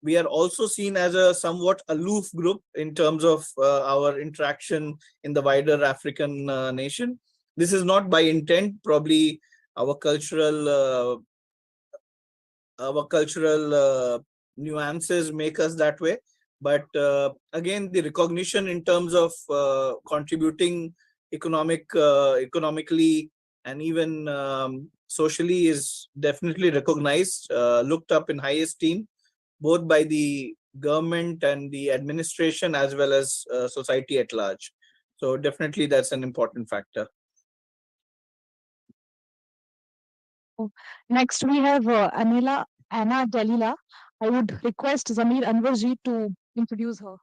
We are also seen as a somewhat aloof group in terms of our interaction in the wider African nation. This is not by intent, probably our cultural nuances make us that way. But again, the recognition in terms of contributing economically and even socially is definitely recognized, looked up in high esteem, both by the government and the administration as well as society at large. So definitely that's an important factor. Next, we have Anna Dalila. I would request Zamir Anwarji to introduce her.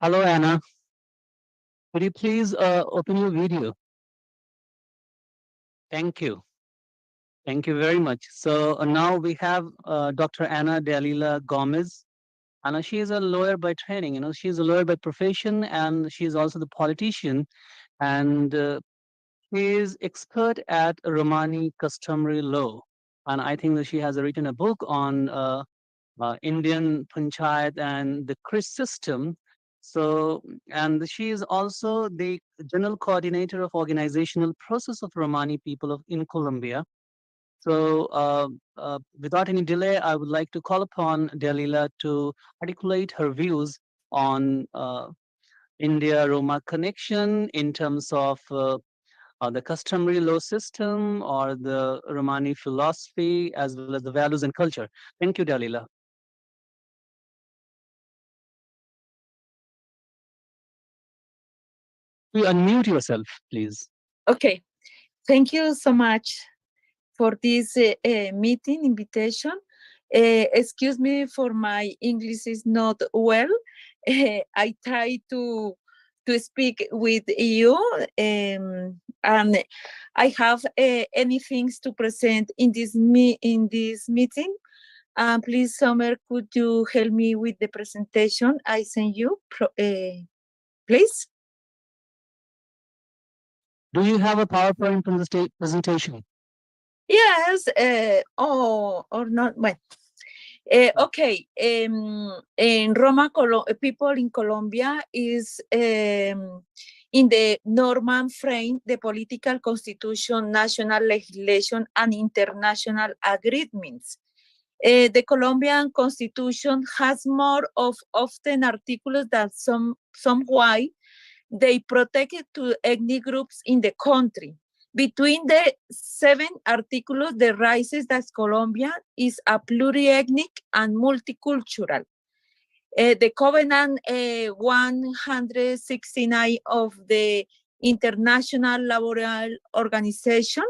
Hello, Anna. Could you please open your video? Thank you. Thank you very much. So now we have Dr. Anna Dalila Gomez. Anna, she is a lawyer by training. She's a lawyer by profession, and she is also the politician. And she is expert at Romani customary law. And I think that she has written a book on Indian Panchayat and the Chris system. So, and she is also the general coordinator of organizational process of Romani people in Colombia. So, without any delay, I would like to call upon Dalila to articulate her views on India-Roma connection in terms of the customary law system or the Romani philosophy, as well as the values and culture. Thank you, Dalila. You unmute yourself, please. Okay, thank you so much for this meeting invitation. Excuse me for my English is not well. I try to speak with you, and I have any things to present in this meeting. Please, Summer, could you help me with the presentation I sent you, please? Do you have a PowerPoint presentation? Yes, or not. Well, okay. In Roma, people in Colombia is in the Norman frame, the political constitution, national legislation, and international agreements. The Colombian constitution has more of often articles than some white. They protect to ethnic groups in the country. Between the 7 articles, the rises that Colombia is a pluriethnic and multicultural. The Covenant 169 of the International Laboral Organization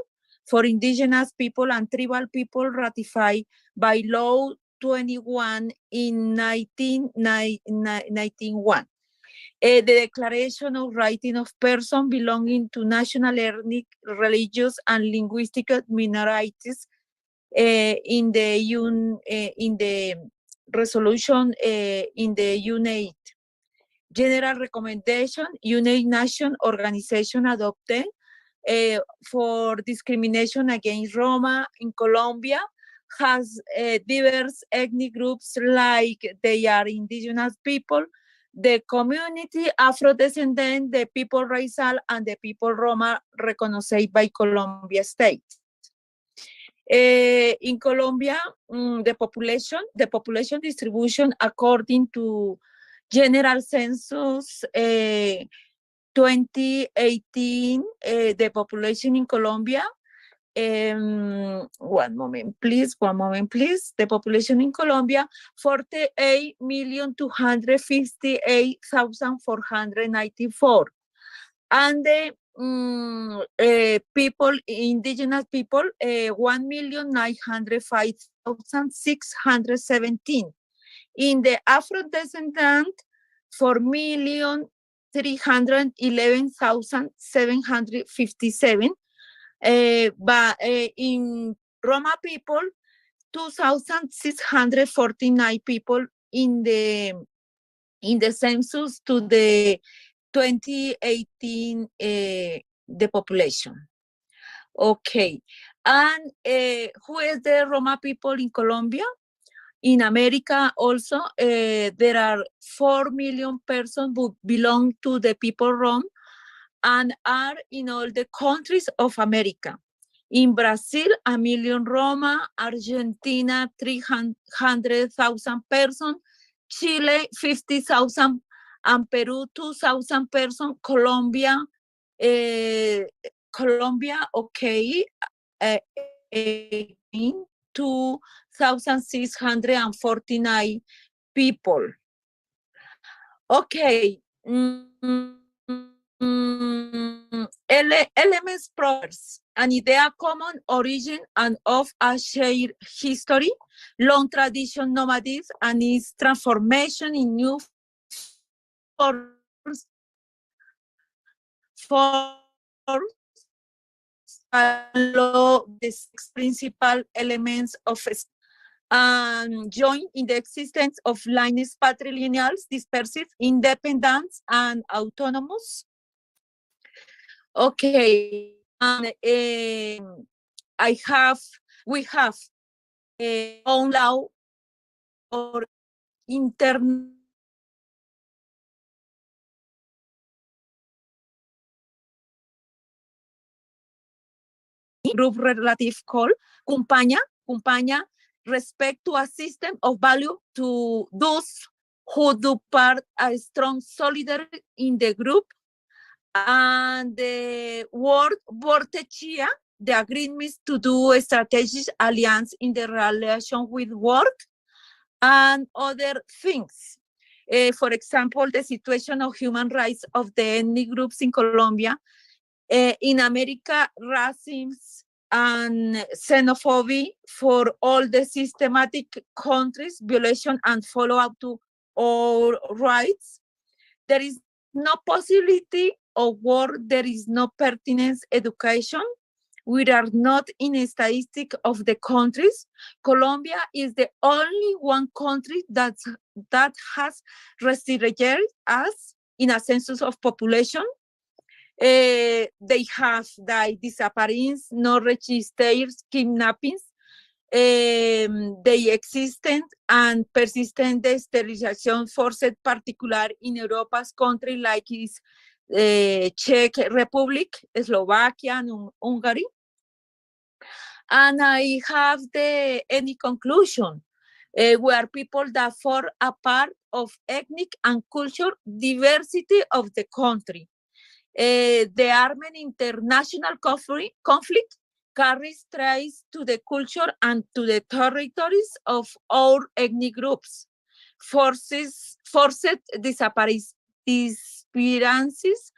for Indigenous People and Tribal People ratified by Law 21 in 1991. The Declaration of Rights of Persons belonging to national, ethnic, religious, and linguistic minorities in the resolution in the United General Recommendation, United Nations Organization adopted for discrimination against Roma in Colombia has diverse ethnic groups like they are indigenous people, the community Afro-descendant, the people racial, and the people Roma recognized by Colombia state. In Colombia, the population distribution according to General Census 2018, the population in Colombia, one moment, please. The population in Colombia, 48,258,494. And the people, indigenous people, 1,905,617. In the Afro-descendant, 4,311,757. But in Roma people, 2,649 people in the census to the 2018 the population. Okay, and who is the Roma people in Colombia? In America also, there are 4 million persons who belong to the people Rome and are in all the countries of America. In Brazil, 1 million Roma, Argentina, 300,000 persons, Chile, 50,000, and Peru, 2,000 persons, Colombia, okay, 2,649 people. Okay. Elements proffers an idea common origin and of a shared history, long tradition nomadism and its transformation in new forms follow the 6 principal elements of join in the existence of lines patrilineals, dispersive, independent, and autonomous. Okay, and we have own law or internal group relative called cumpaña, respect to a system of value to those who do part a strong solidarity in the group. And the word vortechia, the agreement to do a strategic alliance in the relation with work and other things. For example, the situation of human rights of the ethnic groups in Colombia. In America, racism and xenophobia for all the systematic countries, violation and follow-up to all rights. There is no possibility of war, there is no pertinence education. We are not in a statistic of the countries. Colombia is the only one country that has registered us in a census of population. They have the disappearance, no registered kidnappings. They existent and persistent sterilization forced, particular in Europe's country like is Czech Republic, Slovakia, and Hungary. And I have any conclusion. We are people that form a part of ethnic and cultural diversity of the country. The armed international conflict carries trace to the culture and to the territories of all ethnic groups. Forced disappearances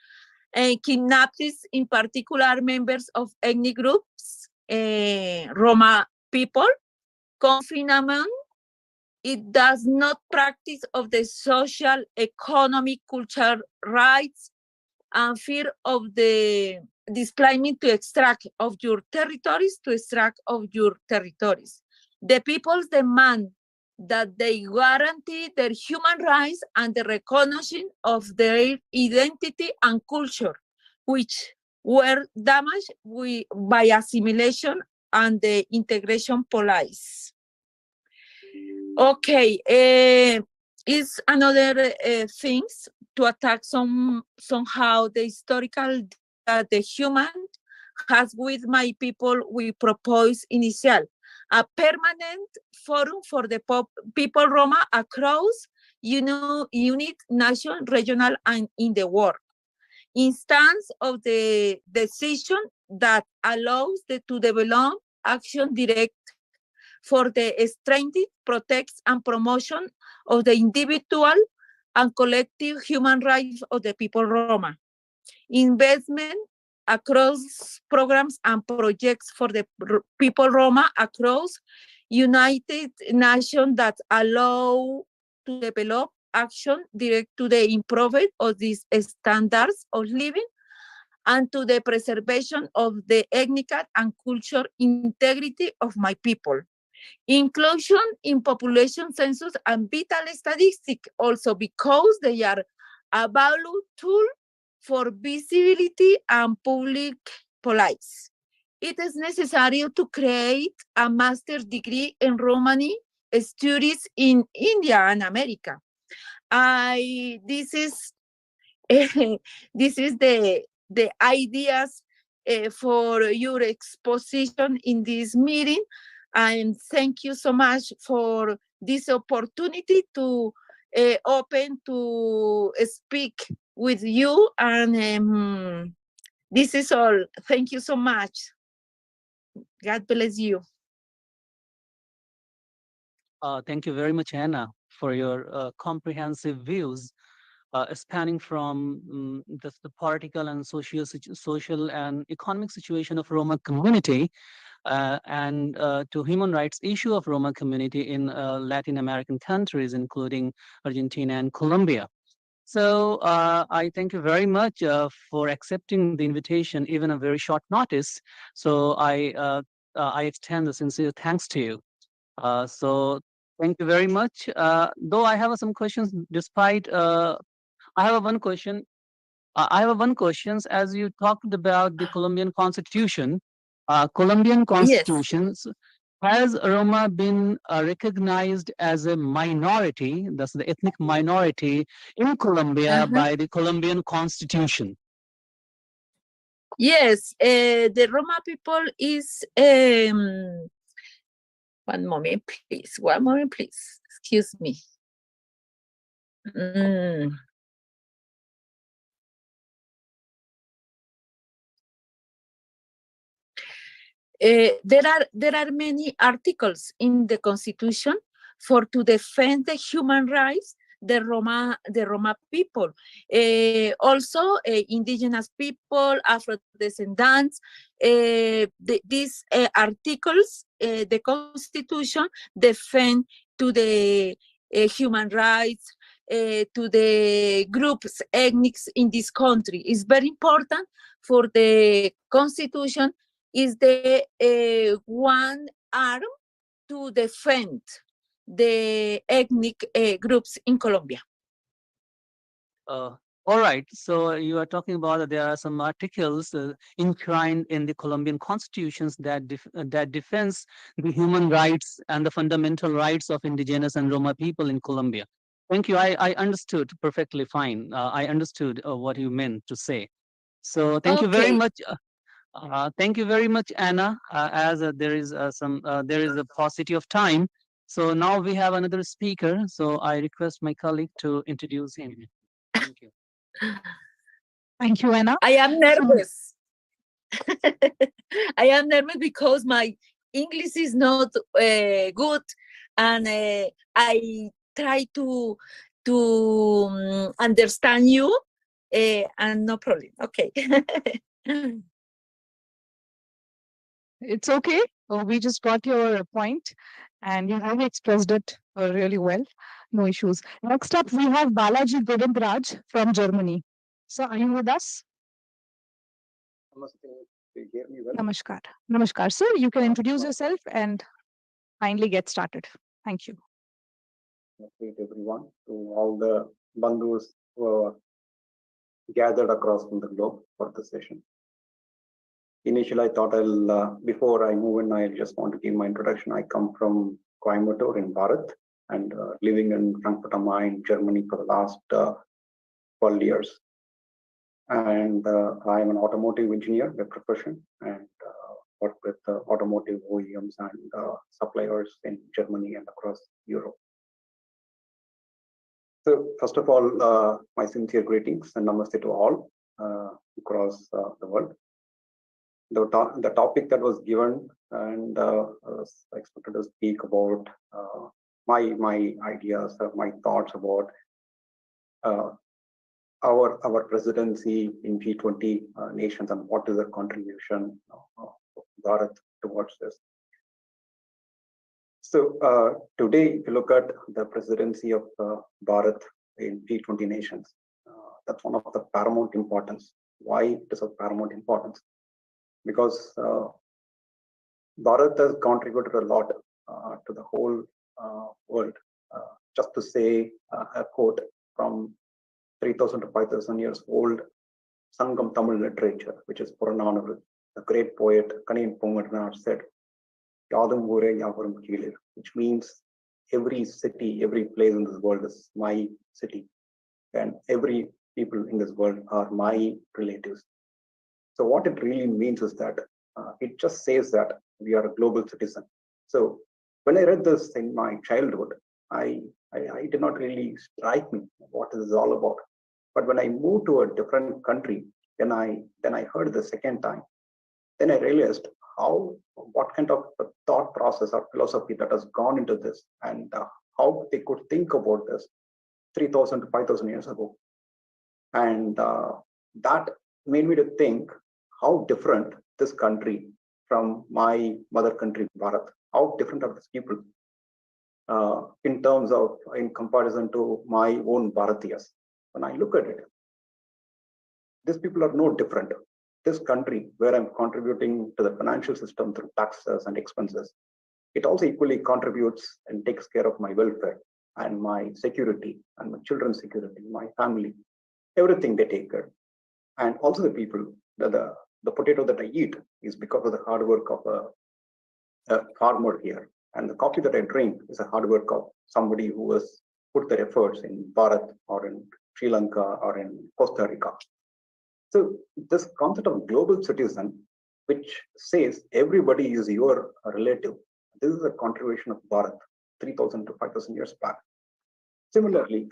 and kidnappings, in particular members of ethnic groups, Roma people, confinement. It does not practice of the social, economic, cultural rights, and fear of the displacement to extract of your territories, The people's demand that they guarantee their human rights and the recognition of their identity and culture, which were damaged by assimilation and the integration policy. Okay, is another things to attack somehow the historical that the human as with my people, we propose initial a permanent forum for the people Roma across unit, nation, regional, and in the world. Instance of the decision that allows to develop action direct for the strength, protects, and promotion of the individual and collective human rights of the people Roma. Investment across programs and projects for the people Roma across United Nations that allow to develop action direct to the improvement of these standards of living and to the preservation of the ethnic and cultural integrity of my people. Inclusion in population census and vital statistics also because they are a valuable tool for visibility and public policy. It is necessary to create a master's degree in Romani studies in India and America. This is the ideas for your exposition in this meeting, and thank you so much for this opportunity to open to speak with you, and this is all. Thank you so much. God bless you. Thank you very much, Anna, for your comprehensive views spanning from the political and social and economic situation of Roma community and to human rights issue of Roma community in Latin American countries, including Argentina and Colombia. So I thank you very much for accepting the invitation, even a very short notice. So I extend the sincere thanks to you. So thank you very much. Though I have some questions, despite I have one question. I have one question. As you talked about the Colombian Constitution, Colombian Constitutions, has Roma been recognized as a minority, that's the ethnic minority in Colombia by the Colombian Constitution? Yes, the Roma people is one moment, please. One moment, please. Excuse me. There are many articles in the Constitution for to defend the human rights the Roma people, also indigenous people, Afro descendants. These articles, the Constitution defend to the human rights, to the groups, ethnics in this country. It's very important for the Constitution is the one arm to defend the ethnic groups in Colombia. All right. So you are talking about that there are some articles enshrined in the Colombian constitutions that that defends the human rights and the fundamental rights of indigenous and Roma people in Colombia. Thank you. I understood perfectly fine. I understood what you meant to say. So thank you very much. Thank you very much, Anna. As there is a paucity of time, so now we have another speaker. So I request my colleague to introduce him. Thank you. Thank you, Anna. I am nervous. I am nervous because my English is not good, and I try to understand you, and no problem. Okay. It's okay. We just got your point and you have expressed it really well. No issues. Next up, we have Balaji Govindraj from Germany. So are you with us? Namaste. Do you hear me well? Namaskar. Namaskar. Sir, you can introduce yourself and kindly get started. Thank you. Greet everyone, to all the bandhus who are gathered across from the globe for the session. Initially, I thought before I move in, I just want to give my introduction. I come from Coimbatore in Bharat and living in Frankfurt am Main, Germany for the last 12 years. And I am an automotive engineer by profession, and work with automotive OEMs and suppliers in Germany and across Europe. So first of all, my sincere greetings and namaste to all across the world. The topic that was given, and I was expected to speak about my ideas, my thoughts about our presidency in G20 nations and what is the contribution of Bharat towards this. So today, if you look at the presidency of Bharat in G20 nations, that's one of the paramount importance. Why it is of paramount importance? Because Bharat has contributed a lot to the whole world. Just to say a quote from 3,000 to 5,000 years old Sangam Tamil literature, which is Purananuru. The great poet Kaniyan Pongatanaar said, Yadam Ure Yavarum Keelir, which means every city, every place in this world is my city, and every people in this world are my relatives. So what it really means is that it just says that we are a global citizen. So when I read this in my childhood, I did not really strike me what is this all about. But when I moved to a different country, then I heard the second time. Then I realized what kind of thought process or philosophy that has gone into this, and how they could think about this 3,000 to 5,000 years ago. And that made me to think how different this country from my mother country, Bharat, how different are these people in comparison to my own Bharatiyas. When I look at it, these people are no different. This country, where I'm contributing to the financial system through taxes and expenses, it also equally contributes and takes care of my welfare and my security and my children's security, my family, everything they take care. And also the people, the potato that I eat is because of the hard work of a farmer here. And the coffee that I drink is a hard work of somebody who has put their efforts in Bharat or in Sri Lanka or in Costa Rica. So this concept of global citizen, which says everybody is your relative, this is a contribution of Bharat 3,000 to 5,000 years back. Similarly,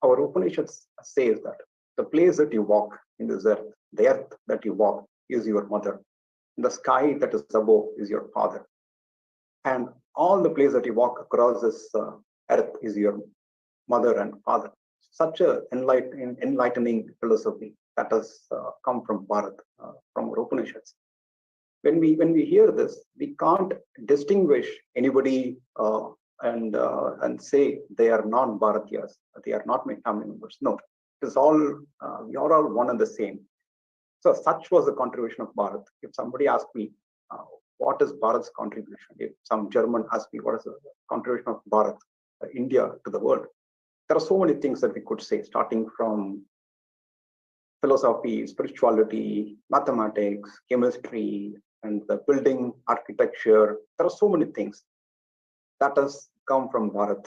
our Upanishads says that the place that you walk in this earth, the earth that you walk is your mother. The sky that is above is your father. And all the place that you walk across this earth is your mother and father. Such a enlightening philosophy that has come from Bharat, from our Upanishads. When we hear this, we can't distinguish anybody and say they are non-Bharatiyas, they are not my family members. No, it is all we are all one and the same. So such was the contribution of Bharat. If somebody asked me, what is Bharat's contribution? If some German asked me, what is the contribution of Bharat, India to the world? There are so many things that we could say, starting from philosophy, spirituality, mathematics, chemistry, and the building architecture. There are so many things that has come from Bharat.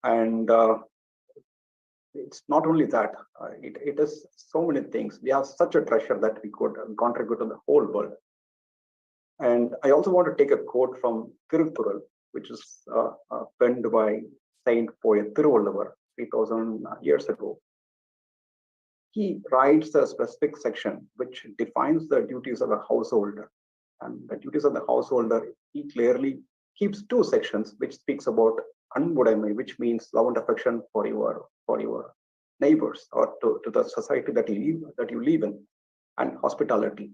And it's not only that, it is so many things. We have such a treasure that we could contribute to the whole world. And I also want to take a quote from Tiruthural, which is penned by Saint poet Thiruvalluvar 3,000 years ago. He writes a specific section which defines the duties of a householder. And the duties of the householder, he clearly keeps two sections which speaks about anbudamai, which means love and affection for your neighbors or to the society that you live in, and hospitality,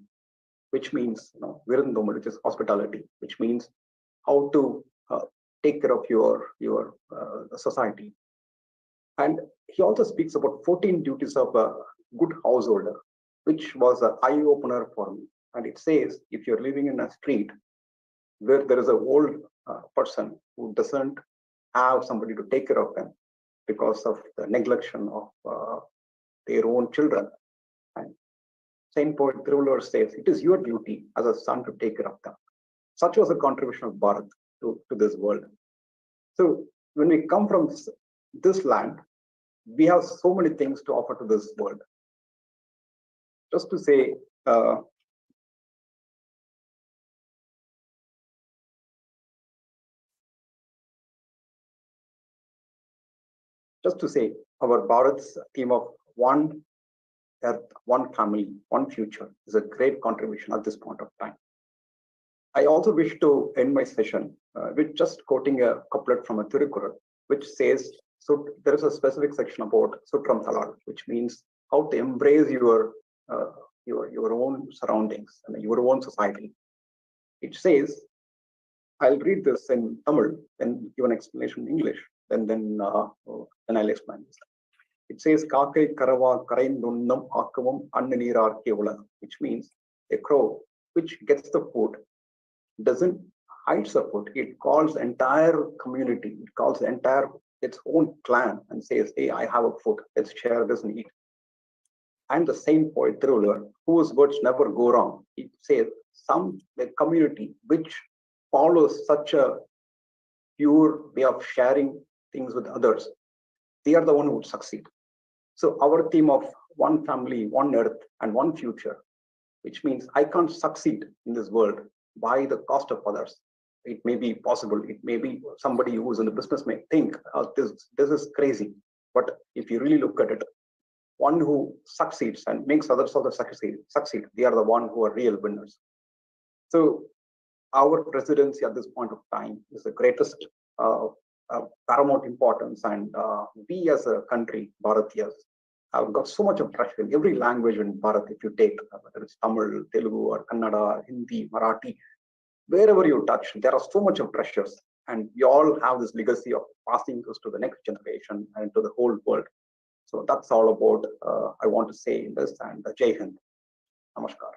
which means virundum, which is hospitality, which means how to take care of your society. And he also speaks about 14 duties of a good householder, which was an eye-opener for me. And it says, if you're living in a street where there is an old person who doesn't have somebody to take care of them because of the neglection of their own children, and Saint poet Thiruvalluvar says, it is your duty as a son to take care of them. Such was the contribution of Bharat to this world. So when we come from this land, we have so many things to offer to this world. just to say, our Bharat's theme of one earth, one family, one future is a great contribution at this point of time. I also wish to end my session with just quoting a couplet from a Tirukkural, which says, so there is a specific section about Sutram Thalal, which means how to embrace your own surroundings and your own society. It says, I'll read this in Tamil and give an explanation in English, then I'll explain this. It says, Kakai Karava Karaindunnam Akavum Annanirar Kevala, which means a crow which gets the food doesn't hide the food. It calls the entire community, it calls the entire its own clan and says, hey, I have a food, let's share this and eat. And the same poet Tiruvallur, whose words never go wrong, he says, the community which follows such a pure way of sharing things with others, they are the one who would succeed. So our theme of one family, one earth, and one future, which means I can't succeed in this world by the cost of others. It may be possible. It may be somebody who's in the business may think this is crazy. But if you really look at it, one who succeeds and makes others also succeed, they are the one who are real winners. So our presidency at this point of time is the greatest paramount importance, and we as a country, Bharatiyas, have got so much of treasure in every language in Bharat. If you take whether it's Tamil, Telugu, or Kannada, Hindi, Marathi, wherever you touch, there are so much of treasures, and we all have this legacy of passing this to the next generation and to the whole world. So that's all about I want to say in this, and Jai Hind. Namaskar.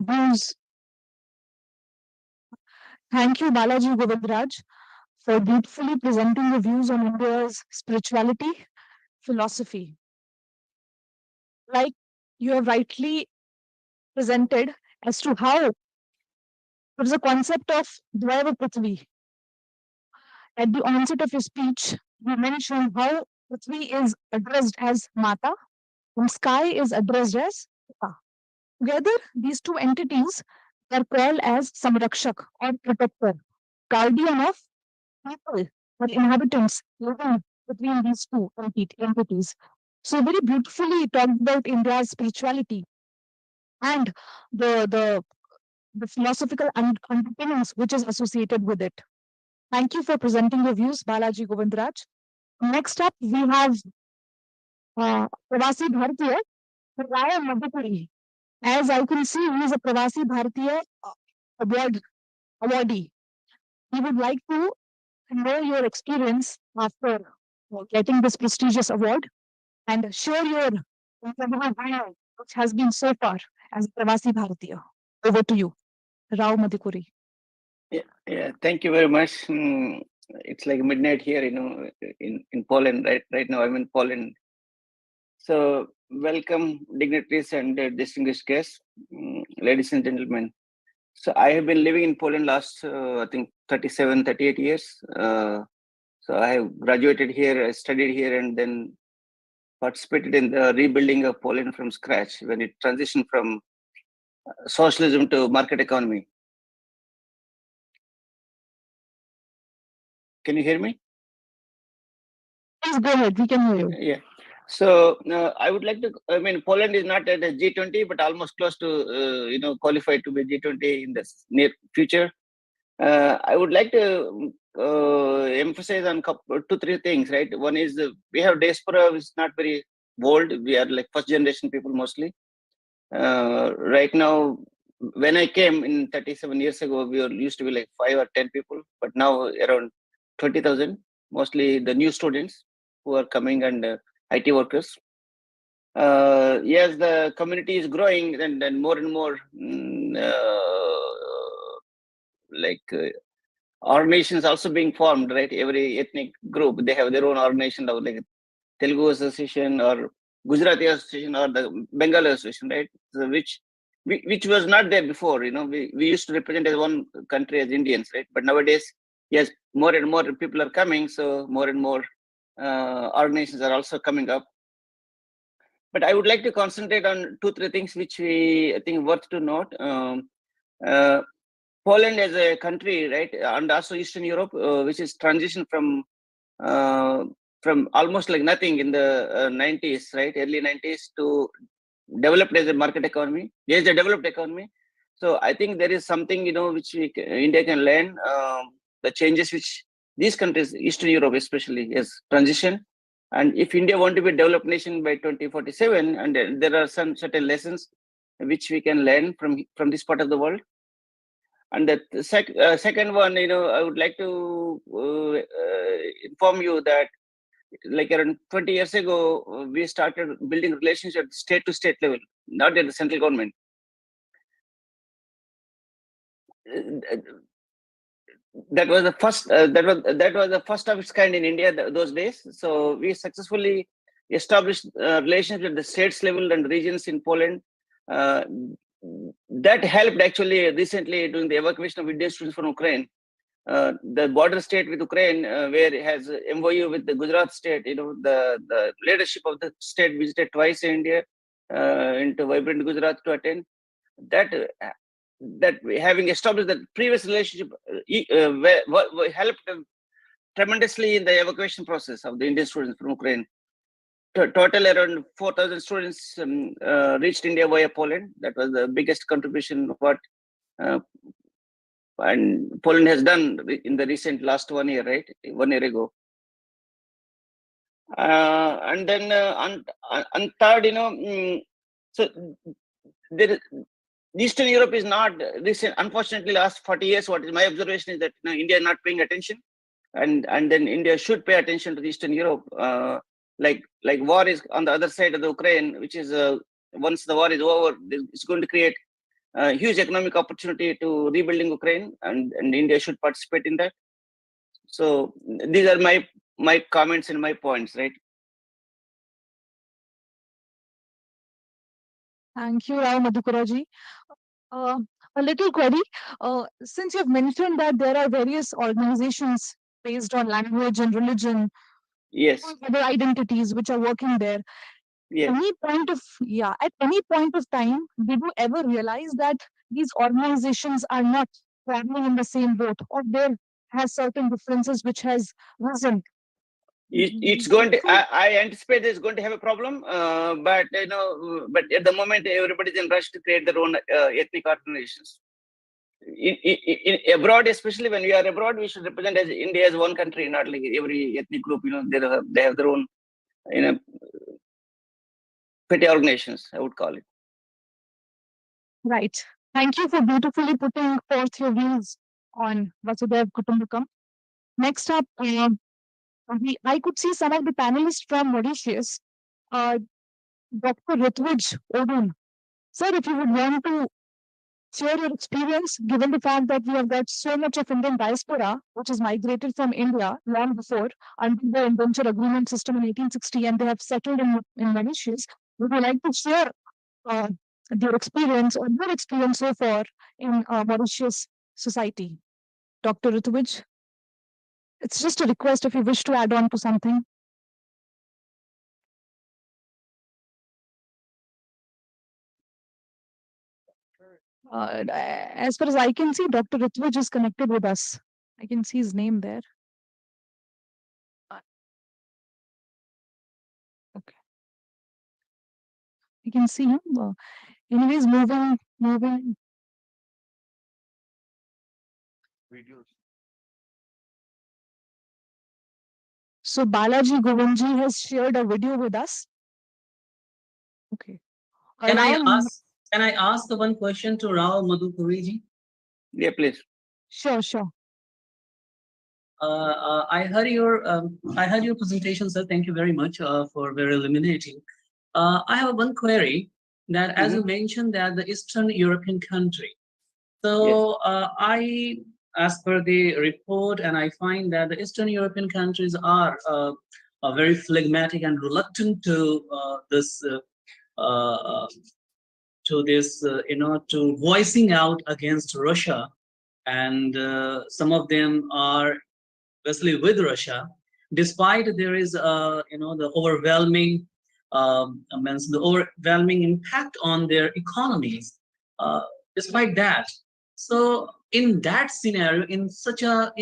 Views. Thank you, Balaji Govindraj, for beautifully presenting the views on India's spirituality, philosophy. Like you have rightly presented as to how there is a concept of Dvaiva Prithvi. At the onset of your speech, you mentioned how Prithvi is addressed as Mata and sky is addressed as Pita. Together, these two entities are called as Samrakshak or protector, guardian of people or inhabitants living between these two entities. So very beautifully talked about India's spirituality and the philosophical underpinnings which is associated with it. Thank you for presenting your views, Balaji Govindraj. Next up, we have Pravasi Bharatiya, Raya Madhupuri. As I can see, he is a Pravasi Bharatiya awardee. We would like to know your experience after getting this prestigious award and share your incredible journey, which has been so far as a Pravasi Bharatiya. Over to you, Rao Madhupuri. Yeah, thank you very much. It's like midnight here, in Poland. Right now, I'm in Poland. So, welcome, dignitaries and distinguished guests, ladies and gentlemen. So, I have been living in Poland last, I think, 38 years. So, I have graduated here, I studied here, and then participated in the rebuilding of Poland from scratch when it transitioned from socialism to market economy. Can you hear me? Please go ahead. We can hear you. Yeah. So I would like to. I mean, Poland is not at a G20, but almost close to qualified to be G20 in the near future. I would like to emphasize on 2-3 things. Right. One is we have diaspora, which is not very bold. We are like first generation people mostly. Right now, when I came in 37 years ago, we used to be like 5 or 10 people, but now around 20,000, mostly the new students who are coming and IT workers. Yes, the community is growing, and then more and more organizations also being formed, right? Every ethnic group, they have their own organization, like Telugu Association or Gujarati Association or the Bengali Association, right? So which which was not there before. We used to represent as one country as Indians, right? But nowadays, yes, more and more people are coming, so more and more organizations are also coming up. But I would like to concentrate on 2-3 things which I think worth to note. Poland as a country, right, and also Eastern Europe, which is transition from almost like nothing in the 90s, right, early 90s, to developed as a market economy, as a developed economy. So I think there is something, which India can learn, the changes which these countries, Eastern Europe especially, has transition. And if India want to be a developed nation by 2047, and there are some certain lessons which we can learn from this part of the world. And the second one, I would like to inform you that, like around 20 years ago, we started building relationships at state to state level, not at the central government. That was the first. That was the first of its kind in India those days. So we successfully established relations at the states level and regions in Poland. That helped actually recently during the evacuation of Indian students from Ukraine. The border state with Ukraine, where it has MOU with the Gujarat state, the leadership of the state visited twice in India, into vibrant Gujarat to attend. That having established that previous relationship helped tremendously in the evacuation process of the Indian students from Ukraine. Total around 4,000 students reached India via Poland. That was the biggest contribution what and Poland has done in the recent last 1 year, right? 1 year ago. And then on third, so there, Eastern Europe is not recent. Unfortunately, last 40 years, what is my observation is that India is not paying attention, and then India should pay attention to Eastern Europe. Like war is on the other side of the Ukraine, which is once the war is over, it's going to create a huge economic opportunity to rebuilding Ukraine, and India should participate in that. So these are my comments and my points, right? Thank you, Rao Madhukaraji. A little query. Since you've mentioned that there are various organizations based on language and religion, yes, other identities which are working there. Yes. At any point of time, did you ever realize that these organizations are not traveling in the same boat, or there has certain differences which has risen? It's going to. I anticipate it's going to have a problem, but but at the moment everybody's in rush to create their own ethnic organizations. In abroad, especially when we are abroad, we should represent as India as one country, not like every ethnic group. They have their own, petty organizations, I would call it. Right. Thank you for beautifully putting forth your views on Vasudhaiva Kutumbakam. Next up, I could see some of the panelists from Mauritius. Dr. Ritwij Odun. Sir, if you would want to share your experience, given the fact that we have got so much of Indian diaspora, which is migrated from India long before, under the indenture agreement system in 1860, and they have settled in Mauritius, would you like to share their experience or your experience so far in Mauritius society? Dr. Ritwij? It's just a request if you wish to add on to something. As far as I can see, Dr. Ritwij is connected with us. I can see his name there. Okay. You can see him. Anyways, moving. Videos. So Balaji Govindji has shared a video with us. Okay. Can I ask the one question to Rao Madhukaraji? Yeah, please. Sure. I heard your presentation, sir. Thank you very much for very illuminating. I have one query that, as you mentioned, that the Eastern European country. So I, as per the report, and I find that the Eastern European countries are very phlegmatic and reluctant to to this, to voicing out against Russia, and some of them are especially with Russia, despite there is, the overwhelming, the overwhelming impact on their economies. Despite that, so in that scenario, in such a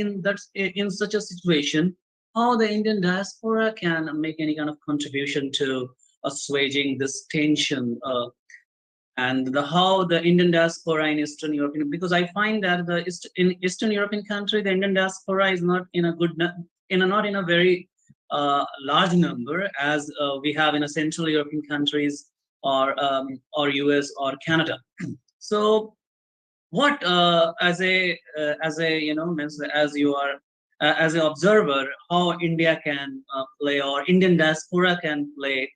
situation, how the Indian diaspora can make any kind of contribution to assuaging this tension, and how the Indian diaspora in Eastern European, because I find that in Eastern European country, the Indian diaspora is not in a not in a very large number as we have in a Central European countries or US or Canada. So what as an observer, how India can play, or Indian diaspora can play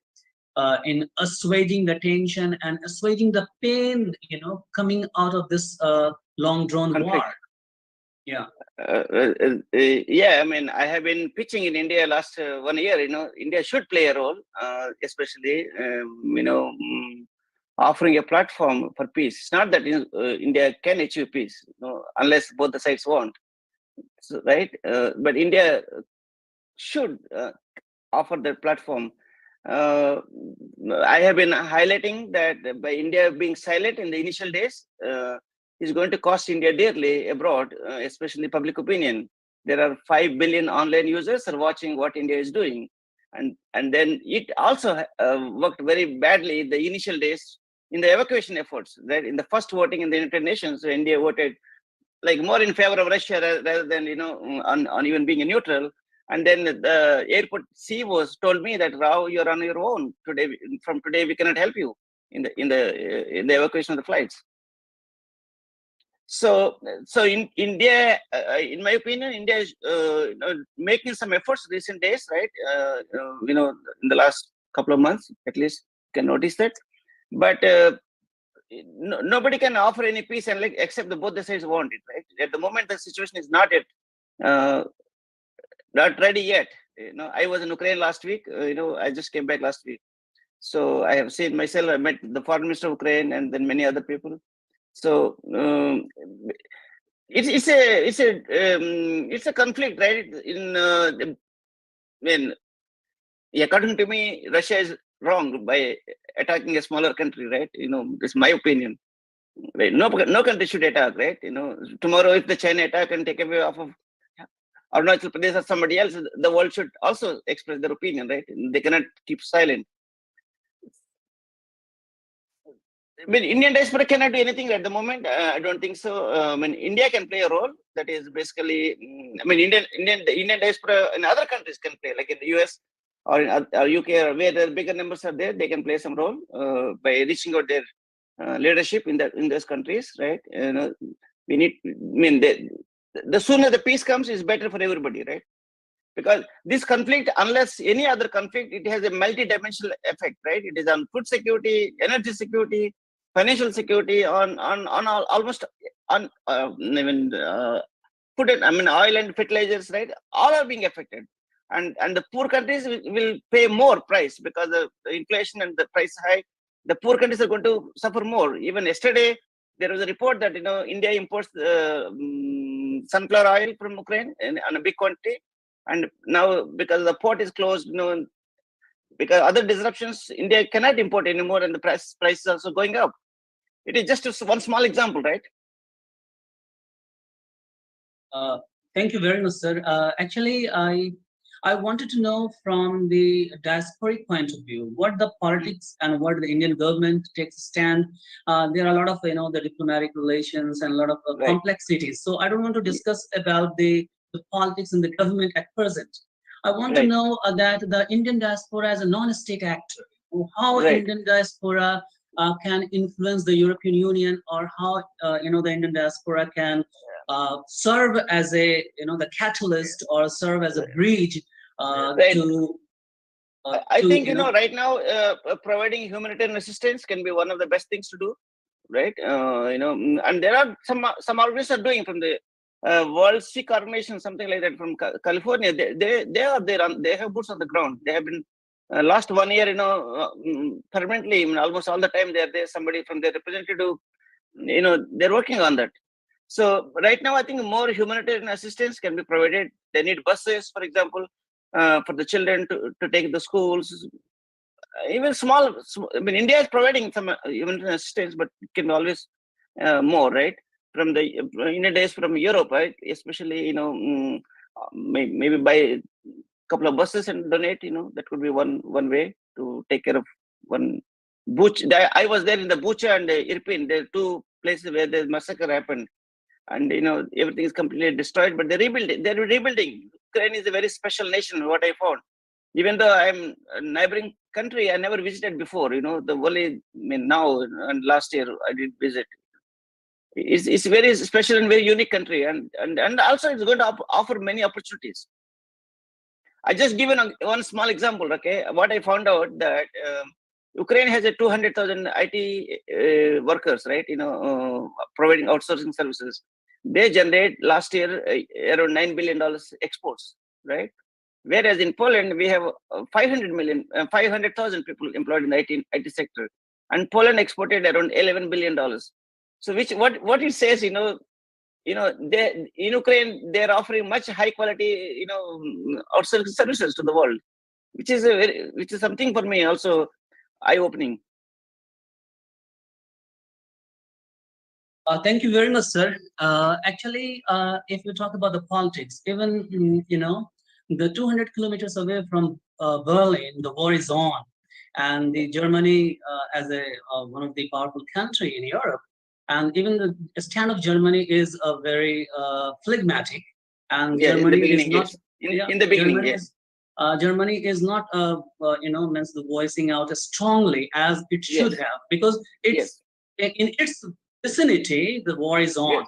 in assuaging the tension and assuaging the pain, coming out of this long drawn war? Yeah. Yeah, I mean, I have been pitching in India last 1 year. India should play a role, especially offering a platform for peace. It's not that India can achieve peace, unless both the sides want, right? But India should offer that platform. I have been highlighting that by India being silent in the initial days is going to cost India dearly abroad, especially public opinion. There are 5 billion online users are watching what India is doing. And then it also worked very badly in the initial days in the evacuation efforts. That in the first voting in the United Nations, India voted like more in favor of Russia rather than on even being a neutral. And then the airport CEOs told me that, Rao, you're on your own today. From today, we cannot help you in the evacuation of the flights. So in India, in my opinion, India is making some efforts recent days, right? In the last couple of months, at least, you can notice that. But nobody can offer any peace except both the sides want it, right? At the moment, the situation is not yet not ready yet. I was in Ukraine last week. I just came back last week, so I have seen myself. I met the foreign minister of Ukraine and then many other people. So it's a conflict, right? According to me, Russia is wrong by attacking a smaller country, right? It's my opinion. Right? No country should attack, right? Tomorrow if the China attack and take away off of Arunachal Pradesh or somebody else, the world should also express their opinion, right? They cannot keep silent. I mean, Indian diaspora cannot do anything at the moment. I don't think so. India can play a role. That is basically, the Indian diaspora in other countries can play, like in the US or in UK, or where the bigger numbers are there, they can play some role by reaching out their leadership in those countries, right? We need. The sooner the peace comes, is better for everybody, right? Because this conflict, unless any other conflict, it has a multi-dimensional effect, right? It is on food security, energy security, financial security, on almost on food and oil and fertilizers, right? All are being affected, and the poor countries will pay more price because of the inflation and the price hike. The poor countries are going to suffer more. Even yesterday, there was a report that India imports sunflower oil from Ukraine in a big quantity, and now because the port is closed, because other disruptions, India cannot import anymore, and the price is also going up. It is just one small example, right? Thank you very much, sir. Actually, I wanted to know from the diasporic point of view, what the politics and what the Indian government takes a stand. There are a lot of, the diplomatic relations and a lot of complexities. So I don't want to discuss about the politics in the government at present. I want to know that the Indian diaspora as a non-state actor, how Indian diaspora can influence the European Union, or how, the Indian diaspora can serve as a, the catalyst, or serve as a bridge to. I think right now providing humanitarian assistance can be one of the best things to do, right? And there are some organizations are doing from the World Sikh Organization, something like that from California. They are there. They have boots on the ground. They have been last 1 year, permanently, almost all the time there's somebody from their representative, they're working on that. So right now, I think more humanitarian assistance can be provided. They need buses, for example, for the children to take the schools. Even small, India is providing some humanitarian assistance, but it can be always more, right? From the Indian days from Europe, right? Especially, maybe buy a couple of buses and donate. That could be one way to take care of one. I was there in the Bucha and Irpin. There are two places where the massacre happened, and everything is completely destroyed. But they're rebuilding. Ukraine is a very special nation. What I found, even though I'm a neighboring country, I never visited before. The only now and last year I did visit. It's very special and very unique country, and also it's going to offer many opportunities. I just given one small example. Okay, what I found out that Ukraine has a 200,000 IT workers, right? Providing outsourcing services. They generate last year around $9 billion exports, right? Whereas in Poland we have 500,000 people employed in the IT sector, and Poland exported around $11 billion. So what it says, they in Ukraine they're offering much high quality, outsourcing services to the world, which is something for me also eye-opening. Thank you very much, sir. Actually, if we talk about the politics, even the 200 kilometers away from Berlin, the war is on, and the Germany as a one of the powerful country in Europe, and even the stand of Germany is a very phlegmatic, and Germany is not in the beginning. Yes. Germany is not, means the voicing out as strongly as it should have, because it's in its vicinity the war is on.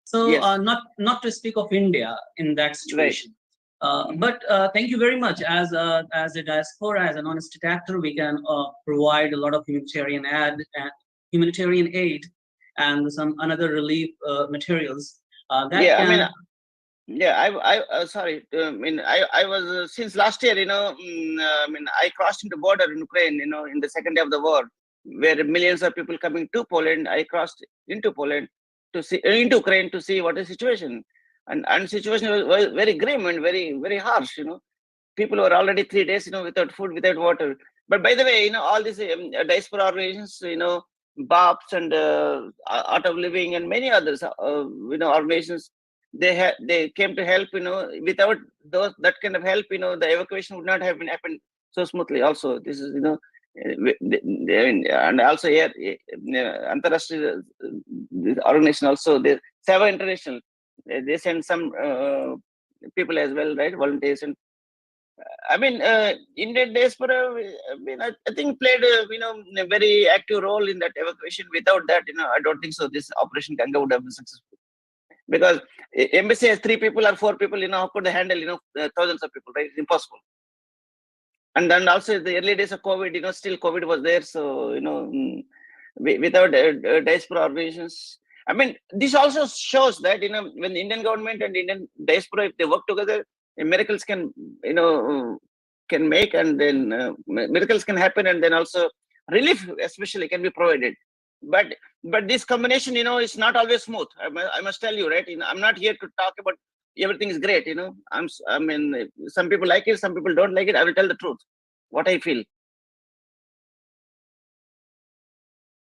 So not to speak of India in that situation. But thank you very much. As a diaspora, as a non-state actor, we can provide a lot of humanitarian aid and some another relief materials. Sorry. I was since last year. I crossed into border in Ukraine. In the second day of the war, where millions of people coming to Poland. I crossed into Poland to see into Ukraine to see what is the situation, and situation was very grim and very very harsh. People were already 3 days, without food, without water. But by the way, all these diaspora organizations, BAPs and Art of Living and many others, organizations. They came to help. Without that kind of help, the evacuation would not have happened so smoothly. Also, this is and also here, Antarashtriya organization also, the Seva International, they send some people as well, right? Volunteers. And Indian Diaspora, I think played a very active role in that evacuation. Without that, I don't think so this Operation Ganga would have been successful. Because embassy has 3 people or 4 people, how could they handle, thousands of people, right? It's impossible. And then also the early days of COVID, still COVID was there. So, without diaspora organizations, this also shows that, when the Indian government and Indian diaspora, if they work together, miracles can, can make, and then miracles can happen, and then also relief especially can be provided. But this combination, is not always smooth. I must tell you, right? I'm not here to talk about everything is great. Some people like it, some people don't like it. I will tell the truth, what I feel.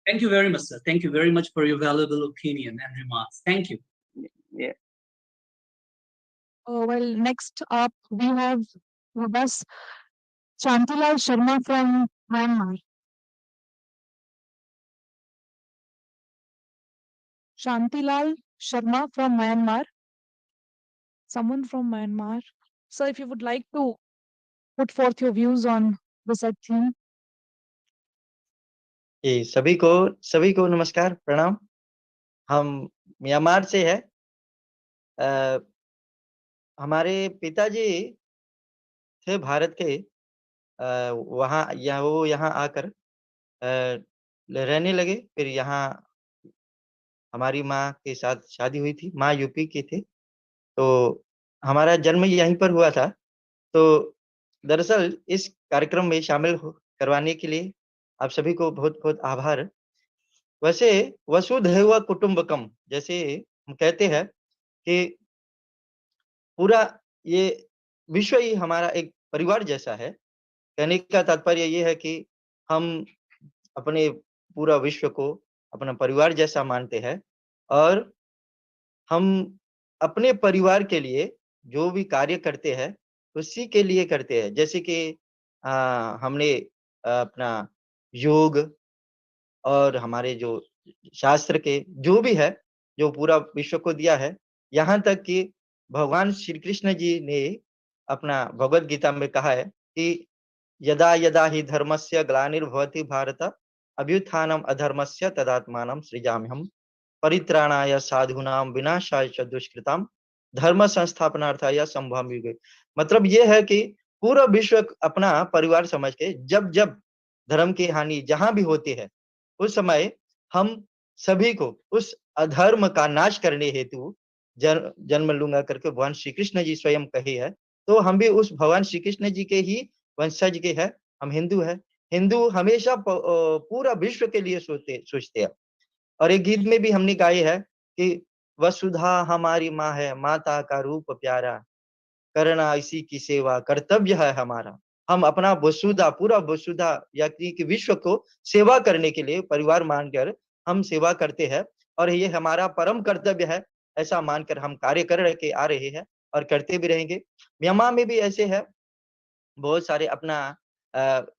Thank you very much, sir. Thank you very much for your valuable opinion and remarks. Thank you. Yeah. Well, next up we have with us Shantilal Sharma from Myanmar. Shantilal Sharma from Myanmar. Someone from Myanmar. So if you would like to put forth your views on this theme. सभी को नमस्कार, प्रणाम। हम Myanmar से है। हमारे पिताजी थे भारत के, वो यहाँ आकर रहने लगे। फिर यहाँ हमारी माँ के साथ शादी हुई थी। माँ यूपी के थे, तो हमारा जन्म यहीं पर हुआ था। तो दरअसल इस कार्यक्रम में शामिल करवाने के लिए आप सभी को बहुत बहुत आभार। वैसे वसुधैव कुटुंबकम जैसे हम कहते हैं कि पूरा ये विश्व ही हमारा एक परिवार जैसा है। कहने का तात्पर्य ये है कि हम अपने पूरा विश्व को अपना परिवार जैसा मानते हैं और हम अपने परिवार के लिए जो भी कार्य करते हैं उसी के लिए करते हैं। जैसे कि हमने अपना योग और हमारे जो शास्त्र के जो भी है जो पूरा विश्व को दिया है, यहाँ तक कि भगवान श्री कृष्ण जी ने अपना भगवत गीता में कहा है कि यदा यदा हि धर्मस्य ग्लानिर्भवति भारत अभ्युत्थानम अधर्मस्य तदात्मानं सृजाम्यहम् परित्राणाय साधूनां विनाशाय च दुष्कृतां धर्म संस्थापनार्थाय संभवामि युगे। मतलब ये है कि पूरा विश्व अपना परिवार समझ के जब जब धर्म की हानि जहां भी होती है उस समय हम सभी को उस अधर्म का नाश करने हेतु जन्म लूंगा करके भगवान श्री कृष्ण जी स्वयं कहे है। तो हम भी उस भगवान श्री कृष्ण जी के ही वंशज के हैं। हम हिंदू हैं। हिंदू हमेशा पूरा विश्व के लिए सोचते हैं। और एक गीत में भी हमने गाए है कि वसुधा हमारी माँ है, माता का रूप प्यारा, करना इसी की सेवा कर्तव्य है हमारा। हम अपना वसुधा पूरा वसुधा यानी कि विश्व को सेवा करने के लिए परिवार मानकर हम सेवा करते हैं और ये हमारा परम कर्तव्य है। ऐसा मानकर हम कार्य कर रहे आ रहे हैं और करते भी रहेंगे। म्यांमार में भी ऐसे है बहुत सारे अपना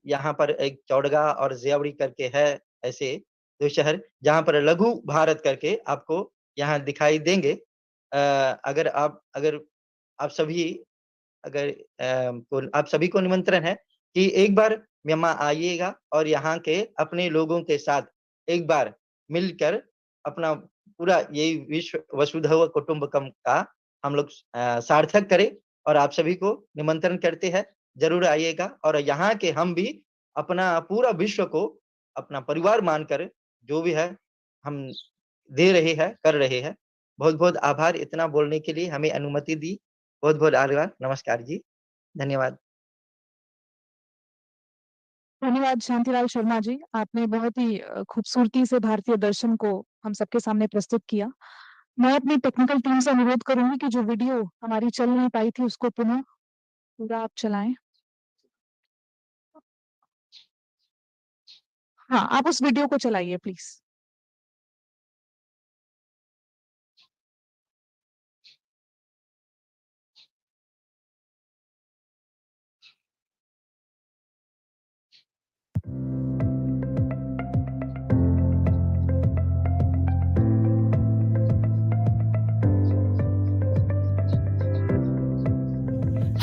यहाँ पर एक चौड़गा और जियावड़ी करके है ऐसे दो शहर जहाँ पर लघु भारत करके आपको यहाँ दिखाई देंगे। अगर आप सभी आप सभी को निमंत्रण है कि एक बार म्यांमार आइएगा और यहाँ के अपने लोगों के साथ एक बार मिलकर अपना पूरा यही विश्व वसुधैव कुटुंबकम का हम लोग सार्थक करें। और आप सभी को निमंत्रण करते हैं, जरूर आइएगा और यहाँ के हम भी अपना पूरा विश्व को अपना परिवार मानकर जो भी है हम दे रहे हैं कर रहे हैं। बहुत बहुत आभार इतना बोलने के लिए हमें अनुमति दी। बहुत बहुत आभार। नमस्कार जी, धन्यवाद। धन्यवाद शांतिलाल शर्मा जी, आपने बहुत ही खूबसूरती से भारतीय दर्शन को हम सबके सामने प्रस्तुत किया। मैं अपनी टेक्निकल टीम से अनुरोध करूंगी कि जो वीडियो हमारी चल नहीं पाई थी उसको पुनः पूरा आप चलाएं। हाँ, आप उस वीडियो को चलाइए please.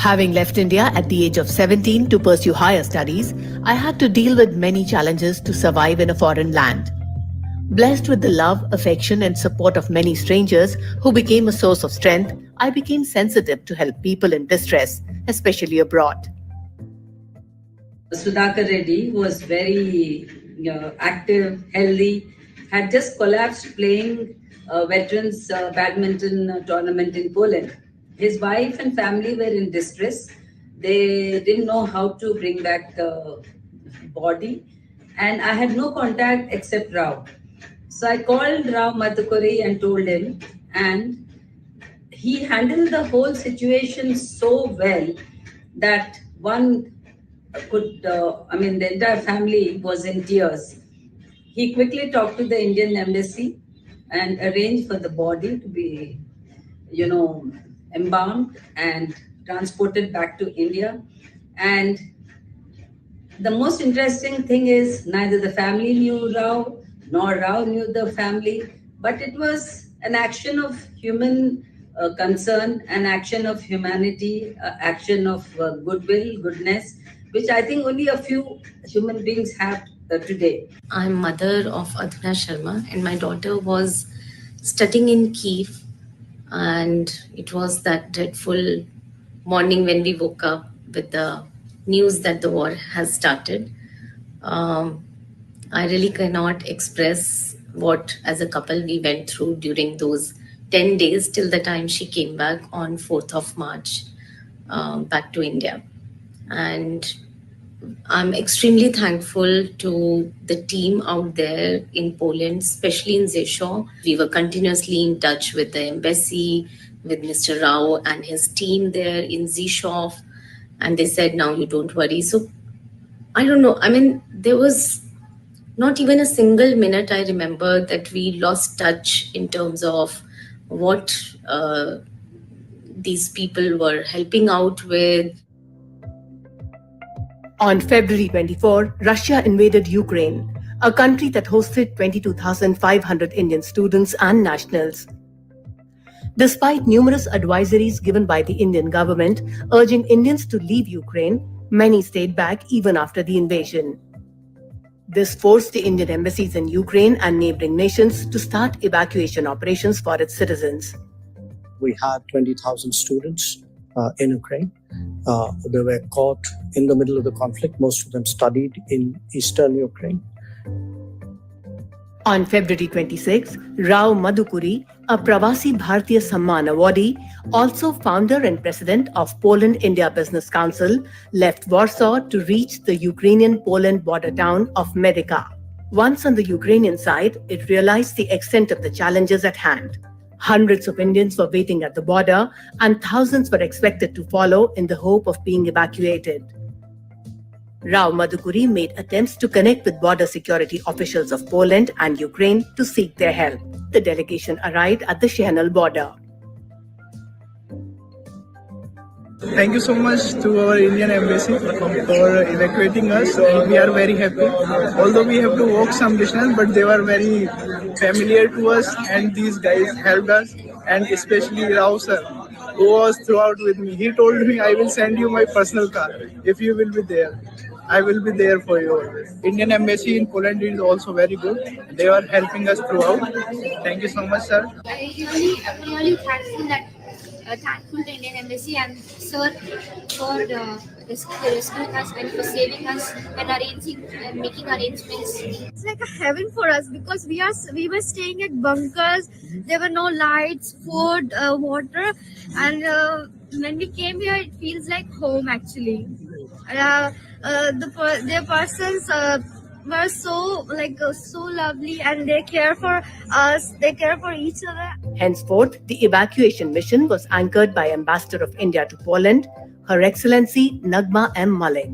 Having left India at the age of 17 to pursue higher studies, I had to deal with many challenges to survive in a foreign land. Blessed with the love, affection, and support of many strangers who became a source of strength, I became sensitive to help people in distress, especially abroad. Sudhakar Reddy was very active, healthy, had just collapsed playing a veterans badminton tournament in Poland. His wife and family were in distress. They didn't know how to bring back the body, and I had no contact except Rao. So I called Rao Madhukuri and told him, and he handled the whole situation so well that one could, the entire family was in tears. He quickly talked to the Indian embassy and arranged for the body to be, embalmed and transported back to India. And the most interesting thing is neither the family knew Rao nor Rao knew the family, but it was an action of human concern, an action of humanity, action of goodwill, goodness, which I think only a few human beings have today. I'm mother of Adhuna Sharma, and my daughter was studying in Kiev, and it was that dreadful morning when we woke up with the news that the war has started. I really cannot express what, as a couple, we went through during those 10 days till the time she came back on 4th of March back to India. And I'm extremely thankful to the team out there in Poland, especially in Rzeszów. We were continuously in touch with the embassy, with Mr. Rao and his team there in Rzeszów. And they said, now you don't worry. So I don't know. I mean, there was not even a single minute I remember that we lost touch in terms of what these people were helping out with. On February 24, Russia invaded Ukraine, a country that hosted 22,500 Indian students and nationals. Despite numerous advisories given by the Indian government urging Indians to leave Ukraine, many stayed back even after the invasion. This forced the Indian embassies in Ukraine and neighboring nations to start evacuation operations for its citizens. We had 20,000 students in Ukraine. They were caught in the middle of the conflict. Most of them studied in eastern Ukraine. On February 26, Rao Madhukuri, a Pravasi Bharatiya Samman awardee, also founder and president of Poland-India Business Council, left Warsaw to reach the Ukrainian-Poland border town of Medyka. Once on the Ukrainian side, it realized the extent of the challenges at hand. Hundreds of Indians were waiting at the border, and thousands were expected to follow in the hope of being evacuated. Rao Madhukuri made attempts to connect with border security officials of Poland and Ukraine to seek their help. The delegation arrived at the Shehnal border. Thank you so much to our Indian Embassy for evacuating us, and we are very happy. Although we have to walk some distance, but they were very familiar to us, and these guys helped us, and especially Rao sir, who was throughout with me. He told me, I will send you my personal car if you will be there. I will be there for you always. Indian Embassy in Poland is also very good. They are helping us throughout. Thank you so much, sir. I'm really thankful to Indian Embassy and sir for rescuing us and for saving us and arranging and making arrangements. It's like a heaven for us because we were staying at bunkers. There were no lights, food, water, and when we came here, it feels like home actually. The persons were so lovely, and they care for us. They care for each other. Henceforth, the evacuation mission was anchored by Ambassador of India to Poland, Her Excellency Nagma M. Malik.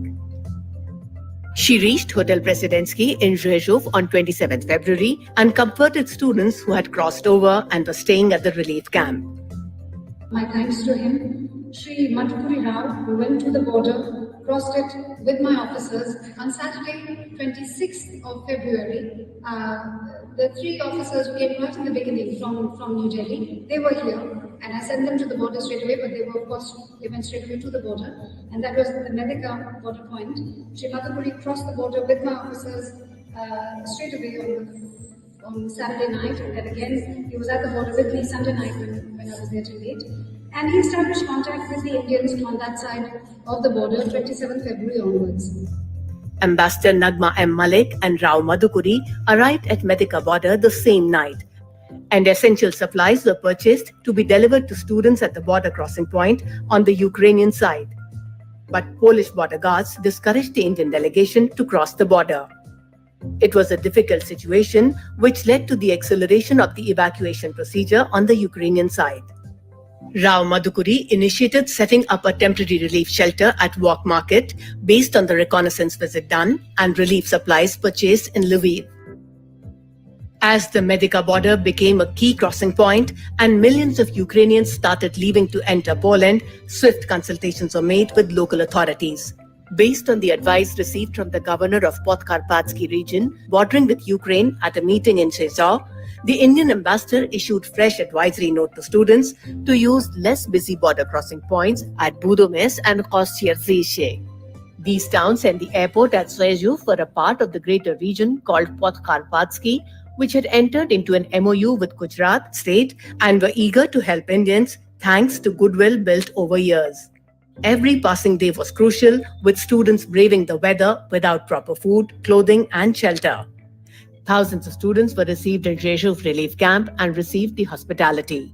She reached Hotel Presidency in Rzeszów on 27th February and comforted students who had crossed over and were staying at the relief camp. My thanks to him, Shri Madhukuri Rao, who went to the border, crossed it with my officers. On Saturday, 26th of February, the three officers who came right in the beginning from New Delhi, they were here, and I sent them to the border straight away, but they went straight away to the border, and that was the Medyka border point. Shri Madhukuri crossed the border with my officers straight away on Saturday night, and then again he was at the border with me Sunday night when I was there till late. And he established contact with the Indians on that side of the border, 27th February onwards. Ambassador Nagma M. Malik and Rao Madhukuri arrived at Medyka border the same night, and essential supplies were purchased to be delivered to students at the border crossing point on the Ukrainian side. But Polish border guards discouraged the Indian delegation to cross the border. It was a difficult situation which led to the acceleration of the evacuation procedure on the Ukrainian side. Rao Madhukuri initiated setting up a temporary relief shelter at Walk Market based on the reconnaissance visit done and relief supplies purchased in Lviv. As the Medyka border became a key crossing point and millions of Ukrainians started leaving to enter Poland, swift consultations were made with local authorities. Based on the advice received from the governor of Podkarpatsky region bordering with Ukraine at a meeting in Rzeszów, the Indian ambassador issued fresh advisory note to students to use less busy border crossing points at Budomyr and Kościerzyce. These towns and the airport at Rzeszów were a part of the greater region called Podkarpatsky, which had entered into an MOU with Gujarat state and were eager to help Indians thanks to goodwill built over years. Every passing day was crucial, with students braving the weather without proper food, clothing, and shelter. Thousands of students were received in Rzeszów relief camp and received the hospitality.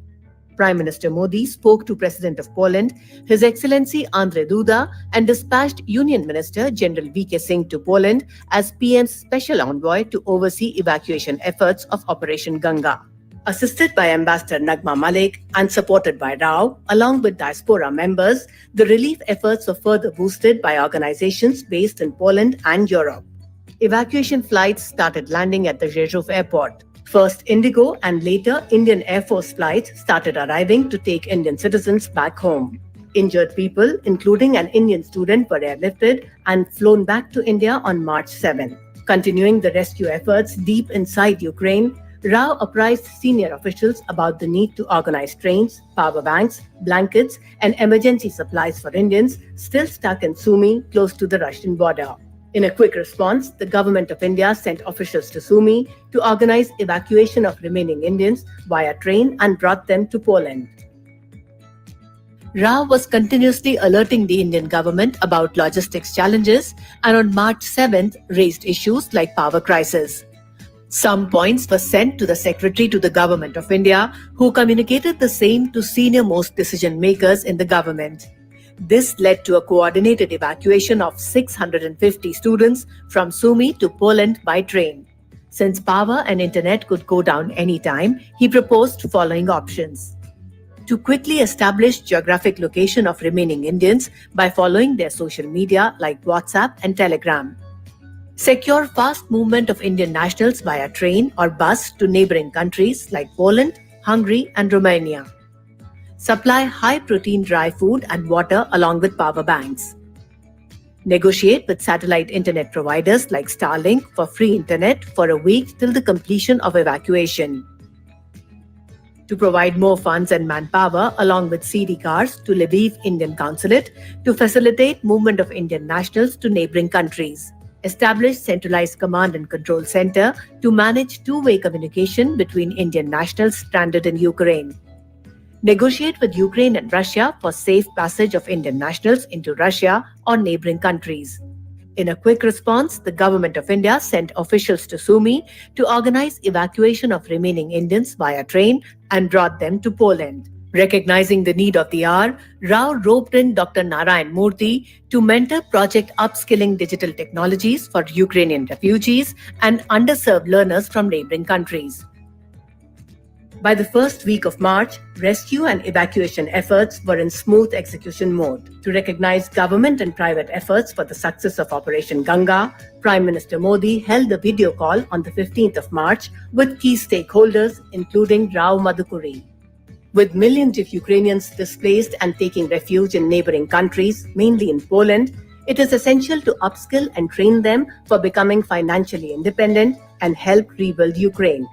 Prime Minister Modi spoke to President of Poland, His Excellency Andrzej Duda, and dispatched Union Minister General V.K. Singh to Poland as PM's special envoy to oversee evacuation efforts of Operation Ganga. Assisted by Ambassador Nagma Malik and supported by Rao, along with diaspora members, the relief efforts were further boosted by organizations based in Poland and Europe. Evacuation flights started landing at the Rzeszów airport. First Indigo and later Indian Air Force flights started arriving to take Indian citizens back home. Injured people, including an Indian student, were airlifted and flown back to India on March 7. Continuing the rescue efforts deep inside Ukraine, Rao apprised senior officials about the need to organize trains, power banks, blankets, and emergency supplies for Indians still stuck in Sumy, close to the Russian border. In a quick response, the government of India sent officials to Sumy to organize evacuation of remaining Indians via train and brought them to Poland. Rao was continuously alerting the Indian government about logistics challenges and on March 7th raised issues like power crisis. Some points were sent to the Secretary to the Government of India, who communicated the same to senior-most decision makers in the government. This led to a coordinated evacuation of 650 students from Sumy to Poland by train. Since power and internet could go down anytime, he proposed following options. To quickly establish geographic location of remaining Indians by following their social media like WhatsApp and Telegram. Secure fast movement of Indian nationals via train or bus to neighboring countries like Poland, Hungary, and Romania. Supply high-protein dry food and water along with power banks. Negotiate with satellite internet providers like Starlink for free internet for a week till the completion of evacuation. To provide more funds and manpower along with CD cars to Lviv Indian Consulate to facilitate movement of Indian nationals to neighboring countries. Establish centralized command and control center to manage two-way communication between Indian nationals stranded in Ukraine. Negotiate with Ukraine and Russia for safe passage of Indian nationals into Russia or neighboring countries. In a quick response, the Government of India sent officials to Sumy to organize evacuation of remaining Indians via train and brought them to Poland. Recognizing the need of the hour, Rao roped in Dr. Narayan Murthy to mentor project upskilling digital technologies for Ukrainian refugees and underserved learners from neighboring countries. By the first week of March, rescue and evacuation efforts were in smooth execution mode. To recognize government and private efforts for the success of Operation Ganga, Prime Minister Modi held a video call on the 15th of March with key stakeholders, including Rao Madhukuri. With millions of Ukrainians displaced and taking refuge in neighboring countries, mainly in Poland, it is essential to upskill and train them for becoming financially independent and help rebuild Ukraine.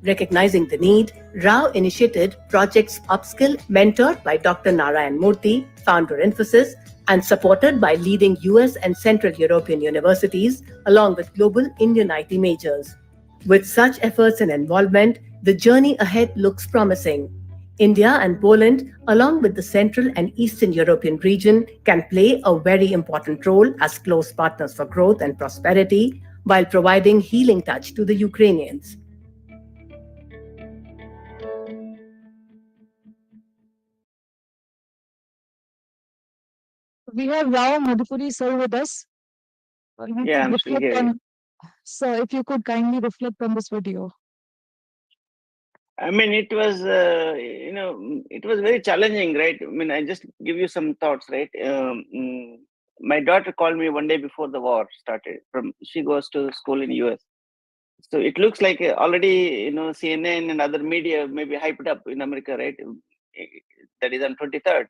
Recognizing the need, Rao initiated projects Upskill, mentored by Dr. Narayan Murthy, founder Infosys, and supported by leading US and Central European universities, along with global Indian IT majors. With such efforts and involvement, the journey ahead looks promising. India and Poland, along with the Central and Eastern European region, can play a very important role as close partners for growth and prosperity, while providing healing touch to the Ukrainians. We have Rao Madhukuri sir with us. Yeah, I'm still here. So if you could kindly reflect on this video. I mean, it was, it was very challenging, right? I mean, I just give you some thoughts, right? My daughter called me one day before the war started. She goes to school in US. So it looks like already, CNN and other media may be hyped up in America, right? That is on 23rd.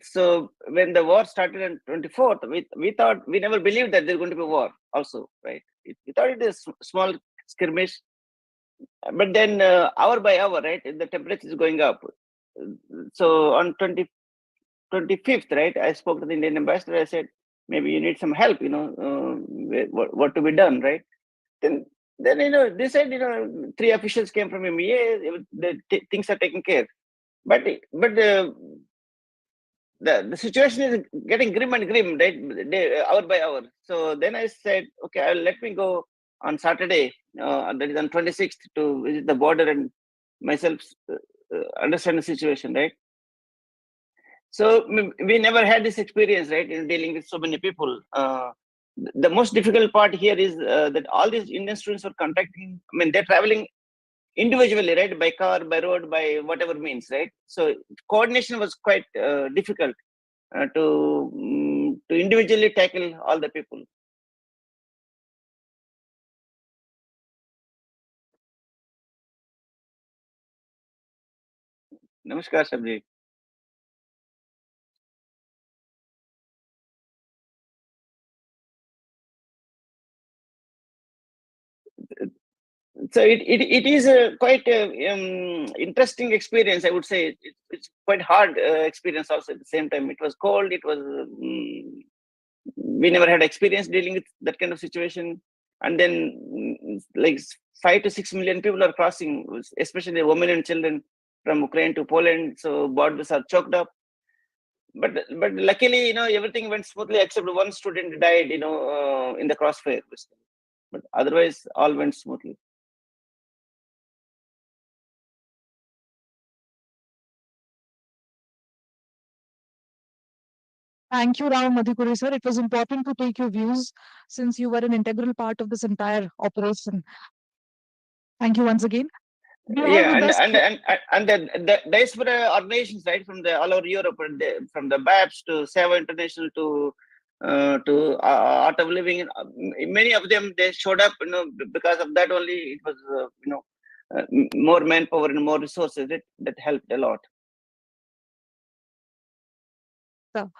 So when the war started on 24th, we thought, we never believed that there's going to be a war also, right? We thought it is small skirmish. But then hour by hour, right, the temperature is going up. So on 25th, right, I spoke to the Indian ambassador. I said, maybe you need some help, what to be done, right? Then they said, 3 officials came from MEA, things are taken care. But the situation is getting grim and grim, right, hour by hour. So then I said, okay, let me go on Saturday, that is on 26th, to visit the border and myself understand the situation, right? So we never had this experience, right, in dealing with so many people. The most difficult part here is that all these Indian students are contacting, I mean, they're traveling individually, right, by car, by road, by whatever means, right? So coordination was quite difficult to individually tackle all the people. Namaskar, Sabji. So it is a quite interesting experience, I would say. It's quite hard experience also at the same time. It was cold. It was we never had experience dealing with that kind of situation, and then like 5 to 6 million people are crossing, especially women and children from Ukraine to Poland. So borders are choked up. But luckily, everything went smoothly except one student died, in the crossfire. But otherwise, all went smoothly. Thank you, Rao Madhukuri, sir. It was important to take your views since you were an integral part of this entire operation. Thank you once again. Yeah, and the diaspora organizations, right, from all over Europe, from the BAPS to Seva International to Art of Living, many of them, they showed up, because of that only it was, more manpower and more resources that helped a lot. So,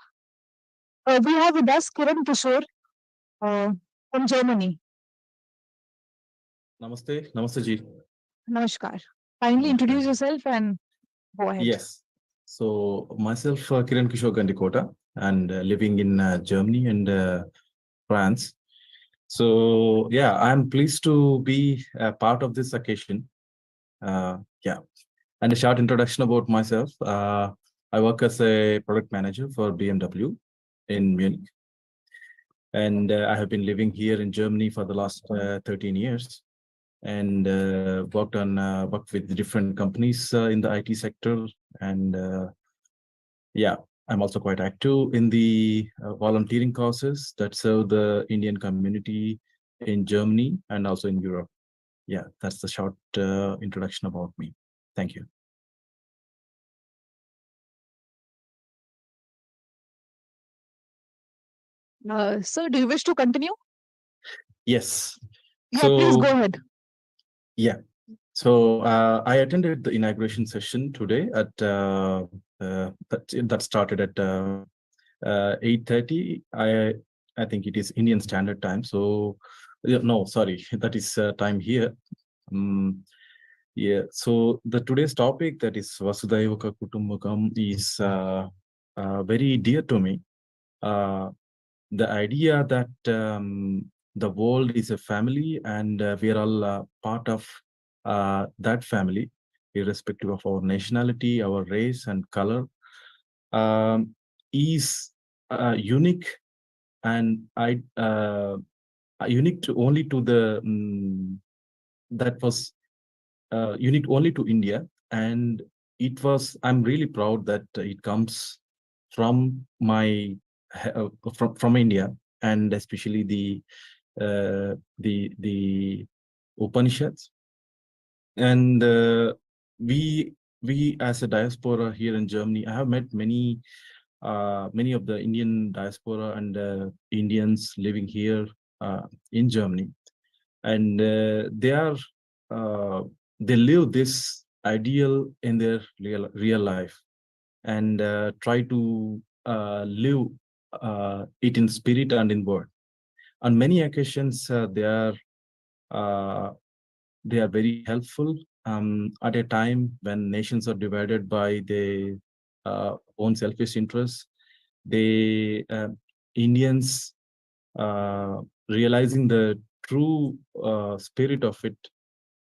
we have with us Kiran Kishore from Germany. Namaste, Namaste ji. Namaskar. Kindly introduce yourself and go ahead. Yes. So myself, Kiran Kishore Gandikota, and living in Germany and France. So yeah, I'm pleased to be a part of this occasion. Yeah, and a short introduction about myself. I work as a product manager for BMW in Munich, and I have been living here in Germany for the last 13 years. And worked with different companies in the IT sector, and yeah, I'm also quite active in the volunteering causes that serve the Indian community in Germany and also in Europe. Yeah, that's the short introduction about me. Thank you. Sir, do you wish to continue? Yes. Yeah, please go ahead. Yeah. So I attended the inauguration session today at that started at 8:30. I think it is Indian Standard Time. So no, sorry, that is time here. Yeah. So the today's topic, that is Vasudhaiva Kutumbakam, is very dear to me. The idea that the world is a family and we are all part of that family, irrespective of our nationality, our race and color, is unique, and unique to only to the that was unique only to India. And it was, I'm really proud that it comes from my from India, and especially the Upanishads. And we as a diaspora here in Germany, I have met many of the Indian diaspora and Indians living here in Germany, and they live this ideal in their real life, and try to live it in spirit and in word. On many occasions, they are very helpful at a time when nations are divided by their own selfish interests. They Indians, realizing the true spirit of it,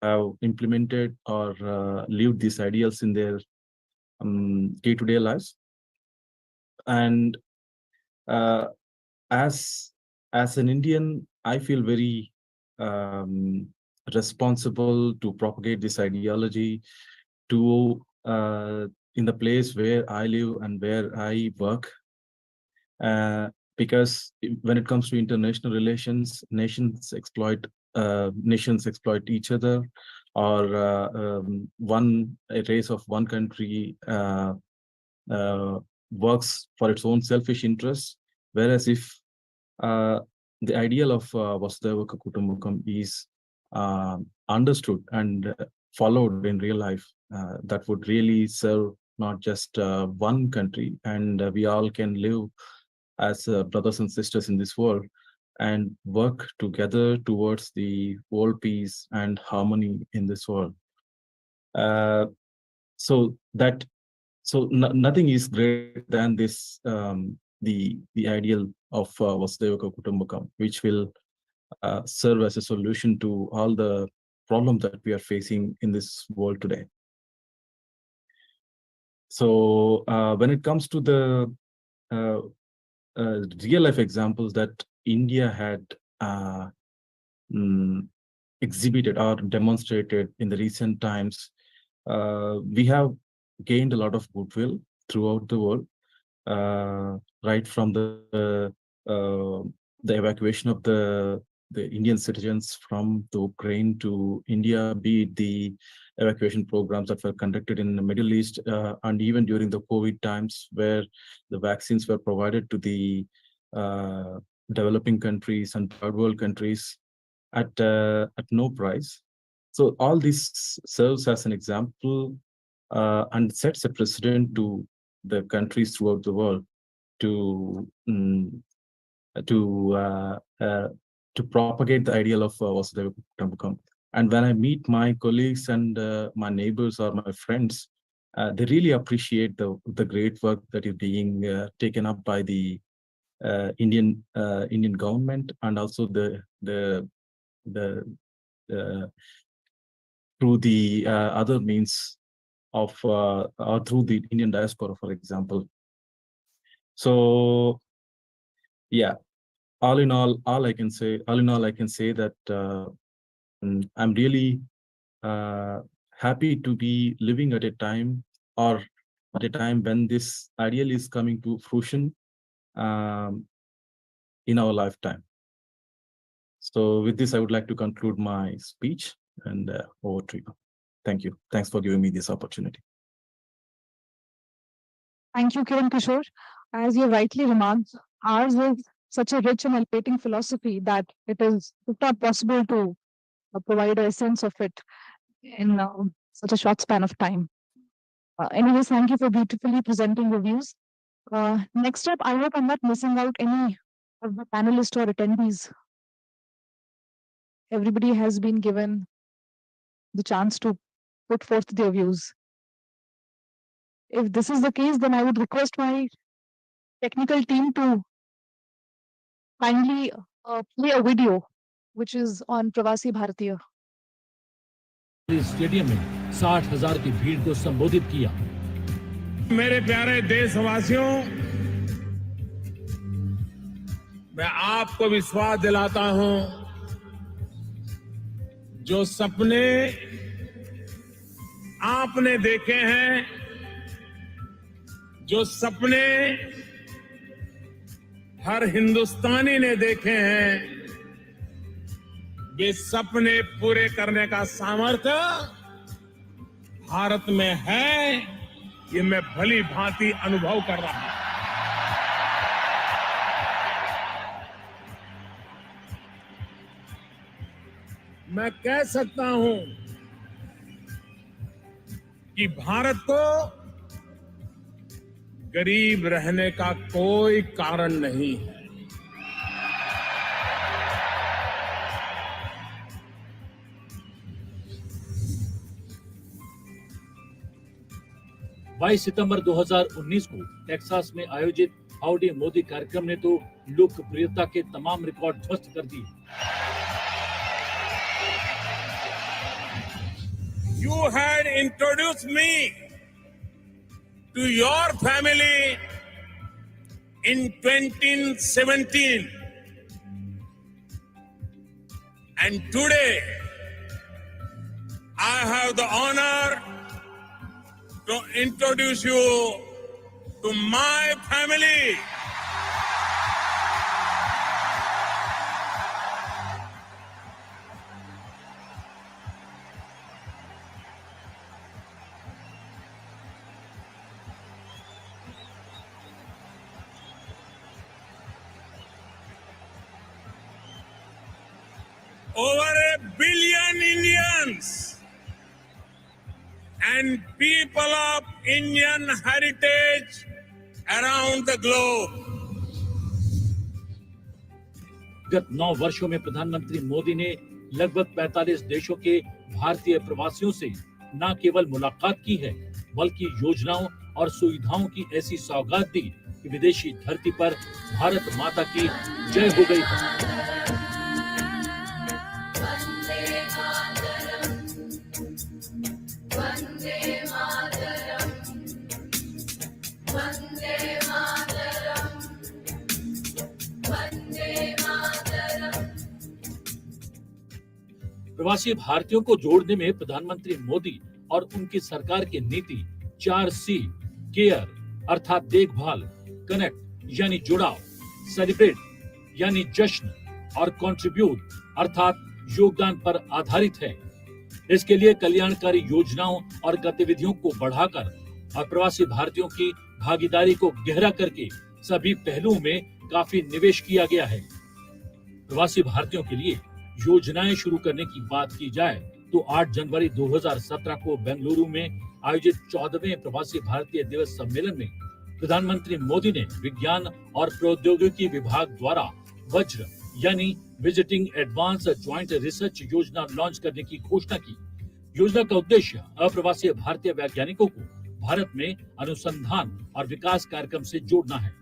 have implemented or lived these ideals in their day-to-day lives. And as an Indian, I feel very responsible to propagate this ideology to in the place where I live and where I work. Because when it comes to international relations, nations exploit each other, or one race of one country works for its own selfish interests. Whereas if the ideal of Vasudhaiva Kutumbakam is understood and followed in real life, that would really serve not just one country, and we all can live as brothers and sisters in this world and work together towards the world peace and harmony in this world. Nothing is greater than this, the ideal of Vasudhaiva Kutumbakam, which will serve as a solution to all the problems that we are facing in this world today. So when it comes to the real life examples that India had exhibited or demonstrated in the recent times, we have gained a lot of goodwill throughout the world, right from the evacuation of the Indian citizens from the Ukraine to India, be it the evacuation programs that were conducted in the Middle East, and even during the COVID times, where the vaccines were provided to the developing countries and third world countries at no price. So all this serves as an example and sets a precedent to the countries throughout the world to propagate the ideal of Vasudhaiva Kutumbakam. And when I meet my colleagues and my neighbors or my friends, they really appreciate the great work that is being taken up by the Indian government, and also through the other means of or through the Indian diaspora, for example. So yeah, all in all I can say that I'm really happy to be living at a time when this ideal is coming to fruition in our lifetime. So with this, I would like to conclude my speech, and over to you. Thank you. Thanks for giving me this opportunity. Thank you, Kiran Kishore. As you rightly remarked, ours is such a rich and elevating philosophy that it is not possible to provide a sense of it in such a short span of time. Anyways, thank you for beautifully presenting your views. Next up, I hope I'm not missing out any of the panelists or attendees. Everybody has been given the chance to put forth their views. If this is the case, then I would request my technical team to kindly play a video which is on Pravasi Bharatiya. Stadium में 60,000 की भीड़ को संबोधित किया। मेरे प्यारे देशवासियों, मैं आपको विश्वास दिलाता हूं, जो सपने आपने देखे हैं, जो सपने हर हिंदुस्तानी ने देखे हैं, वे सपने पूरे करने का सामर्थ्य भारत में है, ये मैं भली भांति अनुभव कर रहा हूं। मैं कह सकता हूं कि भारत को गरीब रहने का कोई कारण नहीं है। 22 सितंबर 2019 को टेक्सास में आयोजित हाउडी मोदी कार्यक्रम ने तो लोकप्रियता के तमाम रिकॉर्ड ध्वस्त कर दिए। You had introduced me to your family in 2017, and today I have the honor to to introduce you to my family. Over 1 billion Indians and people of Indian heritage around the globe. गत 9 वर्षों में प्रधानमंत्री मोदी ने लगभग 45 देशों के भारतीय प्रवासियों से न केवल मुलाकात की है, बल्कि योजनाओं और सुविधाओं की ऐसी सौगात दी कि विदेशी धरती पर भारत माता की जय हो गई है। प्रवासी भारतीयों को जोड़ने में प्रधानमंत्री मोदी और उनकी सरकार की नीति 4C केयर अर्थात देखभाल, कनेक्ट यानी जुड़ाव, सेलिब्रेट यानी जश्न और कंट्रीब्यूट अर्थात योगदान पर आधारित है। इसके लिए कल्याणकारी योजनाओं और गतिविधियों को बढ़ाकर और प्रवासी भारतीयों की भागीदारी को गहरा करके सभी पहलुओं में काफी निवेश किया गया है। प्रवासी भारतीयों के लिए योजनाएं शुरू करने की बात की जाए तो 8 जनवरी 2017 को बेंगलुरु में आयोजित 14वें प्रवासी भारतीय दिवस सम्मेलन में प्रधानमंत्री मोदी ने विज्ञान और प्रौद्योगिकी विभाग द्वारा वज्र यानी विजिटिंग एडवांस ज्वाइंट रिसर्च योजना लॉन्च करने की घोषणा की। योजना का उद्देश्य अप्रवासी भारतीय वैज्ञानिकों को भारत में अनुसंधान और विकास कार्यक्रम से जोड़ना है।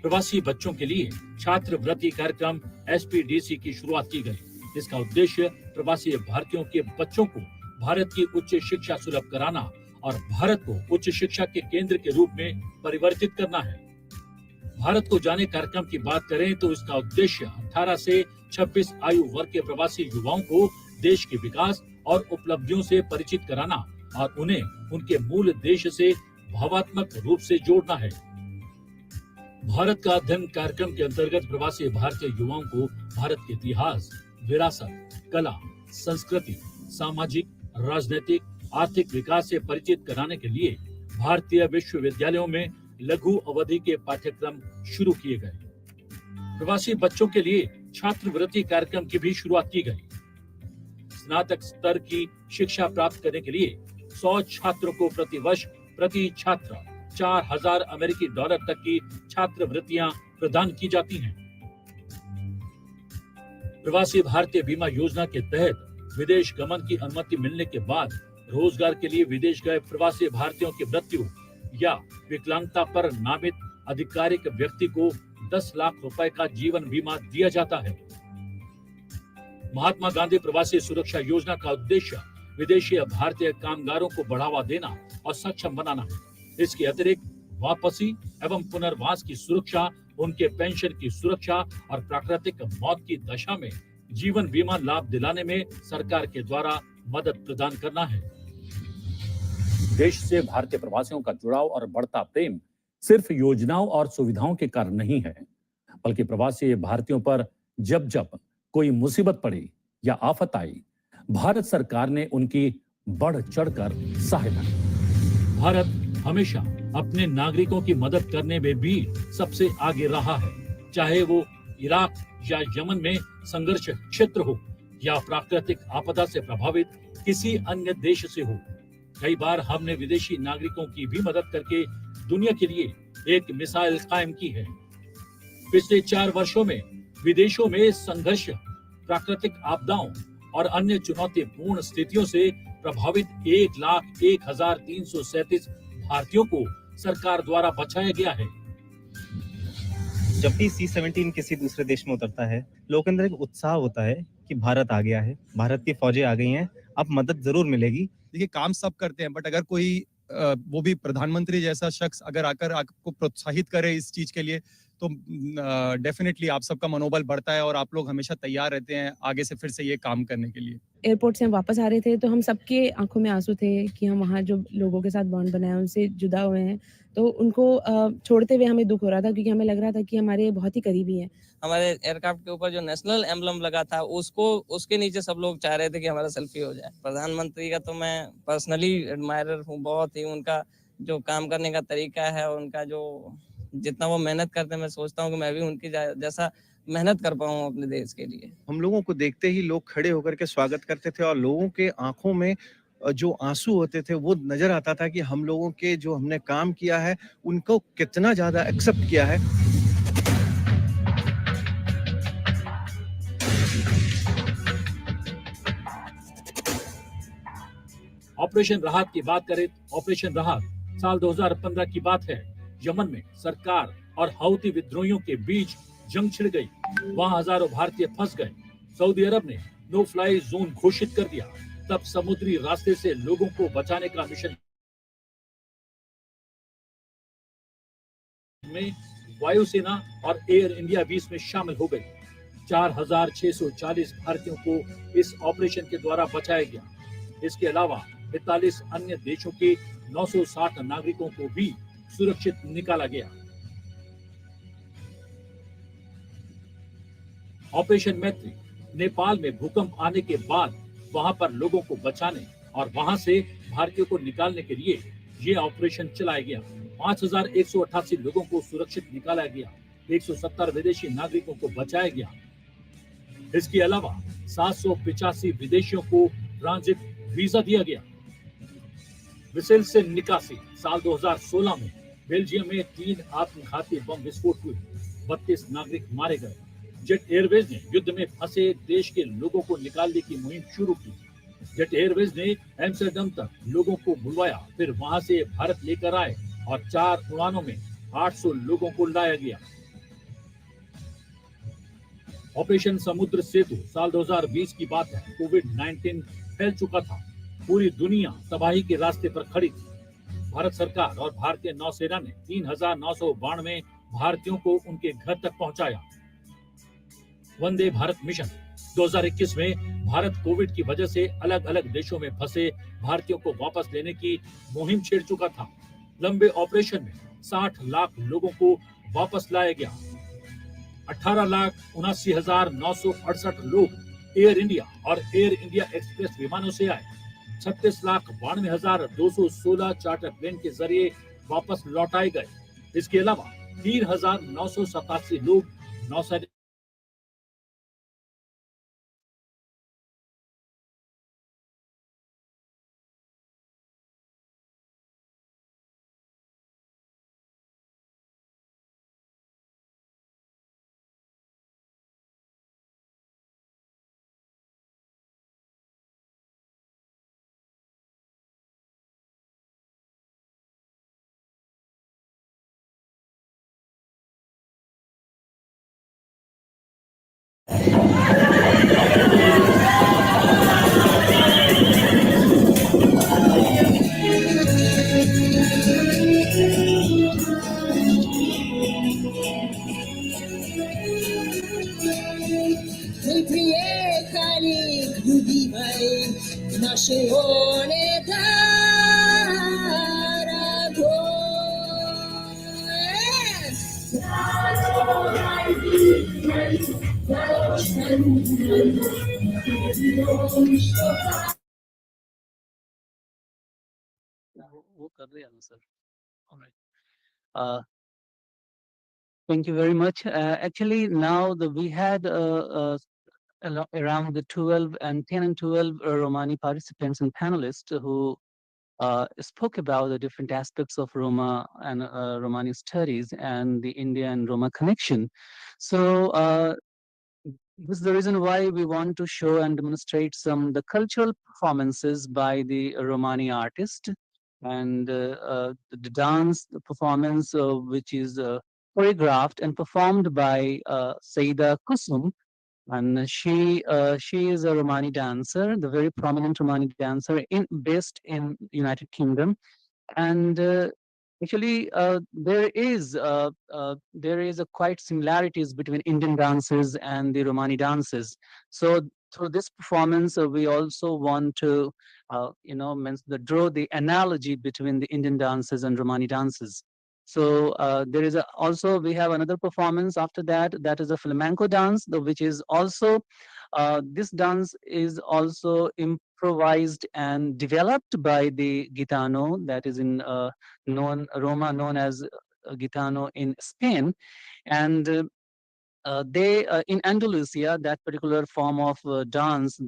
प्रवासी बच्चों के लिए छात्रवृत्ति कार्यक्रम SPDC की शुरुआत की गई। इसका उद्देश्य प्रवासी भारतीयों के बच्चों को भारत की उच्च शिक्षा सुलभ कराना और भारत को उच्च शिक्षा के केंद्र के रूप में परिवर्तित करना है। भारत को जाने कार्यक्रम की बात करें तो इसका उद्देश्य 18 से 26 आयु वर्ग के प्रवासी युवाओं को देश के विकास और उपलब्धियों से परिचित कराना और उन्हें उनके मूल देश से भावात्मक रूप से जोड़ना है। भारत का अध्ययन कार्यक्रम के अंतर्गत प्रवासी भारतीय युवाओं को भारत के इतिहास, विरासत, कला, संस्कृति, सामाजिक, राजनीतिक, आर्थिक विकास से परिचित कराने के लिए भारतीय विश्वविद्यालयों में लघु अवधि के पाठ्यक्रम शुरू किए गए। प्रवासी बच्चों के लिए छात्रवृत्ति कार्यक्रम की भी शुरुआत की गई। स्नातक स्तर की शिक्षा प्राप्त करने के लिए 100 छात्रों को प्रति वर्ष प्रति छात्र $4000 अमेरिकी डॉलर तक की छात्रवृत्तियां प्रदान की जाती हैं। प्रवासी भारतीय बीमा योजना के तहत विदेश गमन की अनुमति मिलने के बाद रोजगार के लिए विदेश गए प्रवासी भारतीयों की मृत्यु या विकलांगता पर नामित आधिकारिक व्यक्ति को 10 लाख रुपए का जीवन बीमा दिया जाता है। महात्मा गांधी प्रवासी सुरक्षा योजना का उद्देश्य विदेशी भारतीय कामगारों को बढ़ावा देना और सक्षम बनाना है। इसके अतिरिक्त वापसी एवं पुनर्वास की सुरक्षा, उनके पेंशन की सुरक्षा और प्राकृतिक मौत की दशा में जीवन बीमा लाभ दिलाने में सरकार के द्वारा मदद प्रदान करना है। देश से भारतीय प्रवासियों का जुड़ाव और बढ़ता प्रेम सिर्फ योजनाओं और सुविधाओं के कारण नहीं है, बल्कि प्रवासी भारतीयों पर जब जब कोई मुसीबत पड़ी या आफत आई, भारत सरकार ने उनकी बढ़ चढ़कर सहायता की। भारत हमेशा अपने नागरिकों की मदद करने में भी सबसे आगे रहा है, चाहे वो इराक या यमन में संघर्ष क्षेत्र हो या प्राकृतिक आपदा से प्रभावित किसी अन्य देश से हो। कई बार हमने विदेशी नागरिकों की भी मदद करके दुनिया के लिए एक मिसाल कायम की है। पिछले 4 वर्षों में विदेशों में संघर्ष, प्राकृतिक आपदाओं और अन्य चुनौतीपूर्ण स्थितियों से प्रभावित 1,01,337 भारतीयों को सरकार द्वारा बचाया गया है। जब भी C-17 किसी दूसरे देश में उतरता है, लोगों के अंदर एक उत्साह होता है कि भारत आ गया है, भारत की फौजें आ गई हैं, अब मदद जरूर मिलेगी। देखिए, काम सब करते हैं, बट अगर कोई वो भी प्रधानमंत्री जैसा शख्स अगर आकर आपको प्रोत्साहित करे इस चीज के लिए, तो डेफिनेटली आप सबका मनोबल बढ़ता है और आप लोग हमेशा तैयार रहते हैं आगे से फिर से ये काम करने के लिए। एयरपोर्ट से हम वापस आ रहे थे तो हम सबके आंखों में आंसू थे कि हम वहाँ जो लोगों के साथ बॉन्ड बनाए उनसे जुदा हुए हैं, तो उनको छोड़ते हुए हमें दुख हो रहा था क्योंकि हमें लग रहा था कि हमारे बहुत ही करीबी हैं। हमारे एयरक्राफ्ट के ऊपर जो नेशनल एम्बलम लगा था उसके नीचे सब लोग चाह रहे थे कि हमारा सेल्फी हो जाए। प्रधानमंत्री का तो मैं पर्सनली एडमायरर हूँ बहुत ही, उनका जो काम करने का तरीका है, उनका जो जितना वो मेहनत करते हैं, मैं सोचता हूँ कि मैं भी उनकी जैसा मेहनत कर पाऊँ अपने देश के लिए। हम लोगों को देखते ही लोग खड़े होकर के स्वागत करते थे और लोगों के आंखों में जो आंसू होते थे वो नजर आता था कि हम लोगों के जो हमने काम किया है उनको कितना ज्यादा एक्सेप्ट किया है। ऑपरेशन राहत की बात करें, ऑपरेशन राहत साल 2015 की बात है। यमन में सरकार और हौती विद्रोहियों के बीच जंग छिड़ गई, वहां हजारों भारतीय फंस गए। सऊदी अरब ने नो फ्लाई जोन घोषित कर दिया। तब समुद्री रास्ते से लोगों को बचाने का मिशन में वायुसेना और एयर इंडिया भी इसमें शामिल हो गई। 4,640 भारतीयों को इस ऑपरेशन के द्वारा बचाया गया। इसके अलावा 45 अन्य देशों के 960 नागरिकों को भी सुरक्षित निकाला गया। ऑपरेशन मैत्री नेपाल में भूकंप आने के बाद वहां पर लोगों को बचाने और वहां से भारतीयों को निकालने के लिए ये ऑपरेशन चलाया गया। 5,188 लोगों को सुरक्षित निकाला गया। 170 विदेशी नागरिकों को बचाया गया। इसके अलावा 785 विदेशियों को ट्रांजिट वीजा दिया गया। मिसाइल से निकासी साल 2016 में बेल्जियम में 3 आत्मघाती बम विस्फोट हुए, 32 नागरिक मारे गए। जेट एयरवेज ने युद्ध में फंसे देश के लोगों को निकालने की मुहिम शुरू की। जेट एयरवेज ने एम्स्टर्डम तक लोगों को बुलवाया, फिर वहां से भारत लेकर आए और 4 उड़ानों में 800 लोगों को लाया गया। ऑपरेशन समुद्र सेतु साल 2020 की बात है। कोविड-19 फैल चुका था, पूरी दुनिया तबाही के रास्ते पर खड़ी थी। भारत सरकार और भारतीय नौसेना ने 3,992 भारतीयों को उनके घर तक पहुंचाया। वंदे भारत मिशन 2021 में भारत कोविड की वजह से अलग अलग देशों में फंसे भारतीयों को वापस लेने की मुहिम छेड़ चुका था। लंबे ऑपरेशन में 60 लाख लोगों को वापस लाया गया। 18,79,968 लोग एयर इंडिया और एयर इंडिया एक्सप्रेस विमानों से आए। 36,92,216 चार्टर प्लेन के जरिए वापस लौटाए गए। इसके अलावा 3,987 लोग नौसेना वो कर रहे हैं sir. All right. Thank you very much. Actually, now we had around the 12 and 10 and 12 Romani participants and panelists who spoke about the different aspects of Roma and Romani studies and the India and Roma connection. So this is the reason why we want to show and demonstrate the cultural performances by the Romani artist and the dance performance which is choreographed and performed by Saida Kusum. And she is a Romani dancer, the very prominent Romani dancer based in United Kingdom. And Actually, there is a quite similarities between Indian dances and the Romani dances. So through this performance, we also want to, draw the analogy between the Indian dances and Romani dances. So there is also we have another performance after that. That is a flamenco dance, which is also this dance is also improvised and developed by the Gitano, that is in known as Gitano in Spain, and they in Andalusia, that particular form of dance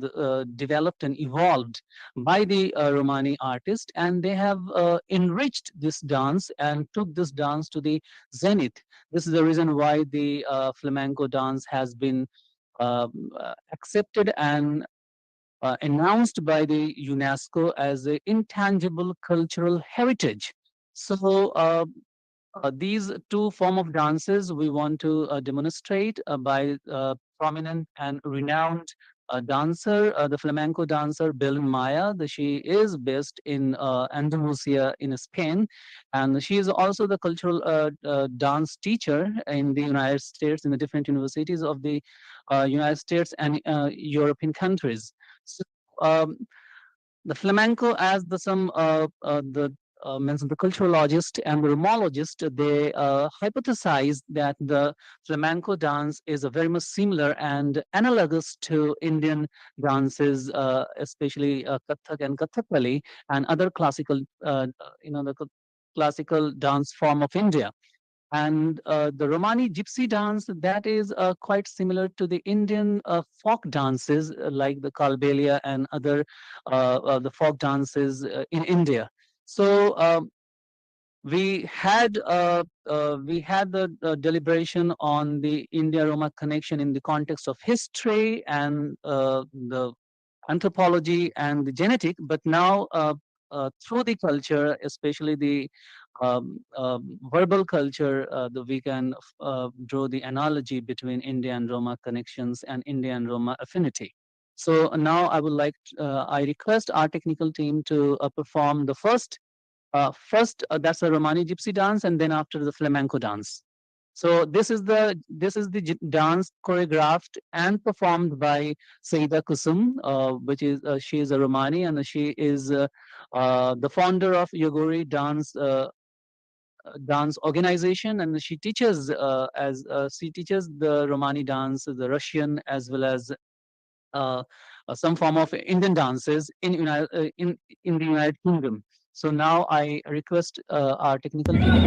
developed and evolved by the Romani artist, and they have enriched this dance and took this dance to the zenith. This is the reason why the flamenco dance has been accepted and announced by the UNESCO as an intangible cultural heritage. So these two form of dances we want to demonstrate by prominent and renowned dancer, the flamenco dancer Belén Maya. She is based in Andalusia in Spain, and she is also the cultural dance teacher in the United States, in the different universities of the United States and European countries. So, um, the flamenco, as the culturologist and the romologist, they hypothesize that the flamenco dance is very much similar and analogous to Indian dances, especially Kathak and Kathakali and other classical, classical dance form of India. And the Romani gypsy dance, that is quite similar to the Indian folk dances like the Kalbelia and other the folk dances in India. So we had the deliberation on the India-Roma connection in the context of history and the anthropology and the genetic, but now through the culture, especially the verbal culture, we can draw the analogy between India and Roma connections and India and Roma affinity. So now I request our technical team to perform the first, that's a Romani gypsy dance, and then after the flamenco dance. So this is the dance choreographed and performed by Saida Kusum, which is she is a Romani, and she is the founder of Yoguri dance organization, and she teaches she teaches the Romani dance, the Russian, as well as some form of Indian dances in the United Kingdom. So now I request our technical team to take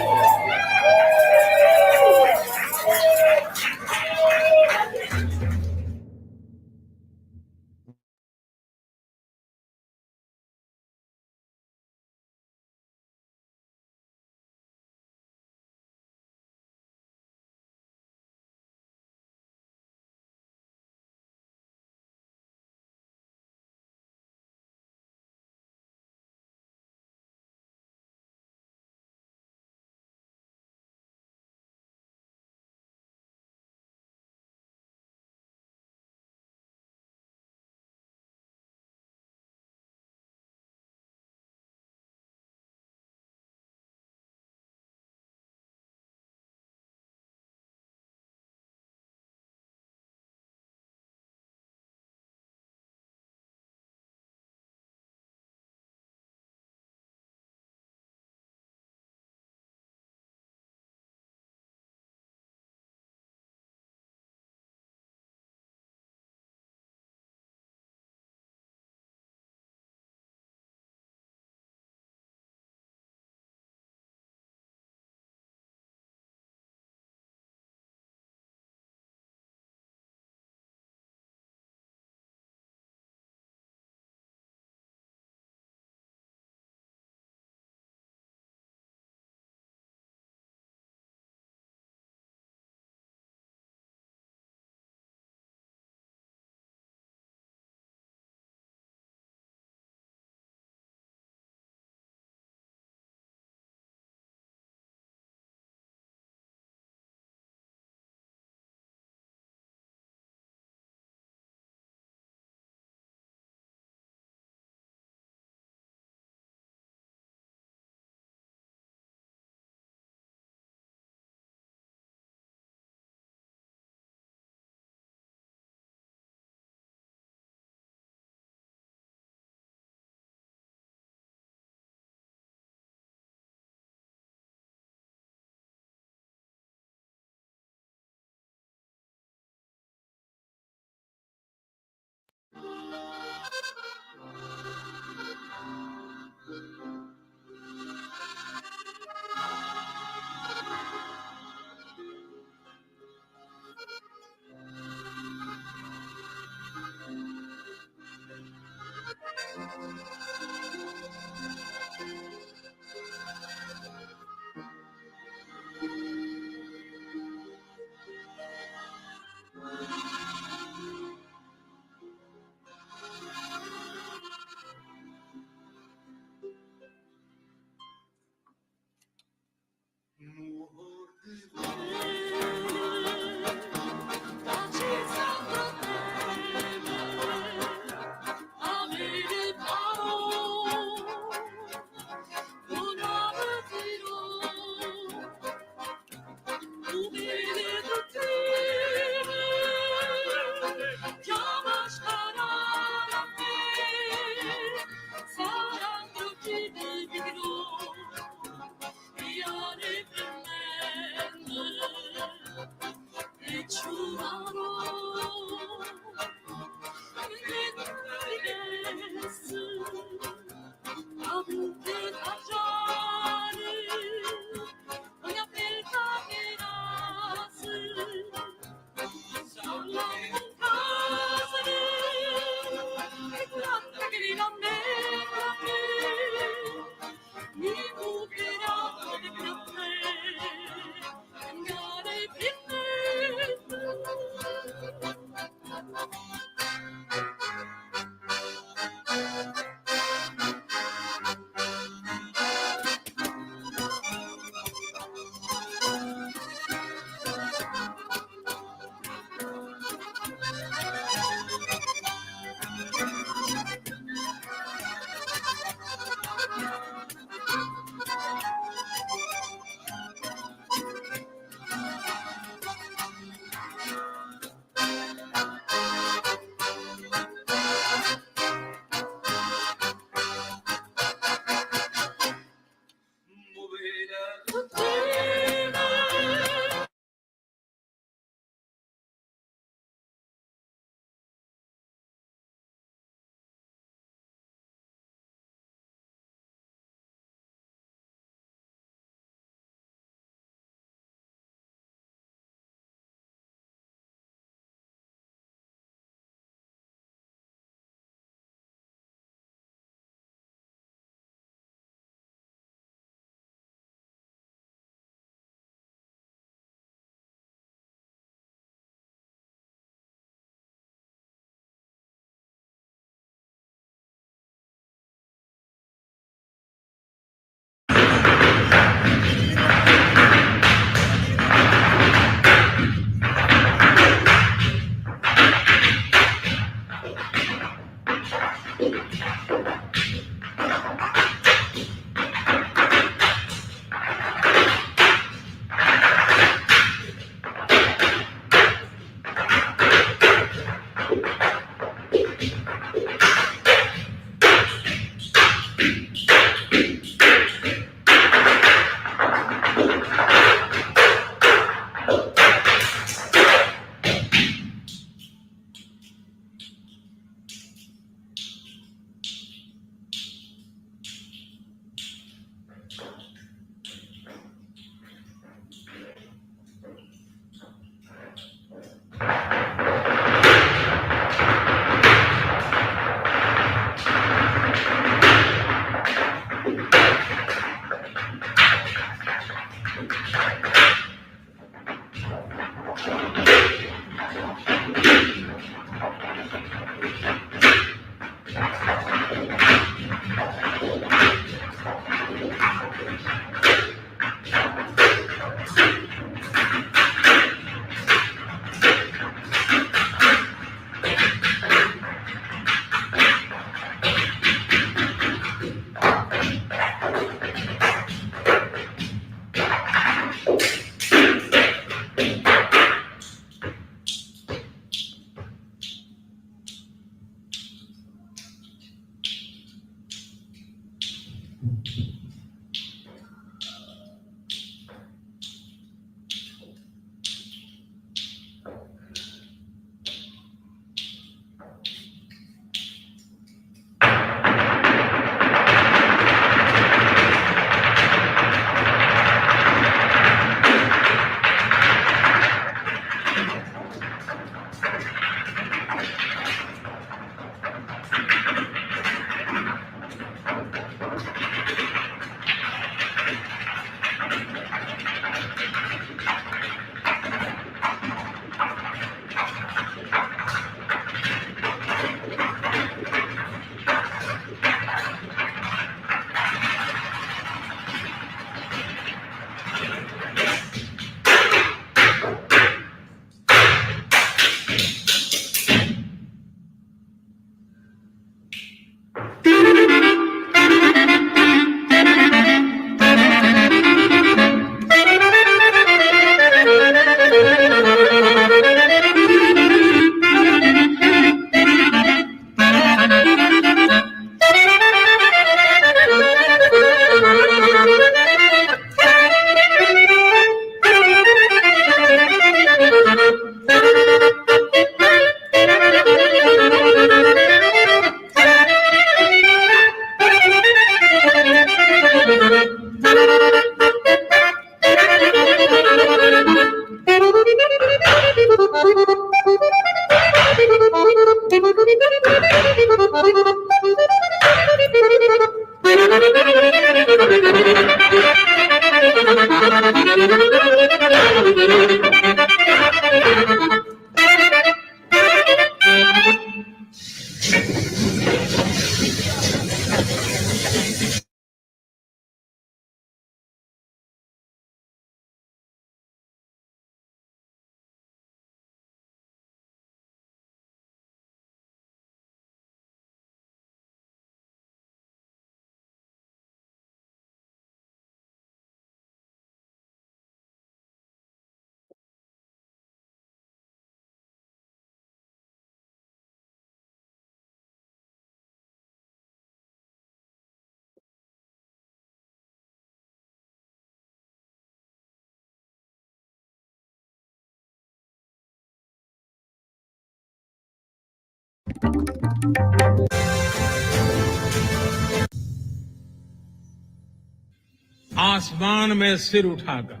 आसमान में सिर उठाकर,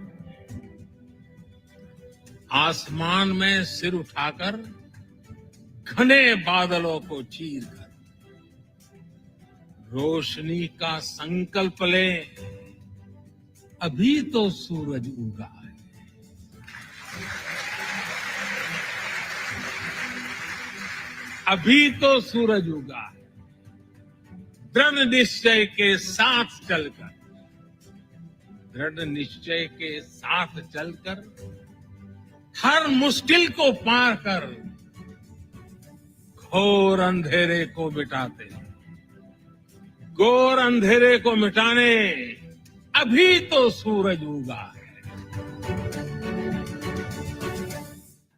आसमान में सिर उठाकर घने बादलों को चीर कर रोशनी का संकल्प ले, अभी तो सूरज उगा है। अभी तो सूरज उगा है। दृढ़ निश्चय के साथ चलकर, दृढ़ निश्चय के साथ चलकर हर मुश्किल को पार कर घोर अंधेरे को मिटाते, घोर अंधेरे को मिटाने अभी तो सूरज उगा है।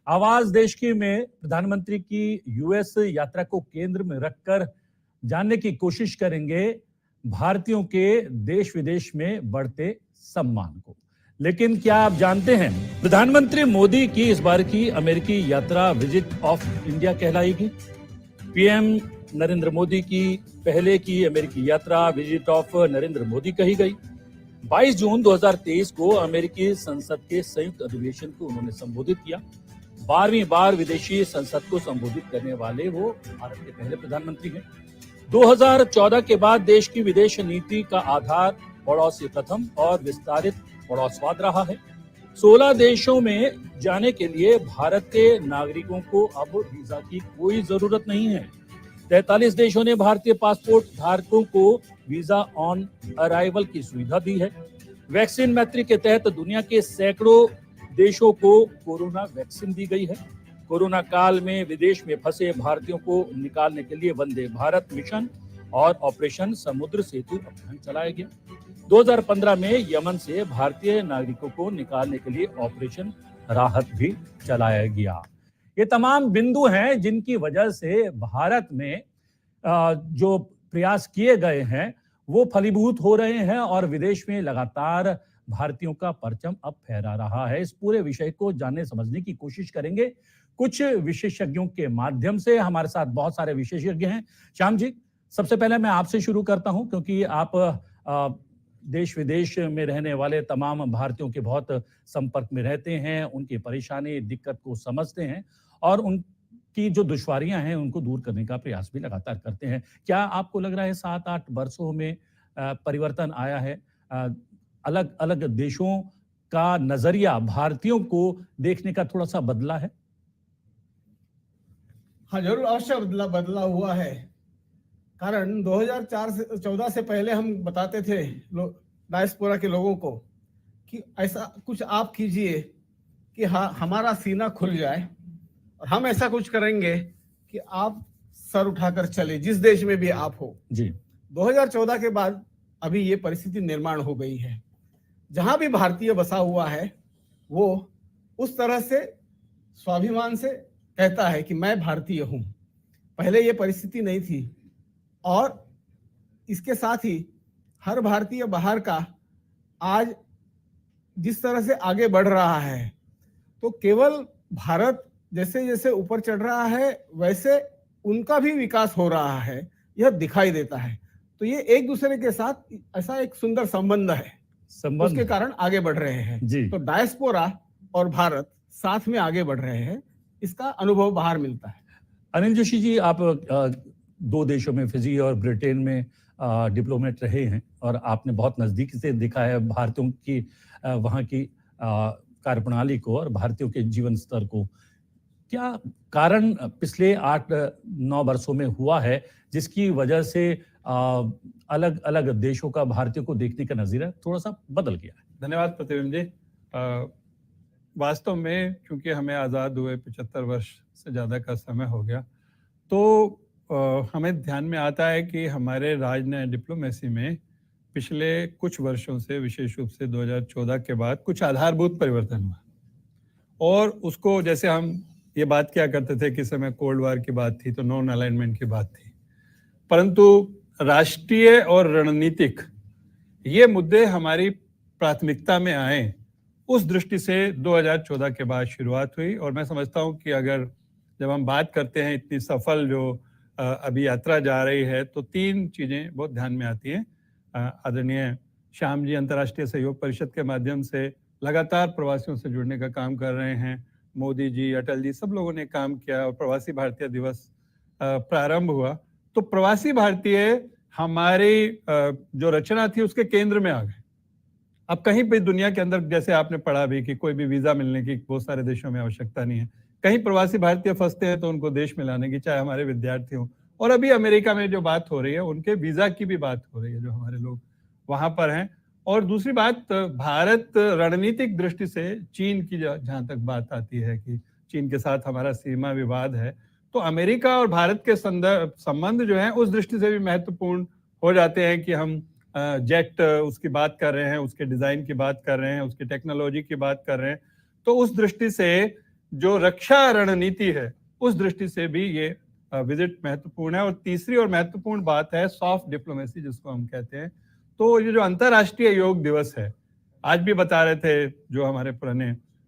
आवाज देश की में प्रधानमंत्री की यूएस यात्रा को केंद्र में रखकर जानने की कोशिश करेंगे भारतीयों के देश विदेश में बढ़ते सम्मान को। लेकिन क्या आप जानते हैं प्रधानमंत्री मोदी की इस बार की अमेरिकी यात्रा विजिट ऑफ इंडिया कहलाएगी। पीएम नरेंद्र मोदी की पहले की अमेरिकी यात्रा विजिट ऑफ नरेंद्र मोदी कही गई। 22 जून 2023 को अमेरिकी संसद के संयुक्त अधिवेशन को उन्होंने संबोधित किया। 12वीं बार विदेशी संसद को संबोधित करने वाले वो भारत के पहले प्रधानमंत्री हैं। 2014 के बाद देश की विदेश नीति का आधार पड़ोसी प्रथम और विस्तारित पड़ोसवाद रहा है। 16 देशों में जाने के लिए भारत के नागरिकों को अब वीजा की कोई जरूरत नहीं है। 43 देशों ने भारतीय पासपोर्ट धारकों को वीजा ऑन अराइवल की सुविधा दी है। वैक्सीन मैत्री के तहत दुनिया के सैकड़ों देशों को कोरोना वैक्सीन दी गई है। कोरोना काल में विदेश में फंसे भारतीयों को निकालने के लिए वंदे भारत मिशन और ऑपरेशन समुद्र सेतु अभियान चलाया गया। 2015 में यमन से भारतीय नागरिकों को निकालने के लिए ऑपरेशन राहत भी चलाया गया। ये तमाम बिंदु हैं जिनकी वजह से भारत में जो प्रयास किए गए हैं वो फलीभूत हो रहे हैं और विदेश में लगातार भारतीयों का परचम अब फहरा रहा है। इस पूरे विषय को जानने समझने की कोशिश करेंगे कुछ विशेषज्ञों के माध्यम से। हमारे साथ बहुत सारे विशेषज्ञ हैं। श्याम जी, सबसे पहले मैं आपसे शुरू करता हूं क्योंकि आप देश विदेश में रहने वाले तमाम भारतीयों के बहुत संपर्क में रहते हैं, उनकी परेशानी दिक्कत को समझते हैं और उनकी जो दुश्वारियां हैं उनको दूर करने का प्रयास भी लगातार करते हैं। क्या आपको लग रहा है 7-8 वर्षों में परिवर्तन आया है? अलग अलग देशों का नजरिया भारतीयों को देखने का थोड़ा सा बदला है? हाँ, जरूर अवश्य बदला हुआ है। कारण 2014 से पहले हम बताते थे डायस्पोरा के लोगों को कि ऐसा कुछ आप कीजिए कि हाँ हमारा सीना खुल जाए और हम ऐसा कुछ करेंगे कि आप सर उठाकर चले जिस देश में भी आप हो जी। 2014 के बाद अभी ये परिस्थिति निर्माण हो गई है। जहां भी भारतीय बसा हुआ है वो उस तरह से स्वाभिमान से कहता है कि मैं भारतीय हूं। पहले ये परिस्थिति नहीं थी और इसके साथ ही हर भारतीय बाहर का आज जिस तरह से आगे बढ़ रहा है तो केवल भारत जैसे जैसे ऊपर चढ़ रहा है वैसे उनका भी विकास हो रहा है, यह दिखाई देता है। तो ये एक दूसरे के साथ ऐसा एक सुंदर संबंध है, उसके कारण आगे बढ़ रहे हैं। तो डायस्पोरा और भारत साथ में आगे बढ़ रहे हैं। इसका अनुभव बाहर मिलता है। अनिल जोशी जी, आप 2 देशों में, फिजी और ब्रिटेन में डिप्लोमेट रहे हैं और आपने बहुत नज़दीक से देखा है भारतीयों की वहाँ की कार्यप्रणाली को और भारतीयों के जीवन स्तर को। क्या कारण पिछले 8-9 वर्षों में हुआ है जिसकी वजह से अलग अलग देशों का भारतीयों को देखने का नज़रिया थोड़ा सा बदल गया है? धन्यवाद प्रतिबिंब जी। वास्तव में क्योंकि हमें आज़ाद हुए 75 वर्ष से ज़्यादा का समय हो गया, तो हमें ध्यान में आता है कि हमारे राजनयिक डिप्लोमेसी में पिछले कुछ वर्षों से, विशेष रूप से 2014 के बाद कुछ आधारभूत परिवर्तन हुआ। और उसको, जैसे हम ये बात क्या करते थे कि समय कोल्ड वॉर की बात थी तो नॉन अलाइनमेंट की बात थी, परंतु राष्ट्रीय और रणनीतिक ये मुद्दे हमारी प्राथमिकता में आए, उस दृष्टि से 2014 के बाद शुरुआत हुई। और मैं समझता हूँ कि अगर जब हम बात करते हैं इतनी सफल जो अभी यात्रा जा रही है, तो 3 चीज़ें बहुत ध्यान में आती हैं। आदरणीय श्याम जी अंतर्राष्ट्रीय सहयोग परिषद के माध्यम से लगातार प्रवासियों से जुड़ने का काम कर रहे हैं। मोदी जी, अटल जी, सब लोगों ने काम किया और प्रवासी भारतीय दिवस प्रारंभ हुआ, तो प्रवासी भारतीय हमारी जो रचना थी उसके केंद्र में आ गए। अब कहीं भी दुनिया के अंदर, जैसे आपने पढ़ा भी कि कोई भी वीजा मिलने की बहुत सारे देशों में आवश्यकता नहीं है। कहीं प्रवासी भारतीय फंसते हैं तो उनको देश में लाने की, चाहे हमारे विद्यार्थी हों, और अभी अमेरिका में जो बात हो रही है उनके वीजा की भी बात हो रही है, जो हमारे लोग वहां पर हैं। और दूसरी बात, भारत रणनीतिक दृष्टि से चीन की जहां तक बात आती है कि चीन के साथ हमारा सीमा विवाद है, तो अमेरिका और भारत के संबंध जो है उस दृष्टि से भी महत्वपूर्ण हो जाते हैं कि हम जेट उसकी बात कर रहे हैं, उसके डिजाइन की बात कर रहे हैं, उसकी टेक्नोलॉजी की बात कर रहे हैं। तो उस दृष्टि से जो रक्षा रणनीति है, उस दृष्टि से भी ये विजिट महत्वपूर्ण है। और तीसरी और महत्वपूर्ण बात है सॉफ्ट डिप्लोमेसी, जिसको हम कहते हैं। तो ये जो अंतर्राष्ट्रीय योग दिवस है, आज भी बता रहे थे जो हमारे पुराने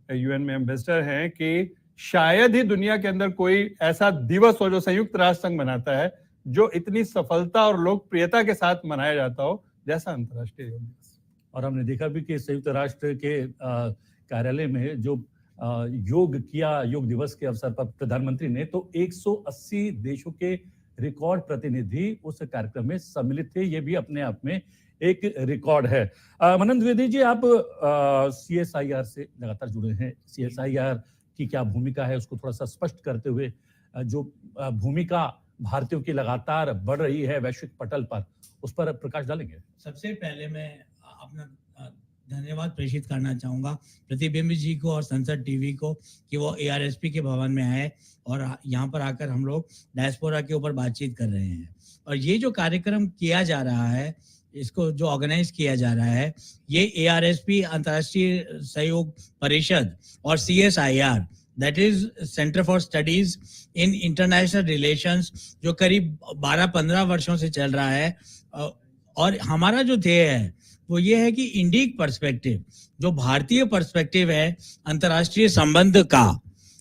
यूएन में एम्बेसडर हैं कि शायद ही दुनिया के अंदर कोई ऐसा दिवस हो जो संयुक्त राष्ट्र संघ मनाता है जो इतनी सफलता और लोकप्रियता के साथ मनाया जाता हो जैसा अंतर्राष्ट्रीय योग दिवस। और हमने देखा भी कि संयुक्त राष्ट्र के कार्यालय में जो योग दिवस के अवसर पर प्रधानमंत्री ने, तो 180 देशों के रिकॉर्ड प्रतिनिधि उस कार्यक्रम में सम्मिलित थे। ये भी अपने आप में एक रिकॉर्ड है। मनन द्विवेदी जी, आप CSIR से लगातार जुड़े हैं। CSIR की क्या भूमिका है उसको थोड़ा सा स्पष्ट करते हुए, जो भूमिका भारतीयों की लगातार बढ़ रही है वैश्विक पटल पर, उस पर प्रकाश डालेंगे। सबसे पहले मैं अपना धन्यवाद प्रेषित करना चाहूँगा प्रतिबिंब जी को और संसद टीवी को कि वो ARSP के भवन में आए और यहाँ पर आकर हम लोग डायस्पोरा के ऊपर बातचीत कर रहे हैं। और ये जो कार्यक्रम किया जा रहा है, इसको जो ऑर्गेनाइज किया जा रहा है, ये ARSP अंतर्राष्ट्रीय सहयोग परिषद और CSIR, that is centre for studies in international relations, जो करीब 12-15 वर्षों से चल रहा है। और हमारा जो ध्येय है वो ये है कि इंडिक पर्सपेक्टिव, जो भारतीय पर्सपेक्टिव है अंतर्राष्ट्रीय संबंध का,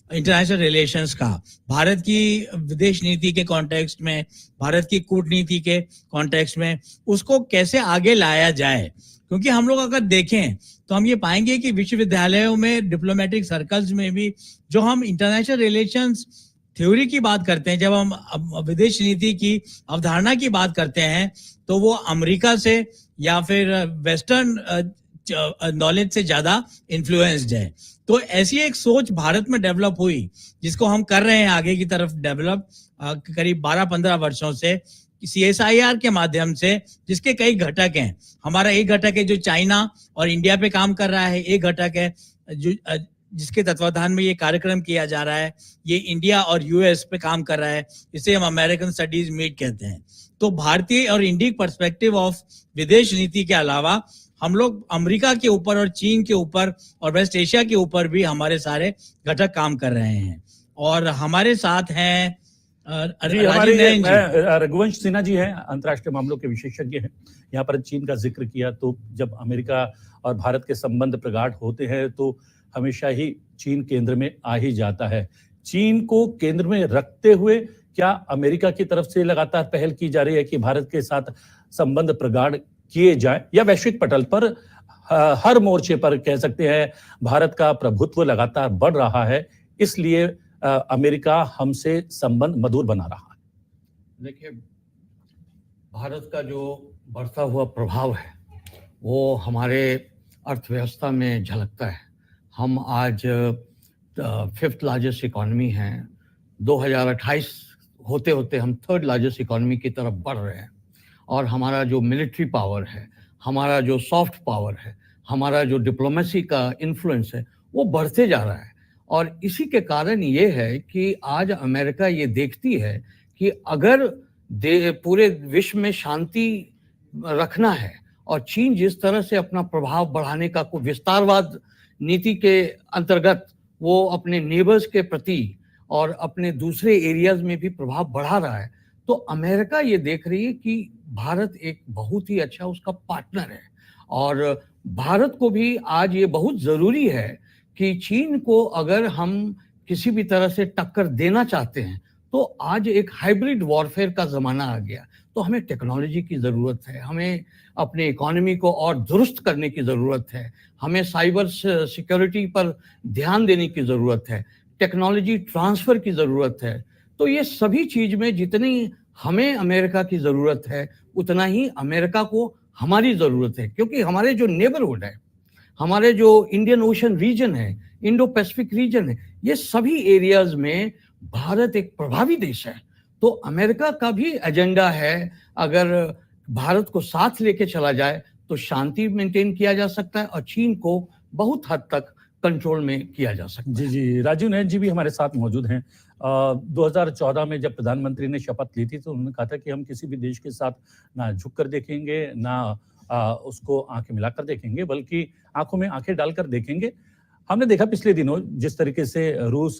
इंटरनेशनल रिलेशंस का, भारत की विदेश नीति के कॉन्टेक्स्ट में, भारत की कूटनीति के कॉन्टेक्स्ट में, उसको कैसे आगे लाया जाए। क्योंकि हम लोग अगर देखें तो हम ये पाएंगे कि विश्वविद्यालयों में, डिप्लोमेटिक सर्कल्स में भी जो हम इंटरनेशनल रिलेशंस थ्योरी की बात करते हैं, जब हम विदेश नीति की अवधारणा की बात करते हैं, तो वो अमेरिका से या फिर वेस्टर्न नॉलेज से ज्यादा इन्फ्लुएंस्ड है। तो ऐसी एक सोच भारत में डेवलप हुई, जिसको हम कर रहे हैं आगे की तरफ डेवलप करीब 12-15 वर्षों से CSIR के माध्यम से, जिसके कई घटक हैं। हमारा एक घटक है जो चाइना और इंडिया पे काम कर रहा है, एक घटक है जो जिसके तत्वाधान में ये कार्यक्रम किया जा रहा है, ये इंडिया और US पे काम कर रहा है, इसे हम अमेरिकन स्टडीज मीट कहते हैं। तो भारतीय और इंडिक पर्सपेक्टिव ऑफ विदेश नीति के अलावा हम लोग अमेरिका के ऊपर और चीन के ऊपर और वेस्ट एशिया के ऊपर भी हमारे सारे घटक काम कर रहे हैं। और हमारे साथ हैं रघुवंश सिन्हा जी हैं, अंतर्राष्ट्रीय मामलों के विशेषज्ञ हैं। यहाँ पर चीन का जिक्र किया, तो जब अमेरिका और भारत के संबंध प्रगाढ़ होते हैं तो हमेशा ही चीन केंद्र में आ ही जाता है। चीन को केंद्र में रखते हुए क्या अमेरिका की तरफ से लगातार पहल की जा रही है कि भारत के साथ संबंध प्रगाढ़ किए जाएं, या वैश्विक पटल पर हर मोर्चे पर कह सकते हैं भारत का प्रभुत्व लगातार बढ़ रहा है, इसलिए अमेरिका हमसे संबंध मधुर बना रहा है। देखिए, भारत का जो बढ़ता हुआ प्रभाव है वो हमारे अर्थव्यवस्था में झलकता है। हम आज 5th लार्जेस्ट इकॉनमी हैं। 2028 होते होते हम 3rd लार्जेस्ट इकॉनमी की तरफ बढ़ रहे हैं और हमारा जो मिलिट्री पावर है, हमारा जो सॉफ्ट पावर है, हमारा जो डिप्लोमेसी का इन्फ्लुएंस है वो बढ़ते जा रहा है। और इसी के कारण ये है कि आज अमेरिका ये देखती है कि अगर पूरे विश्व में शांति रखना है और चीन जिस तरह से अपना प्रभाव बढ़ाने का विस्तारवाद नीति के अंतर्गत वो अपने नेबर्स के प्रति और अपने दूसरे एरियाज में भी प्रभाव बढ़ा रहा है, तो अमेरिका ये देख रही है कि भारत एक बहुत ही अच्छा उसका पार्टनर है। और भारत को भी आज ये बहुत ज़रूरी है कि चीन को अगर हम किसी भी तरह से टक्कर देना चाहते हैं तो आज एक हाइब्रिड वॉरफेयर का ज़माना आ गया, तो हमें टेक्नोलॉजी की ज़रूरत है, हमें अपने इकोनॉमी को और दुरुस्त करने की ज़रूरत है, हमें साइबर सिक्योरिटी पर ध्यान देने की ज़रूरत है, टेक्नोलॉजी ट्रांसफ़र की ज़रूरत है। तो ये सभी चीज़ में जितनी हमें अमेरिका की ज़रूरत है उतना ही अमेरिका को हमारी ज़रूरत है, क्योंकि हमारे जो नेबरहुड है, हमारे जो इंडियन ओशन रीजन है, इंडो पैसिफिक रीजन है, ये सभी एरियाज में भारत एक प्रभावी देश है। तो अमेरिका का भी एजेंडा है, अगर भारत को साथ लेके चला जाए तो शांति मेंटेन किया जा सकता है और चीन को बहुत हद तक कंट्रोल में किया जा सकता है। जी, राजीव नयन जी भी हमारे साथ मौजूद हैं। 2014 में जब प्रधानमंत्री ने शपथ ली थी तो उन्होंने कहा था कि हम किसी भी देश के साथ ना झुक कर देखेंगे, ना उसको आंखें मिलाकर देखेंगे, बल्कि आंखों में आंखें डालकर देखेंगे। हमने देखा पिछले दिनों जिस तरीके से रूस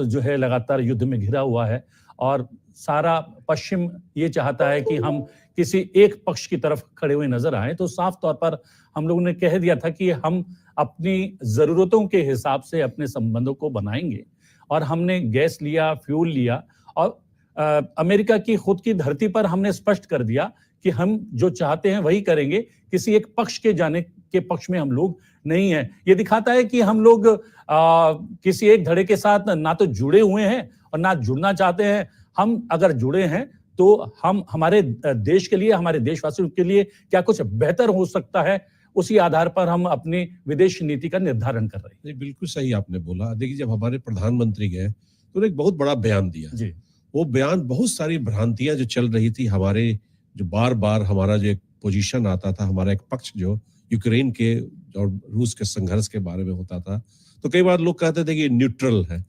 जो है लगातार युद्ध में घिरा हुआ है और सारा पश्चिम ये चाहता है कि हम किसी एक पक्ष की तरफ खड़े हुए नजर आए, तो साफ तौर पर हम लोगों ने कह दिया था कि हम अपनी ज़रूरतों के हिसाब से अपने संबंधों को बनाएंगे। और हमने गैस लिया, फ्यूल लिया और अमेरिका की खुद की धरती पर हमने स्पष्ट कर दिया कि हम जो चाहते हैं वही करेंगे, किसी एक पक्ष के जाने के पक्ष में हम लोग नहीं हैं। ये दिखाता है कि हम लोग किसी एक धड़े के साथ ना तो जुड़े हुए हैं और ना जुड़ना चाहते हैं। हम अगर जुड़े हैं तो हम हमारे देश के लिए, हमारे देशवासियों के लिए क्या कुछ बेहतर हो सकता है, उसी आधार पर हम अपनी विदेश नीति का निर्धारण कर रहे हैं। बिल्कुल सही आपने बोला। देखिए, जब हमारे प्रधानमंत्री गए तो उन्होंने एक बहुत बड़ा बयान दिया जी। वो बयान बहुत सारी भ्रांतियां जो चल रही थी, हमारे जो बार बार हमारा जो एक पोजीशन आता था, हमारा एक पक्ष जो यूक्रेन के और रूस के संघर्ष के बारे में होता था, तो कई बार लोग कहते थे कि न्यूट्रल है।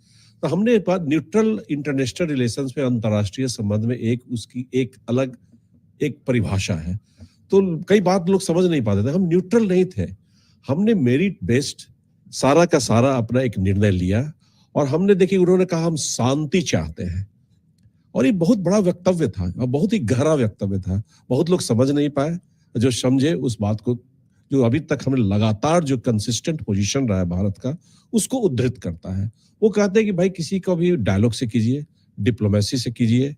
तो हमने एक बात, न्यूट्रल इंटरनेशनल रिलेशंस में, अंतर्राष्ट्रीय संबंध में एक उसकी एक अलग एक परिभाषा है। तो कई बात लोग समझ नहीं पाते थे। हम न्यूट्रल नहीं थे, हमने मेरिट बेस्ड सारा का सारा अपना एक निर्णय लिया और हमने देखिए उन्होंने कहा हम शांति चाहते हैं, और ये बहुत बड़ा वक्तव्य था और बहुत ही गहरा वक्तव्य था। बहुत लोग समझ नहीं पाए, जो समझे उस बात को, जो अभी तक हमने लगातार जो कंसिस्टेंट पोजीशन रहा है भारत का, उसको उद्धृत करता है। वो कहते हैं कि भाई किसी को भी डायलॉग से कीजिए, डिप्लोमेसी से कीजिए,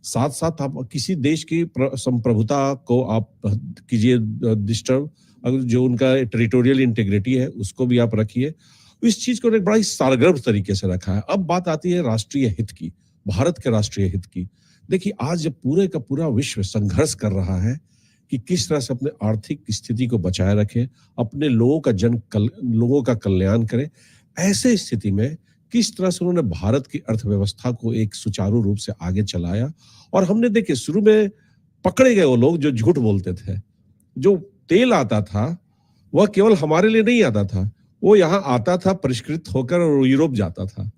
साथ साथ आप किसी देश की संप्रभुता को आप कीजिए डिस्टर्ब, अगर जो उनका टेरिटोरियल इंटीग्रिटी है उसको भी आप रखिए। इस चीज को एक बड़ा ही सारगर्भ तरीके से रखा है। अब बात आती है राष्ट्रीय हित की, भारत के राष्ट्रीय हित की। देखिए, आज जब पूरे का पूरा विश्व संघर्ष कर रहा है कि किस तरह से अपने आर्थिक स्थिति को बचाए रखे, अपने लोगों का कल्याण करे, ऐसे स्थिति में किस तरह से उन्होंने भारत की अर्थव्यवस्था को एक सुचारू रूप से आगे चलाया। और हमने देखिए शुरू में पकड़े गए वो लोग जो झूठ बोलते थे। जो तेल आता था वह केवल हमारे लिए नहीं आता था, वो यहाँ आता था परिष्कृत होकर और यूरोप जाता था।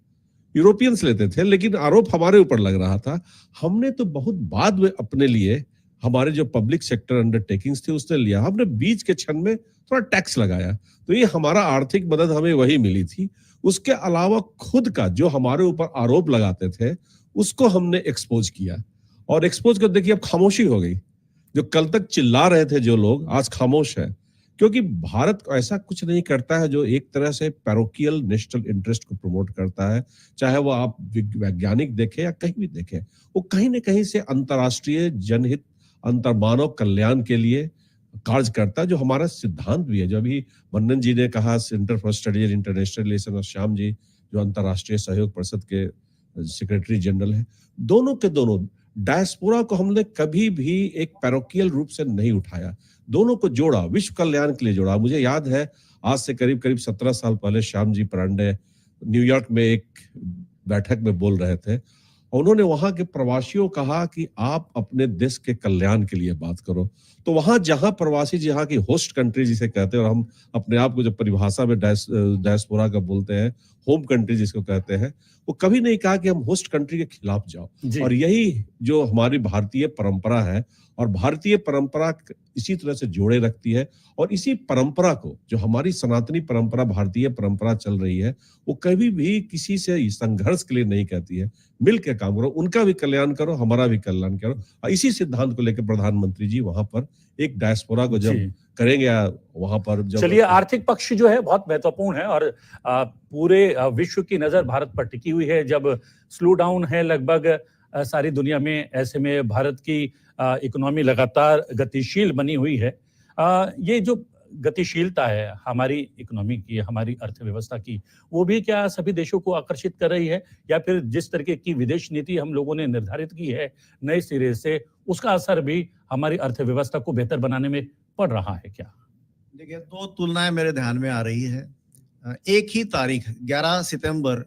यूरोपियंस लेते थे, लेकिन आरोप हमारे ऊपर लग रहा था। हमने तो बहुत बाद में अपने लिए, हमारे जो पब्लिक सेक्टर अंडरटेकिंग्स थे उसने लिया, हमने बीच के क्षण में थोड़ा टैक्स लगाया, तो ये हमारा आर्थिक मदद हमें वही मिली थी। उसके अलावा खुद का जो हमारे ऊपर आरोप लगाते थे उसको हमने एक्सपोज किया, और एक्सपोज कर देखिए अब खामोशी हो गई। जो कल तक चिल्ला रहे थे जो लोग, आज खामोश है, क्योंकि भारत ऐसा कुछ नहीं करता है जो एक तरह से पैरोकियल नेशनल इंटरेस्ट को प्रमोट करता है। चाहे वो आप वैज्ञानिक देखें या कहीं भी देखें, वो कहीं ना कहीं से अंतर्राष्ट्रीय जनहित, अंतर्मानव कल्याण के लिए कार्य करता है, जो हमारा सिद्धांत भी है। जो अभी मन्नन जी ने कहा, centre for studies international relation, और श्याम जी जो अंतर्राष्ट्रीय सहयोग परिषद के सेक्रेटरी जनरल हैं, दोनों के दोनों डायस्पोरा को हमने कभी भी एक पैरोकियल रूप से नहीं उठाया, दोनों को जोड़ा, विश्व कल्याण के लिए जोड़ा। मुझे याद है आज से करीब 17 साल पहले श्याम जी पांडे न्यूयॉर्क में एक बैठक में बोल रहे थे। उन्होंने वहां के प्रवासियों कहा कि आप अपने देश के कल्याण के लिए बात करो। तो वहां जहां प्रवासी, जहां की होस्ट कंट्री जिसे कहते हैं, और हम अपने आप को जब परिभाषा में डायस्पोरा का बोलते हैं, होम कंट्री जिसको कहते हैं, वो कभी नहीं कहा कि हम होस्ट कंट्री के खिलाफ जाओ। और यही जो हमारी भारतीय परंपरा है, और भारतीय परंपरा इसी तरह से जोड़े रखती है, और इसी परंपरा को, जो हमारी सनातनी परंपरा, भारतीय परंपरा चल रही है, वो कभी भी किसी से संघर्ष के लिए नहीं कहती है। मिल के काम करो, उनका भी कल्याण करो, हमारा भी कल्याण करो। और इसी सिद्धांत को लेकर प्रधानमंत्री जी वहां पर एक डायस्पोरा को जब करेंगे, वहां पर जब चलिए, आर्थिक पक्ष जो है बहुत महत्वपूर्ण है और पूरे विश्व की नजर भारत पर टिकी हुई है। जब स्लो डाउन है लगभग सारी दुनिया में, ऐसे में भारत की इकोनॉमी लगातार गतिशील बनी हुई है। ये जो गतिशीलता है हमारी इकोनॉमी की, हमारी अर्थव्यवस्था की, वो भी क्या सभी देशों को आकर्षित कर रही है, या फिर जिस तरीके की विदेश नीति हम लोगों ने निर्धारित की है नए सिरे से, उसका असर भी हमारी अर्थव्यवस्था को बेहतर बनाने में पड़ रहा है क्या? देखिए, दो तुलनाएं मेरे ध्यान में आ रही है। एक ही तारीख 11 सितंबर,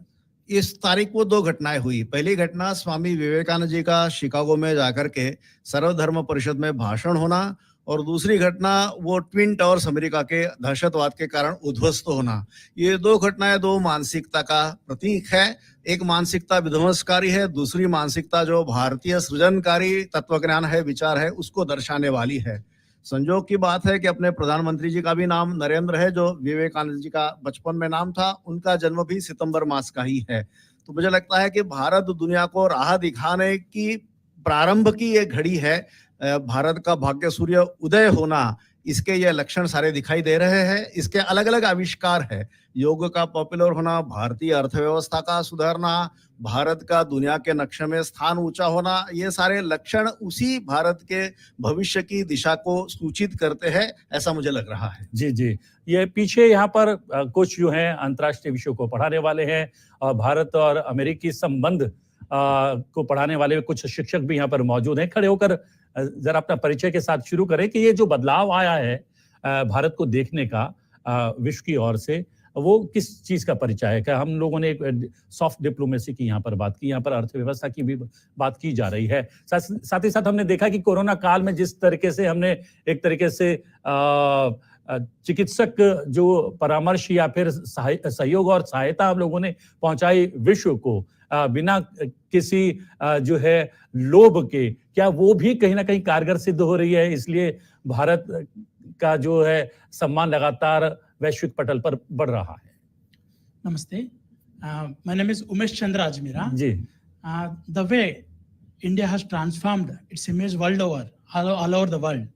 इस तारीख को दो घटनाएं हुई। पहली घटना स्वामी विवेकानंद जी का शिकागो में जाकर के सर्वधर्म परिषद में भाषण होना, और दूसरी घटना वो ट्विन टावर्स अमेरिका के दहशतवाद के कारण उद्ध्वस्त होना। ये दो घटनाएं दो मानसिकता का प्रतीक है। एक मानसिकता विध्वंसकारी है, दूसरी मानसिकता जो भारतीय सृजनकारी तत्वज्ञान है, विचार है, उसको दर्शाने वाली है। संजोग की बात है कि अपने प्रधानमंत्री जी का भी नाम नरेंद्र है, जो विवेकानंद जी का बचपन में नाम था। उनका जन्म भी सितंबर मास का ही है। तो मुझे लगता है कि भारत दुनिया को राह दिखाने की प्रारंभ की ये घड़ी है। भारत का भाग्य सूर्य उदय होना, इसके ये लक्षण सारे दिखाई दे रहे हैं। इसके अलग अलग आविष्कार है। योग का पॉपुलर होना, भारतीय अर्थव्यवस्था का सुधारना, भारत का दुनिया के नक्शे में स्थान ऊंचा होना, ये सारे लक्षण उसी भारत के भविष्य की दिशा को सूचित करते हैं, ऐसा मुझे लग रहा है। जी जी, ये पीछे यहाँ पर कुछ जो है अंतर्राष्ट्रीय विषयों को पढ़ाने वाले हैं, और भारत और अमेरिकी संबंध को पढ़ाने वाले कुछ शिक्षक भी यहाँ पर मौजूद हैं। खड़े होकर जरा अपना परिचय के साथ शुरू करें कि ये जो बदलाव आया है भारत को देखने का विश्व की ओर से, वो किस चीज का परिचय है? क्या हम लोगों ने एक सॉफ्ट डिप्लोमेसी की यहाँ पर बात की, यहाँ पर अर्थव्यवस्था की भी बात की जा रही है। साथ ही साथ हमने देखा कि कोरोना काल में जिस तरीके से हमने एक तरीके से चिकित्सक जो परामर्श या फिर सहयोग और सहायता हम लोगों ने पहुंचाई विश्व को, बिना किसी जो है लोभ के, क्या वो भी कहीं ना कहीं कारगर सिद्ध हो रही है? इसलिए भारत का जो है सम्मान लगातार वैश्विक पटल पर बढ़ रहा है। नमस्ते, my name is Umesh Chandra Ajmera. Ji, the way India has transformed its image world over, all over the world,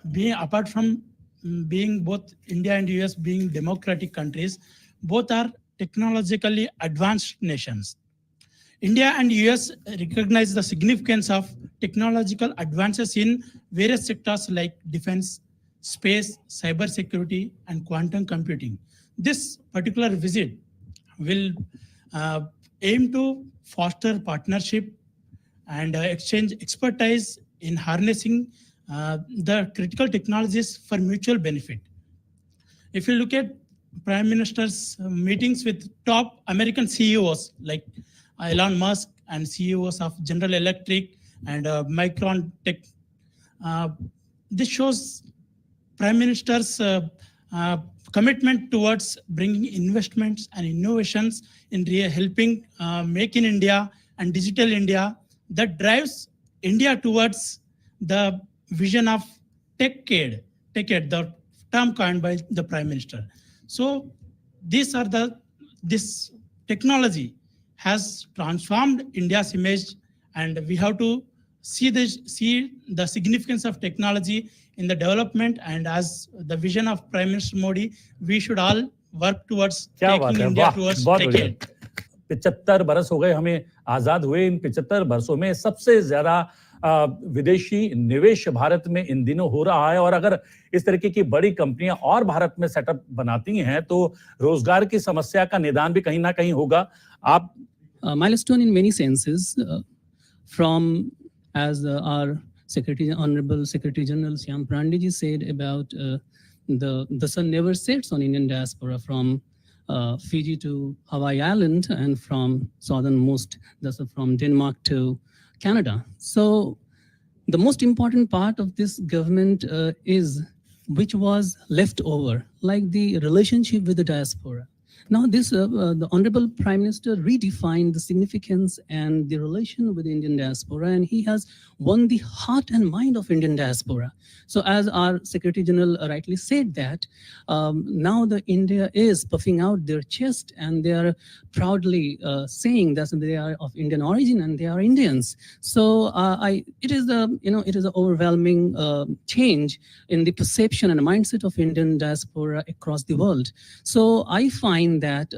being apart from being both India and US being democratic countries, both are technologically advanced nations. India and US recognize the significance of technological advances in various sectors like defense, space, cyber security, and quantum computing. This particular visit will aim to foster partnership and exchange expertise in harnessing the critical technologies for mutual benefit. If you look at Prime Minister's meetings with top American CEOs like Elon Musk and CEOs of General Electric and Micron Tech, this shows Prime Minister's commitment towards bringing investments and innovations in helping make in India and digital India that drives India towards the vision of TechAid, the term coined by the Prime Minister. So this technology has transformed India's image, and we have to see the significance of technology in the development, and as the vision of Prime Minister Modi, we should all work towards taking India towards TechAid. 75 बरस हो गए हमें आजाद हुए। इन 75 बरसों में सबसे ज्यादा विदेशी निवेश भारत में इन दिनों हो रहा है, और अगर इस तरीके की बड़ी कंपनियां और भारत में सेटअप बनाती हैं तो रोजगार की समस्या का निदान भी कहीं ना कहीं होगा। आप milestone in many senses, from as our Secretary, Honorable Secretary General Shyam Pandey said about the sun never sets on Indian diaspora, from Fiji to Hawaii Island and from southernmost, that's from Denmark to Canada. So the most important part of this government is which was left over, like the relationship with the diaspora. Now this, the Honorable Prime Minister redefined the significance and the relation with the Indian diaspora, and he has won the heart and mind of Indian diaspora. So as our Secretary General rightly said that, now the India is puffing out their chest and they are proudly saying that they are of Indian origin and they are Indians. So it is an overwhelming change in the perception and mindset of Indian diaspora across the world. So I find that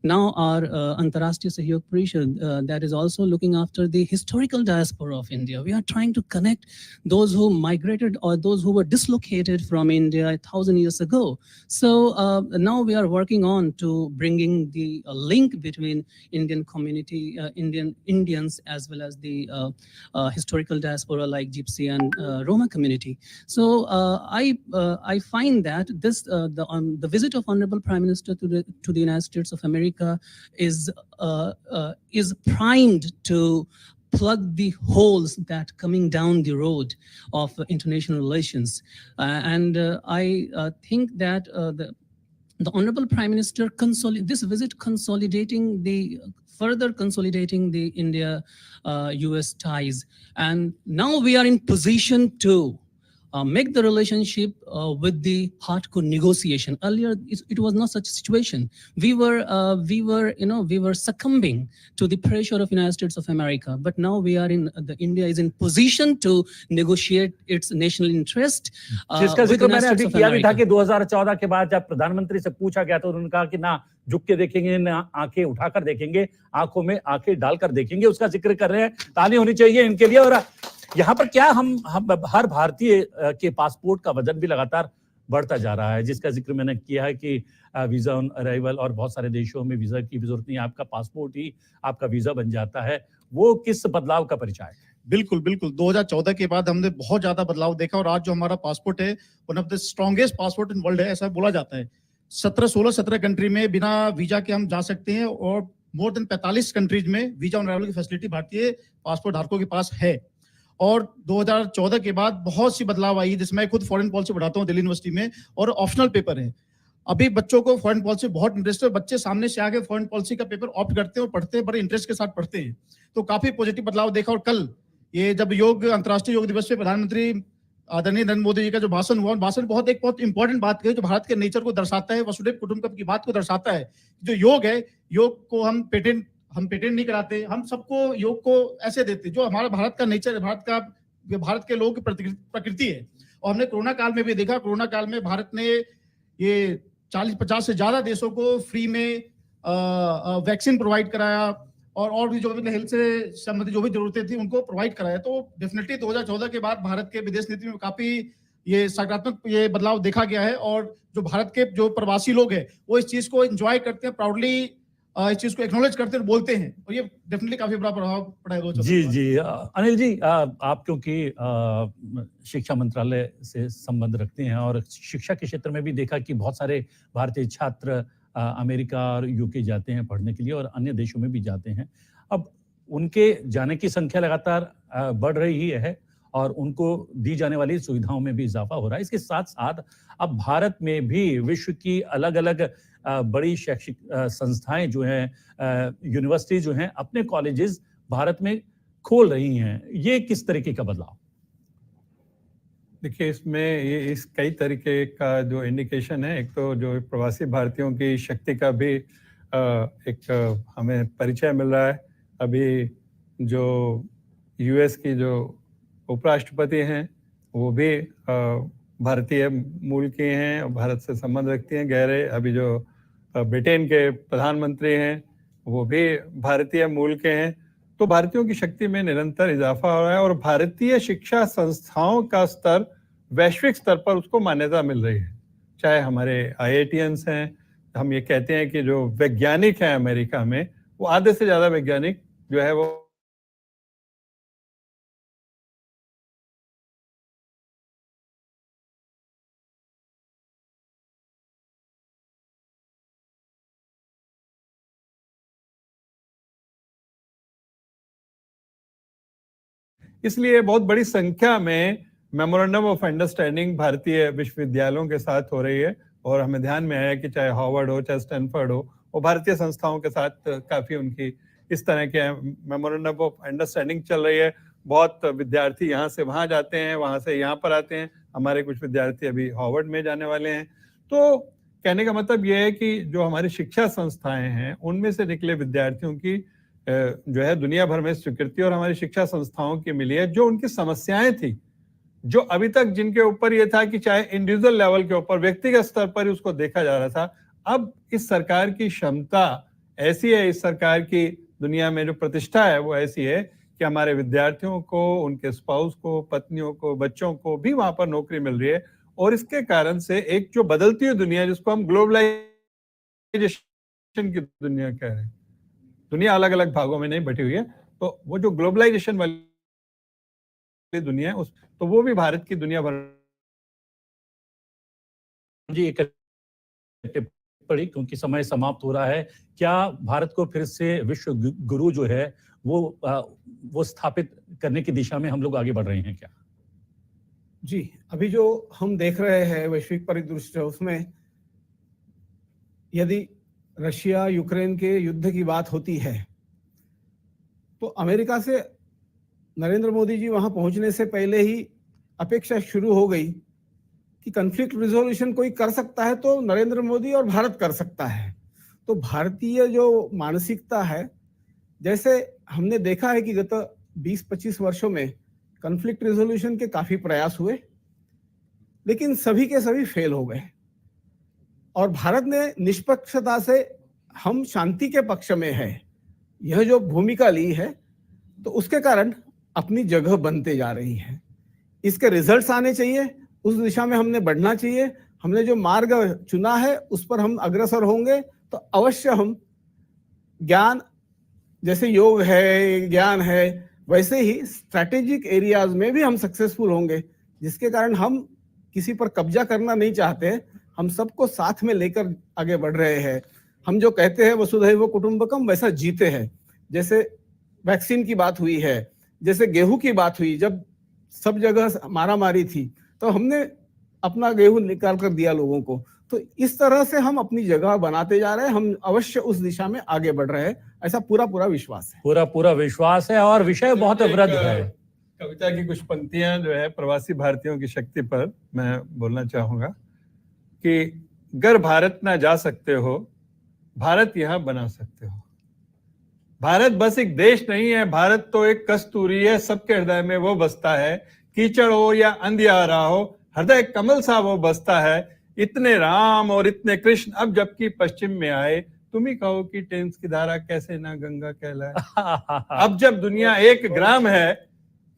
now our Antarashtriya Sahyog Parishad that is also looking after the historical diaspora of India. We are trying to connect those who migrated or those who were dislocated from India 1,000 years ago. So now we are working on to bringing the link between Indian community, Indians, as well as the historical diaspora like Gypsy and Roma community. So I find that this the visit of Honorable Prime Minister to the United States of America is primed to plug the holes that coming down the road of international relations. I think that the Honorable Prime Minister this visit further consolidating the India-US ties. And now we are in position to make the relationship with the hardcore negotiation. Earlier, it was not such a situation. We were succumbing to the pressure of United States of America. But now India is in position to negotiate its national interest. जिसका जिक्र मैंने अभी किया भी था कि 2014 के बाद जब प्रधानमंत्री से पूछा गया तो उन्होंने कहा कि ना झुक के देखेंगे, ना आंखें उठाकर देखेंगे, आंखों में आंखें डालकर देखेंगे। उसका जिक्र कर रहे हैं। ताली होनी चाहिए इनके लिए। और यहाँ पर क्या हम हर भारतीय के पासपोर्ट का वजन भी लगातार बढ़ता जा रहा है, जिसका जिक्र मैंने किया है कि वीजा ऑन अराइवल और बहुत सारे देशों में वीजा की जरूरत नहीं है, आपका पासपोर्ट ही आपका वीजा बन जाता है। वो किस बदलाव का परिचय है? बिल्कुल बिल्कुल 2014 के बाद हमने बहुत ज्यादा बदलाव देखा और आज जो हमारा पासपोर्ट है one of the strongest passport in world है, ऐसा बोला जाता है। 17 कंट्री में बिना वीजा के हम जा सकते हैं और मोर देन 45 कंट्रीज में वीजा ऑन अराइवल की फैसिलिटी भारतीय पासपोर्ट धारकों के पास है। और 2014 के बाद बहुत सी बदलाव आई, जिसमें खुद फॉरेन पॉलिसी पढ़ाता हूँ दिल्ली यूनिवर्सिटी में, और ऑप्शनल पेपर है। अभी बच्चों को फॉरेन पॉलिसी बहुत इंटरेस्ट है, बच्चे सामने से आके फॉरेन पॉलिसी का पेपर ऑप्ट करते हैं और पढ़ते हैं, बड़े इंटरेस्ट के साथ पढ़ते हैं। तो काफी पॉजिटिव बदलाव देखा। और कल ये जब अंतर्राष्ट्रीय योग दिवस पे प्रधानमंत्री आदरणीय नरेंद्र मोदी जी का जो भाषण हुआ, भाषण बहुत इंपॉर्टेंट बात कही जो भारत के नेचर को दर्शाता है, वसुधैव कुटुंबकम की बात को दर्शाता है। जो योग है, योग को हम पेटेंट नहीं कराते, हम सबको योग को ऐसे देते जो हमारा भारत का नेचर है, भारत के लोगों की प्रकृति है। और हमने कोरोना काल में भी देखा, कोरोना काल में भारत ने ये 40-50 से ज्यादा देशों को फ्री में वैक्सीन प्रोवाइड कराया और भी जो भी हेल्थ से संबंधित जो भी जरूरतें थी उनको प्रोवाइड कराया। तो डेफिनेटली 2014 के बाद भारत के विदेश नीति में काफी ये सकारात्मक ये बदलाव देखा गया है। और जो भारत के जो प्रवासी लोग हैं वो इस चीज को एंजॉय करते हैं, प्राउडली इस चीज को एक्नॉलेज करते हैं और बोलते हैं, और ये डेफिनेटली काफी बड़ा प्रभाव पड़ा है। जी अनिल जी, आप क्योंकि शिक्षा मंत्रालय से संबंध रखते हैं और शिक्षा के क्षेत्र में भी देखा कि बहुत सारे भारतीय छात्र अमेरिका और यूके जाते हैं पढ़ने के लिए और अन्य देशों में भी जाते हैं। अब उनके जाने की संख्या लगातार बढ़ रही है और उनको दी जाने वाली सुविधाओं में भी इजाफा हो रहा है। इसके साथ साथ अब भारत में भी विश्व की अलग अलग बड़ी शैक्षिक संस्थाएं जो हैं, यूनिवर्सिटी जो हैं, अपने कॉलेजेस भारत में खोल रही हैं। ये किस तरीके का बदलाव? देखिए, इसमें इस कई तरीके का जो इंडिकेशन है, एक तो जो प्रवासी भारतीयों की शक्ति का भी एक हमें परिचय मिल रहा है। अभी जो यूएस की जो उपराष्ट्रपति हैं वो भी भारतीय मूल के हैं और भारत से संबंध रखती हैं गहरे। अभी जो ब्रिटेन के प्रधानमंत्री हैं वो भी भारतीय मूल के हैं। तो भारतीयों की शक्ति में निरंतर इजाफा हो रहा है और भारतीय शिक्षा संस्थाओं का स्तर वैश्विक स्तर पर उसको मान्यता मिल रही है। चाहे हमारे IITians हैं, हम ये कहते हैं कि जो वैज्ञानिक हैं अमेरिका में, वो आधे से ज्यादा वैज्ञानिक जो है वो इसलिए बहुत बड़ी संख्या में मेमोरेंडम ऑफ अंडरस्टैंडिंग भारतीय विश्वविद्यालयों के साथ हो रही है और हमें ध्यान में आया कि चाहे हार्वर्ड हो, चाहे स्टैनफोर्ड हो, वो भारतीय संस्थाओं के साथ काफी उनकी इस तरह के मेमोरेंडम ऑफ अंडरस्टैंडिंग चल रही है। बहुत विद्यार्थी यहाँ से वहाँ जाते हैं, वहाँ से यहाँ पर आते हैं। हमारे कुछ विद्यार्थी अभी हार्वर्ड में जाने वाले हैं। तो कहने का मतलब ये है कि जो हमारी शिक्षा संस्थाएं हैं, उनमें से निकले विद्यार्थियों की जो है दुनिया भर में स्वीकृति और हमारी शिक्षा संस्थाओं की मिली है। जो उनकी समस्याएं थी, जो अभी तक जिनके ऊपर ये था कि चाहे इंडिविजुअल लेवल के ऊपर, व्यक्तिगत स्तर पर ही उसको देखा जा रहा था, अब इस सरकार की क्षमता ऐसी है, इस सरकार की दुनिया में जो प्रतिष्ठा है वो ऐसी है कि हमारे विद्यार्थियों को, उनके स्पाउस को, पत्नियों को, बच्चों को भी वहां पर नौकरी मिल रही है। और इसके कारण से एक जो बदलती हुई दुनिया, जिसको हम ग्लोबलाइजेशन की दुनिया कह रहे हैं, दुनिया अलग अलग भागों में नहीं बटी हुई है, तो वो जो ग्लोबलाइजेशन वाली दुनिया है, उस तो वो भी भारत की दुनिया भर जी एक टिप्पणी, क्योंकि समय समाप्त हो रहा है। क्या भारत को फिर से विश्व गुरु जो है वो स्थापित करने की दिशा में हम लोग आगे बढ़ रहे हैं क्या? जी, अभी जो हम देख रहे हैं वैश्विक परिदृश्य, उसमें यदि रशिया यूक्रेन के युद्ध की बात होती है तो अमेरिका से नरेंद्र मोदी जी वहां पहुंचने से पहले ही अपेक्षा शुरू हो गई कि कॉन्फ्लिक्ट रिजोल्यूशन कोई कर सकता है तो नरेंद्र मोदी और भारत कर सकता है। तो भारतीय जो मानसिकता है, जैसे हमने देखा है कि गत 20-25 वर्षों में कॉन्फ्लिक्ट रिजोल्यूशन के काफी प्रयास हुए, लेकिन सभी के सभी फेल हो गए। और भारत ने निष्पक्षता से हम शांति के पक्ष में है यह जो भूमिका ली है, तो उसके कारण अपनी जगह बनते जा रही है। इसके रिजल्ट्स आने चाहिए, उस दिशा में हमने बढ़ना चाहिए। हमने जो मार्ग चुना है उस पर हम अग्रसर होंगे तो अवश्य हम ज्ञान, जैसे योग है, ज्ञान है, वैसे ही स्ट्रैटेजिक एरियाज में भी हम सक्सेसफुल होंगे, जिसके कारण हम किसी पर कब्जा करना नहीं चाहते, हम सबको साथ में लेकर आगे बढ़ रहे हैं। हम जो कहते हैं वसुधैव कुटुंबकम, वैसा जीते हैं। जैसे वैक्सीन की बात हुई है, जैसे गेहूं की बात हुई, जब सब जगह मारामारी थी तो हमने अपना गेहूं निकाल कर दिया लोगों को। तो इस तरह से हम अपनी जगह बनाते जा रहे हैं, हम अवश्य उस दिशा में आगे बढ़ रहे हैं, ऐसा पूरा विश्वास है। पूरा विश्वास है और विषय बहुत वृद्ध है। कविता की कुछ पंक्तियां जो है प्रवासी भारतीयों की शक्ति पर मैं बोलना चाहूंगा कि गर भारत ना जा सकते हो, भारत यहाँ बना सकते हो। भारत बस एक देश नहीं है, भारत तो एक कस्तूरी है, सबके हृदय में वो बसता है। कीचड़ हो या अंधियारा हो, हृदय कमल सा वो बसता है। इतने राम और इतने कृष्ण अब जबकि पश्चिम में आए, तुम ही कहो कि टेम्स की धारा कैसे ना गंगा कहलाए। अब जब दुनिया एक ग्राम है,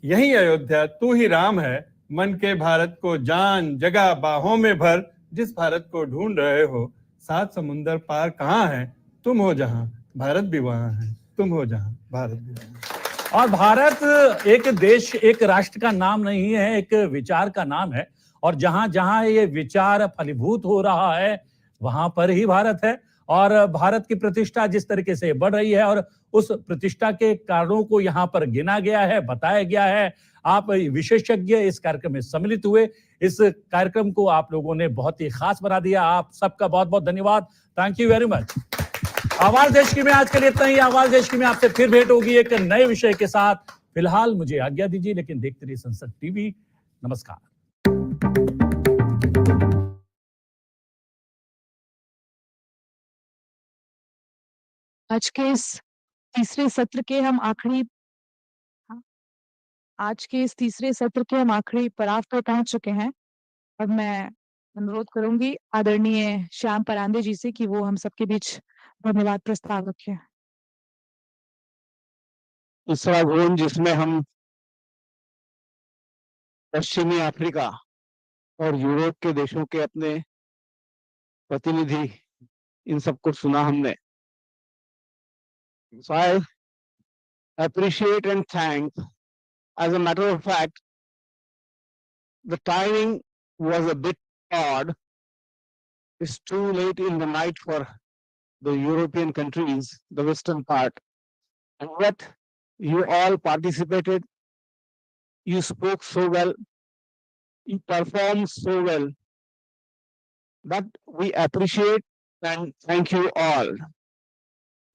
यही अयोध्या तू ही राम है। मन के भारत को जान जगह बाहों में भर, जिस भारत को ढूंढ रहे हो, 7 समुंदर पार कहाँ है, तुम हो जहां भारत भी वहां है, तुम हो जहां भारत भी वहां है। और भारत एक देश, एक राष्ट्र का नाम नहीं है, एक विचार का नाम है। और जहां जहां ये विचार फलीभूत हो रहा है, वहां पर ही भारत है। और भारत की प्रतिष्ठा जिस तरीके से बढ़ रही है, और उस प्रतिष्ठा के कारणों को यहाँ पर गिना गया है, बताया गया है। आप विशेषज्ञ इस कार्यक्रम में सम्मिलित हुए, इस कार्यक्रम को आप लोगों ने बहुत ही खास बना दिया। आप सबका बहुत बहुत धन्यवाद। Thank you very much. आवाज देश की में आज के लिए इतना ही। आवाज देश की में आपसे फिर भेंट होगी एक नए विषय के साथ। फिलहाल मुझे आज्ञा दीजिए, लेकिन देखते रहिए संसद टीवी। नमस्कार। आज के इस तीसरे सत्र के हम आखिरी पड़ाव पर पहुंच चुके हैं। और मैं अनुरोध करूंगी आदरणीय श्याम परांदे जी से कि वो हम सबके बीच धन्यवाद प्रस्ताव रखें। तीसरा जोन जिसमें हम पश्चिमी अफ्रीका और यूरोप के देशों के अपने प्रतिनिधि इन सबको सुना हमने. So I appreciate and thank. As a matter of fact, the timing was a bit odd. It's too late in the night for the European countries, the western part. And yet you all participated. You spoke so well. You performed so well that we appreciate and thank you all.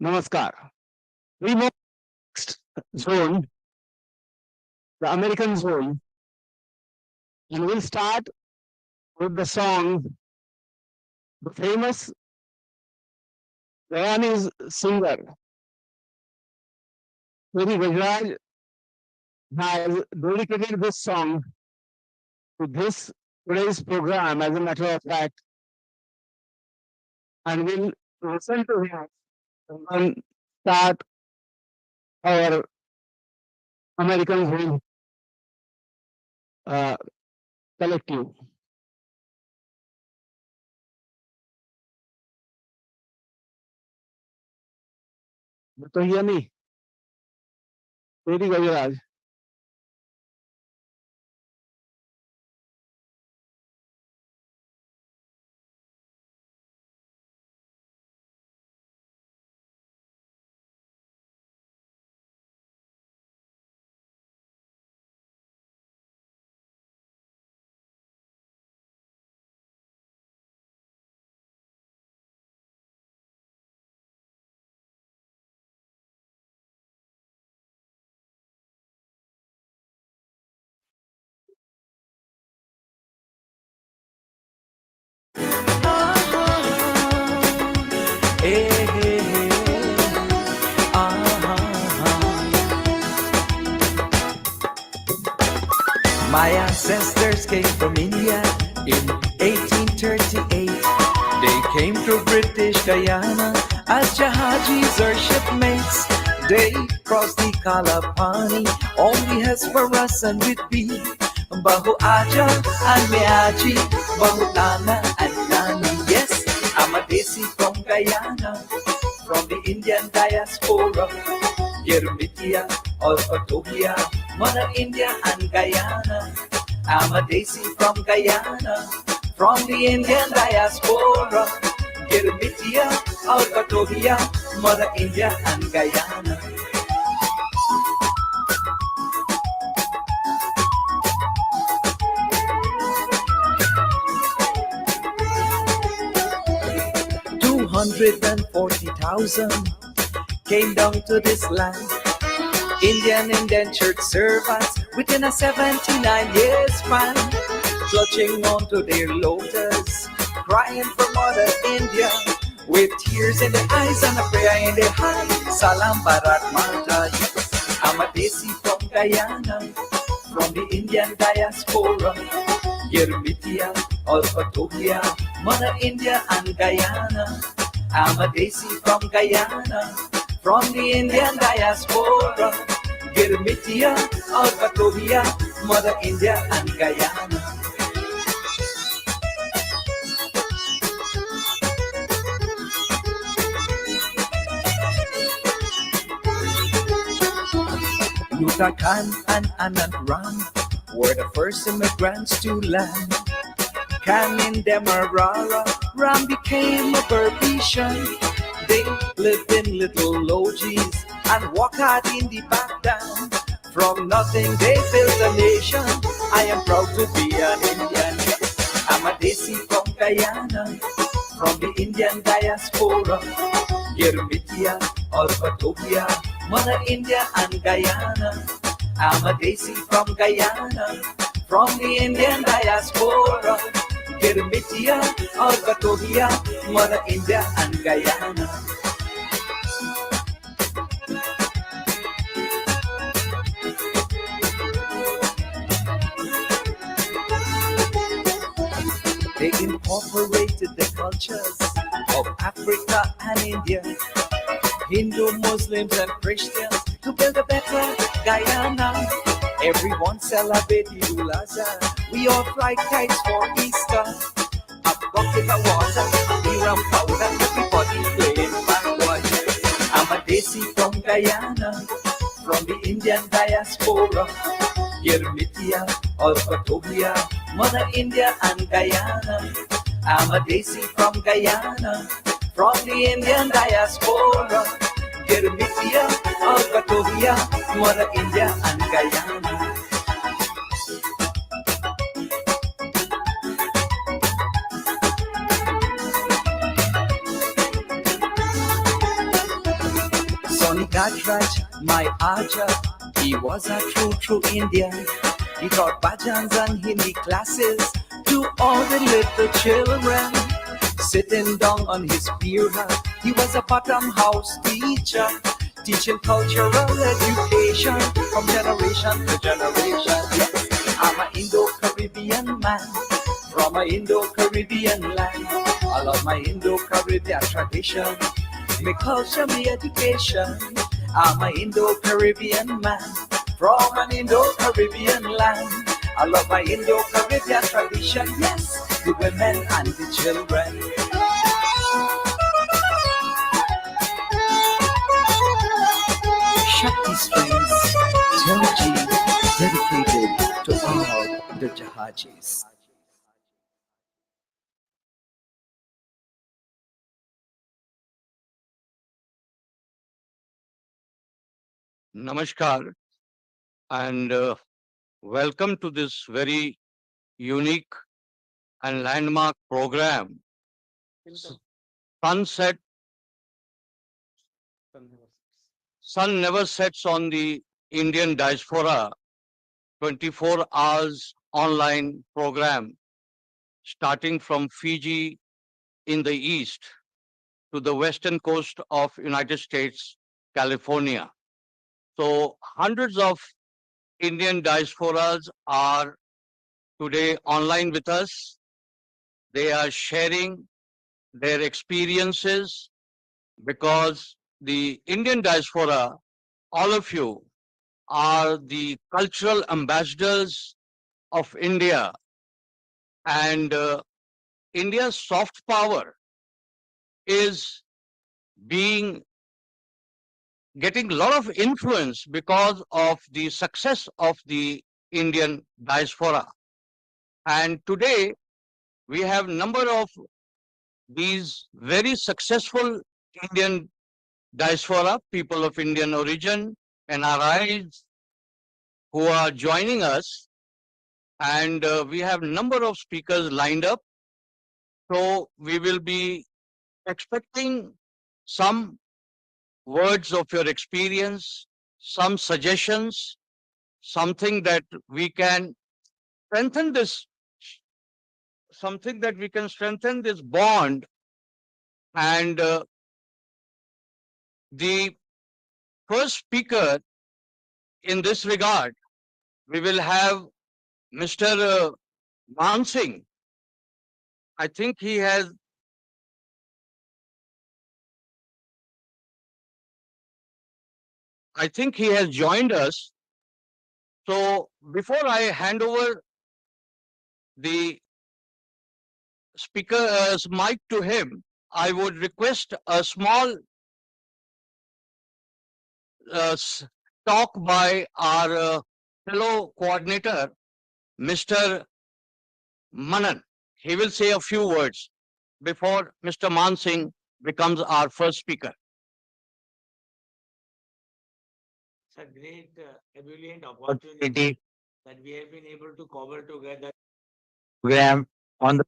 Namaskar. We move next zone, the American zone, and we'll start with the song, the famous Guyanese singer, Sri Gajraj, has dedicated this song to this today's program, as a matter of fact, and we'll listen to him and then start our American Zone collective. तो ये नहीं तेरी गजराज. My ancestors came from India in 1838. They came to British Guyana as Jahajis or shipmates. They crossed the Kalapani, only Hesperus and Whitby, Bahu Aja and Meaji, Bahu Nana and Nani. Yes, I'm a Desi from Guyana, from the Indian Diaspora, Yermitia or Patobia, Mother India and Guyana. I'm a Desi from Guyana, from the Indian Diaspora, Yermitia or Patobia, Mother India and Guyana. $240,000 came down to this land. Indian indentured servants within a 79-year span, clutching onto their lotus, crying for Mother India, with tears in their eyes and a prayer in their heart. Salam Bharat Mata. I'm a Desi from Guyana, from the Indian Diaspora, Yermitia or Patobia, Mother India and Guyana. I'm a Desi from Guyana, from the Indian Diaspora, Yermitia or Patobia, Mother India and Guyana. Yuta Khan and Anand Ram were the first immigrants to land. Khan in Demerara, Ram became a Berbican. They lived in little lodges and walked hard in the Baghdad. From nothing they built a nation. I am proud to be an Indian. I'm a Desi from Guyana, from the Indian Diaspora, Yermitia or Patobia, Mother India and Guyana. I'm a Desi from Guyana, from the Indian Diaspora, Yermitia or Patobia, Mother India and Guyana. They incorporated the cultures of Africa and India, Hindu, Muslims and Christians to build a better Guyana. Everyone celebrate Eid al-Azha. We all fly kites for Easter. A bucket of water, we rum powder, everybody playing backward. I'm a Desi from Guyana, from the Indian Diaspora. Yermitia, Alphatobia, Mother India and Guyana. I'm a Desi from Guyana, from the Indian Diaspora. Yermitia, Alphatobia, Mother India and Guyana. Sonny Gajraj, my Aja, he was a true Indian. He taught bhajans and Hindi classes to all the little children. Sitting down on his beer hut, he was a bottom house teacher, teaching cultural education from generation to generation. Yes, I'm an Indo-Caribbean man from an Indo-Caribbean land. I love my Indo-Caribbean tradition, my culture, my education. I'm an Indo-Caribbean man from an Indo-Caribbean land. I love my Indo-Caribbean tradition, yes, the women and the children. Shakti Strings, Terji, dedicated to all the Jahajis. Namaskar and welcome to this very unique and landmark program. Sunset, sun never sets on the Indian Diaspora 24 hours online program starting from Fiji in the east to the western coast of United States, California. So hundreds of Indian diasporas are today online with us. They are sharing their experiences because the Indian diaspora, all of you, are the cultural ambassadors of India, and India's soft power is getting a lot of influence because of the success of the Indian diaspora. And today we have number of these very successful Indian diaspora, people of Indian origin, NRIs, who are joining us, and we have number of speakers lined up. So we will be expecting some words of your experience, some suggestions, something that we can strengthen this, bond. And the first speaker in this regard, we will have Mr. Mansingh. I think he has joined us. So before I hand over the speaker's mic to him, I would request a small talk by our fellow coordinator, Mr. Manan. He will say a few words before Mr. Mansingh becomes our first speaker. It's a great, ebullient opportunity that we have been able to cobble together program on the.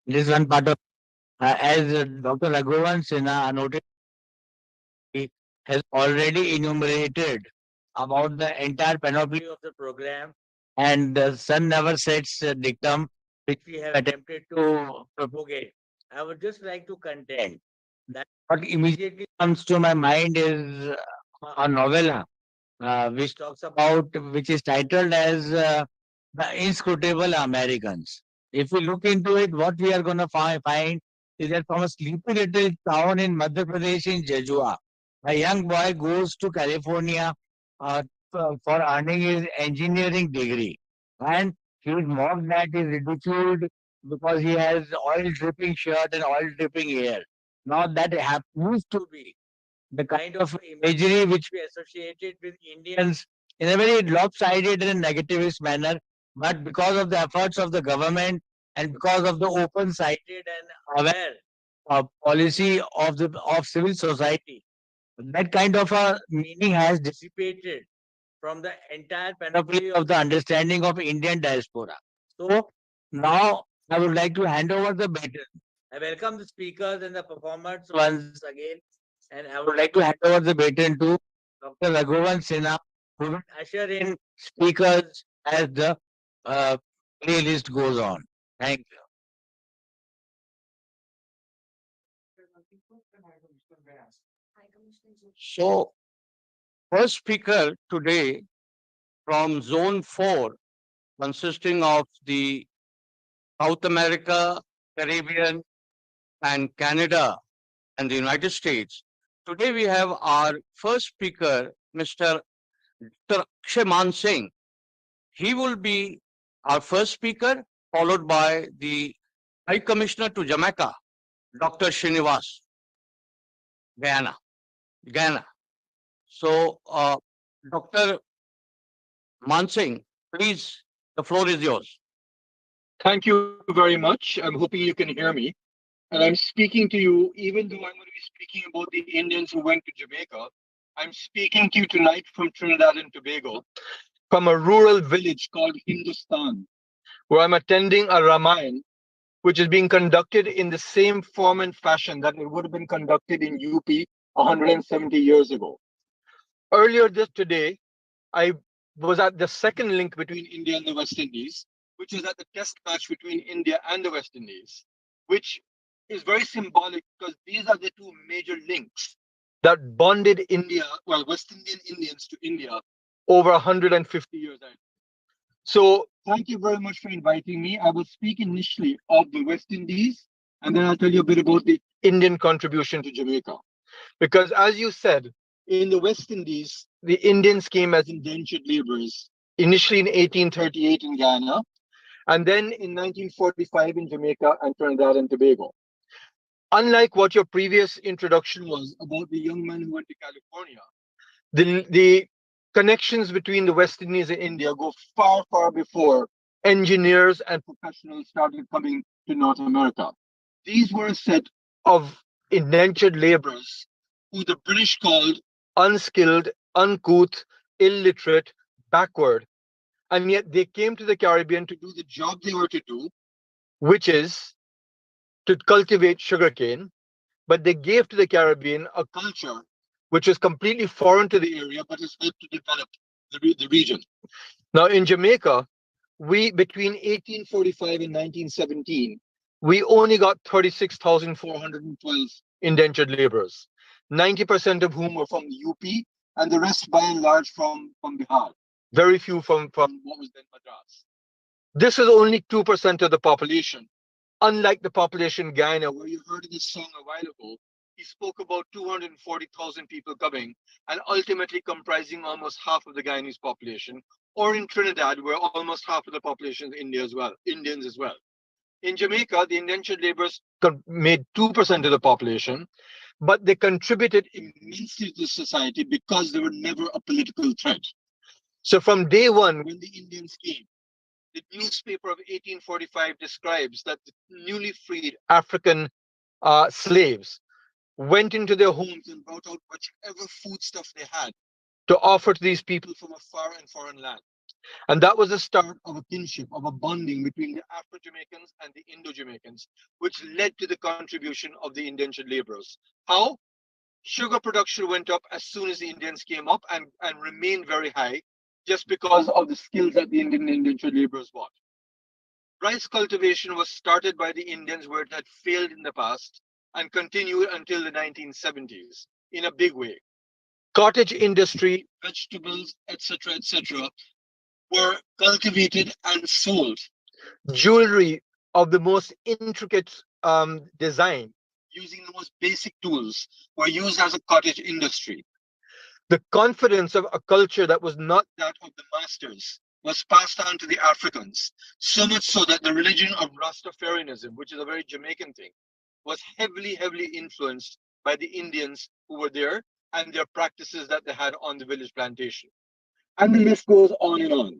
This one part of, as Dr. Raghuvan Sinha noted, he has already enumerated about the entire panoply of the program and the sun never sets dictum, which we have attempted to propagate. I would just like to contend that what immediately comes to my mind is a novella which talks about, which is titled as The Inscrutable Americans. If we look into it, what we are going to find is that from a sleepy little town in Madhya Pradesh in Jejua, a young boy goes to California uh, for earning his engineering degree, and he is mocked at, he is ridiculed because he has oil dripping shirt and oil dripping hair. Now that used to be the kind of imagery which we associated with Indians in a very lopsided and negativist manner. But because of the efforts of the government and because of the open-sided and aware policy of civil society, that kind of a meaning has dissipated from the entire panoply of the understanding of Indian diaspora. So now I would like to hand over the baton. I welcome the speakers and the performers once again, and I would like to hand over the baton to Dr. Raghuvan Sinha, who will usher in speakers as the uh, playlist goes on. Thank you. So, first speaker today from Zone 4, consisting of the South America, Caribbean, and Canada, and the United States. Today we have our first speaker, Mr. Dr. Akshay Singh. He will be our first speaker, followed by the High Commissioner to Jamaica, Dr. Srinivas, Guyana. So, Dr. Mansingh, please, the floor is yours. Thank you very much. I'm hoping you can hear me. And I'm speaking to you, even though I'm going to be speaking about the Indians who went to Jamaica, I'm speaking to you tonight from Trinidad and Tobago, from a rural village called Hindustan, where I'm attending a Ramayan, which is being conducted in the same form and fashion that it would have been conducted in UP 170 years ago. Earlier today, I was at the second link between India and the West Indies, which is at the test match between India and the West Indies, which is very symbolic because these are the two major links that bonded India, well, West Indian Indians to India over 150 years ago. So thank you very much for inviting me. I will speak initially of the West Indies, and then I'll tell you a bit about the Indian contribution to Jamaica. Because as you said, in the West Indies, the Indians came as indentured laborers, initially in 1838 in Guyana, and then in 1945 in Jamaica and Trinidad and Tobago. Unlike what your previous introduction was about the young man who went to California, the connections between the West Indies and India go far, far before engineers and professionals started coming to North America. These were a set of indentured laborers who the British called unskilled, uncouth, illiterate, backward. And yet they came to the Caribbean to do the job they were to do, which is to cultivate sugarcane. But they gave to the Caribbean a culture which was completely foreign to the area, but has helped to develop the region. Now in Jamaica, we between 1845 and 1917, we only got 36,412 indentured laborers, 90% of whom were from the UP, and the rest by and large from Bihar. Very few from what was then Madras. This is only 2% of the population. Unlike the population in Guyana, where you heard this song a while ago, he spoke about 240,000 people coming and ultimately comprising almost half of the Guyanese population, or in Trinidad, where almost half of the population is Indians as well. In Jamaica, the indentured laborers made 2% of the population, but they contributed immensely to society because they were never a political threat. So from day one, when the Indians came, the newspaper of 1845 describes that the newly freed African slaves went into their homes and brought out whichever foodstuff they had to offer to these people from a far and foreign land. And that was the start of a kinship, of a bonding between the Afro-Jamaicans and the Indo-Jamaicans, which led to the contribution of the indentured laborers. How? Sugar production went up as soon as the Indians came up and remained very high, just because of the skills that the Indian indentured laborers brought. Rice cultivation was started by the Indians where it had failed in the past and continued until the 1970s in a big way. Cottage industry, vegetables, etc., were cultivated and sold. Jewelry of the most intricate design using the most basic tools, were used as a cottage industry. The confidence of a culture that was not that of the masters was passed on to the Africans, so much so that the religion of Rastafarianism, which is a very Jamaican thing, was heavily, heavily influenced by the Indians who were there and their practices that they had on the village plantation. And the list goes on and on.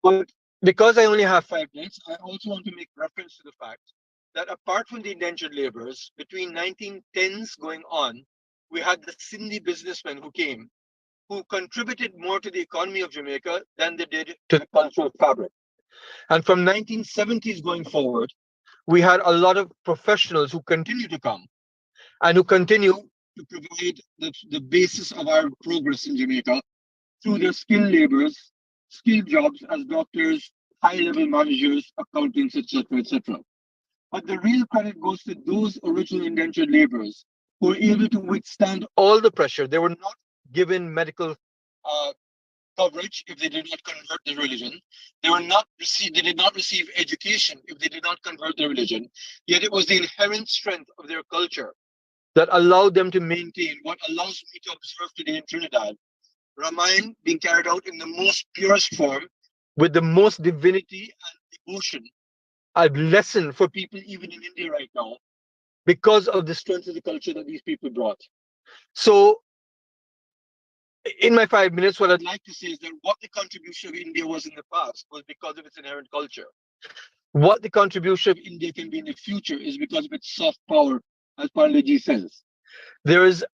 But because I only have 5 minutes, I also want to make reference to the fact that apart from the indentured laborers, between 1910s going on, we had the Sindhi businessmen who came, who contributed more to the economy of Jamaica than they did to the cultural fabric. And from 1970s going forward, we had a lot of professionals who continue to come and who continue to provide the basis of our progress in Jamaica through their skilled laborers, skilled jobs as doctors, high-level managers, accountants, etc., etc. But the real credit goes to those original indentured laborers who were able to withstand all the pressure. They were not given medical coverage if they did not convert their religion. They did not receive education if they did not convert their religion. Yet it was the inherent strength of their culture that allowed them to maintain what allows me to observe today in Trinidad, Ramayana being carried out in the most purest form, with the most divinity and devotion, a lesson for people even in India right now, because of the strength of the culture that these people brought. So, in my 5 minutes, what I'd like to say is that what the contribution of India was in the past was because of its inherent culture. What the contribution of India can be in the future is because of its soft power, as Pandeyji says. There is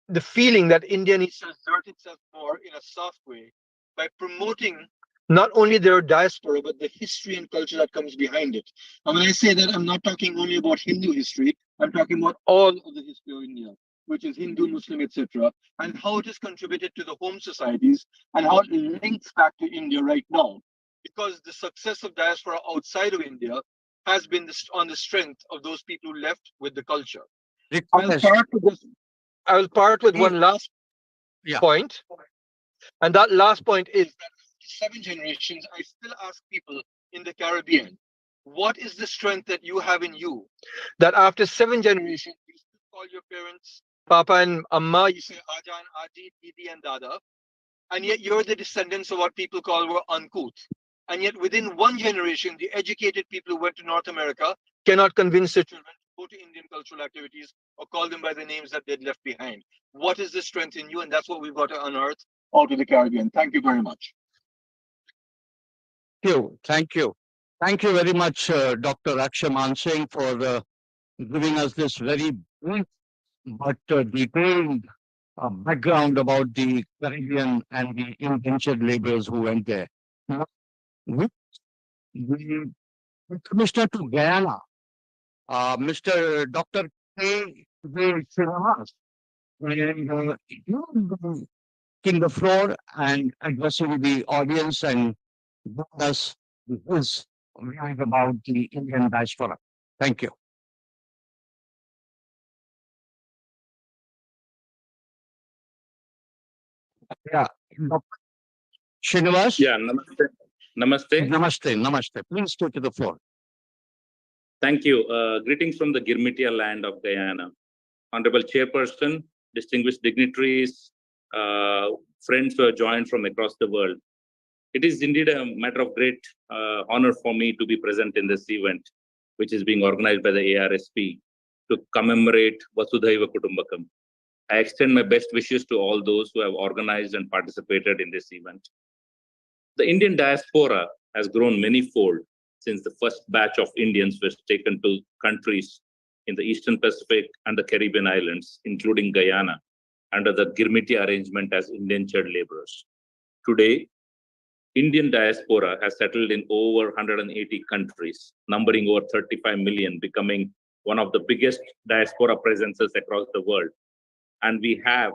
the feeling that India needs to assert itself more in a soft way by promoting not only their diaspora, but the history and culture that comes behind it. And when I say that, I'm not talking only about Hindu history, I'm talking about all of the history of India, which is Hindu, Muslim, etc., and how it has contributed to the home societies and how it links back to India right now. Because the success of diaspora outside of India has been on the strength of those people who left with the culture. I will part with one last point. And that last point is that after 7 generations, I still ask people in the Caribbean, what is the strength that you have in you? That after 7 generations, you still call your parents Papa and Amma, you say Aja and Aji, Didi and Dada, and yet you're the descendants of what people call were uncouth. And yet within 1 generation, the educated people who went to North America cannot convince their children to go to Indian cultural activities or call them by the names that they'd left behind. What is the strength in you? And that's what we've got to unearth out of the Caribbean. Thank you very much. Thank you. Thank you very much, Dr. Akshaman Singh, for giving us this very brief but detailed background about the Caribbean and the indentured laborers who went there. Now, with the Commissioner to Guyana, Mr. Dr. K. Srinivas, and you will be taking the floor and addressing the audience and giving us his views about the Indian diaspora. Thank you. Yeah, Dr. Srinivas. Yeah, namaste. Namaste. Namaste, namaste. Please take to the floor. Thank you. Greetings from the Girmitia land of Guyana. Honorable Chairperson, distinguished dignitaries, friends who have joined from across the world. It is indeed a matter of great honor for me to be present in this event, which is being organized by the ARSP to commemorate Vasudhaiva Kutumbakam. I extend my best wishes to all those who have organized and participated in this event. The Indian diaspora has grown many-fold since the first batch of Indians was taken to countries in the Eastern Pacific and the Caribbean islands, including Guyana, under the Girmitia arrangement as indentured laborers. Today, Indian diaspora has settled in over 180 countries, numbering over 35 million, becoming one of the biggest diaspora presences across the world. And we have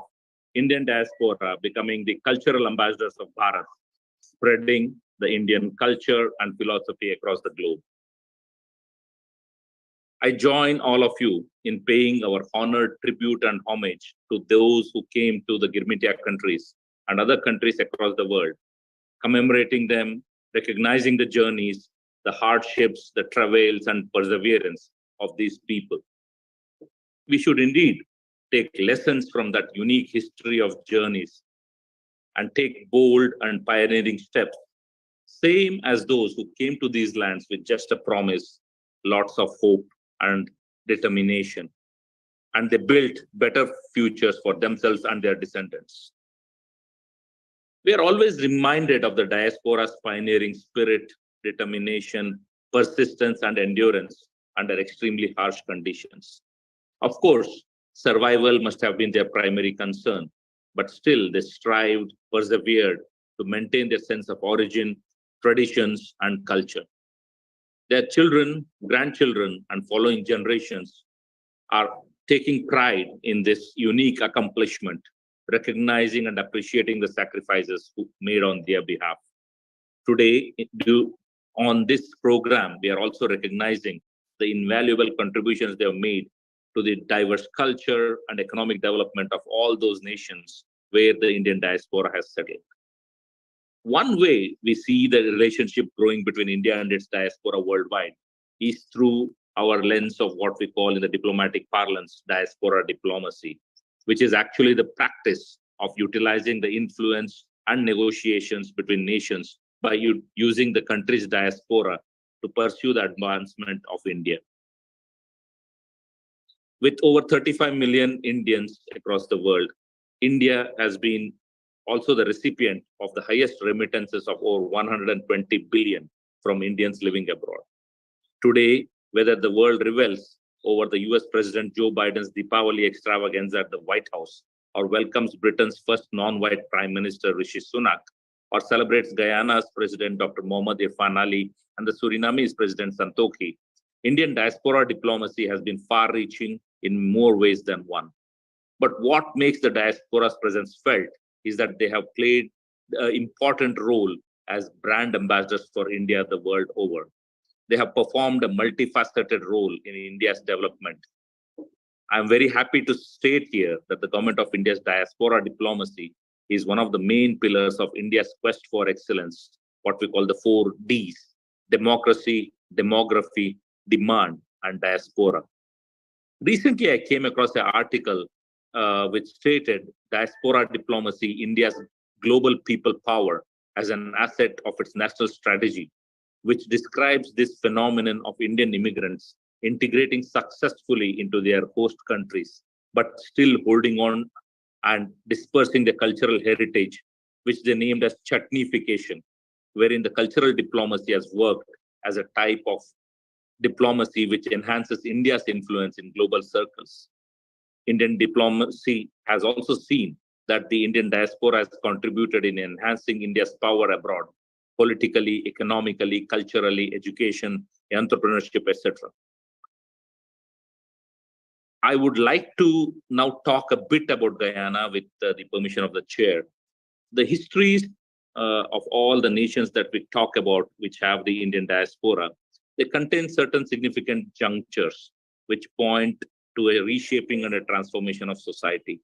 Indian diaspora becoming the cultural ambassadors of Bharat, spreading the Indian culture and philosophy across the globe. I join all of you in paying our honored tribute and homage to those who came to the Girmitia countries and other countries across the world, commemorating them, recognizing the journeys, the hardships, the travails, and perseverance of these people. we should indeed take lessons from that unique history of journeys and take bold and pioneering steps, same as those who came to these lands with just a promise, lots of hope and determination, and they built better futures for themselves and their descendants. We are always reminded of the diaspora's pioneering spirit, determination, persistence, and endurance under extremely harsh conditions. Of course, survival must have been their primary concern, but still they strived, persevered to maintain their sense of origin, traditions, and culture. Their children, grandchildren, and following generations are taking pride in this unique accomplishment, recognizing and appreciating the sacrifices made on their behalf. Today, on this program, we are also recognizing the invaluable contributions they have made to the diverse culture and economic development of all those nations where the Indian diaspora has settled. One way we see the relationship growing between India and its diaspora worldwide is through our lens of what we call in the diplomatic parlance diaspora diplomacy, which is actually the practice of utilizing the influence and negotiations between nations by using the country's diaspora to pursue the advancement of India. With over 35 million Indians across the world, India has been also the recipient of the highest remittances of over 120 billion from Indians living abroad. Today, whether the world revels over the US President Joe Biden's Deepavali extravaganza at the White House, or welcomes Britain's first non-white Prime Minister Rishi Sunak, or celebrates Guyana's President Dr. Mohamed Irfan Ali and the Surinamese President Santokhi, Indian diaspora diplomacy has been far-reaching in more ways than one. But what makes the diaspora's presence felt is that they have played an important role as brand ambassadors for India the world over. They have performed a multifaceted role in India's development. I'm very happy to state here that the Government of India's diaspora diplomacy is one of the main pillars of India's quest for excellence, what we call the 4 Ds: democracy, demography, demand, and diaspora. Recently, I came across an article which stated diaspora diplomacy, India's global people power as an asset of its national strategy, which describes this phenomenon of Indian immigrants integrating successfully into their host countries, but still holding on and dispersing the cultural heritage, which they named as chutneyfication, wherein the cultural diplomacy has worked as a type of diplomacy which enhances India's influence in global circles. Indian diplomacy has also seen that the Indian diaspora has contributed in enhancing India's power abroad, politically, economically, culturally, education, entrepreneurship, etc. I would like to now talk a bit about Guyana with the permission of the chair. The histories of all the nations that we talk about, which have the Indian diaspora, they contain certain significant junctures which point to a reshaping and a transformation of society.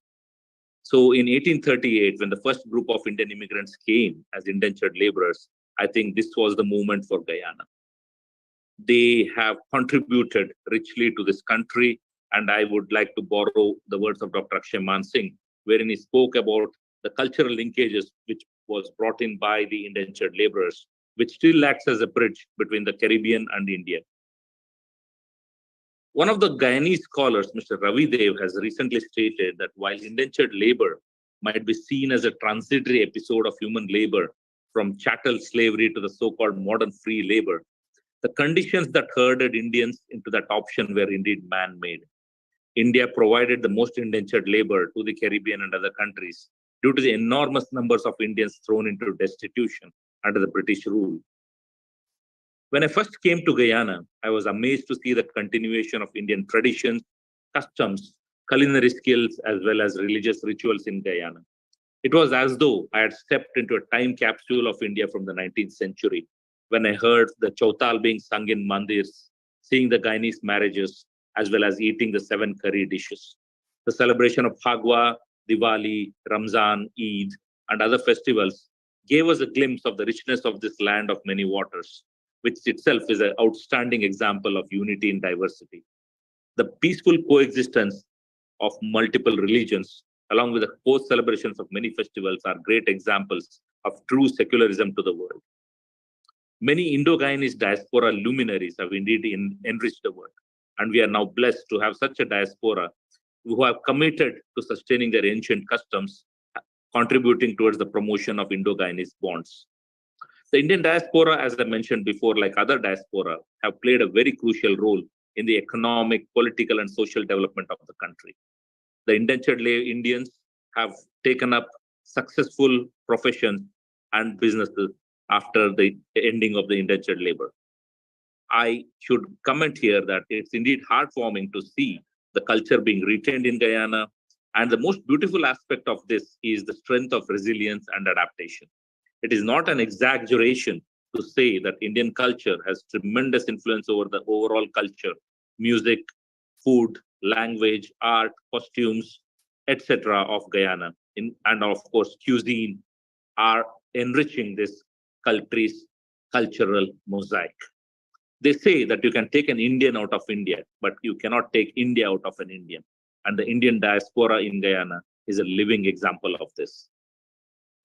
So in 1838, when the first group of Indian immigrants came as indentured laborers, I think this was the moment for Guyana. They have contributed richly to this country, and I would like to borrow the words of Dr. Akshay Man Singh, wherein he spoke about the cultural linkages which was brought in by the indentured laborers, which still acts as a bridge between the Caribbean and India. One of the Guyanese scholars, Mr. Ravi Dev, has recently stated that while indentured labor might be seen as a transitory episode of human labor from chattel slavery to the so-called modern free labor, the conditions that herded Indians into that option were indeed man-made. India provided the most indentured labor to the Caribbean and other countries due to the enormous numbers of Indians thrown into destitution under the British rule. When I first came to Guyana, I was amazed to see the continuation of Indian traditions, customs, culinary skills, as well as religious rituals in Guyana. It was as though I had stepped into a time capsule of India from the 19th century, when I heard the chautal being sung in mandirs, seeing the Guyanese marriages, as well as eating the 7 curry dishes. The celebration of Phagwa, Diwali, Ramzan, Eid, and other festivals gave us a glimpse of the richness of this land of many waters, which itself is an outstanding example of unity in diversity. The peaceful coexistence of multiple religions, along with the post-celebrations of many festivals, are great examples of true secularism to the world. Many Indo-Guyanese diaspora luminaries have indeed enriched the world, and we are now blessed to have such a diaspora who have committed to sustaining their ancient customs, contributing towards the promotion of Indo-Guyanese bonds. The Indian diaspora, as I mentioned before, like other diaspora, have played a very crucial role in the economic, political, and social development of the country. The indentured Indians have taken up successful professions and businesses after the ending of the indentured labor. I should comment here that it's indeed heartwarming to see the culture being retained in Guyana, and the most beautiful aspect of this is the strength of resilience and adaptation. It is not an exaggeration to say that Indian culture has tremendous influence over the overall culture, music, food, language, art, costumes, etc. of Guyana, and of course cuisine are enriching this country's cultural mosaic. They say that you can take an Indian out of India, but you cannot take India out of an Indian. And the Indian diaspora in Guyana is a living example of this.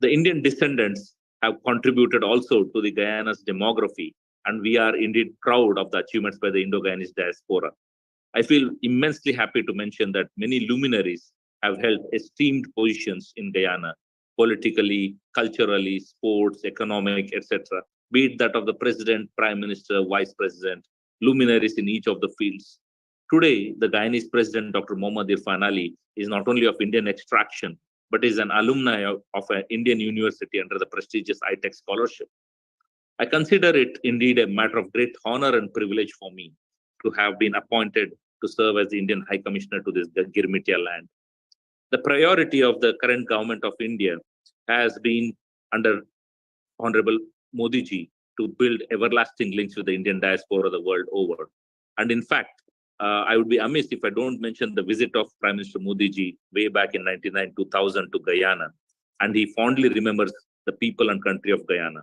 The Indian descendants have contributed also to the Guyana's demography, and we are indeed proud of the achievements by the Indo-Guyanese diaspora. I feel immensely happy to mention that many luminaries have held esteemed positions in Guyana, politically, culturally, sports, economic, etc., be it that of the president, prime minister, vice president, luminaries in each of the fields. Today, the Guyanese president, Dr. Mohammad Irfan Ali, is not only of Indian extraction, but is an alumni of an Indian university under the prestigious ITEC scholarship. I consider it indeed a matter of great honor and privilege for me to have been appointed to serve as the Indian High Commissioner to this Girmitia land. The priority of the current government of India has been under Honorable Modi ji to build everlasting links with the Indian diaspora the world over. And in fact, I would be amiss if I don't mention the visit of Prime Minister Modi ji way back in 1999-2000 to Guyana, and he fondly remembers the people and country of Guyana.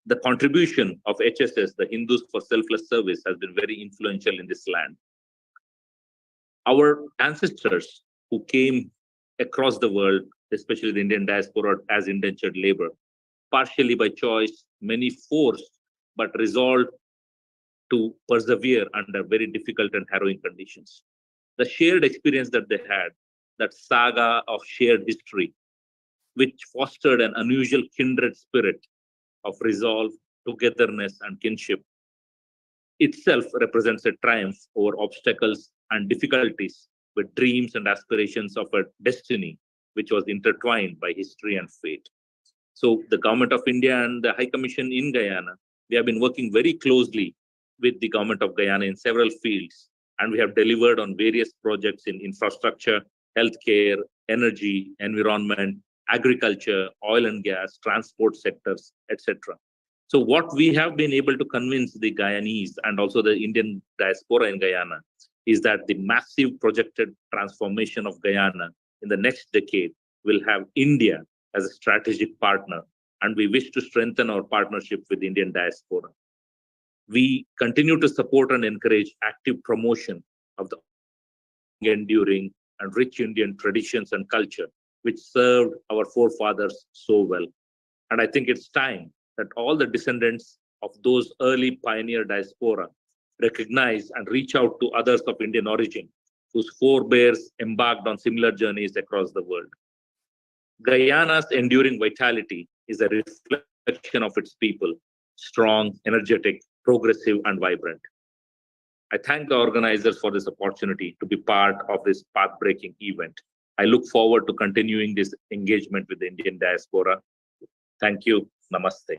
The contribution of HSS, the Hindus for Selfless Service, has been very influential in this land. Our ancestors who came across the world, especially the Indian diaspora, as indentured labor, partially by choice, many forced, but resolved to persevere under very difficult and harrowing conditions. The shared experience that they had, that saga of shared history, which fostered an unusual kindred spirit of resolve, togetherness, and kinship, itself represents a triumph over obstacles and difficulties with dreams and aspirations of a destiny which was intertwined by history and fate. So the Government of India and the High Commission in Guyana, we have been working very closely with the Government of Guyana in several fields, and we have delivered on various projects in infrastructure, healthcare, energy, environment, agriculture, oil and gas, transport sectors, etc. So what we have been able to convince the Guyanese and also the Indian diaspora in Guyana is that the massive projected transformation of Guyana in the next decade will have India as a strategic partner, and we wish to strengthen our partnership with the Indian diaspora. We continue to support and encourage active promotion of the enduring and rich Indian traditions and culture, which served our forefathers so well. And I think it's time that all the descendants of those early pioneer diaspora recognize and reach out to others of Indian origin whose forebears embarked on similar journeys across the world. Guyana's enduring vitality is a reflection of its people, strong, energetic, progressive, and vibrant. I thank the organizers for this opportunity to be part of this path-breaking event. I look forward to continuing this engagement with the Indian diaspora. Thank you. Namaste.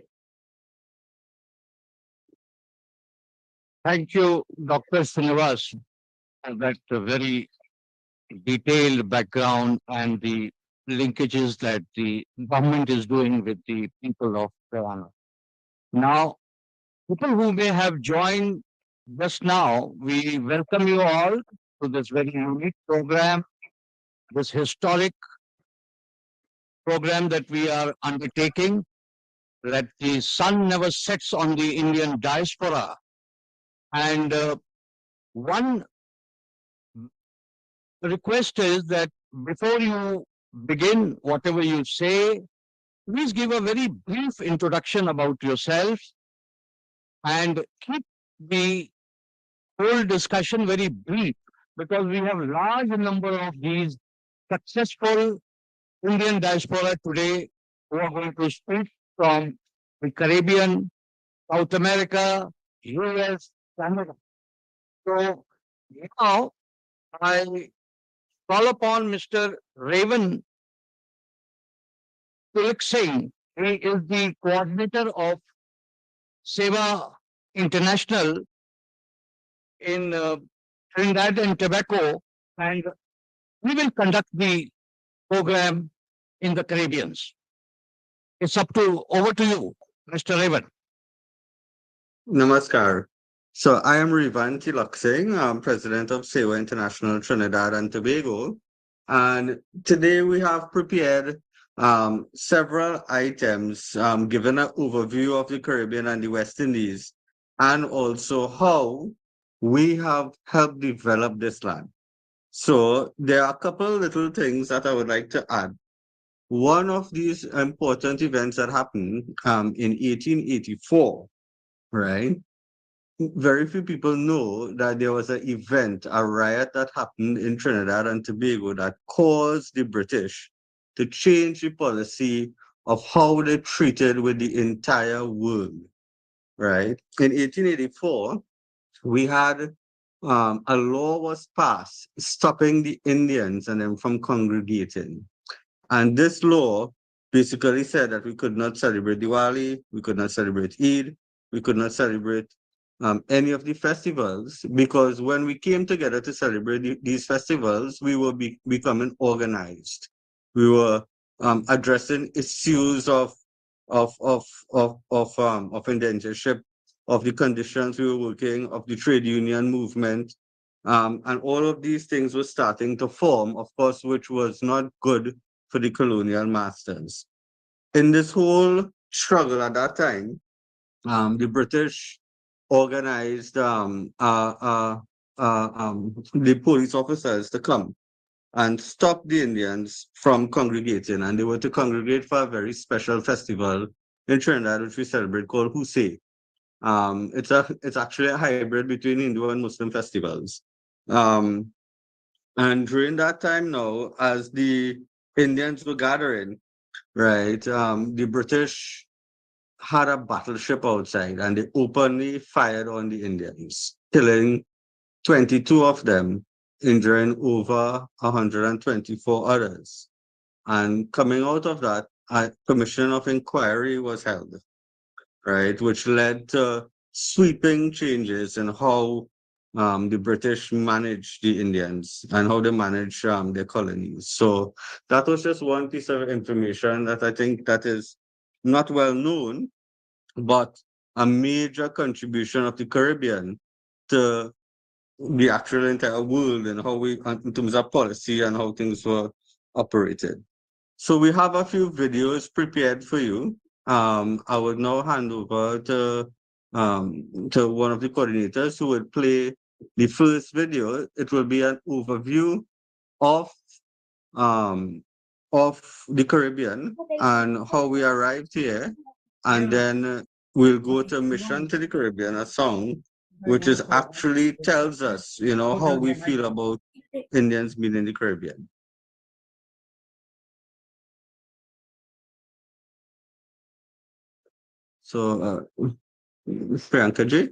Thank you, Dr. Srinivas, for that very detailed background and the linkages that the government is doing with the people of Guyana. Now, people who may have joined just now, we welcome you all to this very unique program, this historic program that we are undertaking, that the sun never sets on the Indian diaspora. And one request is that before you begin whatever you say, please give a very brief introduction about yourself and keep the whole discussion very brief, because we have large number of these successful Indian diaspora today who are going to speak from the Caribbean, South America, US, Canada. So now I call upon Mr. Raven Tilak Singh. He is the coordinator of Seva International in Trinidad and Tobago, and we will conduct the program in the Caribbean. It's over to you, Mr. Raven. Namaskar. So I am Rivan Tilak Singh. I'm president of Seva International Trinidad and Tobago. And today we have prepared several items, given an overview of the Caribbean and the West Indies, and also how we have helped develop this land. So there are a couple little things that I would like to add. One of these important events that happened in 1884, right? Very few people know that there was an event, a riot that happened in Trinidad and Tobago that caused the British to change the policy of how they treated with the entire world, right? In 1884, we had a law was passed stopping the Indians and them from congregating. And this law basically said that we could not celebrate Diwali, we could not celebrate Eid, we could not celebrate any of the festivals, because when we came together to celebrate these festivals, we were becoming organized. We were addressing issues of indentureship, of the conditions we were working, of the trade union movement, and all of these things were starting to form, of course, which was not good for the colonial masters. In this whole struggle at that time, the British organized the police officers to come and stop the Indians from congregating, and they were to congregate for a very special festival in Trinidad, which we celebrate, called Husay. It's actually a hybrid between Hindu and Muslim festivals. And during that time now, as the Indians were gathering, right, the British had a battleship outside and they openly fired on the Indians, killing 22 of them, injuring over 124 others. And coming out of that, a commission of inquiry was held, right, which led to sweeping changes in how the British managed the Indians and how they managed their colonies. So that was just one piece of information that I think that is not well known, but a major contribution of the Caribbean to the actual entire world and how we, in terms of policy and how things were operated. So we have a few videos prepared for you. I would now hand over to one of the coordinators who would play the first video. It will be an overview of the Caribbean and how we arrived here, and then we'll go to Mission to the Caribbean, a song which is actually tells us, you know, how we feel about Indians being in the Caribbean. So, Priyanka ji.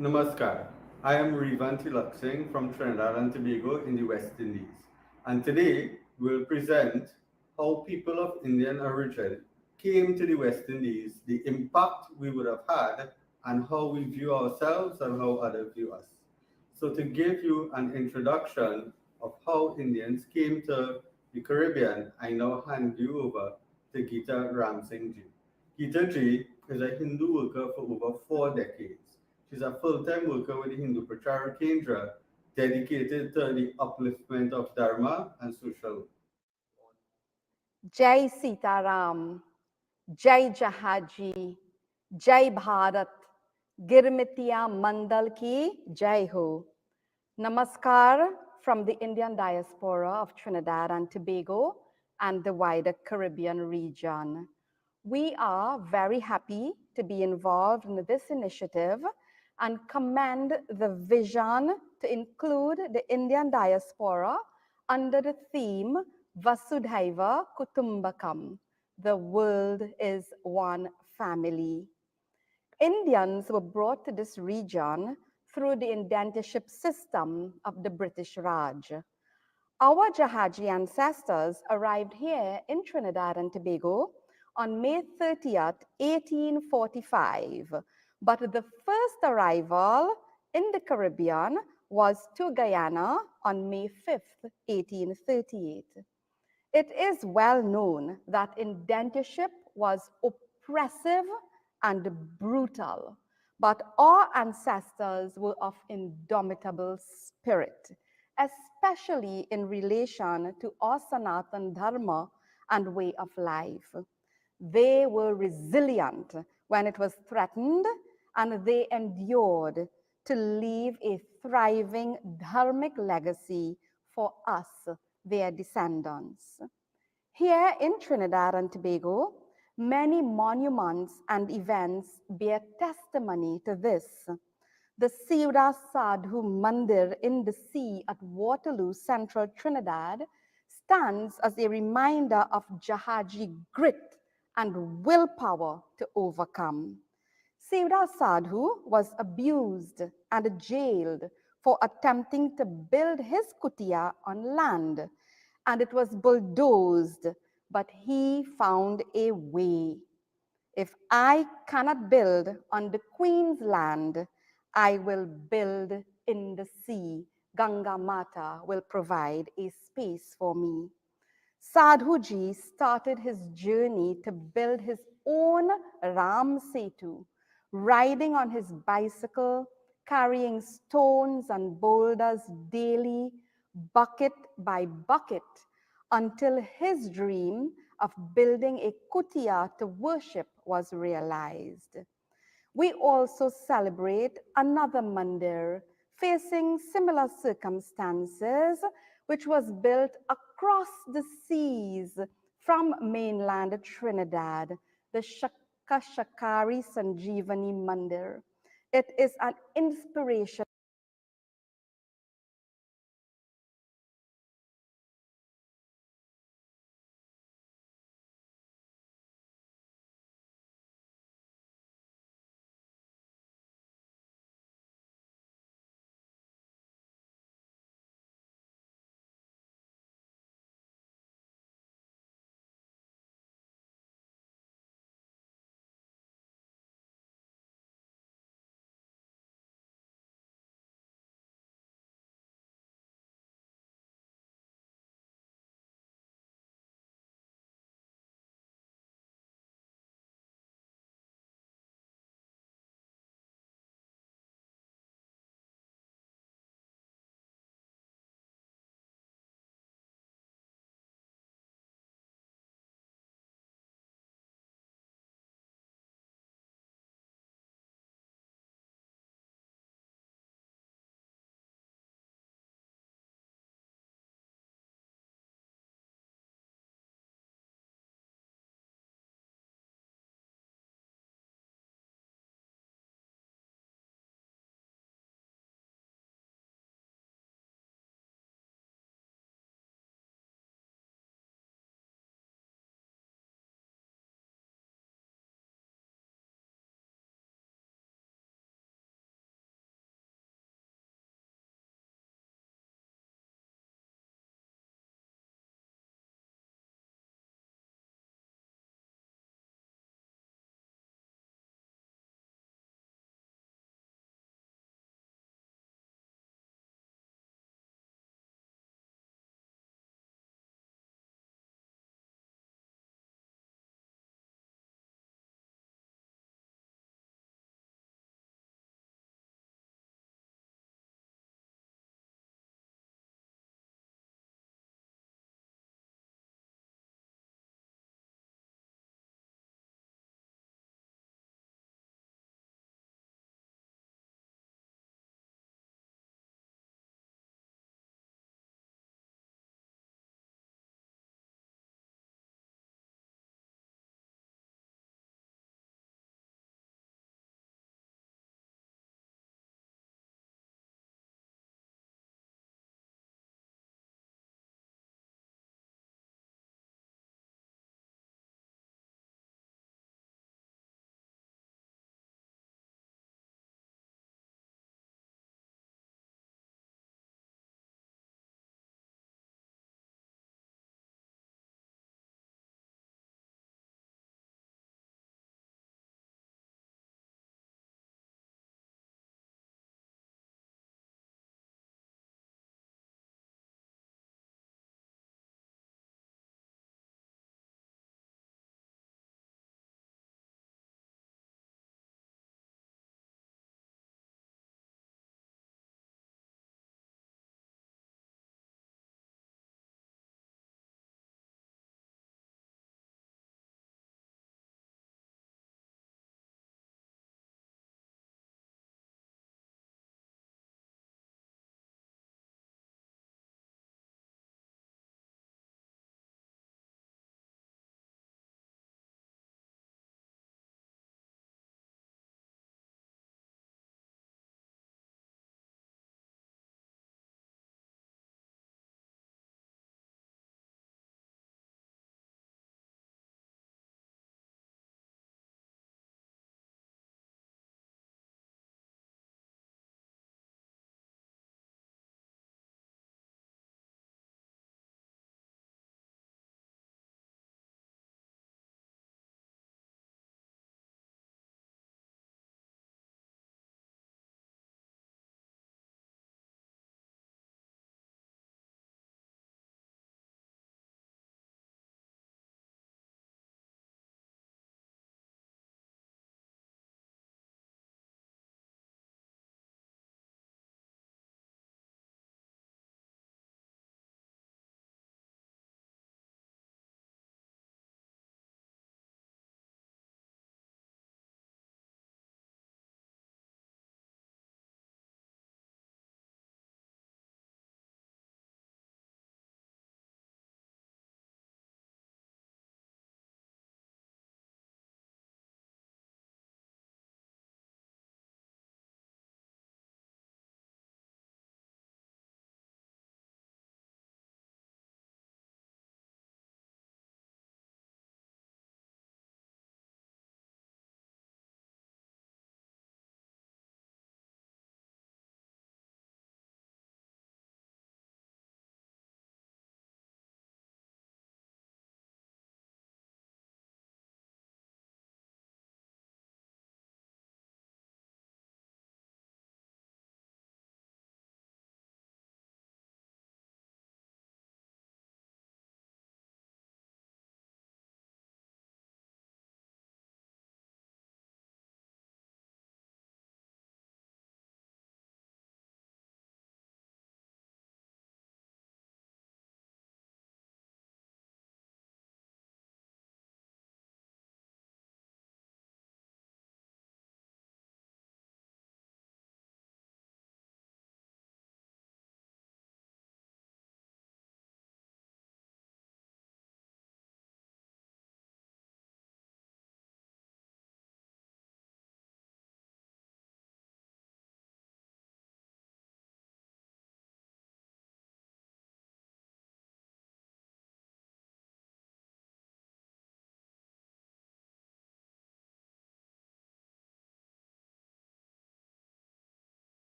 Namaskar. I am Rivan Tilak Singh from Trinidad and Tobago in the West Indies. And today we'll present how people of Indian origin came to the West Indies, the impact we would have had, and how we view ourselves and how others view us. So to give you an introduction of how Indians came to the Caribbean, I now hand you over to Geeta Ramsingh ji. Geeta ji is a Hindu worker for over 4 decades. She's a full-time worker with the Hindu Prachara Kendra, dedicated to the upliftment of Dharma and social. Jai Sitaram, Jai Jahaji, जय भारत, गिरमिटिया मंडल की जय हो. Namaskar from the Indian Diaspora of Trinidad and Tobago and the wider Caribbean region. We are very happy to be involved in this initiative and commend the vision to include the Indian diaspora under the theme Vasudhaiva Kutumbakam. The world is one family. Indians were brought to this region through the indentureship system of the British Raj. Our Jahaji ancestors arrived here in Trinidad and Tobago on May 30th, 1845, but the first arrival in the Caribbean was to Guyana on May 5th, 1838. It is well known that indentureship was oppressive and brutal, but our ancestors were of indomitable spirit, especially in relation to our Sanatan Dharma and way of life. They were resilient when it was threatened, and they endured to leave a thriving dharmic legacy for us, their descendants. Here in Trinidad and Tobago, many monuments and events bear testimony to this. The Siura Sadhu Mandir in the sea at Waterloo, central Trinidad, stands as a reminder of Jahaji grit and willpower to overcome. Siura Sadhu was abused and jailed for attempting to build his kutia on land, and it was bulldozed, but he found a way. If I cannot build on the Queen's land, I will build in the sea. Ganga Mata will provide a space for me. Sadhuji started his journey to build his own Ram Setu, riding on his bicycle, carrying stones and boulders daily, bucket by bucket, until his dream of building a kutia to worship was realized. We also celebrate another mandir facing similar circumstances, which was built across the seas from mainland Trinidad, the Shakari Sanjeevani Mandir. It is an inspiration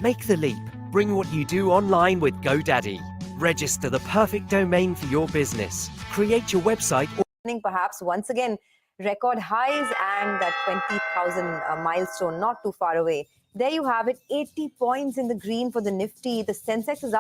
Make the leap. Bring what you do online with GoDaddy. Register the perfect domain for your business. Create your website. Perhaps once again, record highs and that 20,000 milestone not too far away. There you have it, 80 points in the green for the Nifty. The Sensex is up